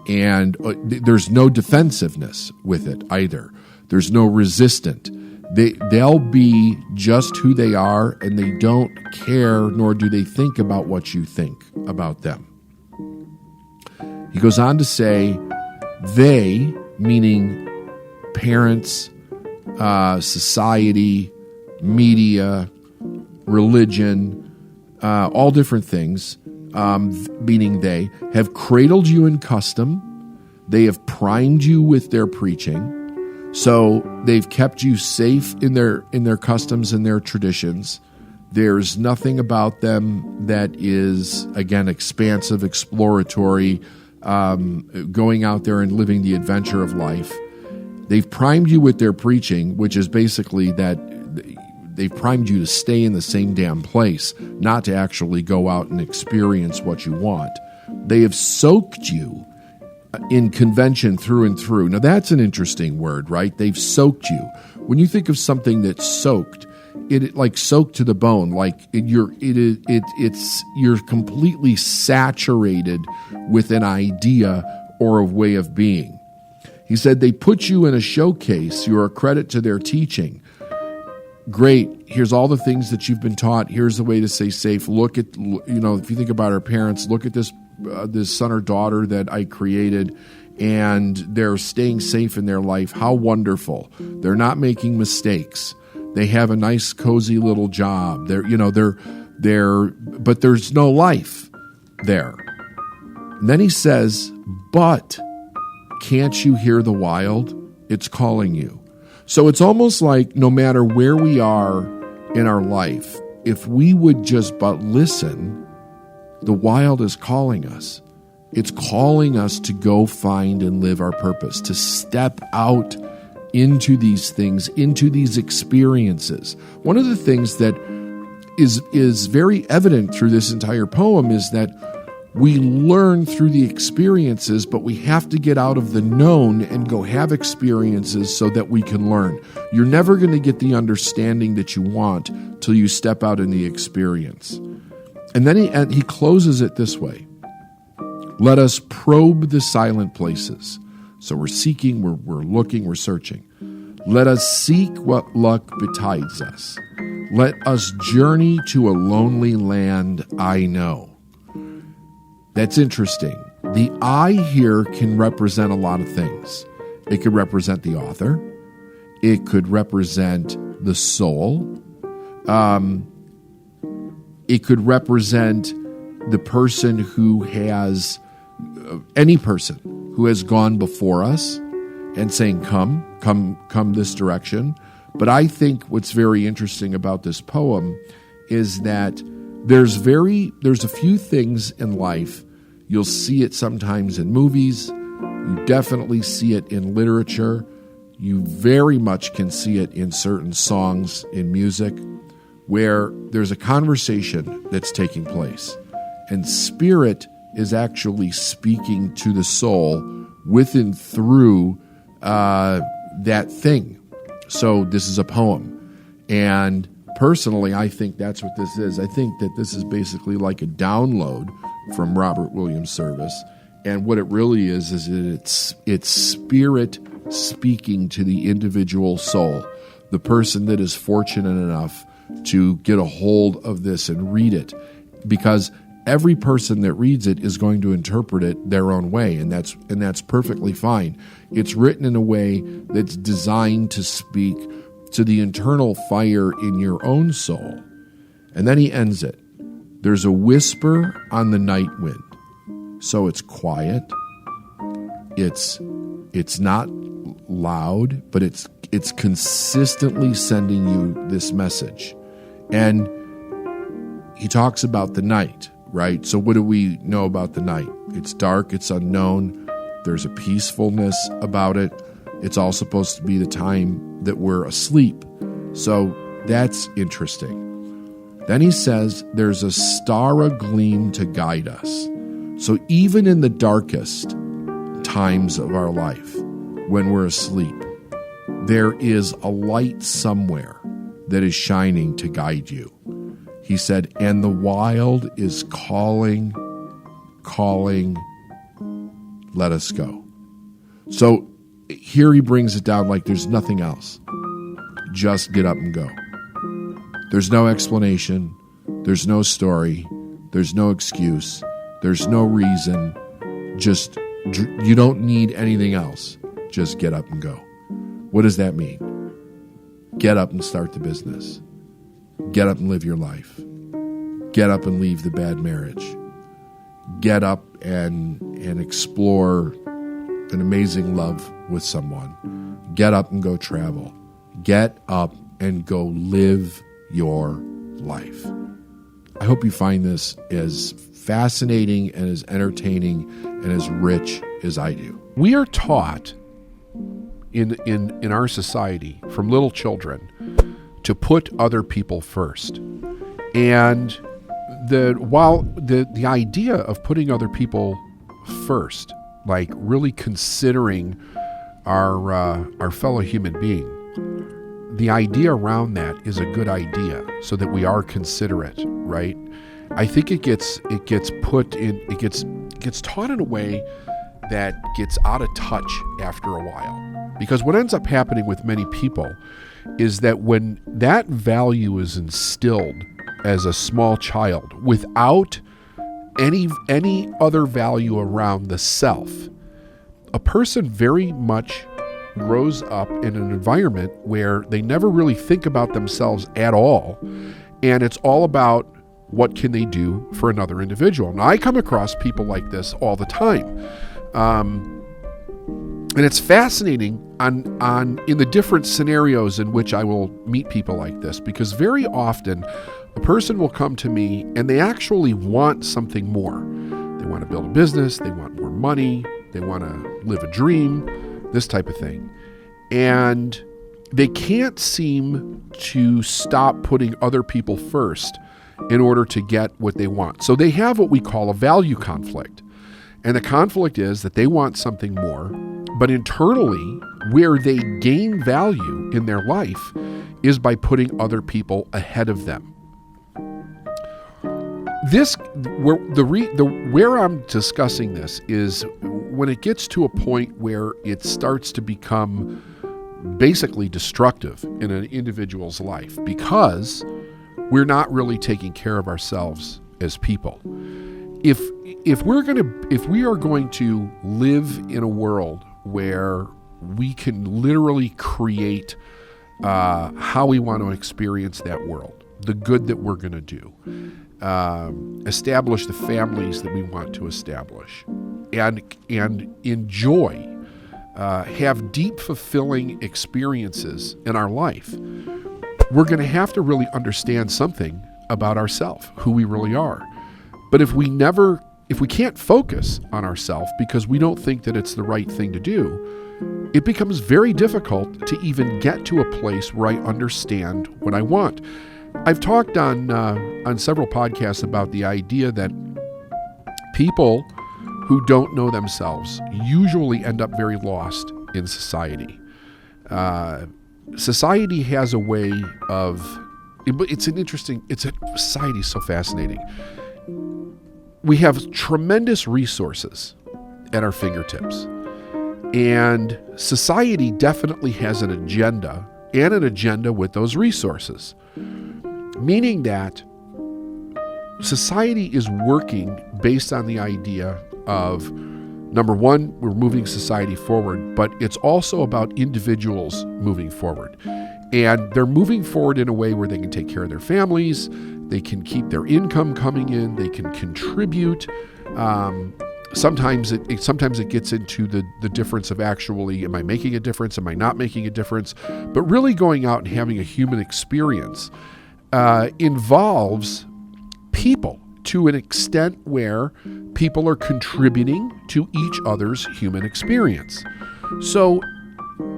And there's no defensiveness with it either. There's no resistant. They'll be just who they are, and they don't care, nor do they think about what you think about them. He goes on to say, they, meaning parents, society, media, religion, all different things, meaning they, have cradled you in custom. They have primed you with their preaching. So they've kept you safe in their customs and their traditions. There's nothing about them that is, again, expansive, exploratory, going out there and living the adventure of life. They've primed you with their preaching, which is basically that they've primed you to stay in the same damn place, not to actually go out and experience what you want. They have soaked you in convention through and through. Now that's an interesting word, right? They've soaked you. When you think of something that's soaked, it like soaked to the bone, like you're completely saturated with an idea or a way of being. He said they put you in a showcase. You're a credit to their teaching. Great. Here's all the things that you've been taught. Here's the way to stay safe. Look at, if you think about our parents, look at this son or daughter that I created, and they're staying safe in their life. How wonderful. They're not making mistakes. They have a nice, cozy little job. But there's no life there. And then he says, but can't you hear the wild? It's calling you. So it's almost like no matter where we are in our life, if we would just but listen, the wild is calling us. It's calling us to go find and live our purpose, to step out into these things, into these experiences. One of the things that is very evident through this entire poem is that we learn through the experiences, but we have to get out of the known and go have experiences so that we can learn. You're never going to get the understanding that you want till you step out in the experience. And then he closes it this way. Let us probe the silent places. So we're seeking, we're looking, we're searching. Let us seek what luck betides us. Let us journey to a lonely land I know. That's interesting. The I here can represent a lot of things. It could represent the author. It could represent the soul. It could represent the person who has, any person who has gone before us and saying, come this direction. But I think what's very interesting about this poem is that there's a few things in life. You'll see it sometimes in movies. You definitely see it in literature. You very much can see it in certain songs, in music, where there's a conversation that's taking place. And spirit is actually speaking to the soul with and through that thing. So this is a poem. And personally, I think that's what this is. I think that this is basically like a download from Robert Williams Service. And what it really is that it's spirit speaking to the individual soul. the person that is fortunate enough to get a hold of this and read it, because every person that reads it is going to interpret it their own way, and that's perfectly fine. It's written in a way that's designed to speak to the internal fire in your own soul. And then he ends it. There's a whisper on the night wind. So it's quiet. It's not loud, but it's consistently sending you this message. And he talks about the night, right? So what do we know about the night? It's dark, it's unknown, there's a peacefulness about it. It's all supposed to be the time that we're asleep. So that's interesting. Then he says there's a star agleam to guide us. So even in the darkest times of our life, when we're asleep, there is a light somewhere that is shining to guide you. He said, and the wild is calling, let us go. So here he brings it down like there's nothing else. Just get up and go. There's no explanation. There's no story. There's no excuse. There's no reason. Just, you don't need anything else. Just get up and go. What does that mean? Get up and start the business. Get up and live your life. Get up and leave the bad marriage. Get up and explore an amazing love with someone. Get up and go travel. Get up and go live your life. I hope you find this as fascinating and as entertaining and as rich as I do.
We are taught in our society from little children to put other people first. And while the idea of putting other people first, like really considering our fellow human being, the idea around that is a good idea, so that we are considerate, right? I think it gets taught in a way that gets out of touch after a while. Because what ends up happening with many people is that when that value is instilled as a small child without any other value around the self, a person very much grows up in an environment where they never really think about themselves at all, and it's all about what can they do for another individual. Now, I come across people like this all the time, and it's fascinating in the different scenarios in which I will meet people like this, because very often a person will come to me and they actually want something more. They want to build a business, they want more money, they want to live a dream, this type of thing. And they can't seem to stop putting other people first in order to get what they want. So they have what we call a value conflict. And the conflict is that they want something more, but internally, where they gain value in their life is by putting other people ahead of them. Where I'm discussing this is when it gets to a point where it starts to become basically destructive in an individual's life, because we're not really taking care of ourselves as people. If we are going to live in a world where we can literally create how we want to experience that world, the good that we're going to do, establish the families that we want to establish, and enjoy, have deep, fulfilling experiences in our life, we're going to have to really understand something about ourselves, who we really are. But if we can't focus on ourselves because we don't think that it's the right thing to do, it becomes very difficult to even get to a place where I understand what I want. I've talked on several podcasts about the idea that people who don't know themselves usually end up very lost in society. Society has a way of, society is so fascinating. We have tremendous resources at our fingertips, and society definitely has an agenda, and an agenda with those resources. Meaning that society is working based on the idea of, number one, we're moving society forward, but it's also about individuals moving forward. And they're moving forward in a way where they can take care of their families, they can keep their income coming in, they can contribute. Sometimes it gets into the difference of actually, am I making a difference? Am I not making a difference? But really going out and having a human experience involves people to an extent where people are contributing to each other's human experience. So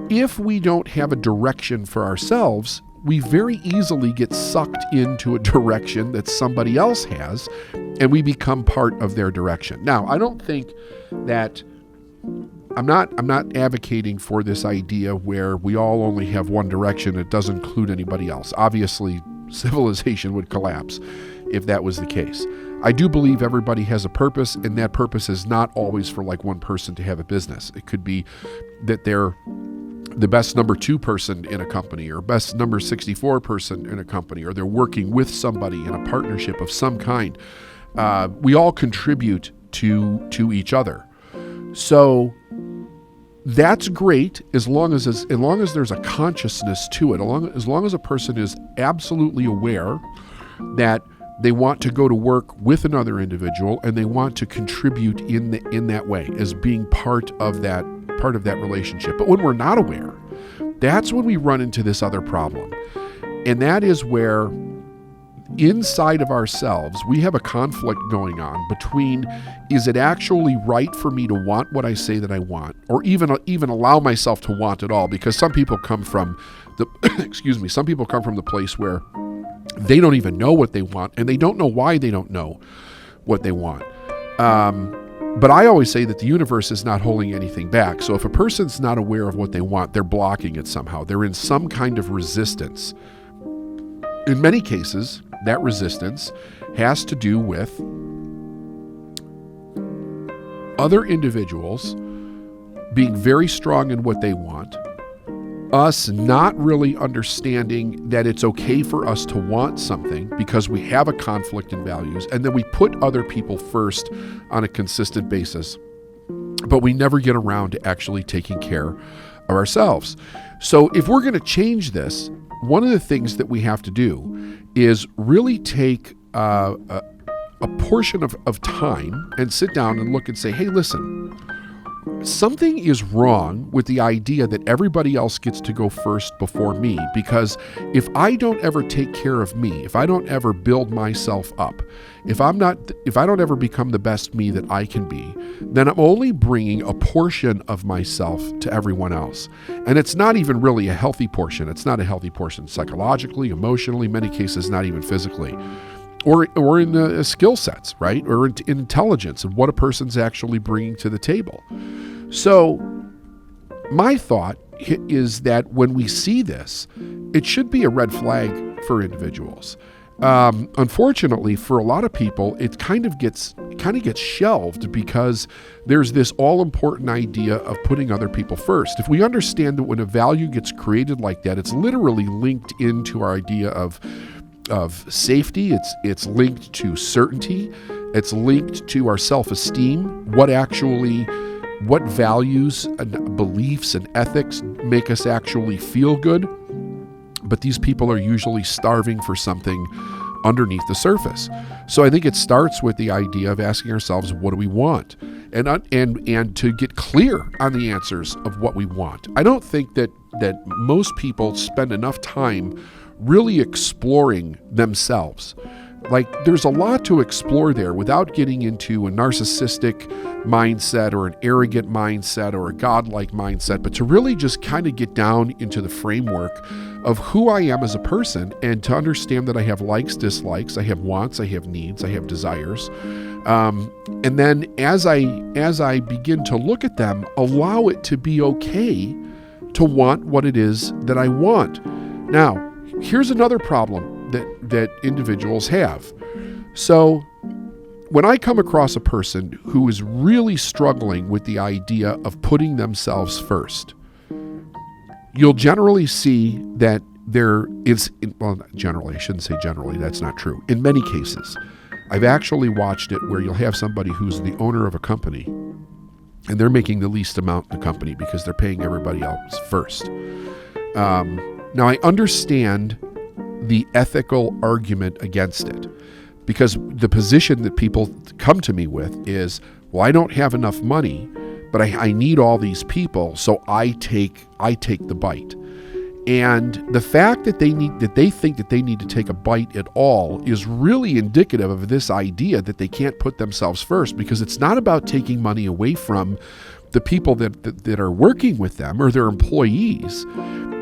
if we don't have a direction for ourselves, we very easily get sucked into a direction that somebody else has, and we become part of their direction. Now, I don't think that I'm not advocating for this idea where we all only have one direction. It doesn't include anybody else. Obviously, civilization would collapse if that was the case. I do believe everybody has a purpose, and that purpose is not always for like one person to have a business. It could be that they're the best number 2 person in a company, or best number 64 person in a company, or they're working with somebody in a partnership of some kind. We all contribute to each other. So that's great as long as there's a consciousness to it, as long as a person is absolutely aware that they want to go to work with another individual and they want to contribute in that way as being part of that relationship. But when we're not aware, that's when we run into this other problem. And that is where inside of ourselves, we have a conflict going on between, is it actually right for me to want what I say that I want, or even allow myself to want it all? Because some people come from the place where they don't even know what they want, and they don't know why they don't know what they want. But I always say that the universe is not holding anything back. So if a person's not aware of what they want, they're blocking it somehow. They're in some kind of resistance. In many cases, that resistance has to do with other individuals being very strong in what they want, us not really understanding that it's okay for us to want something because we have a conflict in values, and then we put other people first on a consistent basis, but we never get around to actually taking care of ourselves. So if we're going to change this, one of the things that we have to do is really take a portion of time and sit down and look and say, hey, listen, something is wrong with the idea that everybody else gets to go first before me, because if I don't ever take care of me, if I don't ever build myself up, if I don't ever become the best me that I can be, then I'm only bringing a portion of myself to everyone else. And it's not even really a healthy portion. It's not a healthy portion psychologically, emotionally, in many cases, not even physically. Or in skill sets, right? Or in intelligence and what a person's actually bringing to the table. So my thought is that when we see this, it should be a red flag for individuals. Unfortunately, for a lot of people, it kind of gets shelved because there's this all-important idea of putting other people first. If we understand that when a value gets created like that, it's literally linked into our idea of safety, it's linked to certainty, it's linked to our self-esteem, what values and beliefs and ethics make us actually feel good. But these people are usually starving for something underneath the surface. So I think it starts with the idea of asking ourselves, what do we want? And to get clear on the answers of what we want. I don't think that most people spend enough time really exploring themselves. Like, there's a lot to explore there without getting into a narcissistic mindset or an arrogant mindset or a godlike mindset, but to really just kind of get down into the framework of who I am as a person, and to understand that I have likes, dislikes, I have wants, I have needs, I have desires. And then as I begin to look at them, allow it to be okay to want what it is that I want. Now, here's another problem that individuals have. So when I come across a person who is really struggling with the idea of putting themselves first, you'll generally see that there is, well, not generally, I shouldn't say generally, that's not true. In many cases, I've actually watched it where you'll have somebody who's the owner of a company and they're making the least amount in the company because they're paying everybody else first. Now, I understand the ethical argument against it because the position that people come to me with is, well, I don't have enough money, but I need all these people, so I take the bite. And the fact that they think that they need to take a bite at all is really indicative of this idea that they can't put themselves first, because it's not about taking money away from the people that are working with them or their employees.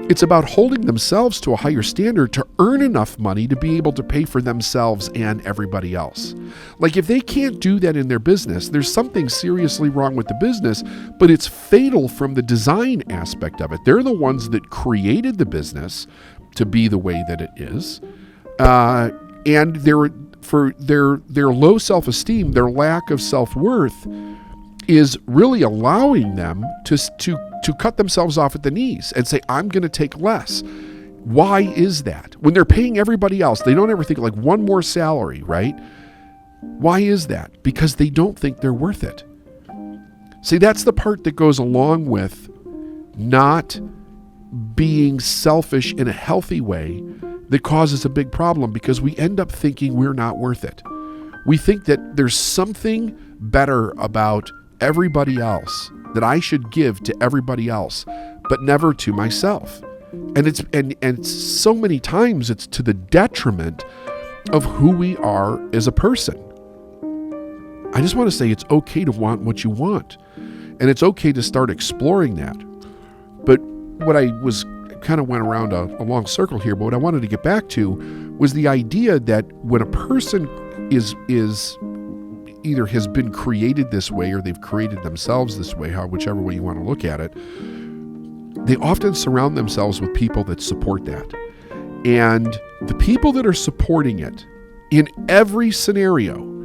It's about holding themselves to a higher standard to earn enough money to be able to pay for themselves and everybody else. Like, if they can't do that in their business, there's something seriously wrong with the business, but it's fatal from the design aspect of it. They're the ones that created the business to be the way that it is. And their low self-esteem, their lack of self-worth is really allowing them to cut themselves off at the knees and say, I'm going to take less. Why is that? When they're paying everybody else, they don't ever think like one more salary, right? Why is that? Because they don't think they're worth it. See, that's the part that goes along with not being selfish in a healthy way that causes a big problem, because we end up thinking we're not worth it. We think that there's something better about everybody else that I should give to everybody else, but never to myself. And it's so many times it's to the detriment of who we are as a person. I just want to say it's okay to want what you want, and it's okay to start exploring that. But what I was kind of went around a long circle here, but what I wanted to get back to was the idea that when a person is either has been created this way or they've created themselves this way, whichever way you want to look at it, they often surround themselves with people that support that. And the people that are supporting it in every scenario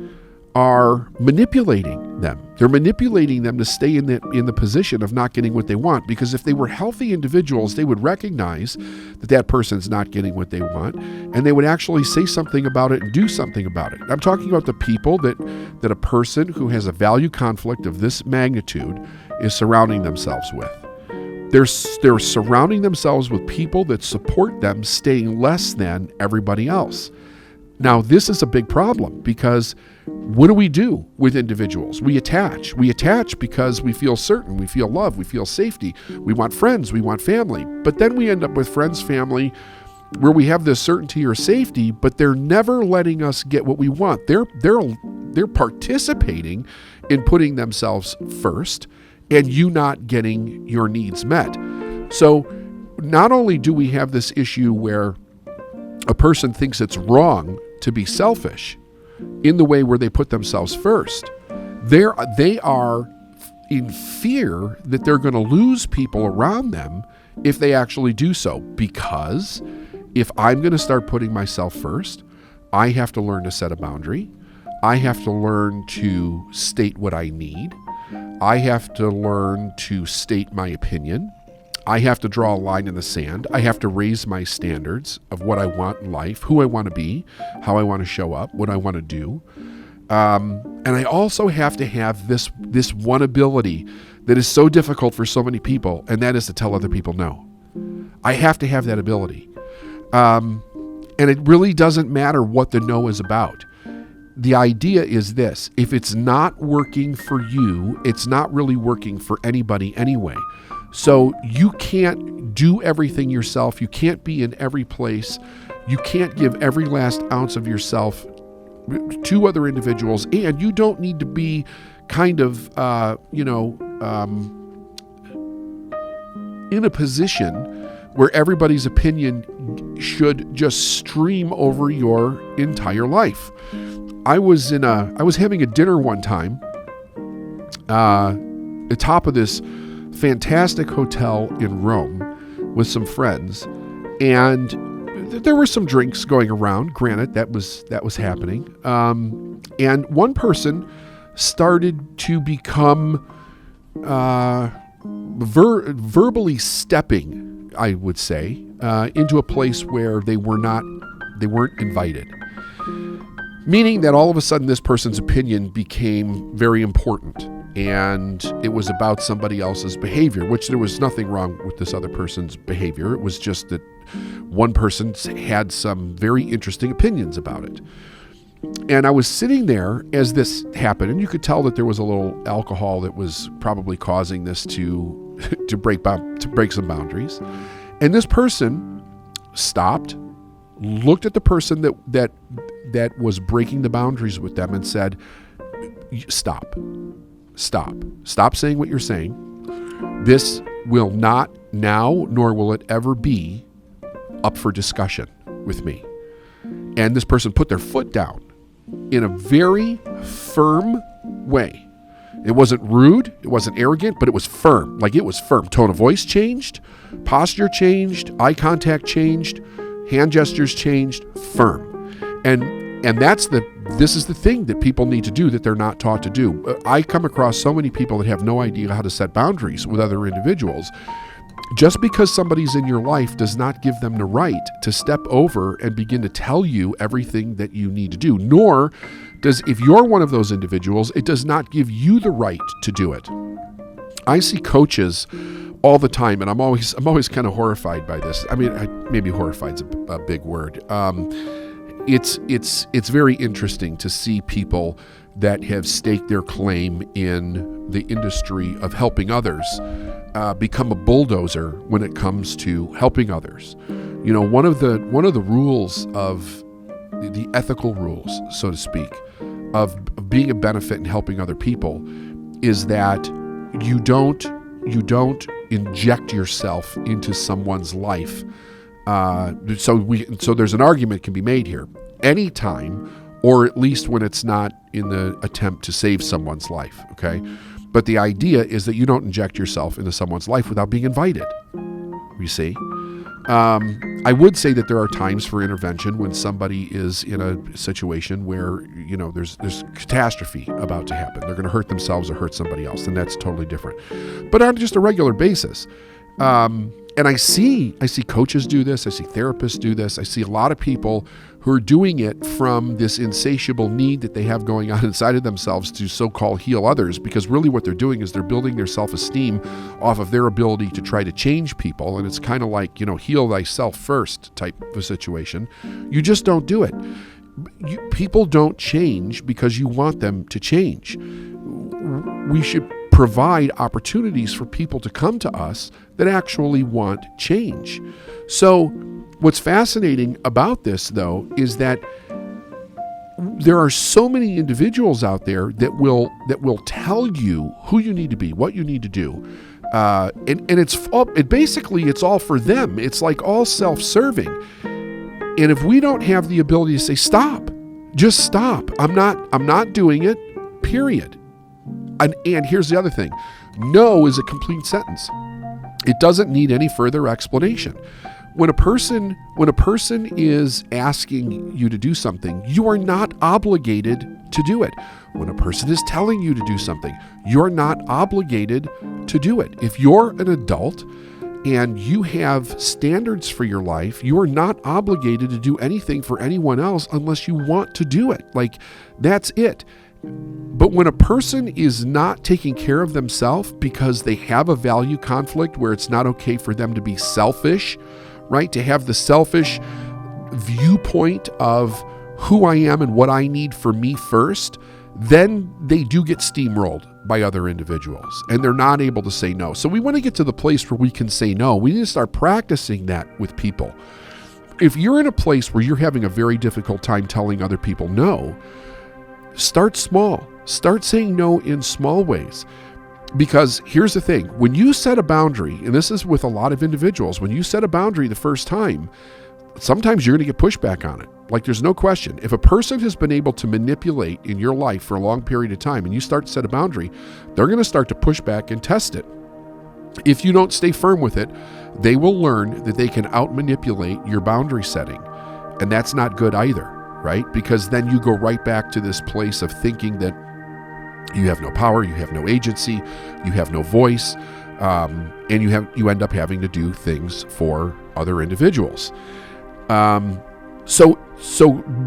are manipulating them. They're manipulating them to stay in the position of not getting what they want, because if they were healthy individuals, they would recognize that that person's not getting what they want, and they would actually say something about it and do something about it. I'm talking about the people that a person who has a value conflict of this magnitude is surrounding themselves with. They're surrounding themselves with people that support them staying less than everybody else. Now, this is a big problem, because what do we do with individuals? We attach. We attach because we feel certain, we feel love, we feel safety. We want friends, we want family. But then we end up with friends, family, where we have this certainty or safety, but they're never letting us get what we want. They're participating in putting themselves first and you not getting your needs met. So not only do we have this issue where a person thinks it's wrong to be selfish in the way where they put themselves first, they are in fear that they're going to lose people around them if they actually do so. Because if I'm going to start putting myself first, I have to learn to set a boundary. I have to learn to state what I need. I have to learn to state my opinion. I have to draw a line in the sand. I have to raise my standards of what I want in life, who I want to be, how I want to show up, what I want to do. And I also have to have this one ability that is so difficult for so many people, and that is to tell other people no. I have to have that ability. And it really doesn't matter what the no is about. The idea is this: if it's not working for you, it's not really working for anybody anyway. So you can't do everything yourself. You can't be in every place. You can't give every last ounce of yourself to other individuals. And you don't need to be kind of, in a position where everybody's opinion should just stream over your entire life. I was having a dinner one time, the top of this fantastic hotel in Rome with some friends, and there were some drinks going around. Granted, that was happening, and one person started to become verbally stepping
I would say, into a place where they weren't invited. Meaning that all of a sudden this person's opinion became very important, and it was about somebody else's behavior, which there was nothing wrong with this other person's behavior. It was just that one person had some very interesting opinions about it. And I was sitting there as this happened, and you could tell that there was a little alcohol that was probably causing this to break some boundaries. And this person stopped, looked at the person that was breaking the boundaries with them, and said, "Stop saying what you're saying. This will not now, nor will it ever be, up for discussion with me." And this person put their foot down in a very firm way. It wasn't rude, it wasn't arrogant, but it was firm. Like, it was firm. Tone of voice changed, posture changed, eye contact changed, hand gestures changed, firm. And this is the thing that people need to do that they're not taught to do. I come across so many people that have no idea how to set boundaries with other individuals. Just because somebody's in your life does not give them the right to step over and begin to tell you everything that you need to do. Nor does, if you're one of those individuals, it does not give you the right to do it. I see coaches all the time, and I'm always kind of horrified by this. I mean, maybe horrified's a big word. It's very interesting to see people that have staked their claim in the industry of helping others become a bulldozer when it comes to helping others. You know, one of the rules of the ethical rules, so to speak, of being a benefit and helping other people is that you don't inject yourself into someone's life. So there's an argument can be made here. Anytime, or at least when it's not in the attempt to save someone's life, okay? But the idea is that you don't inject yourself into someone's life without being invited, you see? I would say that there are times for intervention when somebody is in a situation where, you know, there's catastrophe about to happen. They're going to hurt themselves or hurt somebody else, and that's totally different. But on just a regular basis, and I see coaches do this. I see therapists do this. I see a lot of people who are doing it from this insatiable need that they have going on inside of themselves to so-called heal others, because really what they're doing is they're building their self-esteem off of their ability to try to change people. And it's kind of like, you know, heal thyself first type of a situation. You just don't do it. People don't change because you want them to change. We should provide opportunities for people to come to us that actually want change. So what's fascinating about this, though, is that there are so many individuals out there that will tell you who you need to be, what you need to do, and it's all for them. It's like all self-serving. And if we don't have the ability to say stop, just stop. I'm not doing it. Period. And here's the other thing. No is a complete sentence. It doesn't need any further explanation. When a person is asking you to do something, you are not obligated to do it. When a person is telling you to do something, you're not obligated to do it. If you're an adult and you have standards for your life, you are not obligated to do anything for anyone else unless you want to do it. Like, that's it. But when a person is not taking care of themselves because they have a value conflict where it's not okay for them to be selfish, right? To have the selfish viewpoint of who I am and what I need for me first, then they do get steamrolled by other individuals and they're not able to say no. So we want to get to the place where we can say no. We need to start practicing that with people. If you're in a place where you're having a very difficult time telling other people no, start small. Start saying no in small ways. Because here's the thing, when you set a boundary, and this is with a lot of individuals, when you set a boundary the first time, sometimes you're going to get pushback on it. Like, there's no question. If a person has been able to manipulate in your life for a long period of time and you start to set a boundary, they're going to start to push back and test it. If you don't stay firm with it, they will learn that they can out-manipulate your boundary setting. And that's not good either, right? Because then you go right back to this place of thinking that you have no power, you have no agency, you have no voice, and you end up having to do things for other individuals. So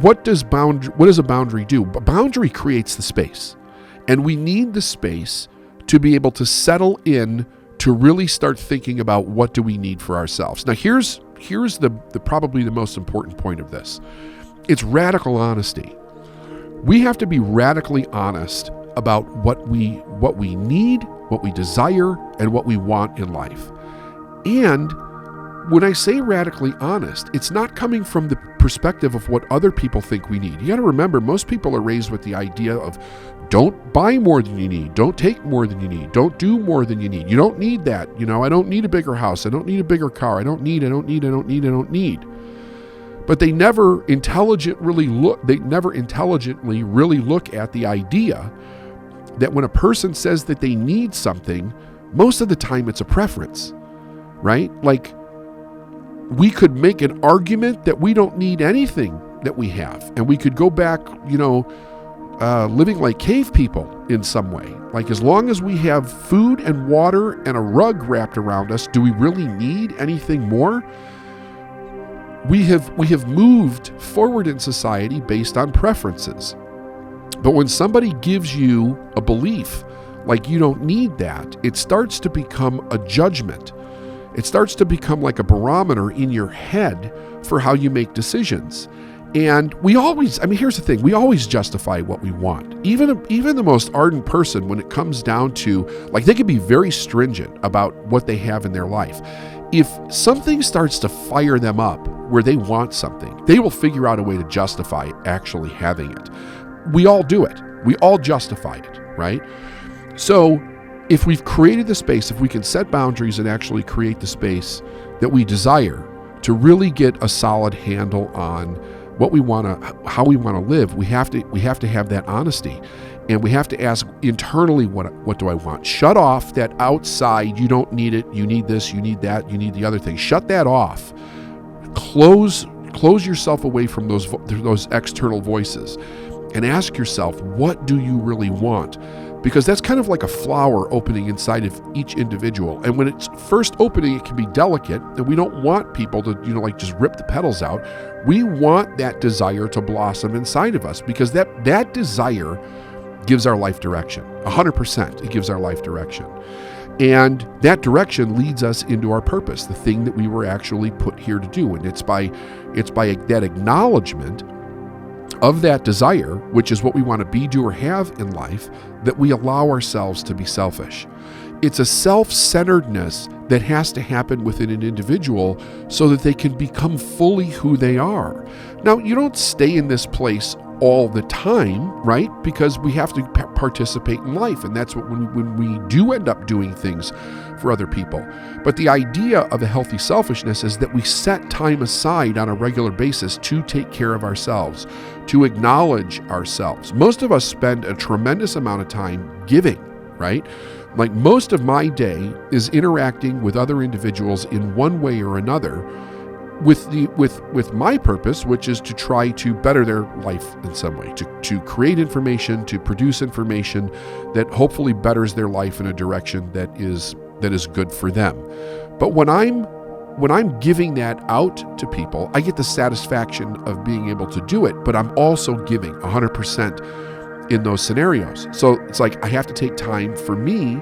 what does a boundary do? A boundary creates the space, and we need the space to be able to settle in, to really start thinking about what do we need for ourselves. Now here's the probably the most important point of this. It's radical honesty. We have to be radically honest about what we need, what we desire, and what we want in life. And when I say radically honest, it's not coming from the perspective of what other people think we need. You got to remember, most people are raised with the idea of don't buy more than you need, don't take more than you need, don't do more than you need. You don't need that. I don't need a bigger house. I don't need a bigger car. I don't need. But they never intelligently really look at the idea that when a person says that they need something, most of the time it's a preference, right? Like, we could make an argument that we don't need anything that we have, and we could go back, living like cave people in some way. Like, as long as we have food and water and a rug wrapped around us, do we really need anything more? We have moved forward in society based on preferences. But when somebody gives you a belief like you don't need that, it starts to become a judgment. It starts to become like a barometer in your head for how you make decisions. And here's the thing, we always justify what we want. Even the most ardent person, when it comes down to, like, they can be very stringent about what they have in their life. If something starts to fire them up where they want something, they will figure out a way to justify actually having it. We all do it. We all justify it, right? So if we've created the space, if we can set boundaries and actually create the space that we desire to really get a solid handle on what we want to, how we want to live, we have to have that honesty, and we have to ask internally, what do I want? Shut off that outside, you don't need it, you need this, you need that, you need the other thing. Shut that off. Close yourself away from those external voices, and ask yourself, what do you really want? Because that's kind of like a flower opening inside of each individual. And when it's first opening, it can be delicate, and we don't want people to, just rip the petals out. We want that desire to blossom inside of us, because that desire gives our life direction. 100%, it gives our life direction. And that direction leads us into our purpose, the thing that we were actually put here to do. And it's by that acknowledgement of that desire, which is what we want to be, do, or have in life, that we allow ourselves to be selfish. It's a self-centeredness that has to happen within an individual so that they can become fully who they are. Now, you don't stay in this place all the time, right? Because we have to participate in life, and that's what when we do end up doing things for other people. But the idea of a healthy selfishness is that we set time aside on a regular basis to take care of ourselves, to acknowledge ourselves. Most of us spend a tremendous amount of time giving, right? Like, most of my day is interacting with other individuals in one way or another, with my purpose, which is to try to better their life in some way, to create information, to produce information that hopefully betters their life in a direction that is good for them. But when I'm giving that out to people, I get the satisfaction of being able to do it, but I'm also giving 100% in those scenarios. So it's like I have to take time for me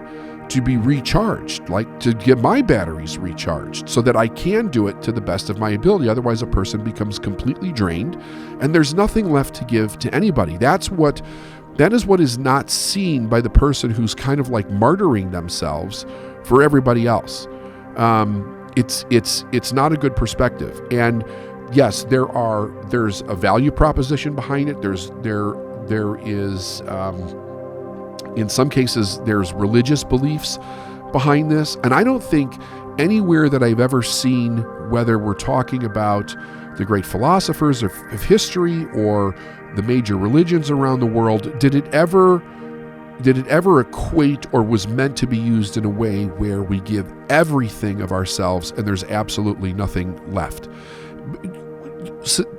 to be recharged, like to get my batteries recharged so that I can do it to the best of my ability. Otherwise, a person becomes completely drained and there's nothing left to give to anybody. That is what is not seen by the person who's kind of like martyring themselves for everybody else. It's not a good perspective. And yes, there's a value proposition behind it. There is in some cases, there's religious beliefs behind this. And I don't think anywhere that I've ever seen, whether we're talking about the great philosophers of history or the major religions around the world, did it ever equate or was meant to be used in a way where we give everything of ourselves and there's absolutely nothing left.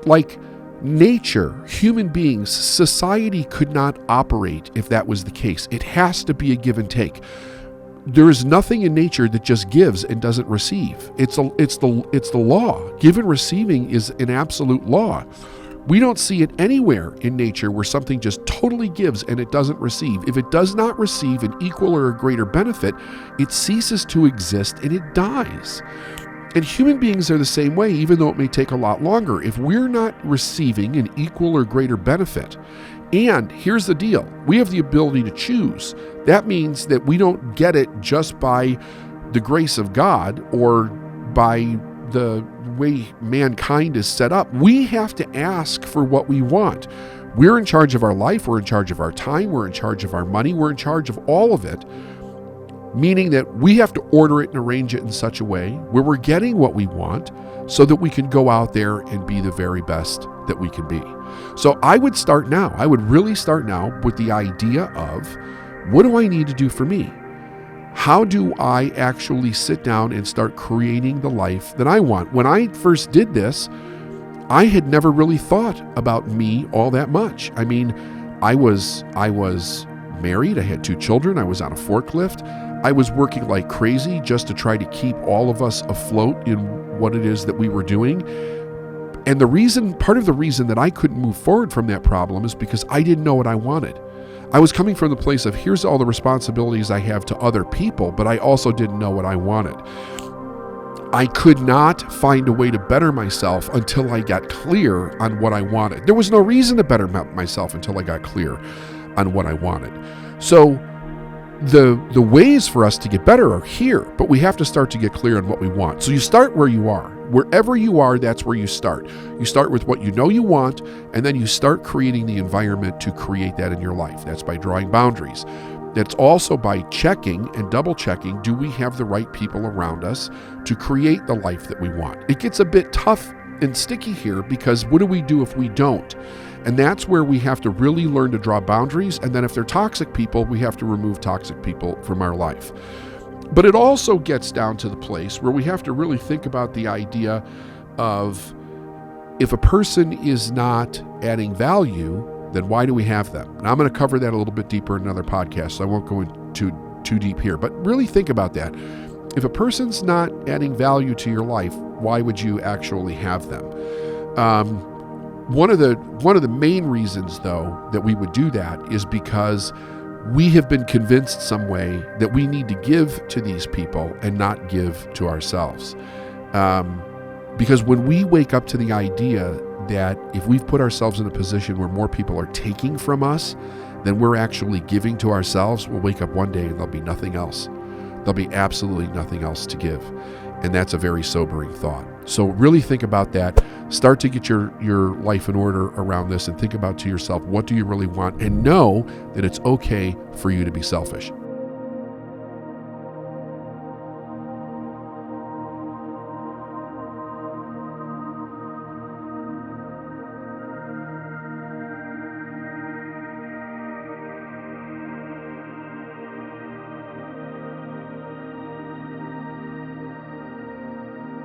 Like nature, human beings, society could not operate if that was the case. It has to be a give and take. there is nothing in nature that just gives and doesn't receive. It's the law. Give and receiving is an absolute law. We don't see it anywhere in nature where something just totally gives and it doesn't receive. If it does not receive an equal or a greater benefit, it ceases to exist and it dies. And human beings are the same way, even though it may take a lot longer. If we're not receiving an equal or greater benefit, and here's the deal, we have the ability to choose. That means that we don't get it just by the grace of God or by the way mankind is set up. We have to ask for what we want. We're in charge of our life, we're in charge of our time, we're in charge of our money, we're in charge of all of it, meaning that we have to order it and arrange it in such a way where we're getting what we want so that we can go out there and be the very best that we can be. So I would start now. I would really start now with the idea of, what do I need to do for me? How do I actually sit down and start creating the life that I want? When I first did this, I had never really thought about me all that much. I mean, I was married. I had 2 children. I was on a forklift. I was working like crazy just to try to keep all of us afloat in what it is that we were doing. And part of the reason that I couldn't move forward from that problem is because I didn't know what I wanted. I was coming from the place of, here's all the responsibilities I have to other people, but I also didn't know what I wanted. I could not find a way to better myself until I got clear on what I wanted. There was no reason to better myself until I got clear on what I wanted. So the ways for us to get better are here, but we have to start to get clear on what we want. So you start where you are. Wherever you are, that's where you start. You start with what you know you want, and then you start creating the environment to create that in your life. That's by drawing boundaries. That's also by checking and double checking, do we have the right people around us to create the life that we want? It gets a bit tough and sticky here because what do we do if we don't? And that's where we have to really learn to draw boundaries. And then if they're toxic people, we have to remove toxic people from our life. But it also gets down to the place where we have to really think about the idea of, if a person is not adding value, then why do we have them? And I'm going to cover that a little bit deeper in another podcast, so I won't go into too deep here. But really think about that. If a person's not adding value to your life, why would you actually have them? One of the main reasons, though, that we would do that is because we have been convinced some way that we need to give to these people and not give to ourselves. Because when we wake up to the idea that if we've put ourselves in a position where more people are taking from us than we're actually giving to ourselves, we'll wake up one day and there'll be nothing else. There'll be absolutely nothing else to give. And that's a very sobering thought. So really think about that. Start to get your life in order around this and think about to yourself, what do you really want? And know that it's okay for you to be selfish.